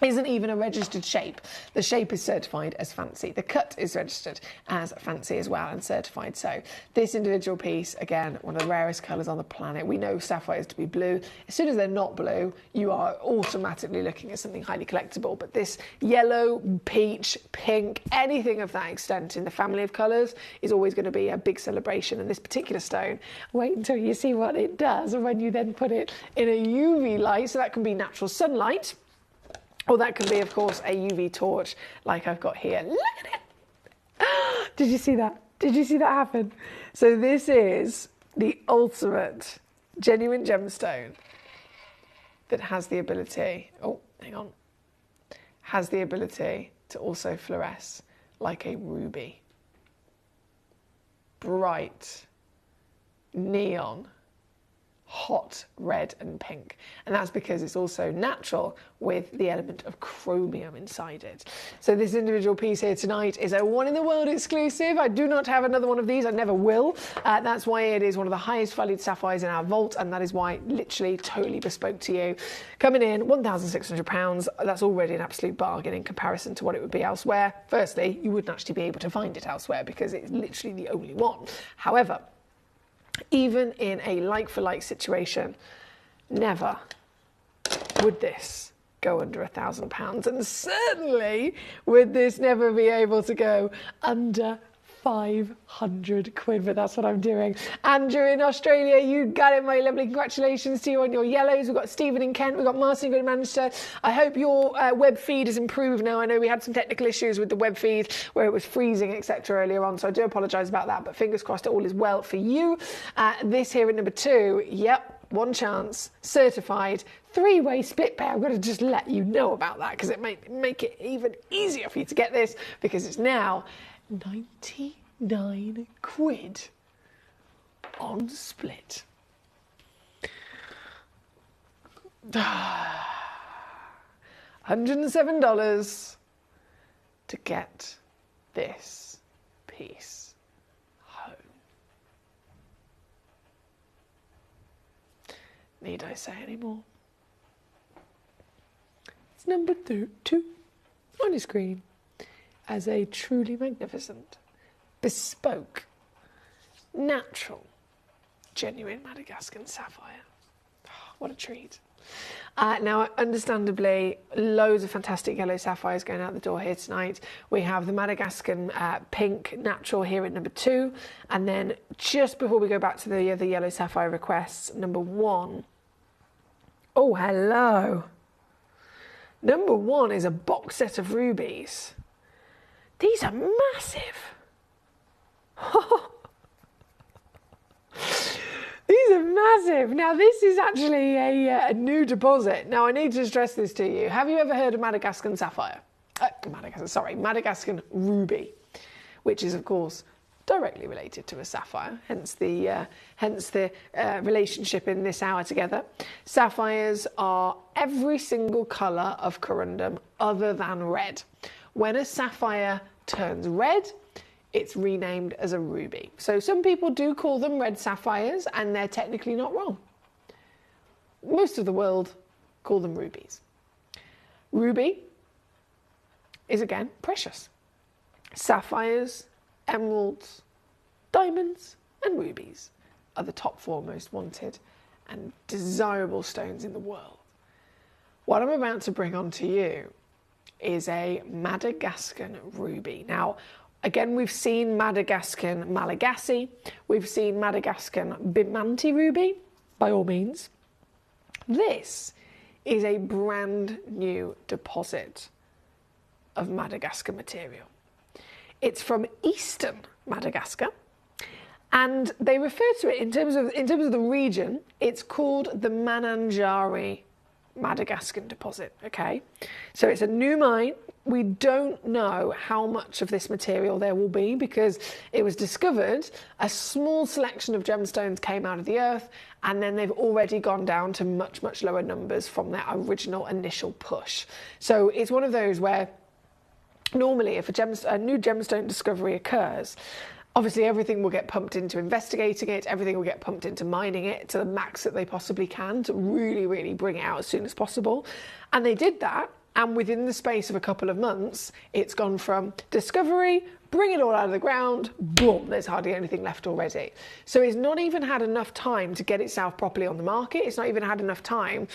isn't even a registered shape. The shape is certified as fancy. The cut is registered as fancy as well and certified so. This individual piece, again, one of the rarest colours on the planet. We know sapphires to be blue. As soon as they're not blue, you are automatically looking at something highly collectible. But this yellow, peach, pink, anything of that extent in the family of colours is always going to be a big celebration. And this particular stone, wait until you see what it does when you then put it in a UV light. So that can be natural sunlight. Or that can be, of course, a UV torch like I've got here. Look at it! Did you see that? Did you see that happen? So this is the ultimate genuine gemstone that has the ability, has the ability to also fluoresce like a ruby. Bright, neon, hot red and pink, and that's because it's also natural with the element of chromium inside it. So this individual piece here tonight is a one in the world exclusive. I do not have another one of these, I never will. That's why it is one of the highest valued sapphires in our vault, and that is why literally totally bespoke to you. Coming in £1,600, that's already an absolute bargain in comparison to what it would be elsewhere. Firstly, you wouldn't actually be able to find it elsewhere because it's literally the only one. However, even in a like-for-like situation, never would this go under £1,000, and certainly would this never be able to go under 500 quid, but that's what I'm doing. Andrew in Australia, you got it, my lovely. Congratulations to you on your yellows. We've got Stephen in Kent, we've got Martin in Manchester. I hope your web feed has improved now. I know we had some technical issues with the web feed where it was freezing, etc. earlier on, so I do apologise about that, but fingers crossed all is well for you. This here at number 2, yep, one chance, certified, 3-way split pair. I'm going to just let you know about that because it might make it even easier for you to get this, because it's now 99 quid on split. $107 to get this piece home. Need I say any more? It's number 2 on your screen as a truly magnificent, bespoke, natural, genuine Madagascan sapphire. Oh, what a treat. Now, understandably, loads of fantastic yellow sapphires going out the door here tonight. We have the Madagascan pink natural here at number 2. And then just before we go back to the other yellow sapphire requests, number 1. Oh, hello. Number 1 is a box set of rubies. These are massive. These are massive. Now, this is actually a new deposit. Now, I need to stress this to you. Have you ever heard of Madagascan sapphire? Madagascan ruby, which is, of course, directly related to a sapphire, hence the relationship in this hour together. Sapphires are every single colour of corundum other than red. When a sapphire turns red, it's renamed as a ruby. So some people do call them red sapphires, and they're technically not wrong. Most of the world call them rubies. Ruby is, again, precious. Sapphires, emeralds, diamonds and rubies are the top 4 most wanted and desirable stones in the world. What I'm about to bring on to you is a Madagascan ruby. Now, again, we've seen Madagascan Malagasy, we've seen Madagascan Bimanti ruby, by all means. This is a brand new deposit of Madagascar material. It's from eastern Madagascar, and they refer to it in terms of the region. It's called the Mananjari Madagascan deposit. Okay, so it's a new mine. We don't know how much of this material there will be because it was discovered. A small selection of gemstones came out of the earth, and then they've already gone down to much, much lower numbers from their original initial push. So it's one of those where normally if a new gemstone discovery occurs, obviously everything will get pumped into investigating it, everything will get pumped into mining it to the max that they possibly can to really, really bring it out as soon as possible. And they did that. And within the space of a couple of months, it's gone from discovery, bring it all out of the ground, boom, there's hardly anything left already. So it's not even had enough time to get itself properly on the market. It's not even had enough time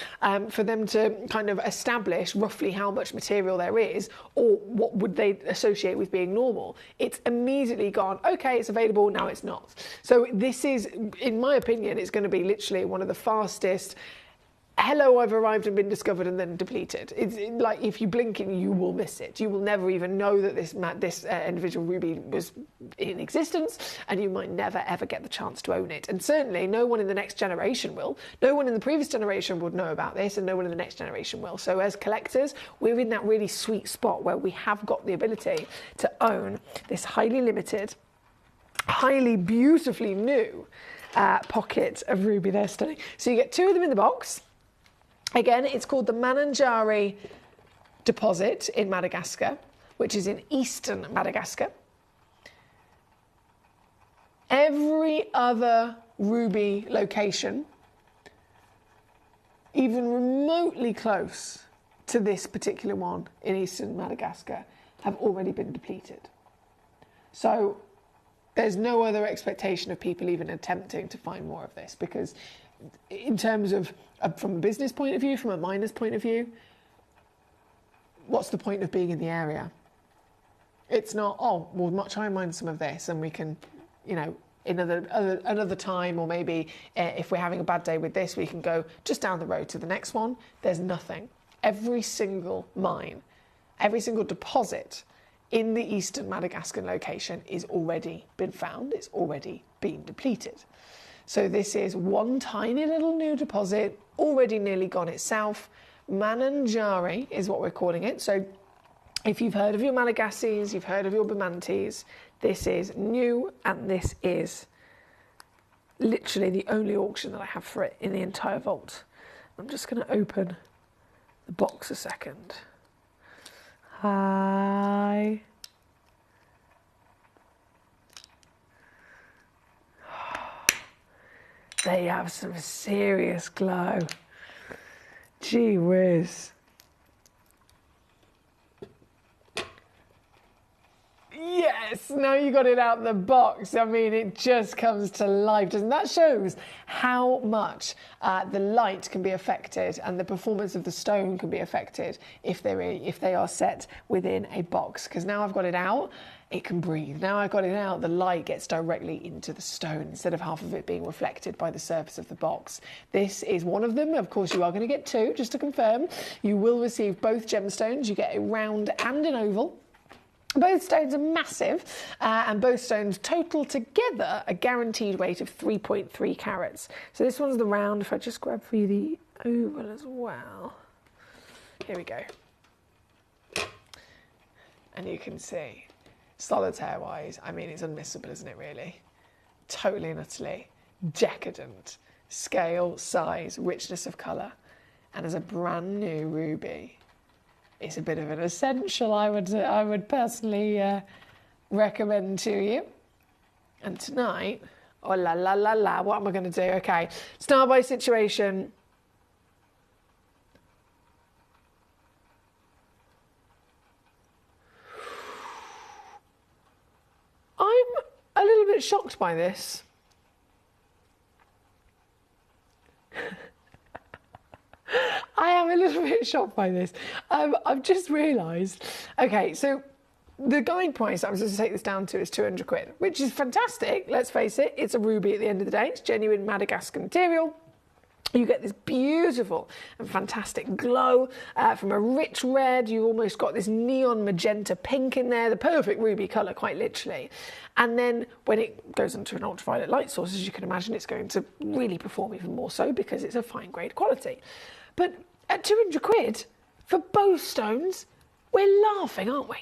for them to kind of establish roughly how much material there is or what would they associate with being normal. It's immediately gone, okay, it's available, now it's not. So this is, in my opinion, it's going to be literally one of the fastest hello, I've arrived and been discovered and then depleted. It's like if you blink and you will miss it. You will never even know that this individual ruby was in existence, and you might never ever get the chance to own it. And certainly no one in the next generation will. No one in the previous generation would know about this, and no one in the next generation will. So as collectors, we're in that really sweet spot where we have got the ability to own this highly limited, highly beautifully new pocket of ruby. They're stunning. So you get 2 of them in the box. Again, it's called the Mananjari deposit in Madagascar, which is in eastern Madagascar. Every other ruby location, even remotely close to this particular one in eastern Madagascar, have already been depleted. So there's no other expectation of people even attempting to find more of this, because in terms of, from a business point of view, from a miner's point of view, what's the point of being in the area It's not, oh, we'll try and mine some of this and we can, you know, another time, or maybe if we're having a bad day with this, we can go just down the road to the next one. There's nothing. Every single mine, every single deposit in the eastern Madagascar location is already been found. It's already been depleted. So this is one tiny little new deposit, already nearly gone itself. Mananjari is what we're calling it. So if you've heard of your Malagasys, you've heard of your Bamantes, this is new, and this is literally the only auction that I have for it in the entire vault. I'm just going to open the box a second. Hi. They have some serious glow. Gee whiz. Yes, now you got it out of the box. I mean, it just comes to life. Doesn't that shows how much the light can be affected and the performance of the stone can be affected if they are set within a box. Because now I've got it out, it can breathe. Now I've got it out, the light gets directly into the stone instead of half of it being reflected by the surface of the box. This is one of them. Of course, you are going to get two, just to confirm. You will receive both gemstones. You get a round and an oval. Both stones are massive, and both stones total together a guaranteed weight of 3.3 carats. So this one's the round. If I just grab for you the oval as well. Here we go. And you can see, solitaire-wise, I mean, it's unmissable, isn't it, really? Totally and utterly decadent. Scale, size, richness of colour. And as a brand new ruby, it's a bit of an essential, I would personally recommend to you. And tonight, oh la la la la, what am I going to do? Okay, start by situation. I'm a little bit shocked by this. I am a little bit shocked by this. I've just realised. Okay, so the guide price I was going to take this down to is 200 quid, which is fantastic. Let's face it, it's a ruby at the end of the day. It's genuine Madagascar material. You get this beautiful and fantastic glow from a rich red. You've almost got this neon magenta pink in there, the perfect ruby colour, quite literally. And then when it goes into an ultraviolet light source, as you can imagine, it's going to really perform even more so because it's a fine grade quality. But at 200 quid for both stones, we're laughing, aren't we?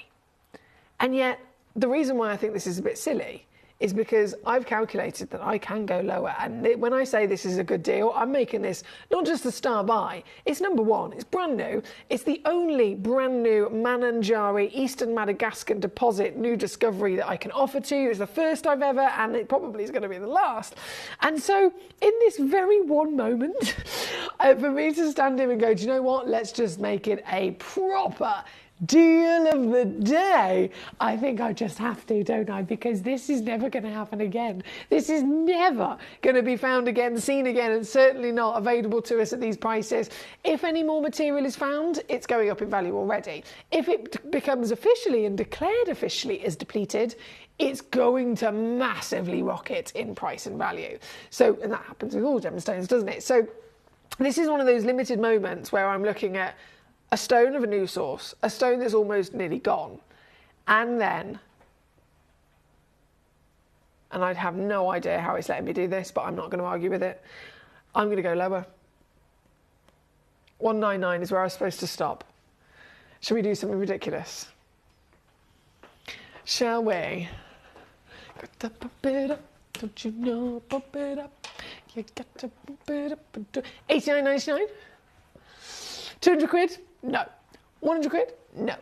And yet, the reason why I think this is a bit silly is because I've calculated that I can go lower. And when I say this is a good deal, I'm making this not just a star buy. It's number one. It's brand new. It's the only brand new Mananjari Eastern Madagascar deposit new discovery that I can offer to you. It's the first I've ever, and it probably is going to be the last. And so in this very one moment, for me to stand here and go, do you know what? Let's just make it a proper deal of the day. I think I just have to, don't I? Because this is never going to happen again. This is never going to be found again, seen again, and certainly not available to us at these prices. If any more material is found, it's going up in value already. If it becomes officially and declared officially as depleted, it's going to massively rocket in price and value. So, and that happens with all gemstones, doesn't it? So this is one of those limited moments where I'm looking at a stone of a new source, a stone that's almost nearly gone, and I'd have no idea how it's letting me do this, but I'm not going to argue with it. I'm going to go lower. 199 is where I was supposed to stop. Shall we do something ridiculous? Shall we? Got to pump it up, don't you know? Pump it up. You got to pump it up. 89.99. 200 quid? No. 100 quid? No.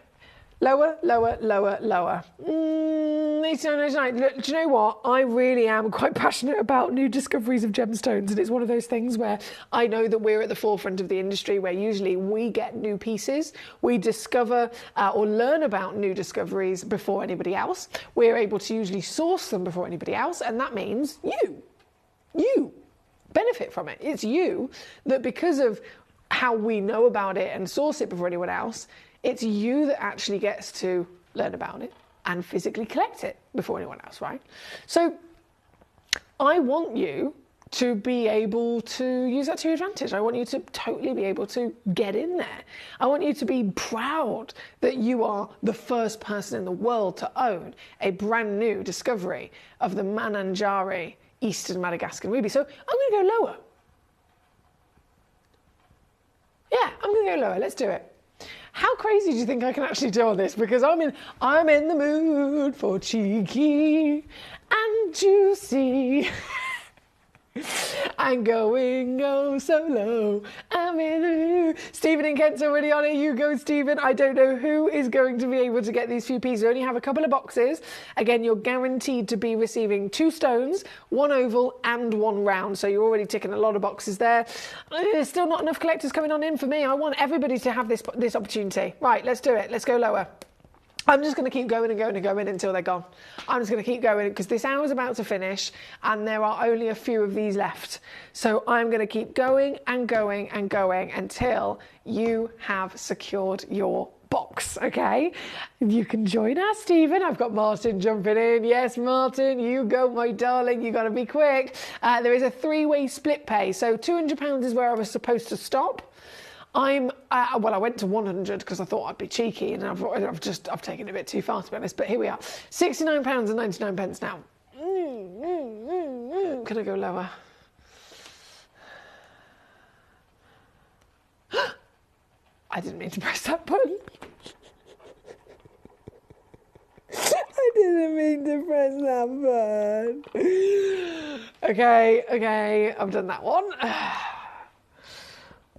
Lower, lower, lower, lower. 89.99. Look, do you know what? I really am quite passionate about new discoveries of gemstones, and it's one of those things where I know that we're at the forefront of the industry, where usually we get new pieces, we discover or learn about new discoveries before anybody else. We're able to usually source them before anybody else, and that means you benefit from it. It's you that, because of how we know about it and source it before anyone else, it's you that actually gets to learn about it and physically collect it before anyone else, right? So I want you to be able to use that to your advantage. I want you to totally be able to get in there. I want you to be proud that you are the first person in the world to own a brand new discovery of the Mananjari Eastern Madagascan ruby. So I'm going to go lower. Yeah, I'm going to go lower. Let's do it. How crazy do you think I can actually do on this? Because I'm in the mood for cheeky and juicy. I'm going oh so low. I'm in the mood. Stephen in Kent's already on it. You go, Stephen. I don't know who is going to be able to get these few pieces. We only have a couple of boxes. Again, you're guaranteed to be receiving 2 stones, 1 oval and 1 round. So you're already ticking a lot of boxes there. There's still not enough collectors coming on in for me. I want everybody to have this opportunity. Right, let's do it. Let's go lower. I'm just going to keep going and going and going until they're gone. I'm just going to keep going because this hour's about to finish and there are only a few of these left. So I'm going to keep going and going and going until you have secured your box, okay? You can join us, Stephen. I've got Martin jumping in. Yes, Martin, you go, my darling. You got to be quick. There is a 3-way split pay. So £200 is where I was supposed to stop. Well, I went to 100 because I thought I'd be cheeky, and I've taken it a bit too far, to be honest. But here we are, £69.99 now. Can I go lower? I didn't mean to press that button. I didn't mean to press that button. Okay, I've done that one.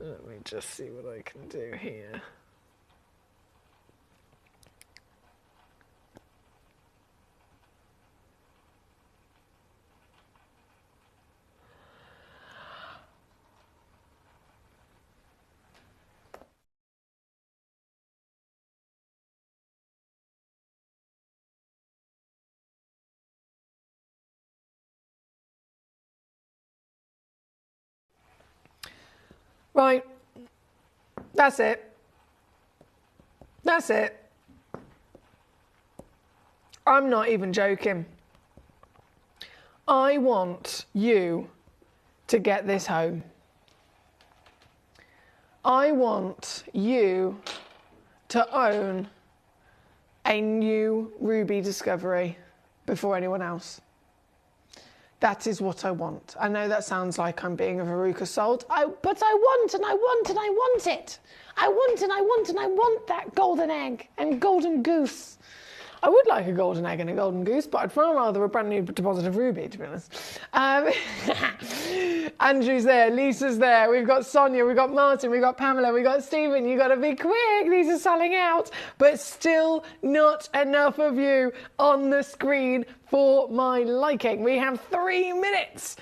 Let me just see what I can do here. Right. That's it. That's it. I'm not even joking. I want you to get this home. I want you to own a new ruby discovery before anyone else. That is what I want. I know that sounds like I'm being a Veruca Salt, but I want and I want and I want it. I want and I want and I want that golden egg and golden goose. I would like a golden egg and a golden goose, but I'd far rather a brand new deposit of ruby, to be honest. Andrew's there, Lisa's there, we've got Sonia, we've got Martin, we've got Pamela, we've got Stephen. You got to be quick, these are selling out, but still not enough of you on the screen for my liking. We have 3 minutes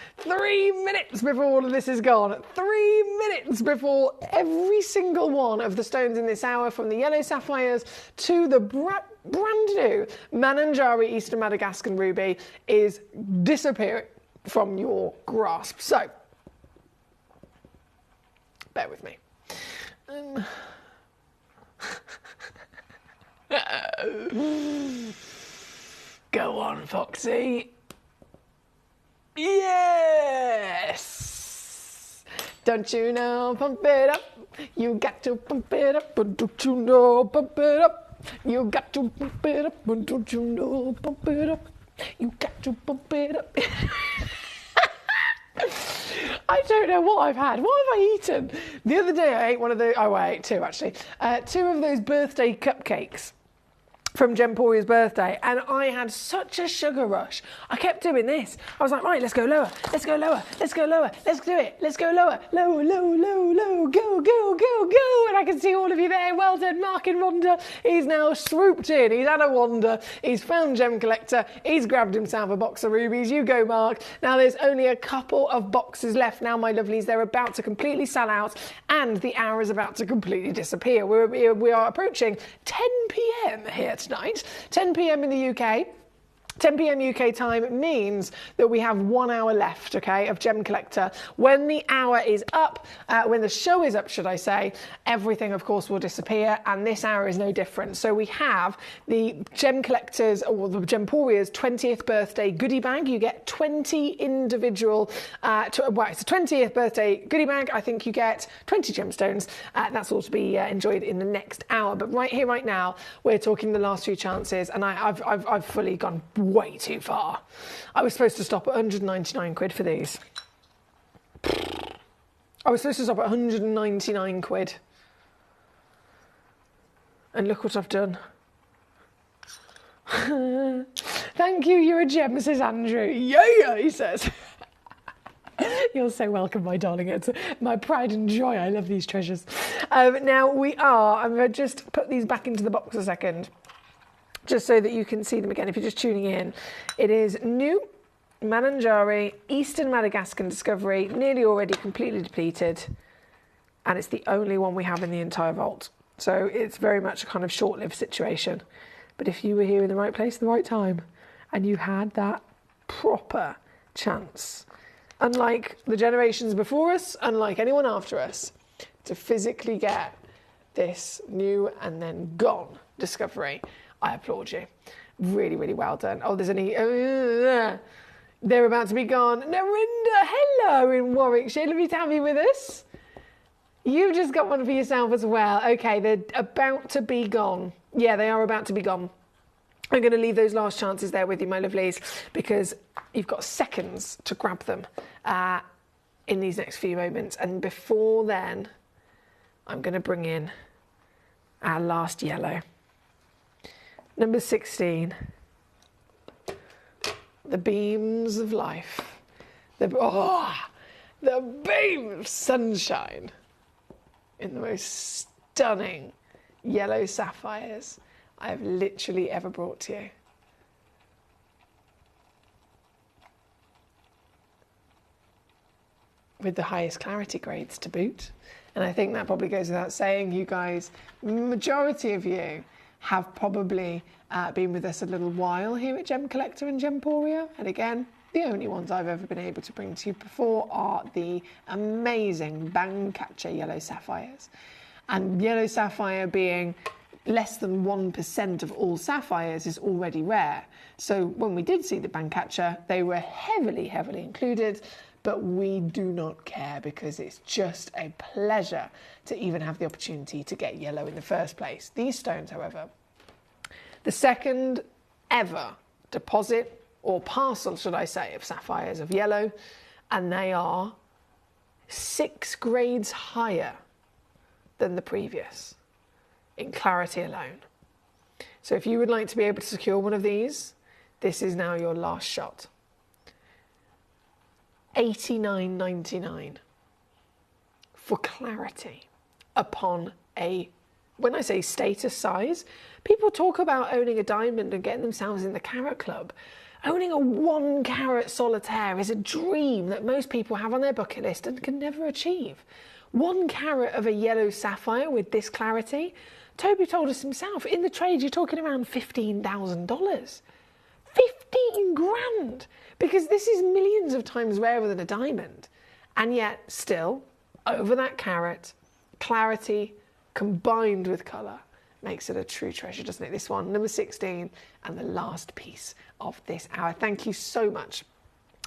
before all of this is gone. 3 minutes before every single one of the stones in this hour, from the yellow sapphires to the brand new Mananjari Eastern Madagascan ruby, is disappearing from your grasp. So, bear with me. Go on, Foxy. Yes! Don't you know, pump it up. You got to pump it up, but don't you know, pump it up. You got to pump it up, but don't you know, pump it up. You got to pump it up. I don't know what I've had. What have I eaten? The other day I ate one of the, I ate 2 actually. 2 of those birthday cupcakes from Gemporia's birthday, and I had such a sugar rush. I kept doing this. I was like, right, let's go lower, let's go lower, let's go lower, let's do it, let's go lower, low, low, low, low, go, go, go, go. And I can see all of you there. Well done, Mark and Rhonda. He's now swooped in. He's had a wander. He's found Gemcollector. He's grabbed himself a box of rubies. You go, Mark. Now there's only a couple of boxes left now, my lovelies. They're about to completely sell out, and the hour is about to completely disappear. We are approaching 10 p.m. here tonight, 10 p.m. in the UK. 10 p.m. UK time means that we have 1 hour left, okay, of Gem Collector. When the hour is up, when the show is up, should I say, everything, of course, will disappear, and this hour is no different. So we have the Gem Collectors, or the Gemporia's 20th birthday goodie bag. You get 20 individual, it's a 20th birthday goodie bag. I think you get 20 gemstones. That's all to be enjoyed in the next hour. But right here, right now, we're talking the last few chances, and I've fully gone way too far. I was supposed to stop at 199 quid for these. I was supposed to stop at 199 quid. And look what I've done. Thank you, you're a gem, says Andrew. Yeah, he says. You're so welcome, my darling. It's my pride and joy. I love these treasures. Now I'm going to just put these back into the box a second, just so that you can see them again if you're just tuning in. It is new Mananjari Eastern Madagascan Discovery, nearly already completely depleted, and it's the only one we have in the entire vault. So it's very much a kind of short-lived situation. But if you were here in the right place at the right time, and you had that proper chance, unlike the generations before us, unlike anyone after us, to physically get this new and then gone discovery, I applaud you. Really, really well done. Oh, there's any... they're about to be gone. Narinda, hello in Warwickshire. Lovely to have you with us. You've just got one for yourself as well. Okay, they're about to be gone. Yeah, they are about to be gone. I'm going to leave those last chances there with you, my lovelies, because you've got seconds to grab them in these next few moments. And before then, I'm going to bring in our last yellow. Number 16. The beams of life. The beam of sunshine in the most stunning yellow sapphires I have literally ever brought to you. With the highest clarity grades to boot. And I think that probably goes without saying. You guys, majority of you have probably been with us a little while here at Gem Collector and Gemporia. And again, the only ones I've ever been able to bring to you before are the amazing Bang Catcher yellow sapphires. And yellow sapphire being less than 1% of all sapphires is already rare. So when we did see the Bang Catcher, they were heavily, heavily included, but we do not care because it's just a pleasure to even have the opportunity to get yellow in the first place. These stones, however, the second ever deposit or parcel, should I say, of sapphires of yellow, and they are 6 grades higher than the previous in clarity alone. So if you would like to be able to secure one of these, this is now your last shot. $89.99 for clarity upon a, when I say status size, people talk about owning a diamond and getting themselves in the carat club. Owning a 1 carat solitaire is a dream that most people have on their bucket list and can never achieve. 1 carat of a yellow sapphire with this clarity, Toby told us himself, in the trade you're talking around $15,000. 15 grand! Because this is millions of times rarer than a diamond. And yet, still, over that carat, clarity combined with colour makes it a true treasure, doesn't it? This one, number 16, and the last piece of this hour. Thank you so much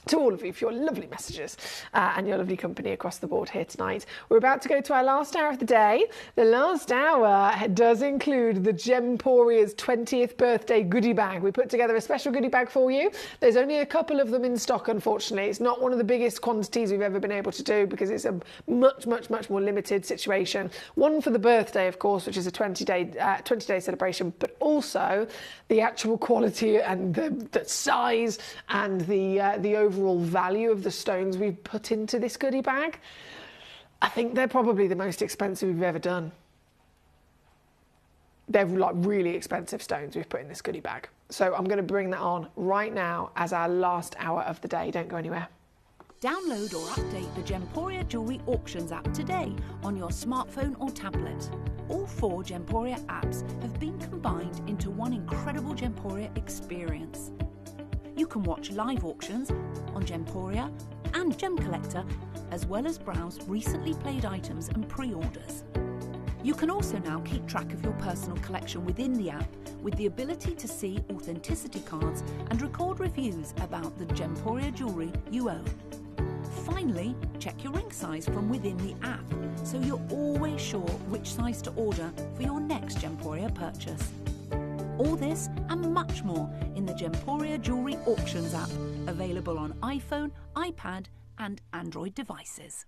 to all of you for your lovely messages and your lovely company across the board here tonight. We're about to go to our last hour of the day. The last hour does include the Gemporia's 20th birthday goodie bag. We put together a special goodie bag for you. There's only a couple of them in stock, unfortunately. It's not one of the biggest quantities we've ever been able to do because it's a much more limited situation. One for the birthday, of course, which is a 20-day celebration, but also the actual quality and the size and the overall value of the stones we've put into this goodie bag. I think they're probably the most expensive we've ever done. They're like really expensive stones we've put in this goodie bag. So I'm going to bring that on right now as our last hour of the day. Don't go anywhere. Download or update the Gemporia Jewellery Auctions app today on your smartphone or tablet. All 4 Gemporia apps have been combined into one incredible Gemporia experience. You can watch live auctions on Gemporia and Gemcollector, as well as browse recently played items and pre-orders. You can also now keep track of your personal collection within the app with the ability to see authenticity cards and record reviews about the Gemporia jewellery you own. Finally, check your ring size from within the app so you're always sure which size to order for your next Gemporia purchase. All this and much more in the Gemporia Jewellery Auctions app, available on iPhone, iPad and Android devices.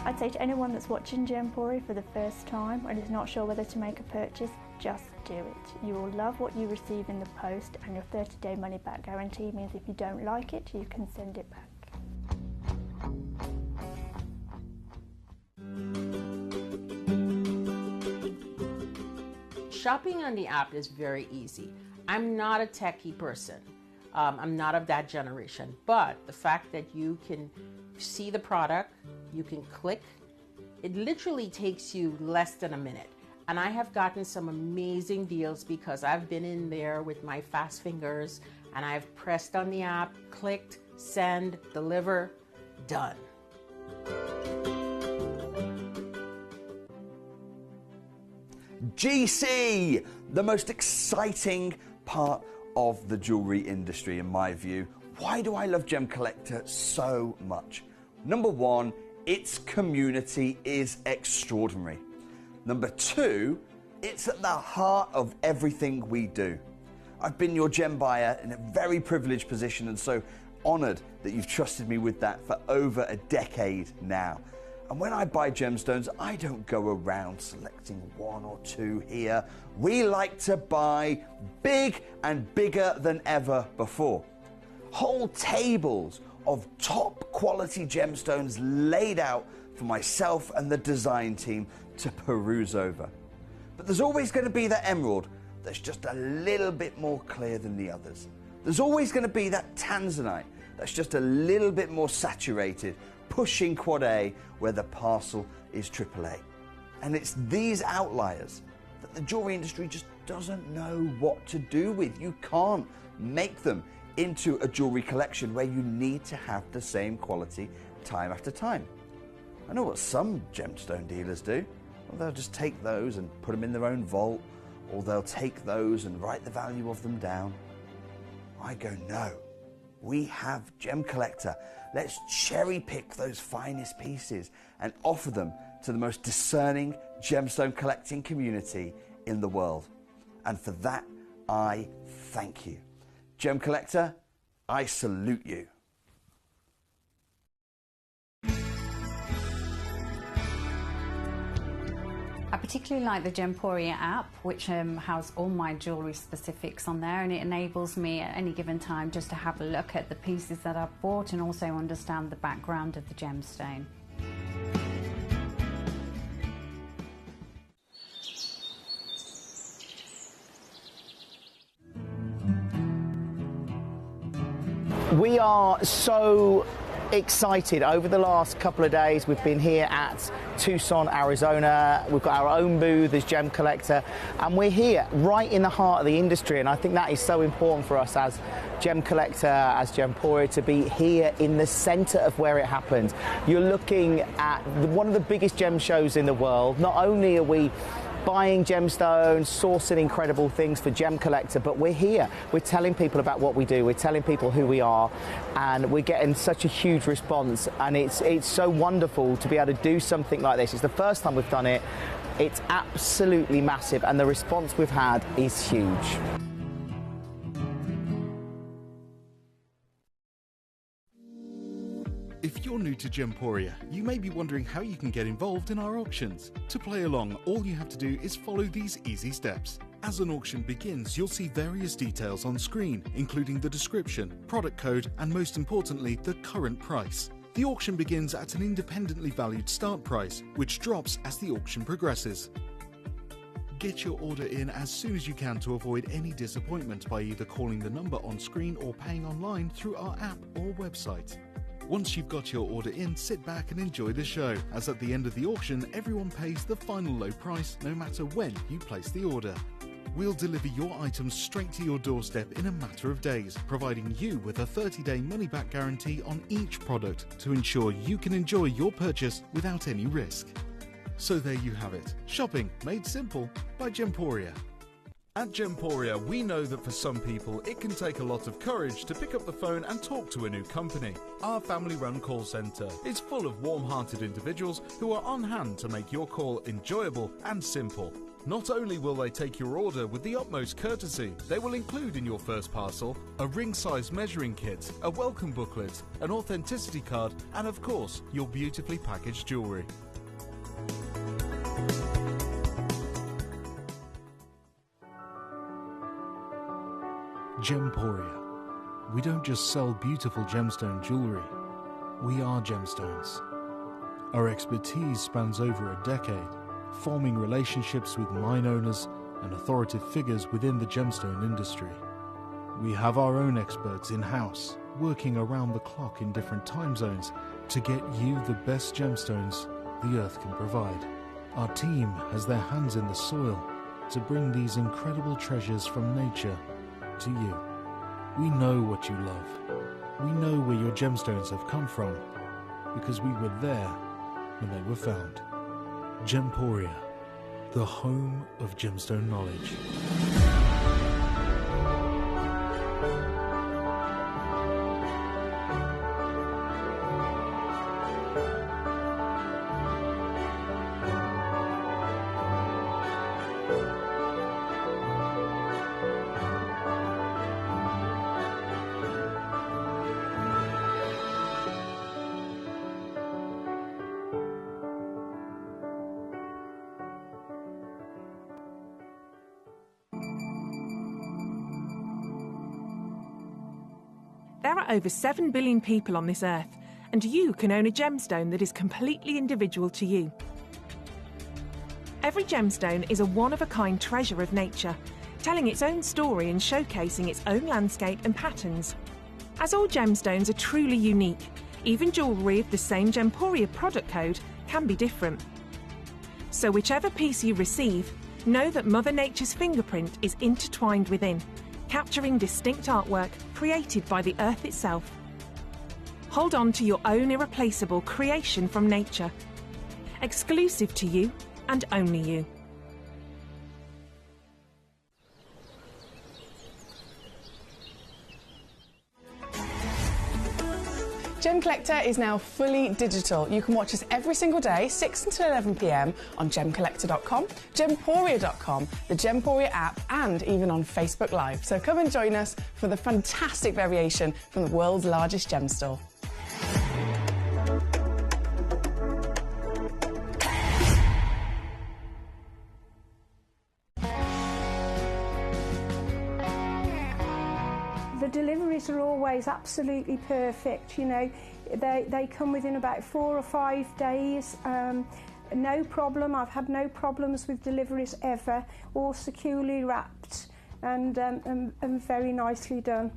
I'd say to anyone that's watching Gemporia for the first time and is not sure whether to make a purchase, just do it. You will love what you receive in the post, and your 30-day money back guarantee means if you don't like it, you can send it back. Shopping on the app is very easy. I'm not a techie person. I'm not of that generation, but the fact that you can see the product, you can click, it literally takes you less than a minute. And I have gotten some amazing deals because I've been in there with my fast fingers and I've pressed on the app, clicked, send, deliver, done. GC, the most exciting part of the jewelry industry in my view. Why do I love Gemcollector so much? Number one, its community is extraordinary. Number two, it's at the heart of everything we do. I've been your gem buyer in a very privileged position and so honored that you've trusted me with that for over a decade now. And when I buy gemstones, I don't go around selecting one or two here. We like to buy big and bigger than ever before. Whole tables of top quality gemstones laid out for myself and the design team to peruse over. But there's always going to be that emerald that's just a little bit more clear than the others. There's always going to be that tanzanite that's just a little bit more saturated, pushing quad A where the parcel is AAA. And it's these outliers that the jewelry industry just doesn't know what to do with. You can't make them into a jewelry collection where you need to have the same quality time after time. I know what some gemstone dealers do. Well, they'll just take those and put them in their own vault, or they'll take those and write the value of them down. I go, no, we have Gemcollector. Let's cherry pick those finest pieces and offer them to the most discerning gemstone collecting community in the world. And for that, I thank you. Gemcollector, I salute you. I particularly like the Gemporia app, which has all my jewellery specifics on there, and it enables me at any given time just to have a look at the pieces that I've bought and also understand the background of the gemstone. We are so excited. Over the last couple of days we've been here at Tucson, Arizona. We've got our own booth as Gemcollector, and we're here right in the heart of the industry, and I think that is so important for us as Gemcollector, as Gemporia, to be here in the center of where it happens. You're looking at one of the biggest gem shows in the world. Not only are we buying gemstones, sourcing incredible things for Gemcollector, but we're here. We're telling people about what we do. We're telling people who we are, and we're getting such a huge response. And it's so wonderful to be able to do something like this. It's the first time we've done it. It's absolutely massive, and the response we've had is huge. If you're new to Gemporia, you may be wondering how you can get involved in our auctions. To play along, all you have to do is follow these easy steps. As an auction begins, you'll see various details on screen, including the description, product code, and most importantly, the current price. The auction begins at an independently valued start price, which drops as the auction progresses. Get your order in as soon as you can to avoid any disappointment by either calling the number on screen or paying online through our app or website. Once you've got your order in, sit back and enjoy the show, as at the end of the auction, everyone pays the final low price no matter when you place the order. We'll deliver your items straight to your doorstep in a matter of days, providing you with a 30-day money-back guarantee on each product to ensure you can enjoy your purchase without any risk. So there you have it, shopping made simple by Gemporia. At Gemporia, we know that for some people it can take a lot of courage to pick up the phone and talk to a new company. Our family-run call centre is full of warm-hearted individuals who are on hand to make your call enjoyable and simple. Not only will they take your order with the utmost courtesy, they will include in your first parcel a ring-size measuring kit, a welcome booklet, an authenticity card, and of course, your beautifully packaged jewellery. Gemporia. We don't just sell beautiful gemstone jewellery, we are gemstones. Our expertise spans over a decade, forming relationships with mine owners and authoritative figures within the gemstone industry. We have our own experts in-house, working around the clock in different time zones to get you the best gemstones the earth can provide. Our team has their hands in the soil to bring these incredible treasures from nature to you. We know what you love. We know where your gemstones have come from because we were there when they were found. Gemporia, the home of gemstone knowledge. There are over 7 billion people on this earth, and you can own a gemstone that is completely individual to you. Every gemstone is a one-of-a-kind treasure of nature, telling its own story and showcasing its own landscape and patterns. As all gemstones are truly unique, even jewellery of the same Gemporia product code can be different. So whichever piece you receive, know that Mother Nature's fingerprint is intertwined within, capturing distinct artwork created by the earth itself. Hold on to your own irreplaceable creation from nature, exclusive to you and only you. Gemcollector is now fully digital. You can watch us every single day, 6 until 11 p.m. on Gemcollector.com, Gemporia.com, the Gemporia app, and even on Facebook Live. So come and join us for the fantastic variation from the world's largest gem store. The deliveries are always absolutely perfect, you know. They come within about 4 or 5 days. No problem. I've had no problems with deliveries ever. All securely wrapped and very nicely done.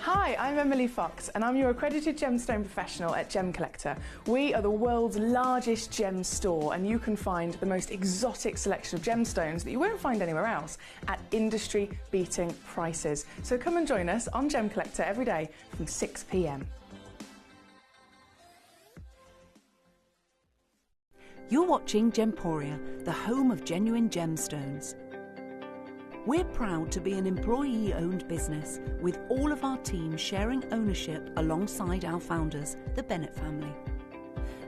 Hi, I'm Emily Fox and I'm your accredited gemstone professional at Gemcollector. We are the world's largest gem store and you can find the most exotic selection of gemstones that you won't find anywhere else at industry-beating prices. So come and join us on Gemcollector every day from 6 p.m. You're watching Gemporia, the home of genuine gemstones. We're proud to be an employee-owned business, with all of our team sharing ownership alongside our founders, the Bennett family.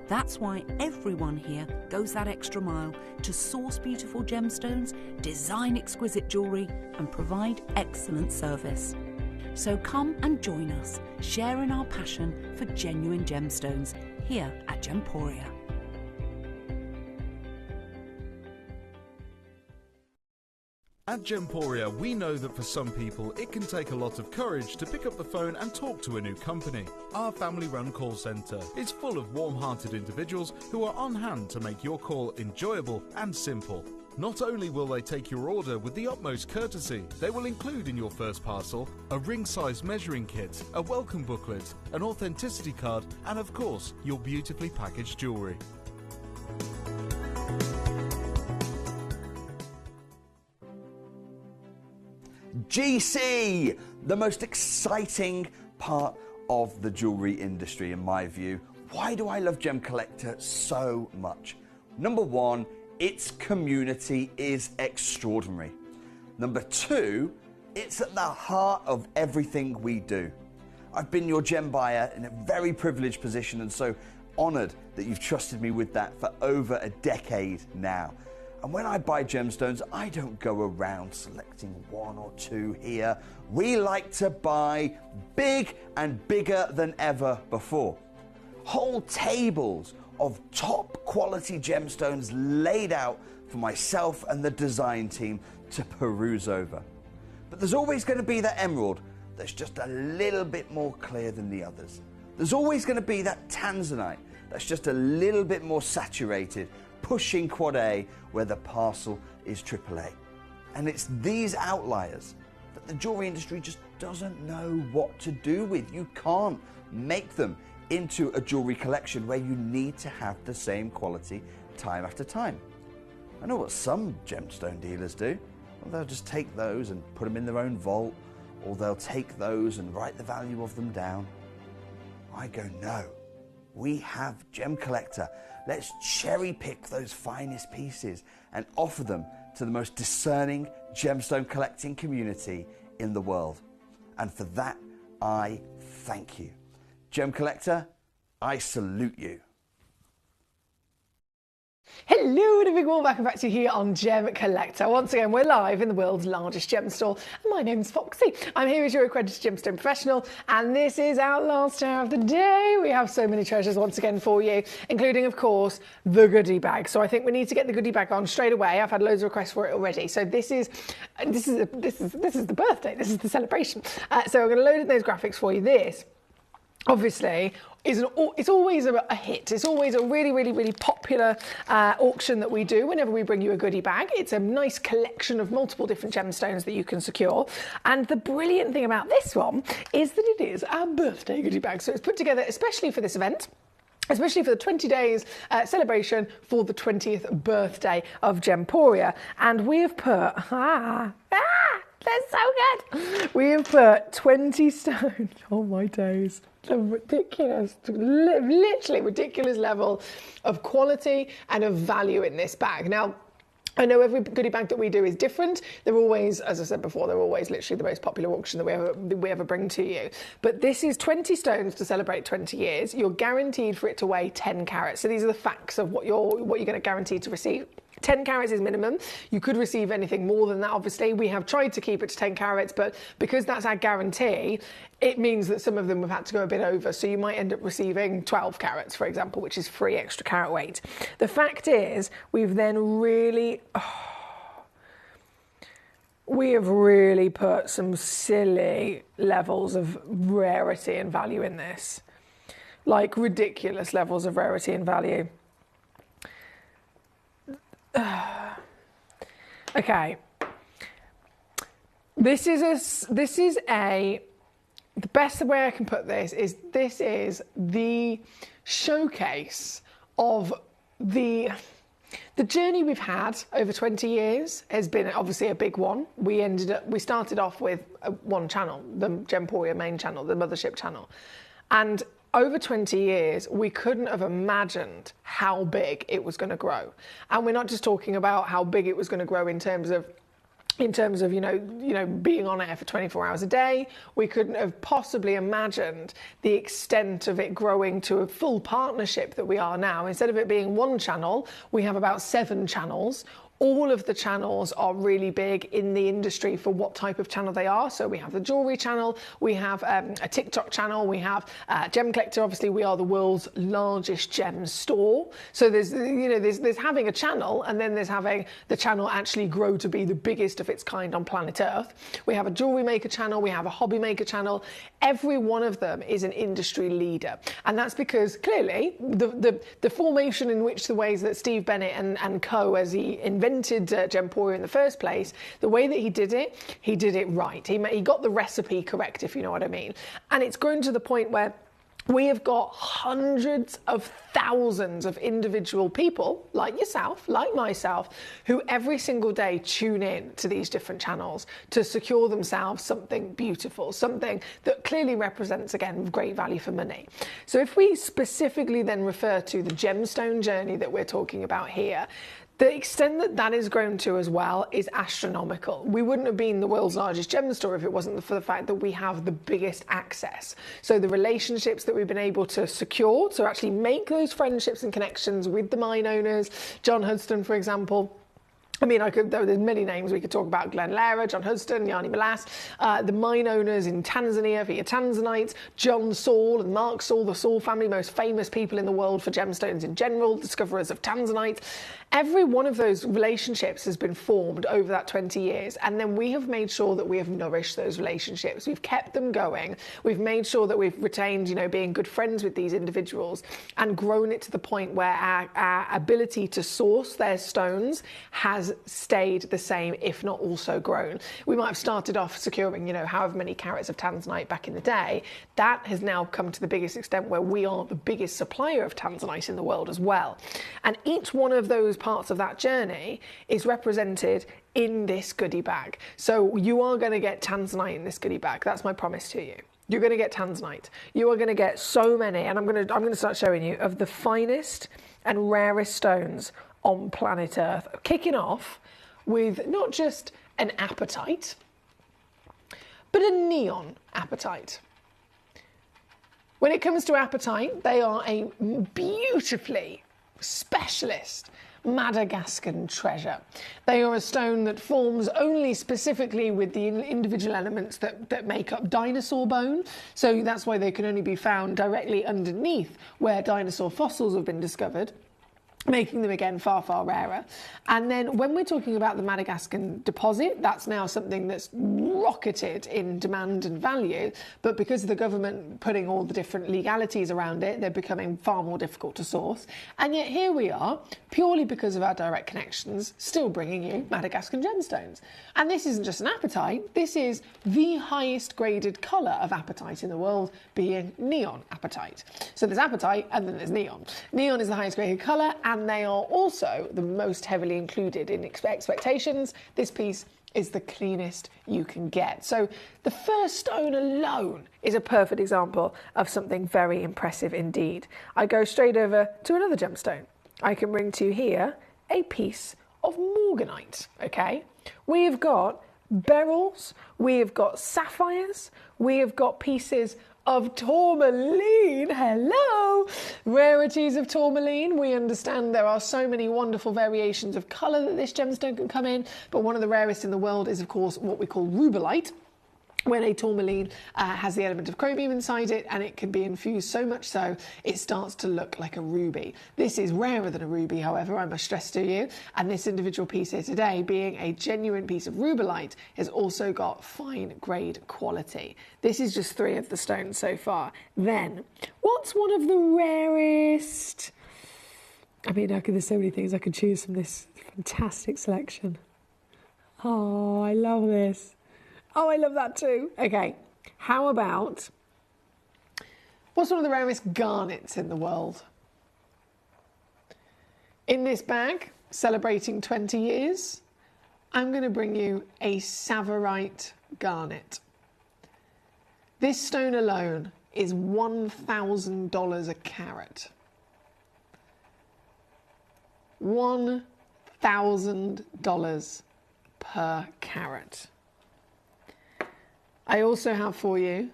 That's why everyone here goes that extra mile to source beautiful gemstones, design exquisite jewellery, and provide excellent service. So come and join us, sharing our passion for genuine gemstones here at Gemporia. At Gemporia, we know that for some people it can take a lot of courage to pick up the phone and talk to a new company. Our family-run call centre is full of warm-hearted individuals who are on hand to make your call enjoyable and simple. Not only will they take your order with the utmost courtesy, they will include in your first parcel a ring-size measuring kit, a welcome booklet, an authenticity card, and of course, your beautifully packaged jewellery. GC, the most exciting part of the jewellery industry in my view. Why do I love Gemcollector so much? Number one, its community is extraordinary. Number two, it's at the heart of everything we do. I've been your gem buyer in a very privileged position and so honoured that you've trusted me with that for over a decade now. And when I buy gemstones, I don't go around selecting one or two here. We like to buy big and bigger than ever before. Whole tables of top quality gemstones laid out for myself and the design team to peruse over. But there's always going to be that emerald that's just a little bit more clear than the others. There's always going to be that tanzanite that's just a little bit more saturated, pushing quad A where the parcel is AAA. And it's these outliers that the jewellery industry just doesn't know what to do with. You can't make them into a jewellery collection where you need to have the same quality time after time. I know what some gemstone dealers do. Well, they'll just take those and put them in their own vault, or they'll take those and write the value of them down. I go, no, we have Gemcollector. Let's cherry pick those finest pieces and offer them to the most discerning gemstone collecting community in the world. And for that, I thank you. Gemcollector, I salute you. Hello and a big warm welcome back to you here on Gemcollector. Once again, we're live in the world's largest gem store, and my name's Foxy. I'm here as your accredited gemstone professional, and this is our last hour of the day. We have so many treasures once again for you, including, of course, the goodie bag. So I think we need to get the goodie bag on straight away. I've had loads of requests for it already. So this is the birthday. This is the celebration. So we're going to load in those graphics for you. This, obviously, it's always a hit. It's always a really popular auction that we do whenever we bring you a goodie bag. It's a nice collection of multiple different gemstones that you can secure. And the brilliant thing about this one is that it is our birthday goodie bag. So it's put together especially for this event, especially for the 20 days celebration for the 20th birthday of Gemporia. And we have put, they're so good. We have put 20 stones. Oh my days. The ridiculous, literally ridiculous level of quality and of value in this bag. Now, I know every goodie bag that we do is different. They're always, as I said before, they're always literally the most popular auction that we ever bring to you. But this is 20 stones to celebrate 20 years. You're guaranteed for it to weigh 10 carats. So these are the facts of what you're going to guarantee to receive. 10 carats is minimum. You could receive anything more than that, obviously. We have tried to keep it to 10 carats, but because that's our guarantee, it means that some of them have had to go a bit over. So you might end up receiving 12 carats, for example, which is free extra carat weight. The fact is, we've then really... we have really put some silly levels of rarity and value in this. Like ridiculous levels of rarity and value. Okay, the best way I can put this is the showcase of the journey we've had over 20 years has been obviously a big one. We started off with one channel, the Gemporia main channel, the mothership channel, and over 20 years, we couldn't have imagined how big it was going to grow. And we're not just talking about how big it was going to grow in terms of you know being on air for 24 hours a day. We couldn't have possibly imagined the extent of it growing to a full partnership that we are now. Instead of it being one channel, we have about 7 channels. All of the channels are really big in the industry for what type of channel they are. So we have the jewelry channel, we have a TikTok channel, we have Gemcollector. Obviously, we are the world's largest gem store. So there's having a channel, and then there's having the channel actually grow to be the biggest of its kind on planet Earth. We have a jewelry maker channel, we have a hobby maker channel. Every one of them is an industry leader, and that's because clearly the formation in which the ways that Steve Bennett and co, as he invented invented Gemporia in the first place, the way that he did it right. He got the recipe correct, if you know what I mean. And it's grown to the point where we have got hundreds of thousands of individual people, like yourself, like myself, who every single day tune in to these different channels to secure themselves something beautiful, something that clearly represents, again, great value for money. So if we specifically then refer to the gemstone journey that we're talking about here, the extent that that has grown to as well is astronomical. We wouldn't have been the world's largest gem store if it wasn't for the fact that we have the biggest access. So the relationships that we've been able to secure, to actually make those friendships and connections with the mine owners, John Hudson, for example. I mean, there's many names we could talk about: Glenn Lara, John Hudson, Yanni Malas, the mine owners in Tanzania via Tanzanites, John Saul and Mark Saul, the Saul family, most famous people in the world for gemstones in general, discoverers of Tanzanite. Every one of those relationships has been formed over that 20 years, and then we have made sure that we have nourished those relationships. We've kept them going. We've made sure that we've retained, being good friends with these individuals, and grown it to the point where our ability to source their stones has stayed the same, if not also grown. We might have started off securing, however many carats of Tanzanite back in the day. That has now come to the biggest extent where we are the biggest supplier of Tanzanite in the world as well. And each one of those parts of that journey is represented in this goodie bag. So you are going to get Tanzanite in this goodie bag. That's my promise to you. You're going to get Tanzanite. You are going to get so many, and I'm going to start showing you, of the finest and rarest stones on planet Earth, kicking off with not just an apatite, but a neon apatite. When it comes to apatite, they are a beautifully specialist Madagascan treasure. They are a stone that forms only specifically with the individual elements that make up dinosaur bone. So that's why they can only be found directly underneath where dinosaur fossils have been discovered, making them again far, far rarer. And then when we're talking about the Madagascan deposit, that's now something that's rocketed in demand and value, but because of the government putting all the different legalities around it, they're becoming far more difficult to source. And yet here we are, purely because of our direct connections, still bringing you Madagascan gemstones. And this isn't just an apatite, this is the highest graded colour of apatite in the world, being neon apatite. So there's apatite and then there's neon. Neon is the highest graded colour, and they are also the most heavily included in expectations. This piece is the cleanest you can get. So the first stone alone is a perfect example of something very impressive indeed. I go straight over to another gemstone. I can bring to you here a piece of morganite, okay? We have got beryls, we have got sapphires, we have got pieces of tourmaline. Hello! Rarities of tourmaline. We understand there are so many wonderful variations of colour that this gemstone can come in, but one of the rarest in the world is, of course, what we call rubellite, when a tourmaline has the element of chromium inside it, and it can be infused so much so it starts to look like a ruby. This is rarer than a ruby, however, I must stress to you, and this individual piece here today, being a genuine piece of rubellite, has also got fine grade quality. This is just 3 of the stones so far. Then, what's one of the rarest? I mean, there's so many things I could choose from this fantastic selection. Oh, I love this. Oh, I love that too. Okay, how about, what's one of the rarest garnets in the world? In this bag, celebrating 20 years, I'm going to bring you a Savarite garnet. This stone alone is $1,000 a carat. $1,000 per carat. I also have for you,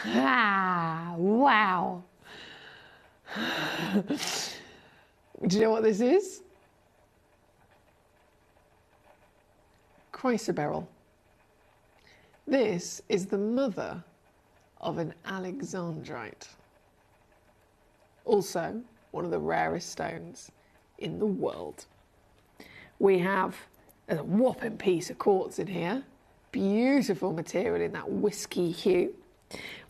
wow. Do you know what this is? Chrysoberyl. This is the mother of an alexandrite. Also, one of the rarest stones in the world. We have a whopping piece of quartz in here. Beautiful material in that whiskey hue.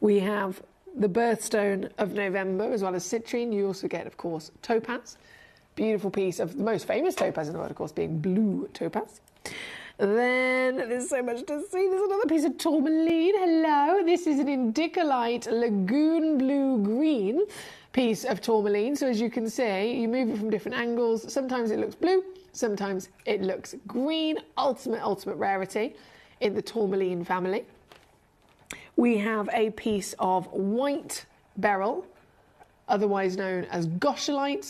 We have the birthstone of November as well as citrine. You also get, of course, topaz. beautiful piece of the most famous topaz in the world, of course, being blue topaz. Then there's so much to see. There's another piece of tourmaline. Hello. This is an indicolite lagoon blue green piece of tourmaline. So as you can see, you move it from different angles. Sometimes it looks blue, sometimes it looks green. Ultimate rarity in the tourmaline family. We have a piece of white beryl, otherwise known as goshelite.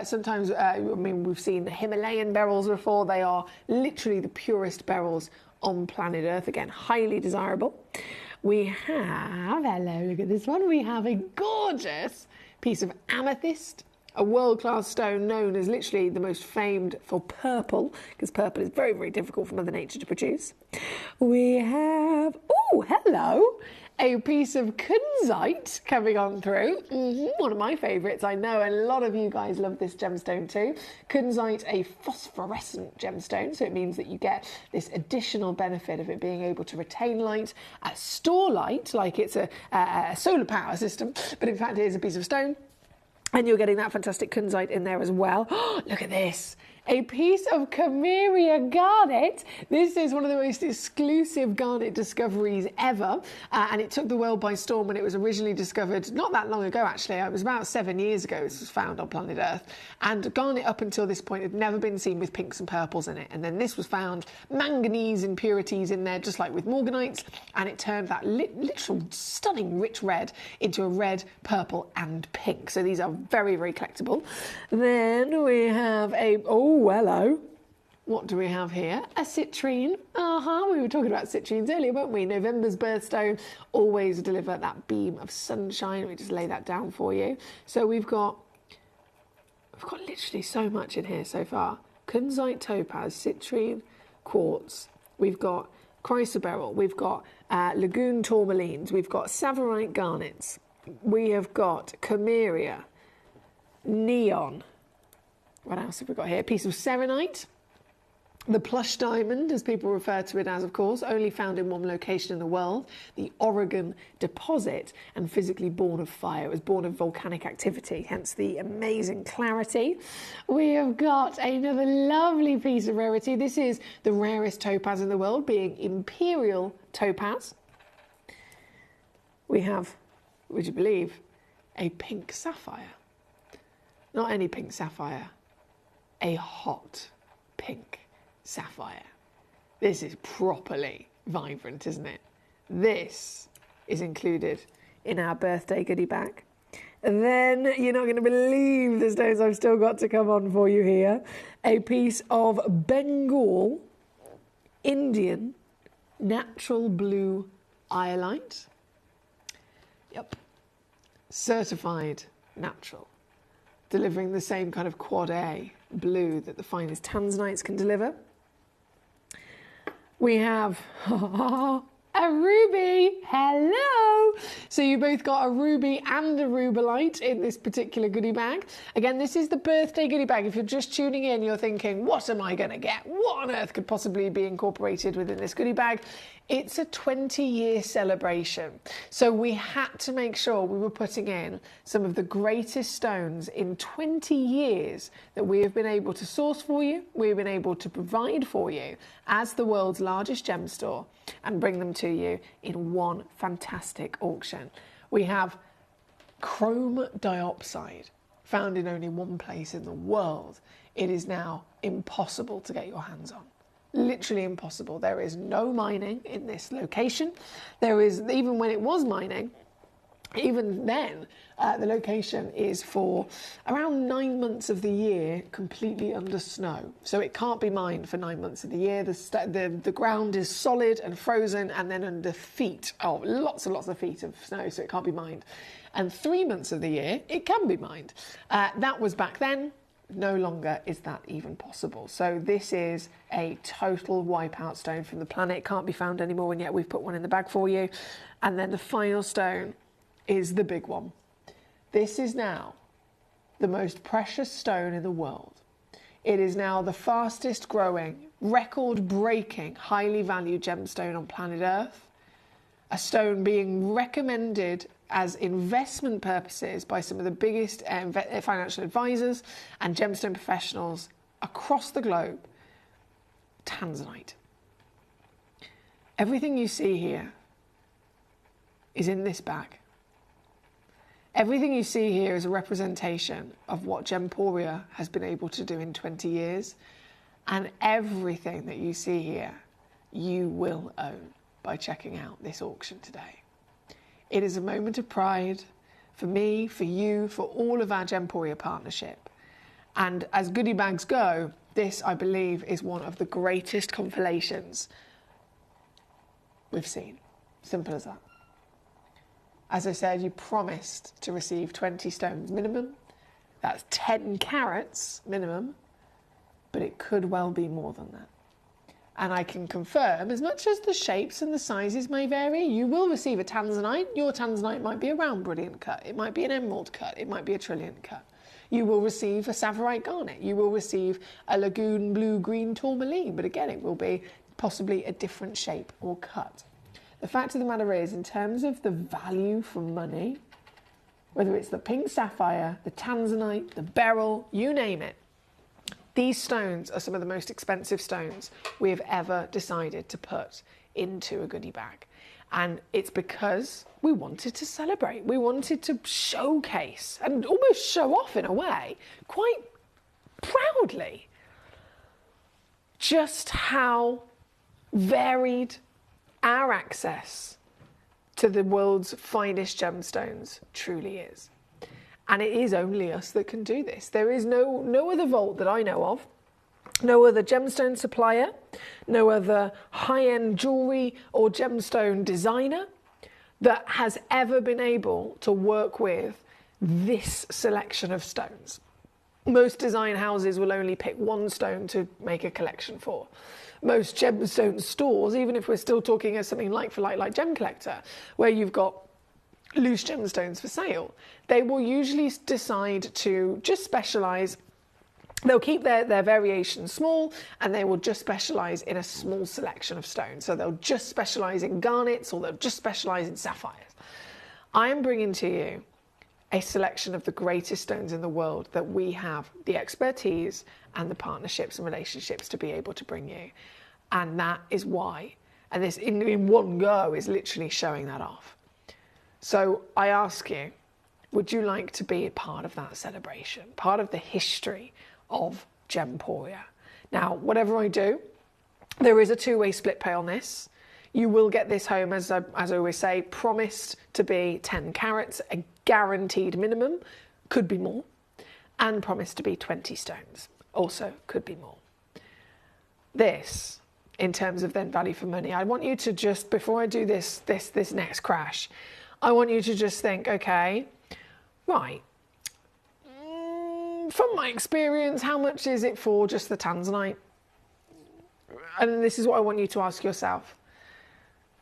Sometimes, I mean, we've seen the Himalayan beryls before. They are literally the purest beryls on planet Earth. Again, highly desirable. We have, hello, look at this one. We have a gorgeous piece of amethyst, a world-class stone known as literally the most famed for purple, because purple is very, very difficult for Mother Nature to produce. We have, oh, hello, a piece of kunzite coming on through. One of my favourites, I know, and a lot of you guys love this gemstone too. Kunzite, a phosphorescent gemstone, so it means that you get this additional benefit of it being able to retain light, store light, like it's a solar power system, but in fact it is a piece of stone. And you're getting that fantastic kunzite in there as well. Look at this. A piece of Cameria garnet. This is one of the most exclusive garnet discoveries ever. And it took the world by storm when it was originally discovered, not that long ago actually. It was about 7 years ago this was found on planet Earth. And garnet up until this point had never been seen with pinks and purples in it. And then this was found, manganese impurities in there, just like with morganites. And it turned that literal stunning rich red into a red, purple and pink. So these are very, very collectible. Then we have a, oh, hello. What do we have here? A citrine. We were talking about citrines earlier, weren't we? November's birthstone always deliver that beam of sunshine. Let me just lay that down for you. So we've got literally so much in here so far. Kunzite topaz, citrine, quartz. We've got chrysoberyl. We've got lagoon tourmalines. We've got savarite garnets. We have got Cameria, neon. What else have we got here? A piece of serenite. The plush diamond, as people refer to it as, of course, only found in one location in the world, the Oregon deposit, and physically born of fire. It was born of volcanic activity, hence the amazing clarity. We have got another lovely piece of rarity. This is the rarest topaz in the world, being imperial topaz. We have, would you believe, a pink sapphire. Not any pink sapphire, a hot pink sapphire. This is properly vibrant, isn't it? This is included in our birthday goodie bag. And then you're not going to believe the stones I've still got to come on for you here. A piece of Bengal Indian natural blue iolite. Yep. Certified natural. Delivering the same kind of quad A blue that the finest tanzanites can deliver. We have a ruby. Hello. So you both got a ruby and a rubellite in this particular goodie bag. Again, this is the birthday goodie bag. If you're just tuning in, you're thinking, what am I going to get? What on earth could possibly be incorporated within this goodie bag? It's a 20-year celebration. So we had to make sure we were putting in some of the greatest stones in 20 years that we have been able to source for you, we've been able to provide for you as the world's largest gem store, and bring them to you in one fantastic auction. We have chrome diopside, found in only one place in the world. It is now impossible to get your hands on. Literally impossible. There is no mining in this location. There is, even when it was mining, even then, the location is for around 9 months of the year completely under snow. So it can't be mined for 9 months of the year. The ground is solid and frozen, and then under feet, lots and lots of feet of snow, so it can't be mined. And 3 months of the year, it can be mined. That was back then. No longer is that even possible. So this is a total wipeout stone from the planet. It can't be found anymore, and yet we've put one in the bag for you. And then the final stone is the big one. This is now the most precious stone in the world. It is now the fastest growing, record-breaking, highly valued gemstone on planet Earth. A stone being recommended as investment purposes by some of the biggest financial advisors and gemstone professionals across the globe, tanzanite. Everything you see here is in this bag. Everything you see here is a representation of what Gemporia has been able to do in 20 years. And everything that you see here, you will own by checking out this auction today. It is a moment of pride for me, for you, for all of our Gemporia partnership. And as goodie bags go, this, I believe, is one of the greatest compilations we've seen. Simple as that. As I said, you promised to receive 20 stones minimum. That's 10 carats minimum, but it could well be more than that. And I can confirm, as much as the shapes and the sizes may vary, you will receive a tanzanite. Your tanzanite might be a round brilliant cut. It might be an emerald cut. It might be a trilliant cut. You will receive a savorite garnet. You will receive a lagoon blue-green tourmaline. But again, it will be possibly a different shape or cut. The fact of the matter is, in terms of the value for money, whether it's the pink sapphire, the tanzanite, the beryl, you name it, these stones are some of the most expensive stones we have ever decided to put into a goodie bag. And it's because we wanted to celebrate. We wanted to showcase and almost show off in a way, quite proudly, just how varied our access to the world's finest gemstones truly is. And it is only us that can do this. There is no other vault that I know of, no other gemstone supplier, no other high-end jewellery or gemstone designer that has ever been able to work with this selection of stones. Most design houses will only pick one stone to make a collection for. Most gemstone stores, even if we're still talking as something like for like Gemcollector, where you've got loose gemstones for sale, they will usually decide to just specialise. They'll keep their variations small, and they will just specialise in a small selection of stones. So they'll just specialise in garnets, or they'll just specialise in sapphires. I am bringing to you a selection of the greatest stones in the world that we have the expertise and the partnerships and relationships to be able to bring you. And that is why, and this in one go is literally showing that off. So I ask you, would you like to be a part of that celebration, part of the history of Gemporia? Now, whatever I do, there is a two-way split pay on this. You will get this home, as I always say, promised to be 10 carats, a guaranteed minimum, could be more, and promised to be 20 stones, also could be more. This, in terms of then value for money, I want you to just, before I do this next crash, I want you to just think, okay, right, from my experience, how much is it for just the tanzanite? And this is what I want you to ask yourself.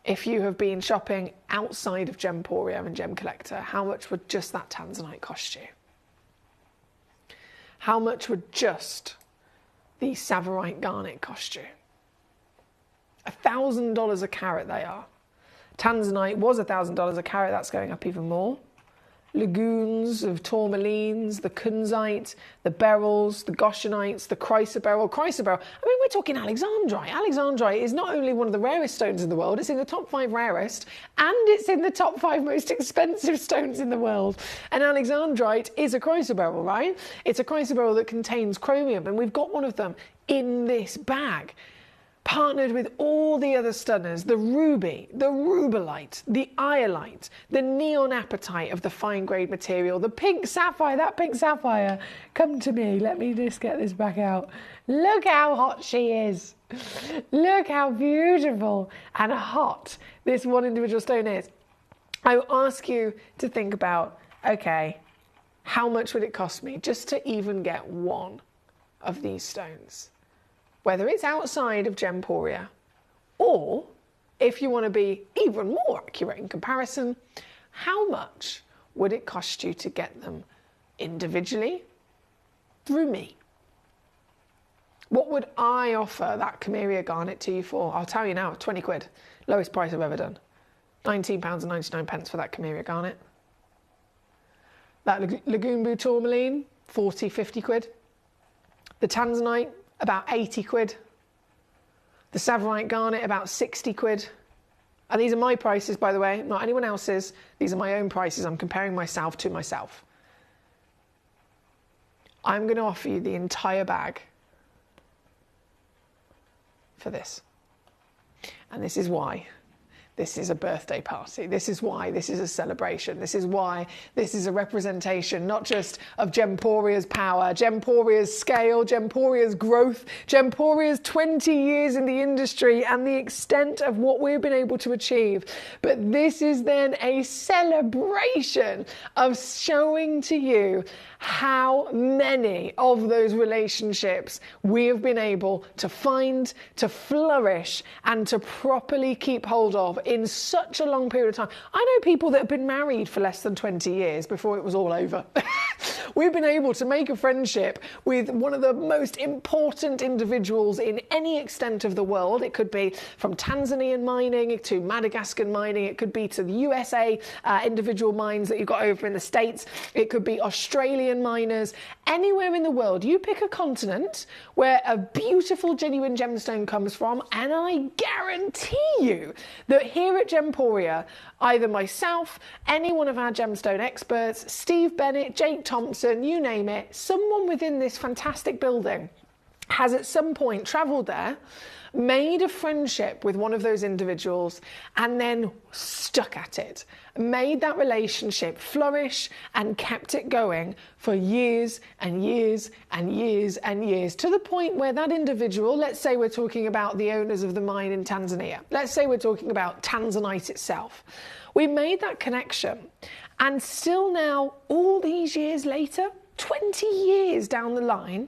If you have been shopping outside of Gemporia and Gemcollector, how much would just that tanzanite cost you? How much would just the savorite garnet cost you? $1,000 a carat they are. Tanzanite was $1,000 a carat, that's going up even more. Lagoons of tourmalines, the kunzite, the beryls, the goshenites, the chrysoberyl. I mean, we're talking alexandrite. Alexandrite is not only one of the rarest stones in the world, it's in the top 5 rarest, and it's in the top 5 most expensive stones in the world. And alexandrite is a chrysoberyl, right? It's a chrysoberyl that contains chromium, and we've got one of them in this bag, partnered with all the other stunners, the ruby, the rubellite, the iolite, the neon apatite of the fine grade material, the pink sapphire, that pink sapphire. Come to me, let me just get this back out. Look how hot she is. Look how beautiful and hot this one individual stone is. I ask you to think about, okay, how much would it cost me just to even get one of these stones? Whether it's outside of Gemporia, or if you want to be even more accurate in comparison, how much would it cost you to get them individually through me? What would I offer that Cameria garnet to you for? I'll tell you now, 20 quid, lowest price I've ever done. £19.99 for that Cameria garnet. That Lagoon Blue Tourmaline, 40, 50 quid. The Tanzanite, about 80 quid. The Savarite Garnet, about 60 quid. And these are my prices, by the way, not anyone else's. These are my own prices. I'm comparing myself to myself. I'm going to offer you the entire bag for this. And this is why. This is a birthday party. This is why this is a celebration. This is why this is a representation, not just of Gemporia's power, Gemporia's scale, Gemporia's growth, Gemporia's 20 years in the industry and the extent of what we've been able to achieve. But this is then a celebration of showing to you how many of those relationships we have been able to find, to flourish, and to properly keep hold of in such a long period of time. I know people that have been married for less than 20 years before it was all over. We've been able to make a friendship with one of the most important individuals in any extent of the world. It could be from Tanzanian mining to Madagascar mining. It could be to the USA individual mines that you've got over in the States. It could be Australian miners. Anywhere in the world, you pick a continent where a beautiful, genuine gemstone comes from, and I guarantee you that here at Gemporia, either myself, any one of our gemstone experts, Steve Bennett, Jake Thompson, you name it, someone within this fantastic building has at some point travelled there, made a friendship with one of those individuals, and then stuck at it, made that relationship flourish and kept it going for years and years and years and years, to the point where that individual, let's say we're talking about the owners of the mine in Tanzania, let's say we're talking about Tanzanite itself, we made that connection, and still now, all these years later, 20 years down the line,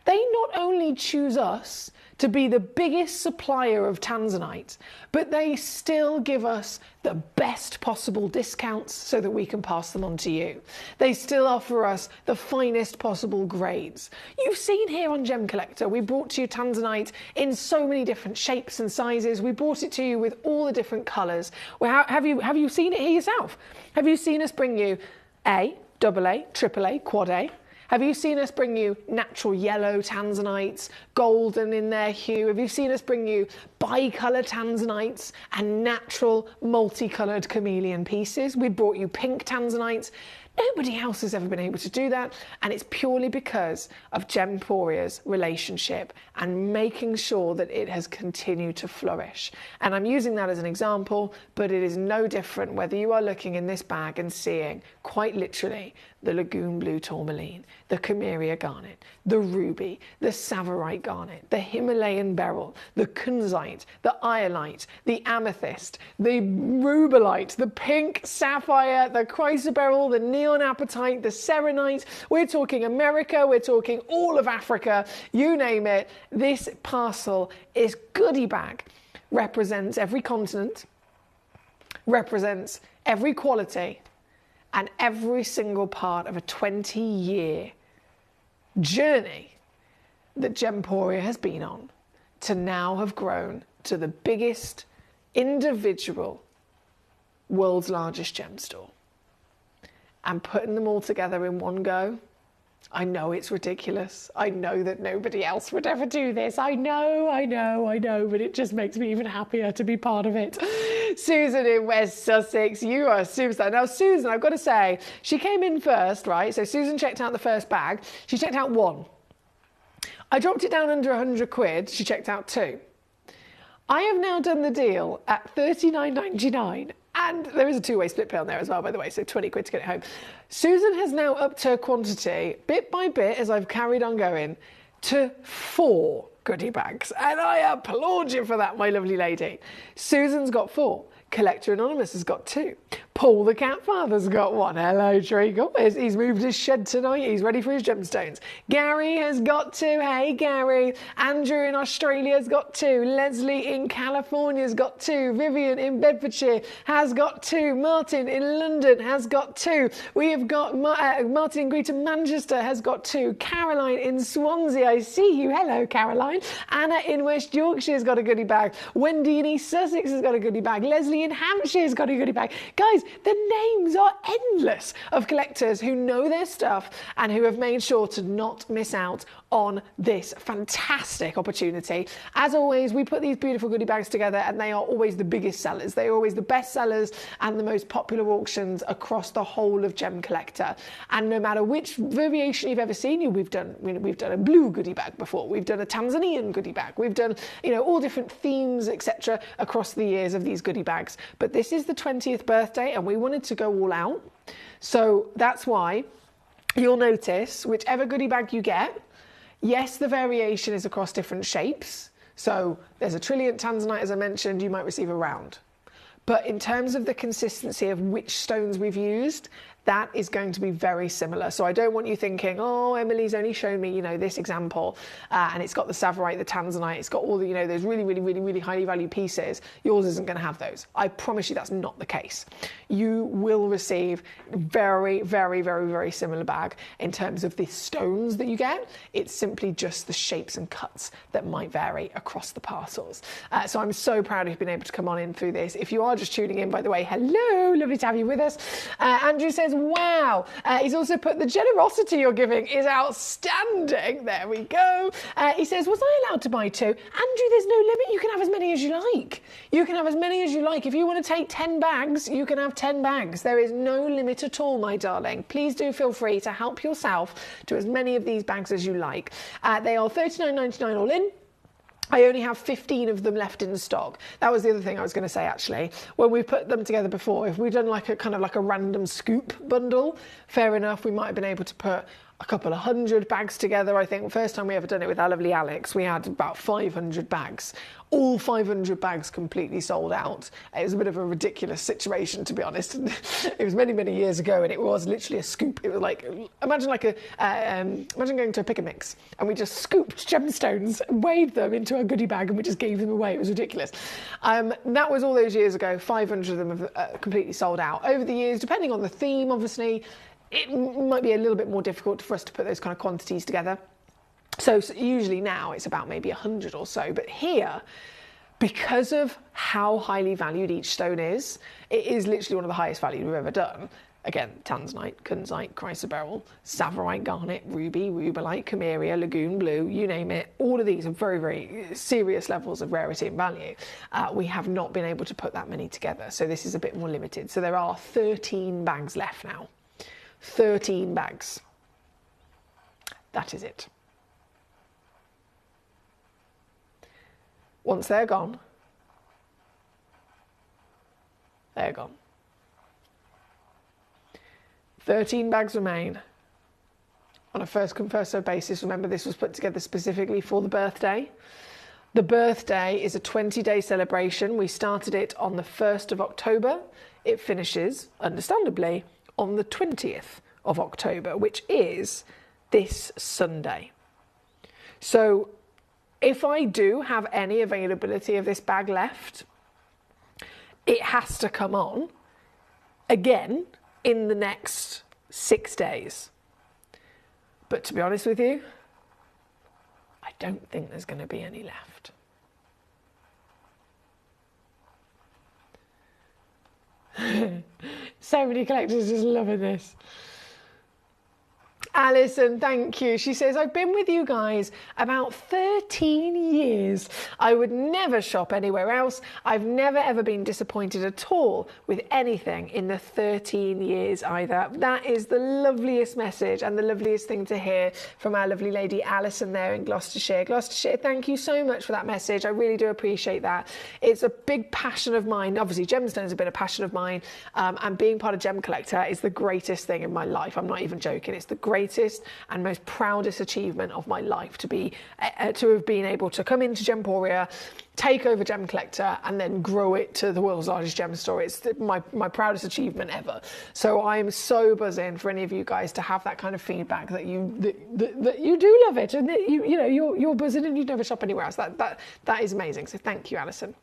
they not only choose us to be the biggest supplier of Tanzanite, but they still give us the best possible discounts so that we can pass them on to you. They still offer us the finest possible grades. You've seen here on Gemcollector, we brought to you Tanzanite in so many different shapes and sizes. We brought it to you with all the different colours. Well, have you seen it here yourself? Have you seen us bring you A, AA, AAA, Quad A? Have you seen us bring you natural yellow Tanzanites, golden in their hue? Have you seen us bring you bicolour Tanzanites and natural multicoloured chameleon pieces? We brought you pink Tanzanites. Nobody else has ever been able to do that, and it's purely because of Gemporia's relationship and making sure that it has continued to flourish. And I'm using that as an example, but it is no different whether you are looking in this bag and seeing, quite literally, the Lagoon Blue Tourmaline, the Cameria Garnet, the Ruby, the Savarite Garnet, the Himalayan Beryl, the Kunzite, the Iolite, the Amethyst, the Rubellite, the Pink Sapphire, the Chrysoberyl, the Neon Apatite, the Serenite. We're talking America, we're talking all of Africa, you name it. This parcel, is goodie bag, represents every continent, represents every quality, and every single part of a 20-year journey that Gemporia has been on to now have grown to the biggest individual world's largest gem store. And putting them all together in one go, I know it's ridiculous. I know that nobody else would ever do this. I know, but it just makes me even happier to be part of it. Susan in West Sussex, you are a superstar. Now, Susan, I've got to say, she came in first, right? So Susan checked out the first bag. She checked out one. I dropped it down under 100 quid. She checked out two. I have now done the deal at $39.99. And there is a two-way split pay on there as well, by the way, so 20 quid to get it home. Susan has now upped her quantity, bit by bit, as I've carried on going, to 4 goodie bags. And I applaud you for that, my lovely lady. Susan's got 4. Collector Anonymous has got 2. Paul the Cat Father's got 1. Hello, Treacle. He's moved his shed tonight. He's ready for his gemstones. Gary has got 2. Hey, Gary. Andrew in Australia's got 2. Leslie in California's got 2. Vivian in Bedfordshire has got 2. Martin in London has got 2. We have got Martin in Greater Manchester has got 2. Caroline in Swansea, I see you. Hello, Caroline. Anna in West Yorkshire's got a goodie bag. Wendy in East Sussex has got a goodie bag. Leslie in Hampshire's got a goodie bag. Guys, the names are endless of collectors who know their stuff and who have made sure to not miss out on this fantastic opportunity. As always, we put these beautiful goodie bags together and they are always the biggest sellers. They are always the best sellers and the most popular auctions across the whole of Gemcollector. And no matter which variation you've ever seen, we've done a blue goodie bag before, we've done a Tanzanian goodie bag, we've done, all different themes, etc. across the years of these goodie bags. But this is the 20th birthday and we wanted to go all out. So that's why you'll notice whichever goodie bag you get, yes, the variation is across different shapes. So there's a Trilliant Tanzanite, as I mentioned, you might receive a round. But in terms of the consistency of which stones we've used, that is going to be very similar. So I don't want you thinking, oh, Emily's only shown me, this example, and it's got the Tsavorite, the Tanzanite, it's got all the, those really, really, really, really highly valued pieces. Yours isn't going to have those. I promise you that's not the case. You will receive very, very, very, very similar bag in terms of the stones that you get. It's simply just the shapes and cuts that might vary across the parcels. So I'm so proud of you being able to come on in through this. If you are just tuning in, by the way, hello, lovely to have you with us. Andrew says, wow. He's also put, the generosity you're giving is outstanding. There we go. He says, was I allowed to buy 2? Andrew, there's no limit. You can have as many as you like. You can have as many as you like. If you want to take 10 bags, you can have 10 bags. There is no limit at all, my darling. Please do feel free to help yourself to as many of these bags as you like. They are $39.99 all in. I only have 15 of them left in stock. That was the other thing I was going to say, actually. When we put them together before, if we'd done like a random scoop bundle, fair enough, we might have been able to put a couple of 100 bags together. I think the first time we ever done it with our lovely Alex, we had about 500 bags. All 500 bags completely sold out. It was a bit of a ridiculous situation, to be honest. It was many, many years ago, and it was literally a scoop. It was like, imagine going to a pick and mix, and we just scooped gemstones, weighed them into a goodie bag, and we just gave them away. It was ridiculous. That was all those years ago. 500 of them have completely sold out. Over the years, depending on the theme, obviously, it might be a little bit more difficult for us to put those kind of quantities together. So usually now it's about maybe 100 or so. But here, because of how highly valued each stone is, it is literally one of the highest valued we've ever done. Again, Tanzanite, Kunzite, chrysoberyl, Tsavorite, garnet, ruby, rubellite, Cameria, lagoon blue, you name it. All of these are very, very serious levels of rarity and value. We have not been able to put that many together. So this is a bit more limited. So there are 13 bags left now. 13 bags. That is it. Once they're gone, they're gone. 13 bags remain. On a first come first served basis, remember this was put together specifically for the birthday. The birthday is a 20-day celebration. We started it on the 1st of October. It finishes, understandably, on the 20th of October, which is this Sunday. So if I do have any availability of this bag left, it has to come on again in the next 6 days. But to be honest with you, I don't think there's going to be any left. So many collectors just loving this. Alison, thank you. She says, I've been with you guys about 13 years. I would never shop anywhere else. I've never ever been disappointed at all with anything in the 13 years either. That is the loveliest message and the loveliest thing to hear from our lovely lady Alison there in Gloucestershire. Gloucestershire, thank you so much for that message. I really do appreciate that. It's a big passion of mine. Obviously, gemstones have been a passion of mine, and being part of Gemcollector is the greatest thing in my life. I'm not even joking. It's the greatest and most proudest achievement of my life to have been able to come into Gemporia, take over Gemcollector, and then grow it to the world's largest gem store. It's my proudest achievement ever. So I'm so buzzing for any of you guys to have that kind of feedback that you do love it, and that you're buzzing and you never shop anywhere else. That is amazing. So thank you, Alison.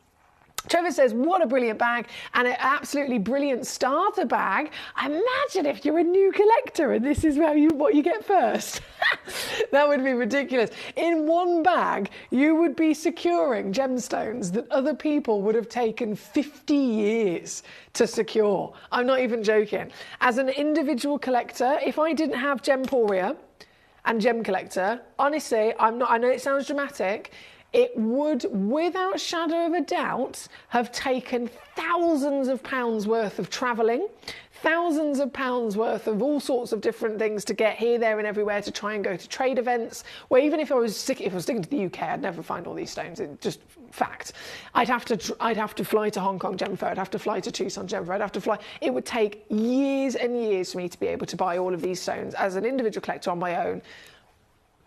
Trevor says, what a brilliant bag, and an absolutely brilliant starter bag. Imagine if you're a new collector and this is what you get first. That would be ridiculous. In one bag, you would be securing gemstones that other people would have taken 50 years to secure. I'm not even joking. As an individual collector, if I didn't have Gemporia and Gemcollector, honestly, I know it sounds dramatic, it would, without shadow of a doubt, have taken thousands of pounds worth of travelling, thousands of pounds worth of all sorts of different things to get here, there and everywhere to try and go to trade events, where even if I was sticking to the UK, I'd never find all these stones. It's just fact. I'd have to fly to Hong Kong Gem Fair, I'd have to fly to Tucson Gem Fair, I'd have to fly. It would take years and years for me to be able to buy all of these stones as an individual collector on my own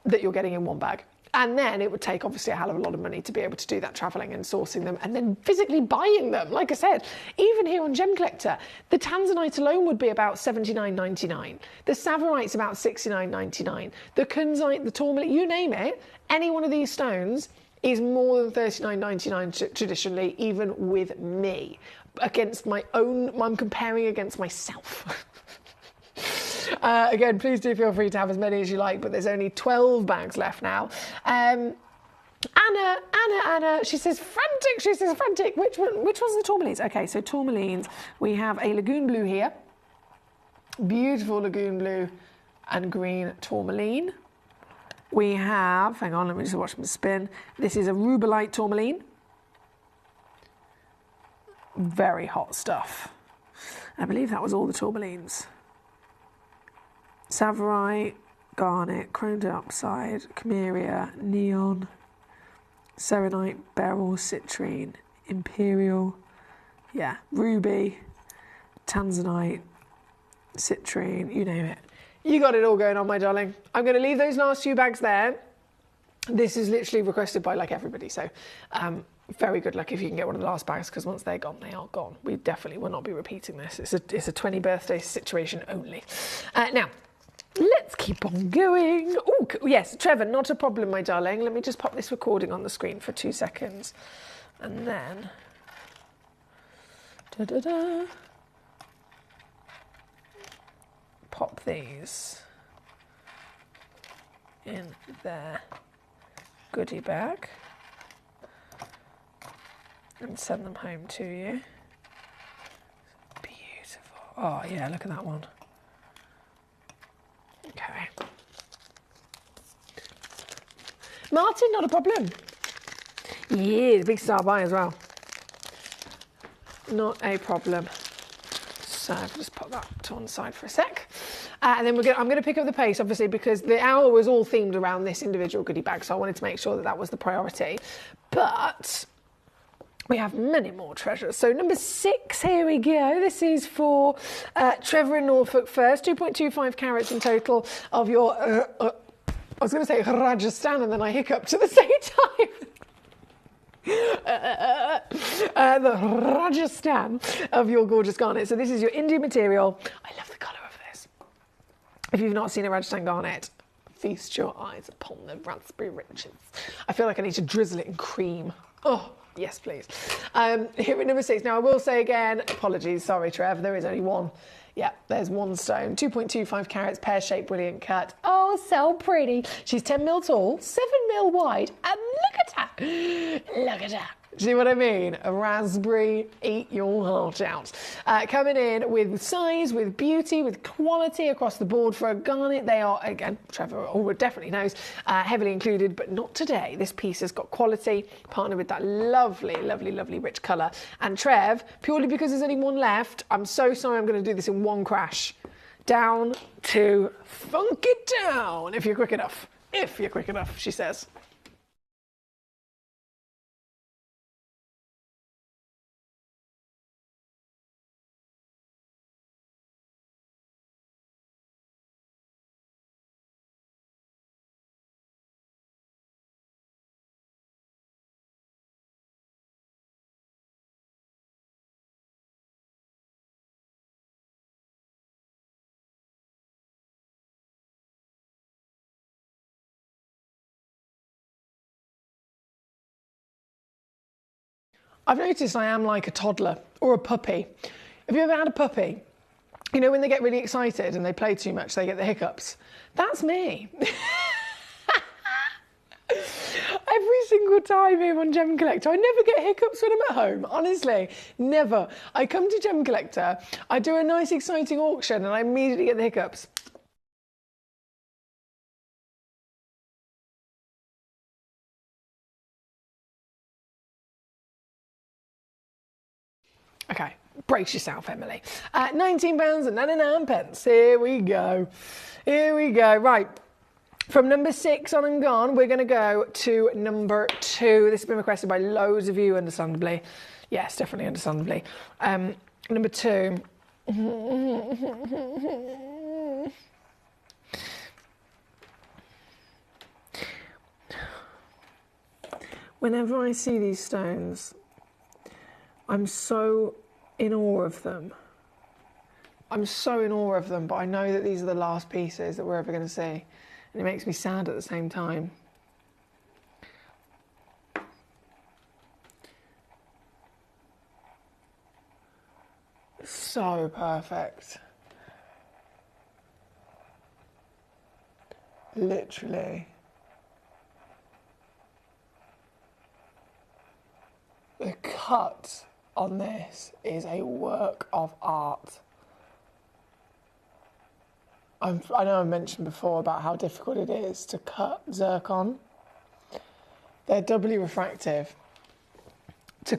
that you're getting in one bag. And then it would take obviously a hell of a lot of money to be able to do that travelling and sourcing them and then physically buying them. Like I said, even here on Gemcollector, the Tanzanite alone would be about $79.99. The Tsavorite's about $69.99. The Kunzite, the Tourmaline, you name it, any one of these stones is more than $39.99 traditionally, even with me. Against my own, I'm comparing against myself. Again, please do feel free to have as many as you like, but there's only 12 bags left now. Anna, she says frantic. Which one's the tourmalines? Okay, so tourmalines, we have a lagoon blue here. Beautiful lagoon blue and green tourmaline. We have, hang on, let me just watch them spin. This is a rubellite tourmaline. Very hot stuff. I believe that was all the tourmalines. Tsavorite, garnet, chrome dioxide, chimeria, neon, serenite, beryl, citrine, imperial, yeah, ruby, tanzanite, citrine, you name it. You got it all going on, my darling. I'm going to leave those last few bags there. This is literally requested by like everybody, so very good luck if you can get one of the last bags, because once they're gone, they are gone. We definitely will not be repeating this. It's a 20 birthday situation only. Now, let's keep on going. Oh, yes, Trevor, not a problem, my darling. Let me just pop this recording on the screen for 2 seconds. And then... pop these in their goodie bag and send them home to you. Beautiful. Oh, yeah, look at that one. Okay. Martin, not a problem. Yeah, the big star buy as well. Not a problem. So I'll just pop that to one side for a sec. And then I'm going to pick up the pace, obviously, because the hour was all themed around this individual goodie bag, so I wanted to make sure that that was the priority. But we have many more treasures. So number 6, here we go. This is for Trevor in Norfolk first. 2.25 carats in total of your, I was going to say Rajasthan, and then I hiccuped at the same time. The Rajasthan of your gorgeous garnet. So this is your Indian material. I love the colour of this. If you've not seen a Rajasthan garnet, feast your eyes upon the raspberry riches. I feel like I need to drizzle it in cream. Oh, yes, please. Here at number 6. Now, I will say again, apologies, sorry, Trev, there is only one. Yeah, there's one stone. 2.25 carats, pear-shaped, brilliant cut. Oh, so pretty. She's 10 mil tall, 7 mil wide, and look at her. Look at her. Do you see what I mean? A raspberry, eat your heart out. Coming in with size, with beauty, with quality across the board for a garnet. They are, again, Trevor definitely knows, heavily included, but not today. This piece has got quality, partnered with that lovely, lovely, lovely rich colour. And Trev, purely because there's only one left, I'm so sorry I'm going to do this in one crash. Down to funk it down, if you're quick enough. If you're quick enough, she says. I've noticed I am like a toddler or a puppy. Have you ever had a puppy? You know, when they get really excited and they play too much, they get the hiccups. That's me. every single time here on Gemcollector. I never get hiccups when I'm at home, honestly, never. I come to Gemcollector, I do a nice exciting auction and I immediately get the hiccups. Okay, brace yourself, Emily. At £19.99. Here we go. Here we go. Right. From number 6 on and gone, we're going to go to number 2. This has been requested by loads of you, understandably. Yes, definitely understandably. Number 2. Whenever I see these stones, I'm so in awe of them. I'm so in awe of them, but I know that these are the last pieces that we're ever going to see. And it makes me sad at the same time. So perfect. Literally. The cut on this is a work of art. I know I mentioned before about how difficult it is to cut zircon. They're doubly refractive.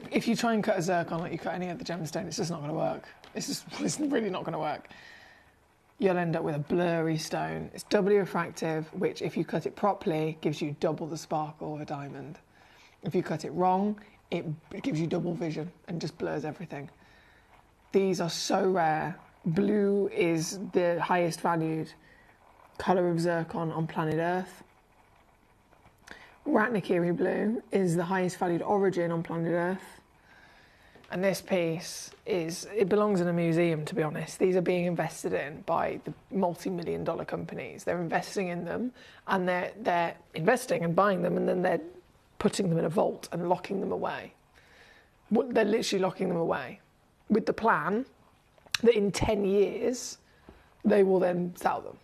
If you try and cut a zircon like you cut any other gemstone, it's just not going to work. It's really not going to work. You'll end up with a blurry stone. It's doubly refractive, which if you cut it properly, gives you double the sparkle of a diamond. If you cut it wrong, it gives you double vision and just blurs everything. These are so rare. Blue is the highest valued colour of zircon on planet Earth. Ratnakiri blue is the highest valued origin on planet Earth. And this piece it belongs in a museum, to be honest. These are being invested in by the multi-million-dollar companies. They're investing in them, and they're investing and buying them, and then they're putting them in a vault and locking them away. They're literally locking them away with the plan that in 10 years they will then sell them.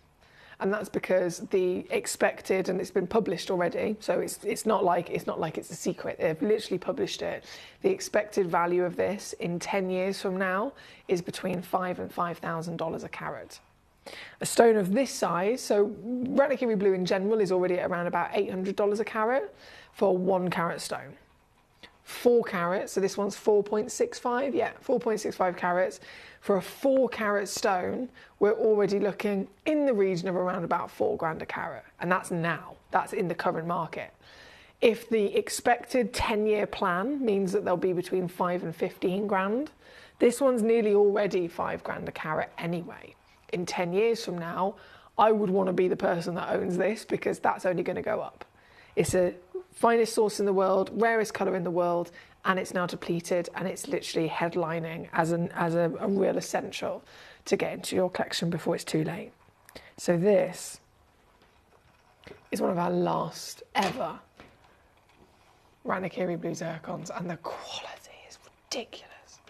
And that's because the expected, and it's been published already, so it's not like it's a secret. They've literally published it. The expected value of this in 10 years from now is between $5,000 and $5,000 a carat. A stone of this size, so Ratnakiri blue in general is already at around about $800 a carat for 1 carat stone. 4 carats, so this one's 4.65, 4.65 carats. For a 4 carat stone, we're already looking in the region of around about £4,000 a carat. And that's now, that's in the current market. If the expected 10-year plan means that they'll be between 5 and 15 grand, this one's nearly already £5,000 a carat anyway. In 10 years from now, I would want to be the person that owns this because that's only going to go up. It's a finest source in the world, rarest colour in the world, and it's now depleted, and it's literally headlining as a real essential to get into your collection before it's too late. So this is one of our last ever Ratnakiri blue zircons, and the quality is ridiculous.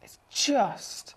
It's just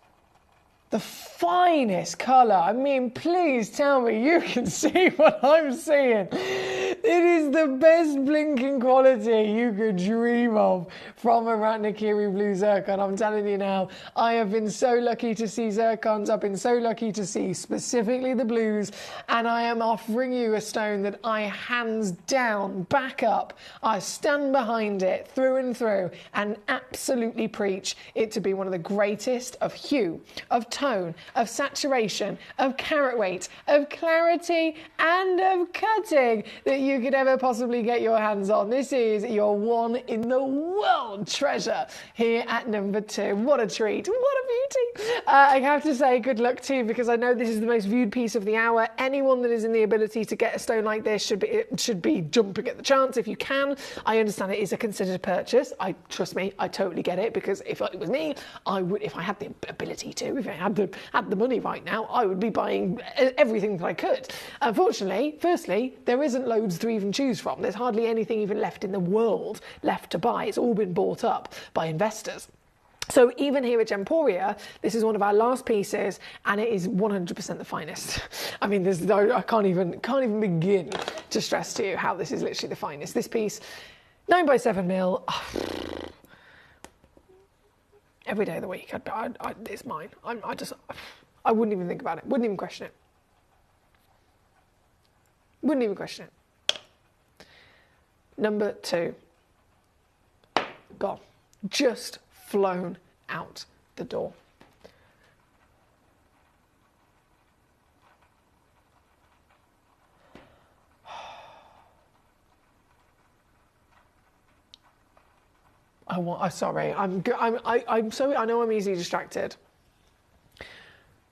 the finest colour. I mean, please tell me you can see what I'm seeing. It is the best blinking quality you could dream of from a Ratnakiri blue zircon. I'm telling you now, I have been so lucky to see zircons. I've been so lucky to see specifically the blues, and I am offering you a stone that I hands down back up. I stand behind it through and through and absolutely preach it to be one of the greatest of hue, of tone, of saturation, of carat weight, of clarity, and of cutting that you could ever possibly get your hands on. This is your one in the world treasure here at number 2. What a treat. What a beauty. I have to say good luck to you, because I know this is the most viewed piece of the hour. Anyone that is in the ability to get a stone like this should be jumping at the chance if you can. I understand it is a considered purchase. Trust me, I totally get it, because if it was me, I would, if I had the ability to, if I had the money right now, I would be buying everything that I could. Unfortunately, firstly, there isn't loads to even choose from. There's hardly anything even left in the world left to buy. It's all been bought up by investors. So even here at Gemporia, this is one of our last pieces, and it is 100% the finest. I mean, I can't even begin to stress to you how this is literally the finest. This piece, 9 by 7 mil. Every day of the week, it's mine. I wouldn't even think about it. Wouldn't even question it. Wouldn't even question it. Number 2. Gone. Just flown out the door. Sorry. I'm sorry. I know I'm easily distracted,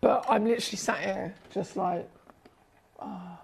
but I'm literally sat here just like. Oh.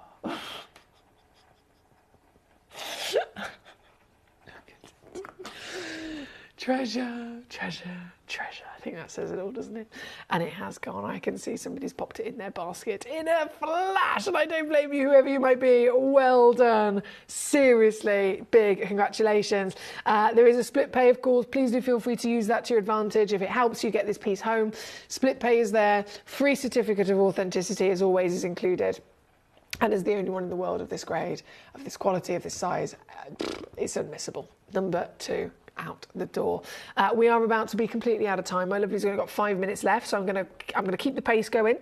Treasure, treasure, treasure. I think that says it all, doesn't it? And it has gone. I can see somebody's popped it in their basket in a flash, and I don't blame you, whoever you might be. Well done. Seriously, big congratulations. There is a split pay, of course. Please do feel free to use that to your advantage. If it helps you get this piece home, split pay is there. Free certificate of authenticity, as always, is included. And as the only one in the world of this grade, of this quality, of this size, it's unmissable. Number 2. Out the door. We are about to be completely out of time. My lovely's only got 5 minutes left, so I'm gonna keep the pace going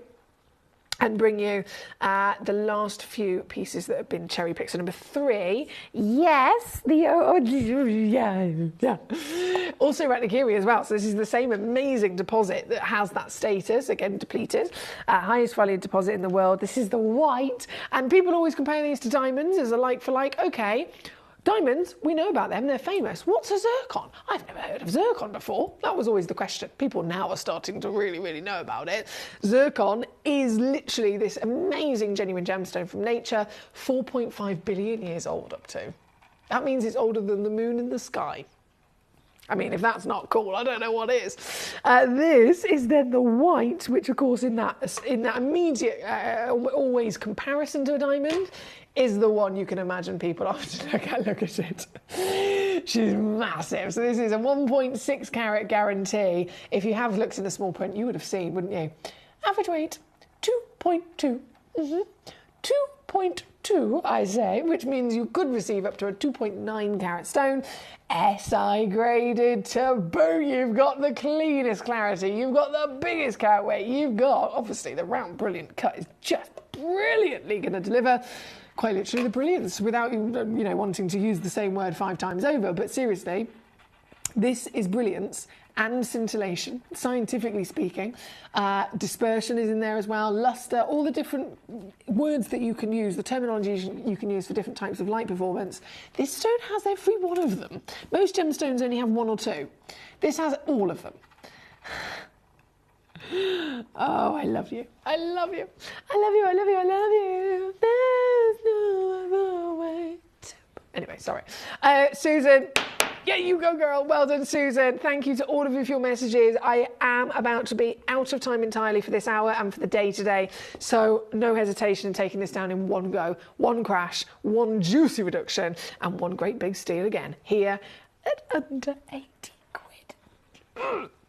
and bring you the last few pieces that have been cherry picked. So number 3, yes, yeah. Also Ratnagiri as well. So this is the same amazing deposit that has that status, again depleted, highest valued deposit in the world. This is the white, and people always compare these to diamonds as a like for like. Okay. Diamonds, we know about them, they're famous. What's a zircon? I've never heard of zircon before. That was always the question. People now are starting to really know about it. Zircon is literally this amazing genuine gemstone from nature, 4.5 billion years old up to. That means it's older than the moon in the sky. I mean, if that's not cool, I don't know what is. This is then the white, which of course in that immediate, always comparison to a diamond, is the one you can imagine people often look at it. She's massive. So this is a 1.6 carat guarantee. If you have looked in the small print, you would have seen, wouldn't you? Average weight, 2.2. 2.2, I say, which means you could receive up to a 2.9 carat stone. SI graded to boot. You've got the cleanest clarity. You've got the biggest carat weight. You've got, obviously, the round brilliant cut is just brilliantly going to deliver. Quite literally the brilliance, without you wanting to use the same word 5 times over. But seriously, this is brilliance and scintillation, scientifically speaking. Dispersion is in there as well, luster, all the different words that you can use, the terminology you can use for different types of light performance. This stone has every one of them. Most gemstones only have 1 or 2. This has all of them. Oh, I love you. I love you. I love you. I love you. I love you. There's no other way to... Anyway, sorry. Susan, yeah, you go, girl. Well done, Susan. Thank you to all of you for your messages. I am about to be out of time entirely for this hour and for the day today. So no hesitation in taking this down in one go, one crash, one juicy reduction, and one great big steal again here at under 80 quid.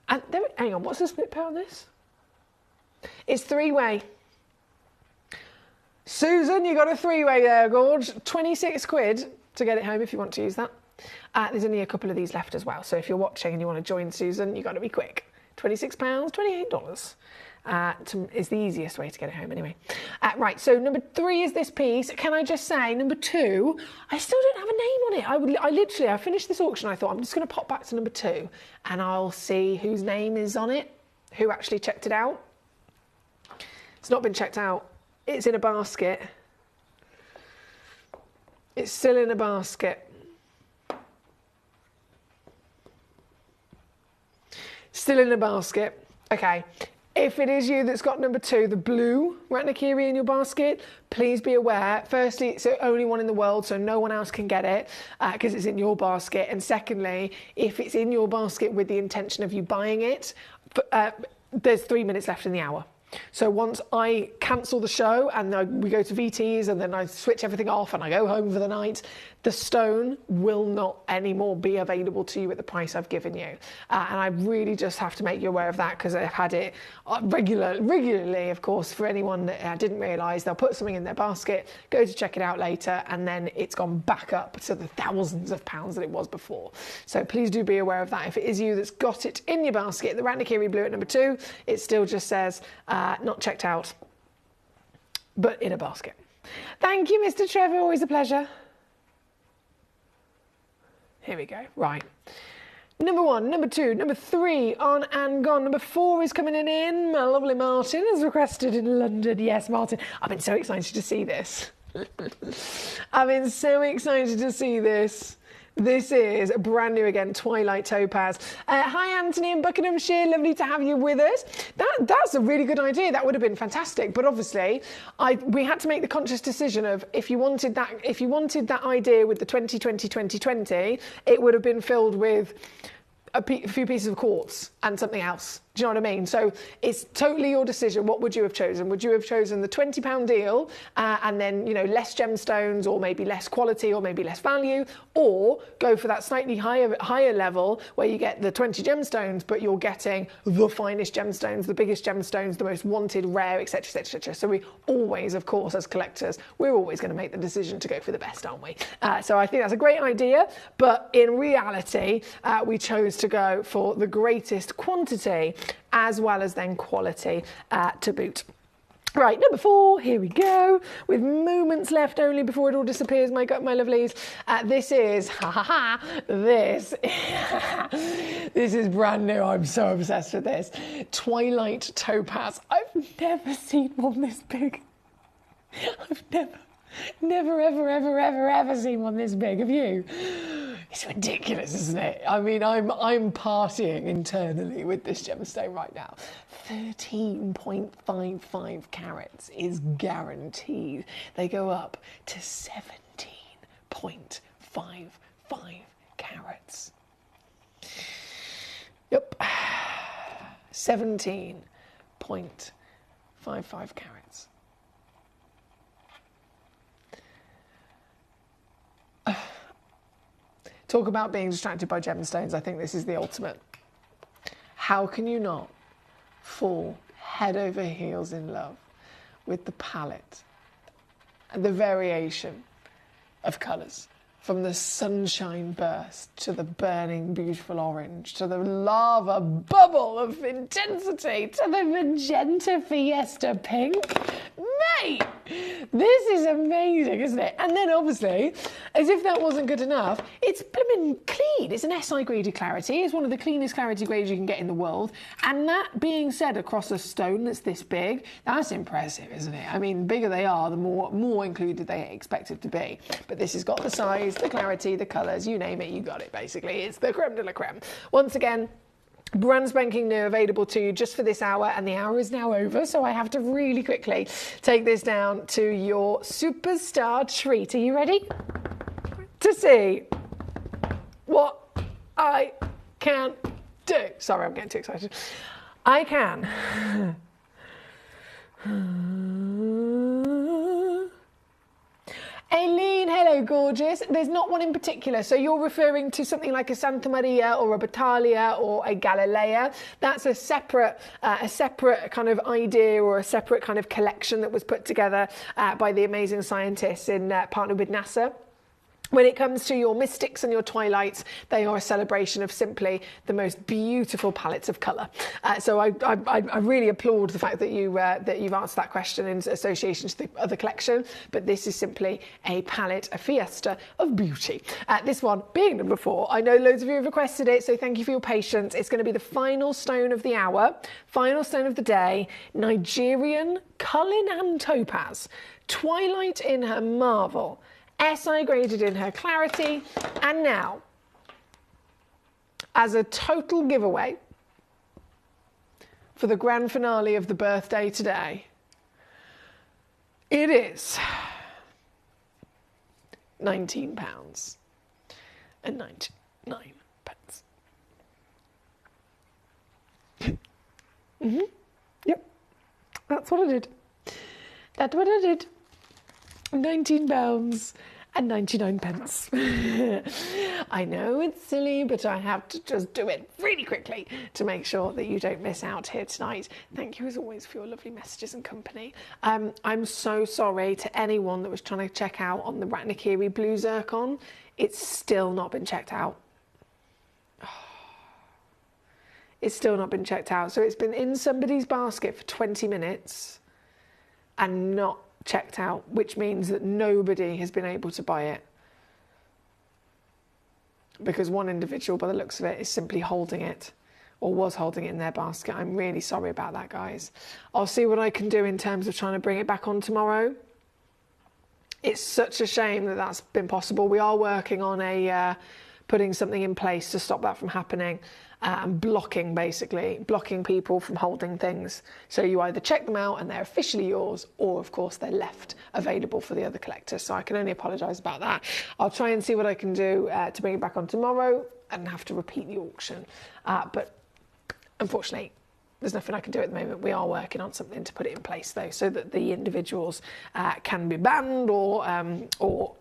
And there, hang on, what's the split pay on this? It's 3-way. Susan, you got a 3-way there, Gorge. 26 quid to get it home if you want to use that. There's only a couple of these left as well. So if you're watching and you want to join Susan, you got to be quick. £26, $28 is the easiest way to get it home anyway. Right, so number 3 is this piece. Can I just say, number 2, I still don't have a name on it. I finished this auction. I thought I'm just going to pop back to number 2 and I'll see whose name is on it, who actually checked it out. It's not been checked out. It's in a basket. It's still in a basket. Still in a basket. Okay. If it is you that's got number 2, the blue Ratnagiri in your basket, please be aware. Firstly, it's the only one in the world, so no one else can get it because it's in your basket. And secondly, if it's in your basket with the intention of you buying it, there's 3 minutes left in the hour. So once I cancel the show and we go to VT's and then I switch everything off and I go home for the night, the stone will not anymore be available to you at the price I've given you. And I really just have to make you aware of that, because I've had it regularly, of course, for anyone that didn't realise. They'll put something in their basket, go to check it out later, and then it's gone back up to the thousands of pounds that it was before. So please do be aware of that. If it is you that's got it in your basket, the Ranikiri Blue at number 2, it still just says not checked out, but in a basket. Thank you, Mr. Trevor. Always a pleasure. Here we go. Right. Number 1, number 2, number 3 on and gone. Number 4 is coming in. My lovely Martin has requested in London. Yes, Martin. I've been so excited to see this. I've been so excited to see this. This is brand new again, Twilight Topaz. Hi, Anthony in Buckinghamshire. Lovely to have you with us. That's a really good idea. That would have been fantastic. But obviously, we had to make the conscious decision of if you wanted that idea with the 2020, it would have been filled with a few pieces of quartz and something else. Do you know what I mean? So it's totally your decision. What would you have chosen? Would you have chosen the £20 deal and then, you know, less gemstones or maybe less quality or maybe less value, or go for that slightly higher level where you get the 20 gemstones, but you're getting the finest gemstones, the biggest gemstones, the most wanted, rare, etc., etc. So we always, of course, as collectors, we're always going to make the decision to go for the best, aren't we? So I think that's a great idea, but in reality, we chose to go for the greatest quantity as well as then quality to boot. Right, number 4, here we go, with moments left only before it all disappears, my lovelies. This is, this is brand new. I'm so obsessed with this. Twilight Topaz. I've never seen one this big. I've never, ever seen one this big. Have you? It's ridiculous, isn't it? I mean, I'm partying internally with this gemstone right now. 13.55 carats is guaranteed. They go up to 17.55 carats. Yep. 17.55 carats. Talk about being distracted by gemstones. I think this is the ultimate. How can you not fall head over heels in love with the palette and the variation of colours? From the sunshine burst to the burning beautiful orange to the lava bubble of intensity to the magenta fiesta pink. Mate, this is amazing, isn't it? And then obviously, as if that wasn't good enough, it's blooming clean. It's an SI graded clarity. It's one of the cleanest clarity grades you can get in the world. And that being said, across a stone that's this big, that's impressive, isn't it? I mean, bigger they are, the more included they expect it to be. But this has got the size, the clarity, the colours, you name it, you got it, basically. It's the creme de la creme. Once again, brand spanking new, available to you just for this hour, and the hour is now over, so I have to really quickly take this down to your superstar treat. Are you ready to see what I can do? Sorry, I'm getting too excited. I can Aileen, hello, gorgeous. There's not one in particular. So you're referring to something like a Santa Maria or a Battaglia or a Galilea. That's a separate kind of idea or a separate kind of collection that was put together by the amazing scientists in partner with NASA. When it comes to your mystics and your twilights, they are a celebration of simply the most beautiful palettes of colour. So I really applaud the fact that you've answered that question in association to the other collection. But this is simply a palette, a fiesta of beauty. This one being number 4. I know loads of you have requested it, so thank you for your patience. It's going to be the final stone of the hour, final stone of the day, Nigerian Cullinan Topaz, Twilight in her marvel, SI graded in her clarity, and now, as a total giveaway for the grand finale of the birthday today, it is £19.99. Yep. That's what I did. That's what I did. £19 and 99 pence. I know it's silly, but I have to just do it really quickly to make sure that you don't miss out here tonight. Thank you as always for your lovely messages and company. I'm so sorry to anyone that was trying to check out on the Ratnakiri Blue Zircon. It's still not been checked out. It's still not been checked out. So it's been in somebody's basket for 20 minutes and not checked out, which means that nobody has been able to buy it because one individual, by the looks of it, is simply holding it or was holding it in their basket. I'm really sorry about that, guys. I'll see what I can do in terms of trying to bring it back on tomorrow. It's such a shame that that's been possible. We are working on putting something in place to stop that from happening. And blocking people from holding things. So you either check them out and they're officially yours, or of course they're left available for the other collectors. So I can only apologise about that. I'll try and see what I can do to bring it back on tomorrow and have to repeat the auction. But unfortunately, there's nothing I can do at the moment. We are working on something to put it in place though, so that the individuals can be banned or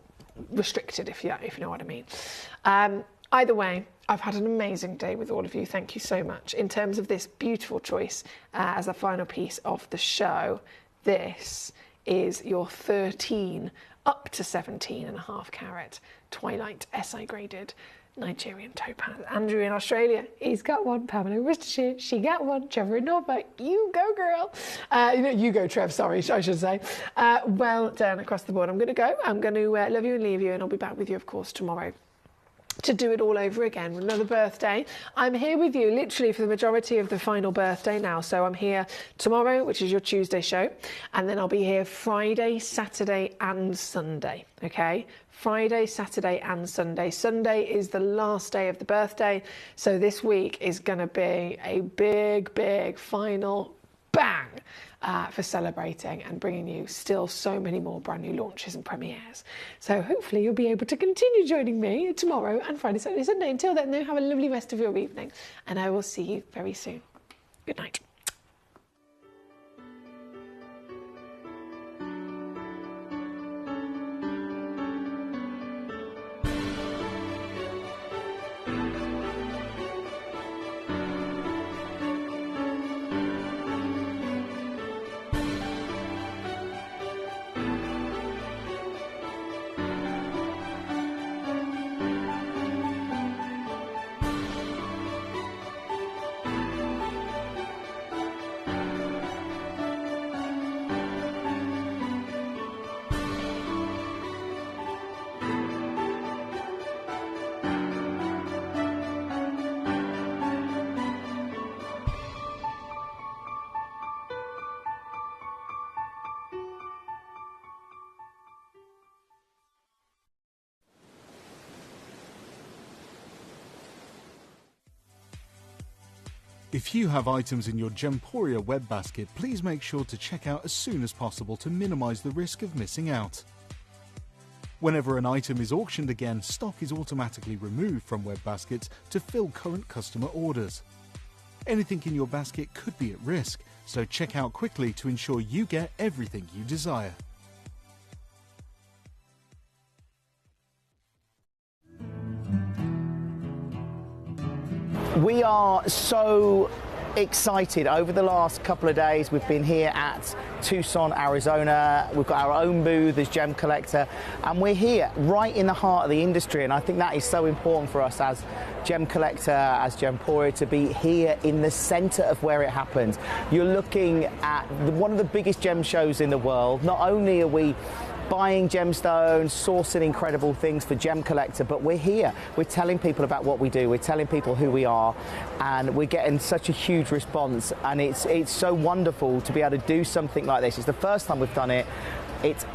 restricted, if you know what I mean. Either way, I've had an amazing day with all of you. Thank you so much. In terms of this beautiful choice as the final piece of the show, this is your 13 up to 17.5 carat Twilight SI graded Nigerian topaz. Andrew in Australia, he's got one. Pamela in Worcestershire, she got one. Trevor in Norfolk, you go, girl. You go, Trev, sorry, I should say. Well done across the board. I'm going to go. I'm going to love you and leave you, and I'll be back with you, of course, tomorrow to do it all over again. Another birthday. I'm here with you literally for the majority of the final birthday now. So I'm here tomorrow, which is your Tuesday show, and then I'll be here Friday, Saturday and Sunday. Okay? Friday, Saturday and Sunday. Sunday is the last day of the birthday. So this week is going to be a big final bang for celebrating and bringing you still so many more brand new launches and premieres. So hopefully you'll be able to continue joining me tomorrow and Friday, Saturday, Sunday. Until then, though, have a lovely rest of your evening, and I will see you very soon. Good night. If you have items in your Gemporia web basket, please make sure to check out as soon as possible to minimise the risk of missing out. Whenever an item is auctioned again, stock is automatically removed from web baskets to fill current customer orders. Anything in your basket could be at risk, so check out quickly to ensure you get everything you desire. We are so excited. Over the last couple of days, we've been here at Tucson, Arizona. We've got our own booth as Gemcollector, and we're here right in the heart of the industry, and I think that is so important for us as Gemcollector, as Gemporia, to be here in the centre of where it happens. You're looking at one of the biggest gem shows in the world. Not only are we buying gemstones, sourcing incredible things for Gemcollector, but we're here. We're telling people about what we do. We're telling people who we are, and we're getting such a huge response. And it's so wonderful to be able to do something like this. It's the first time we've done it. It's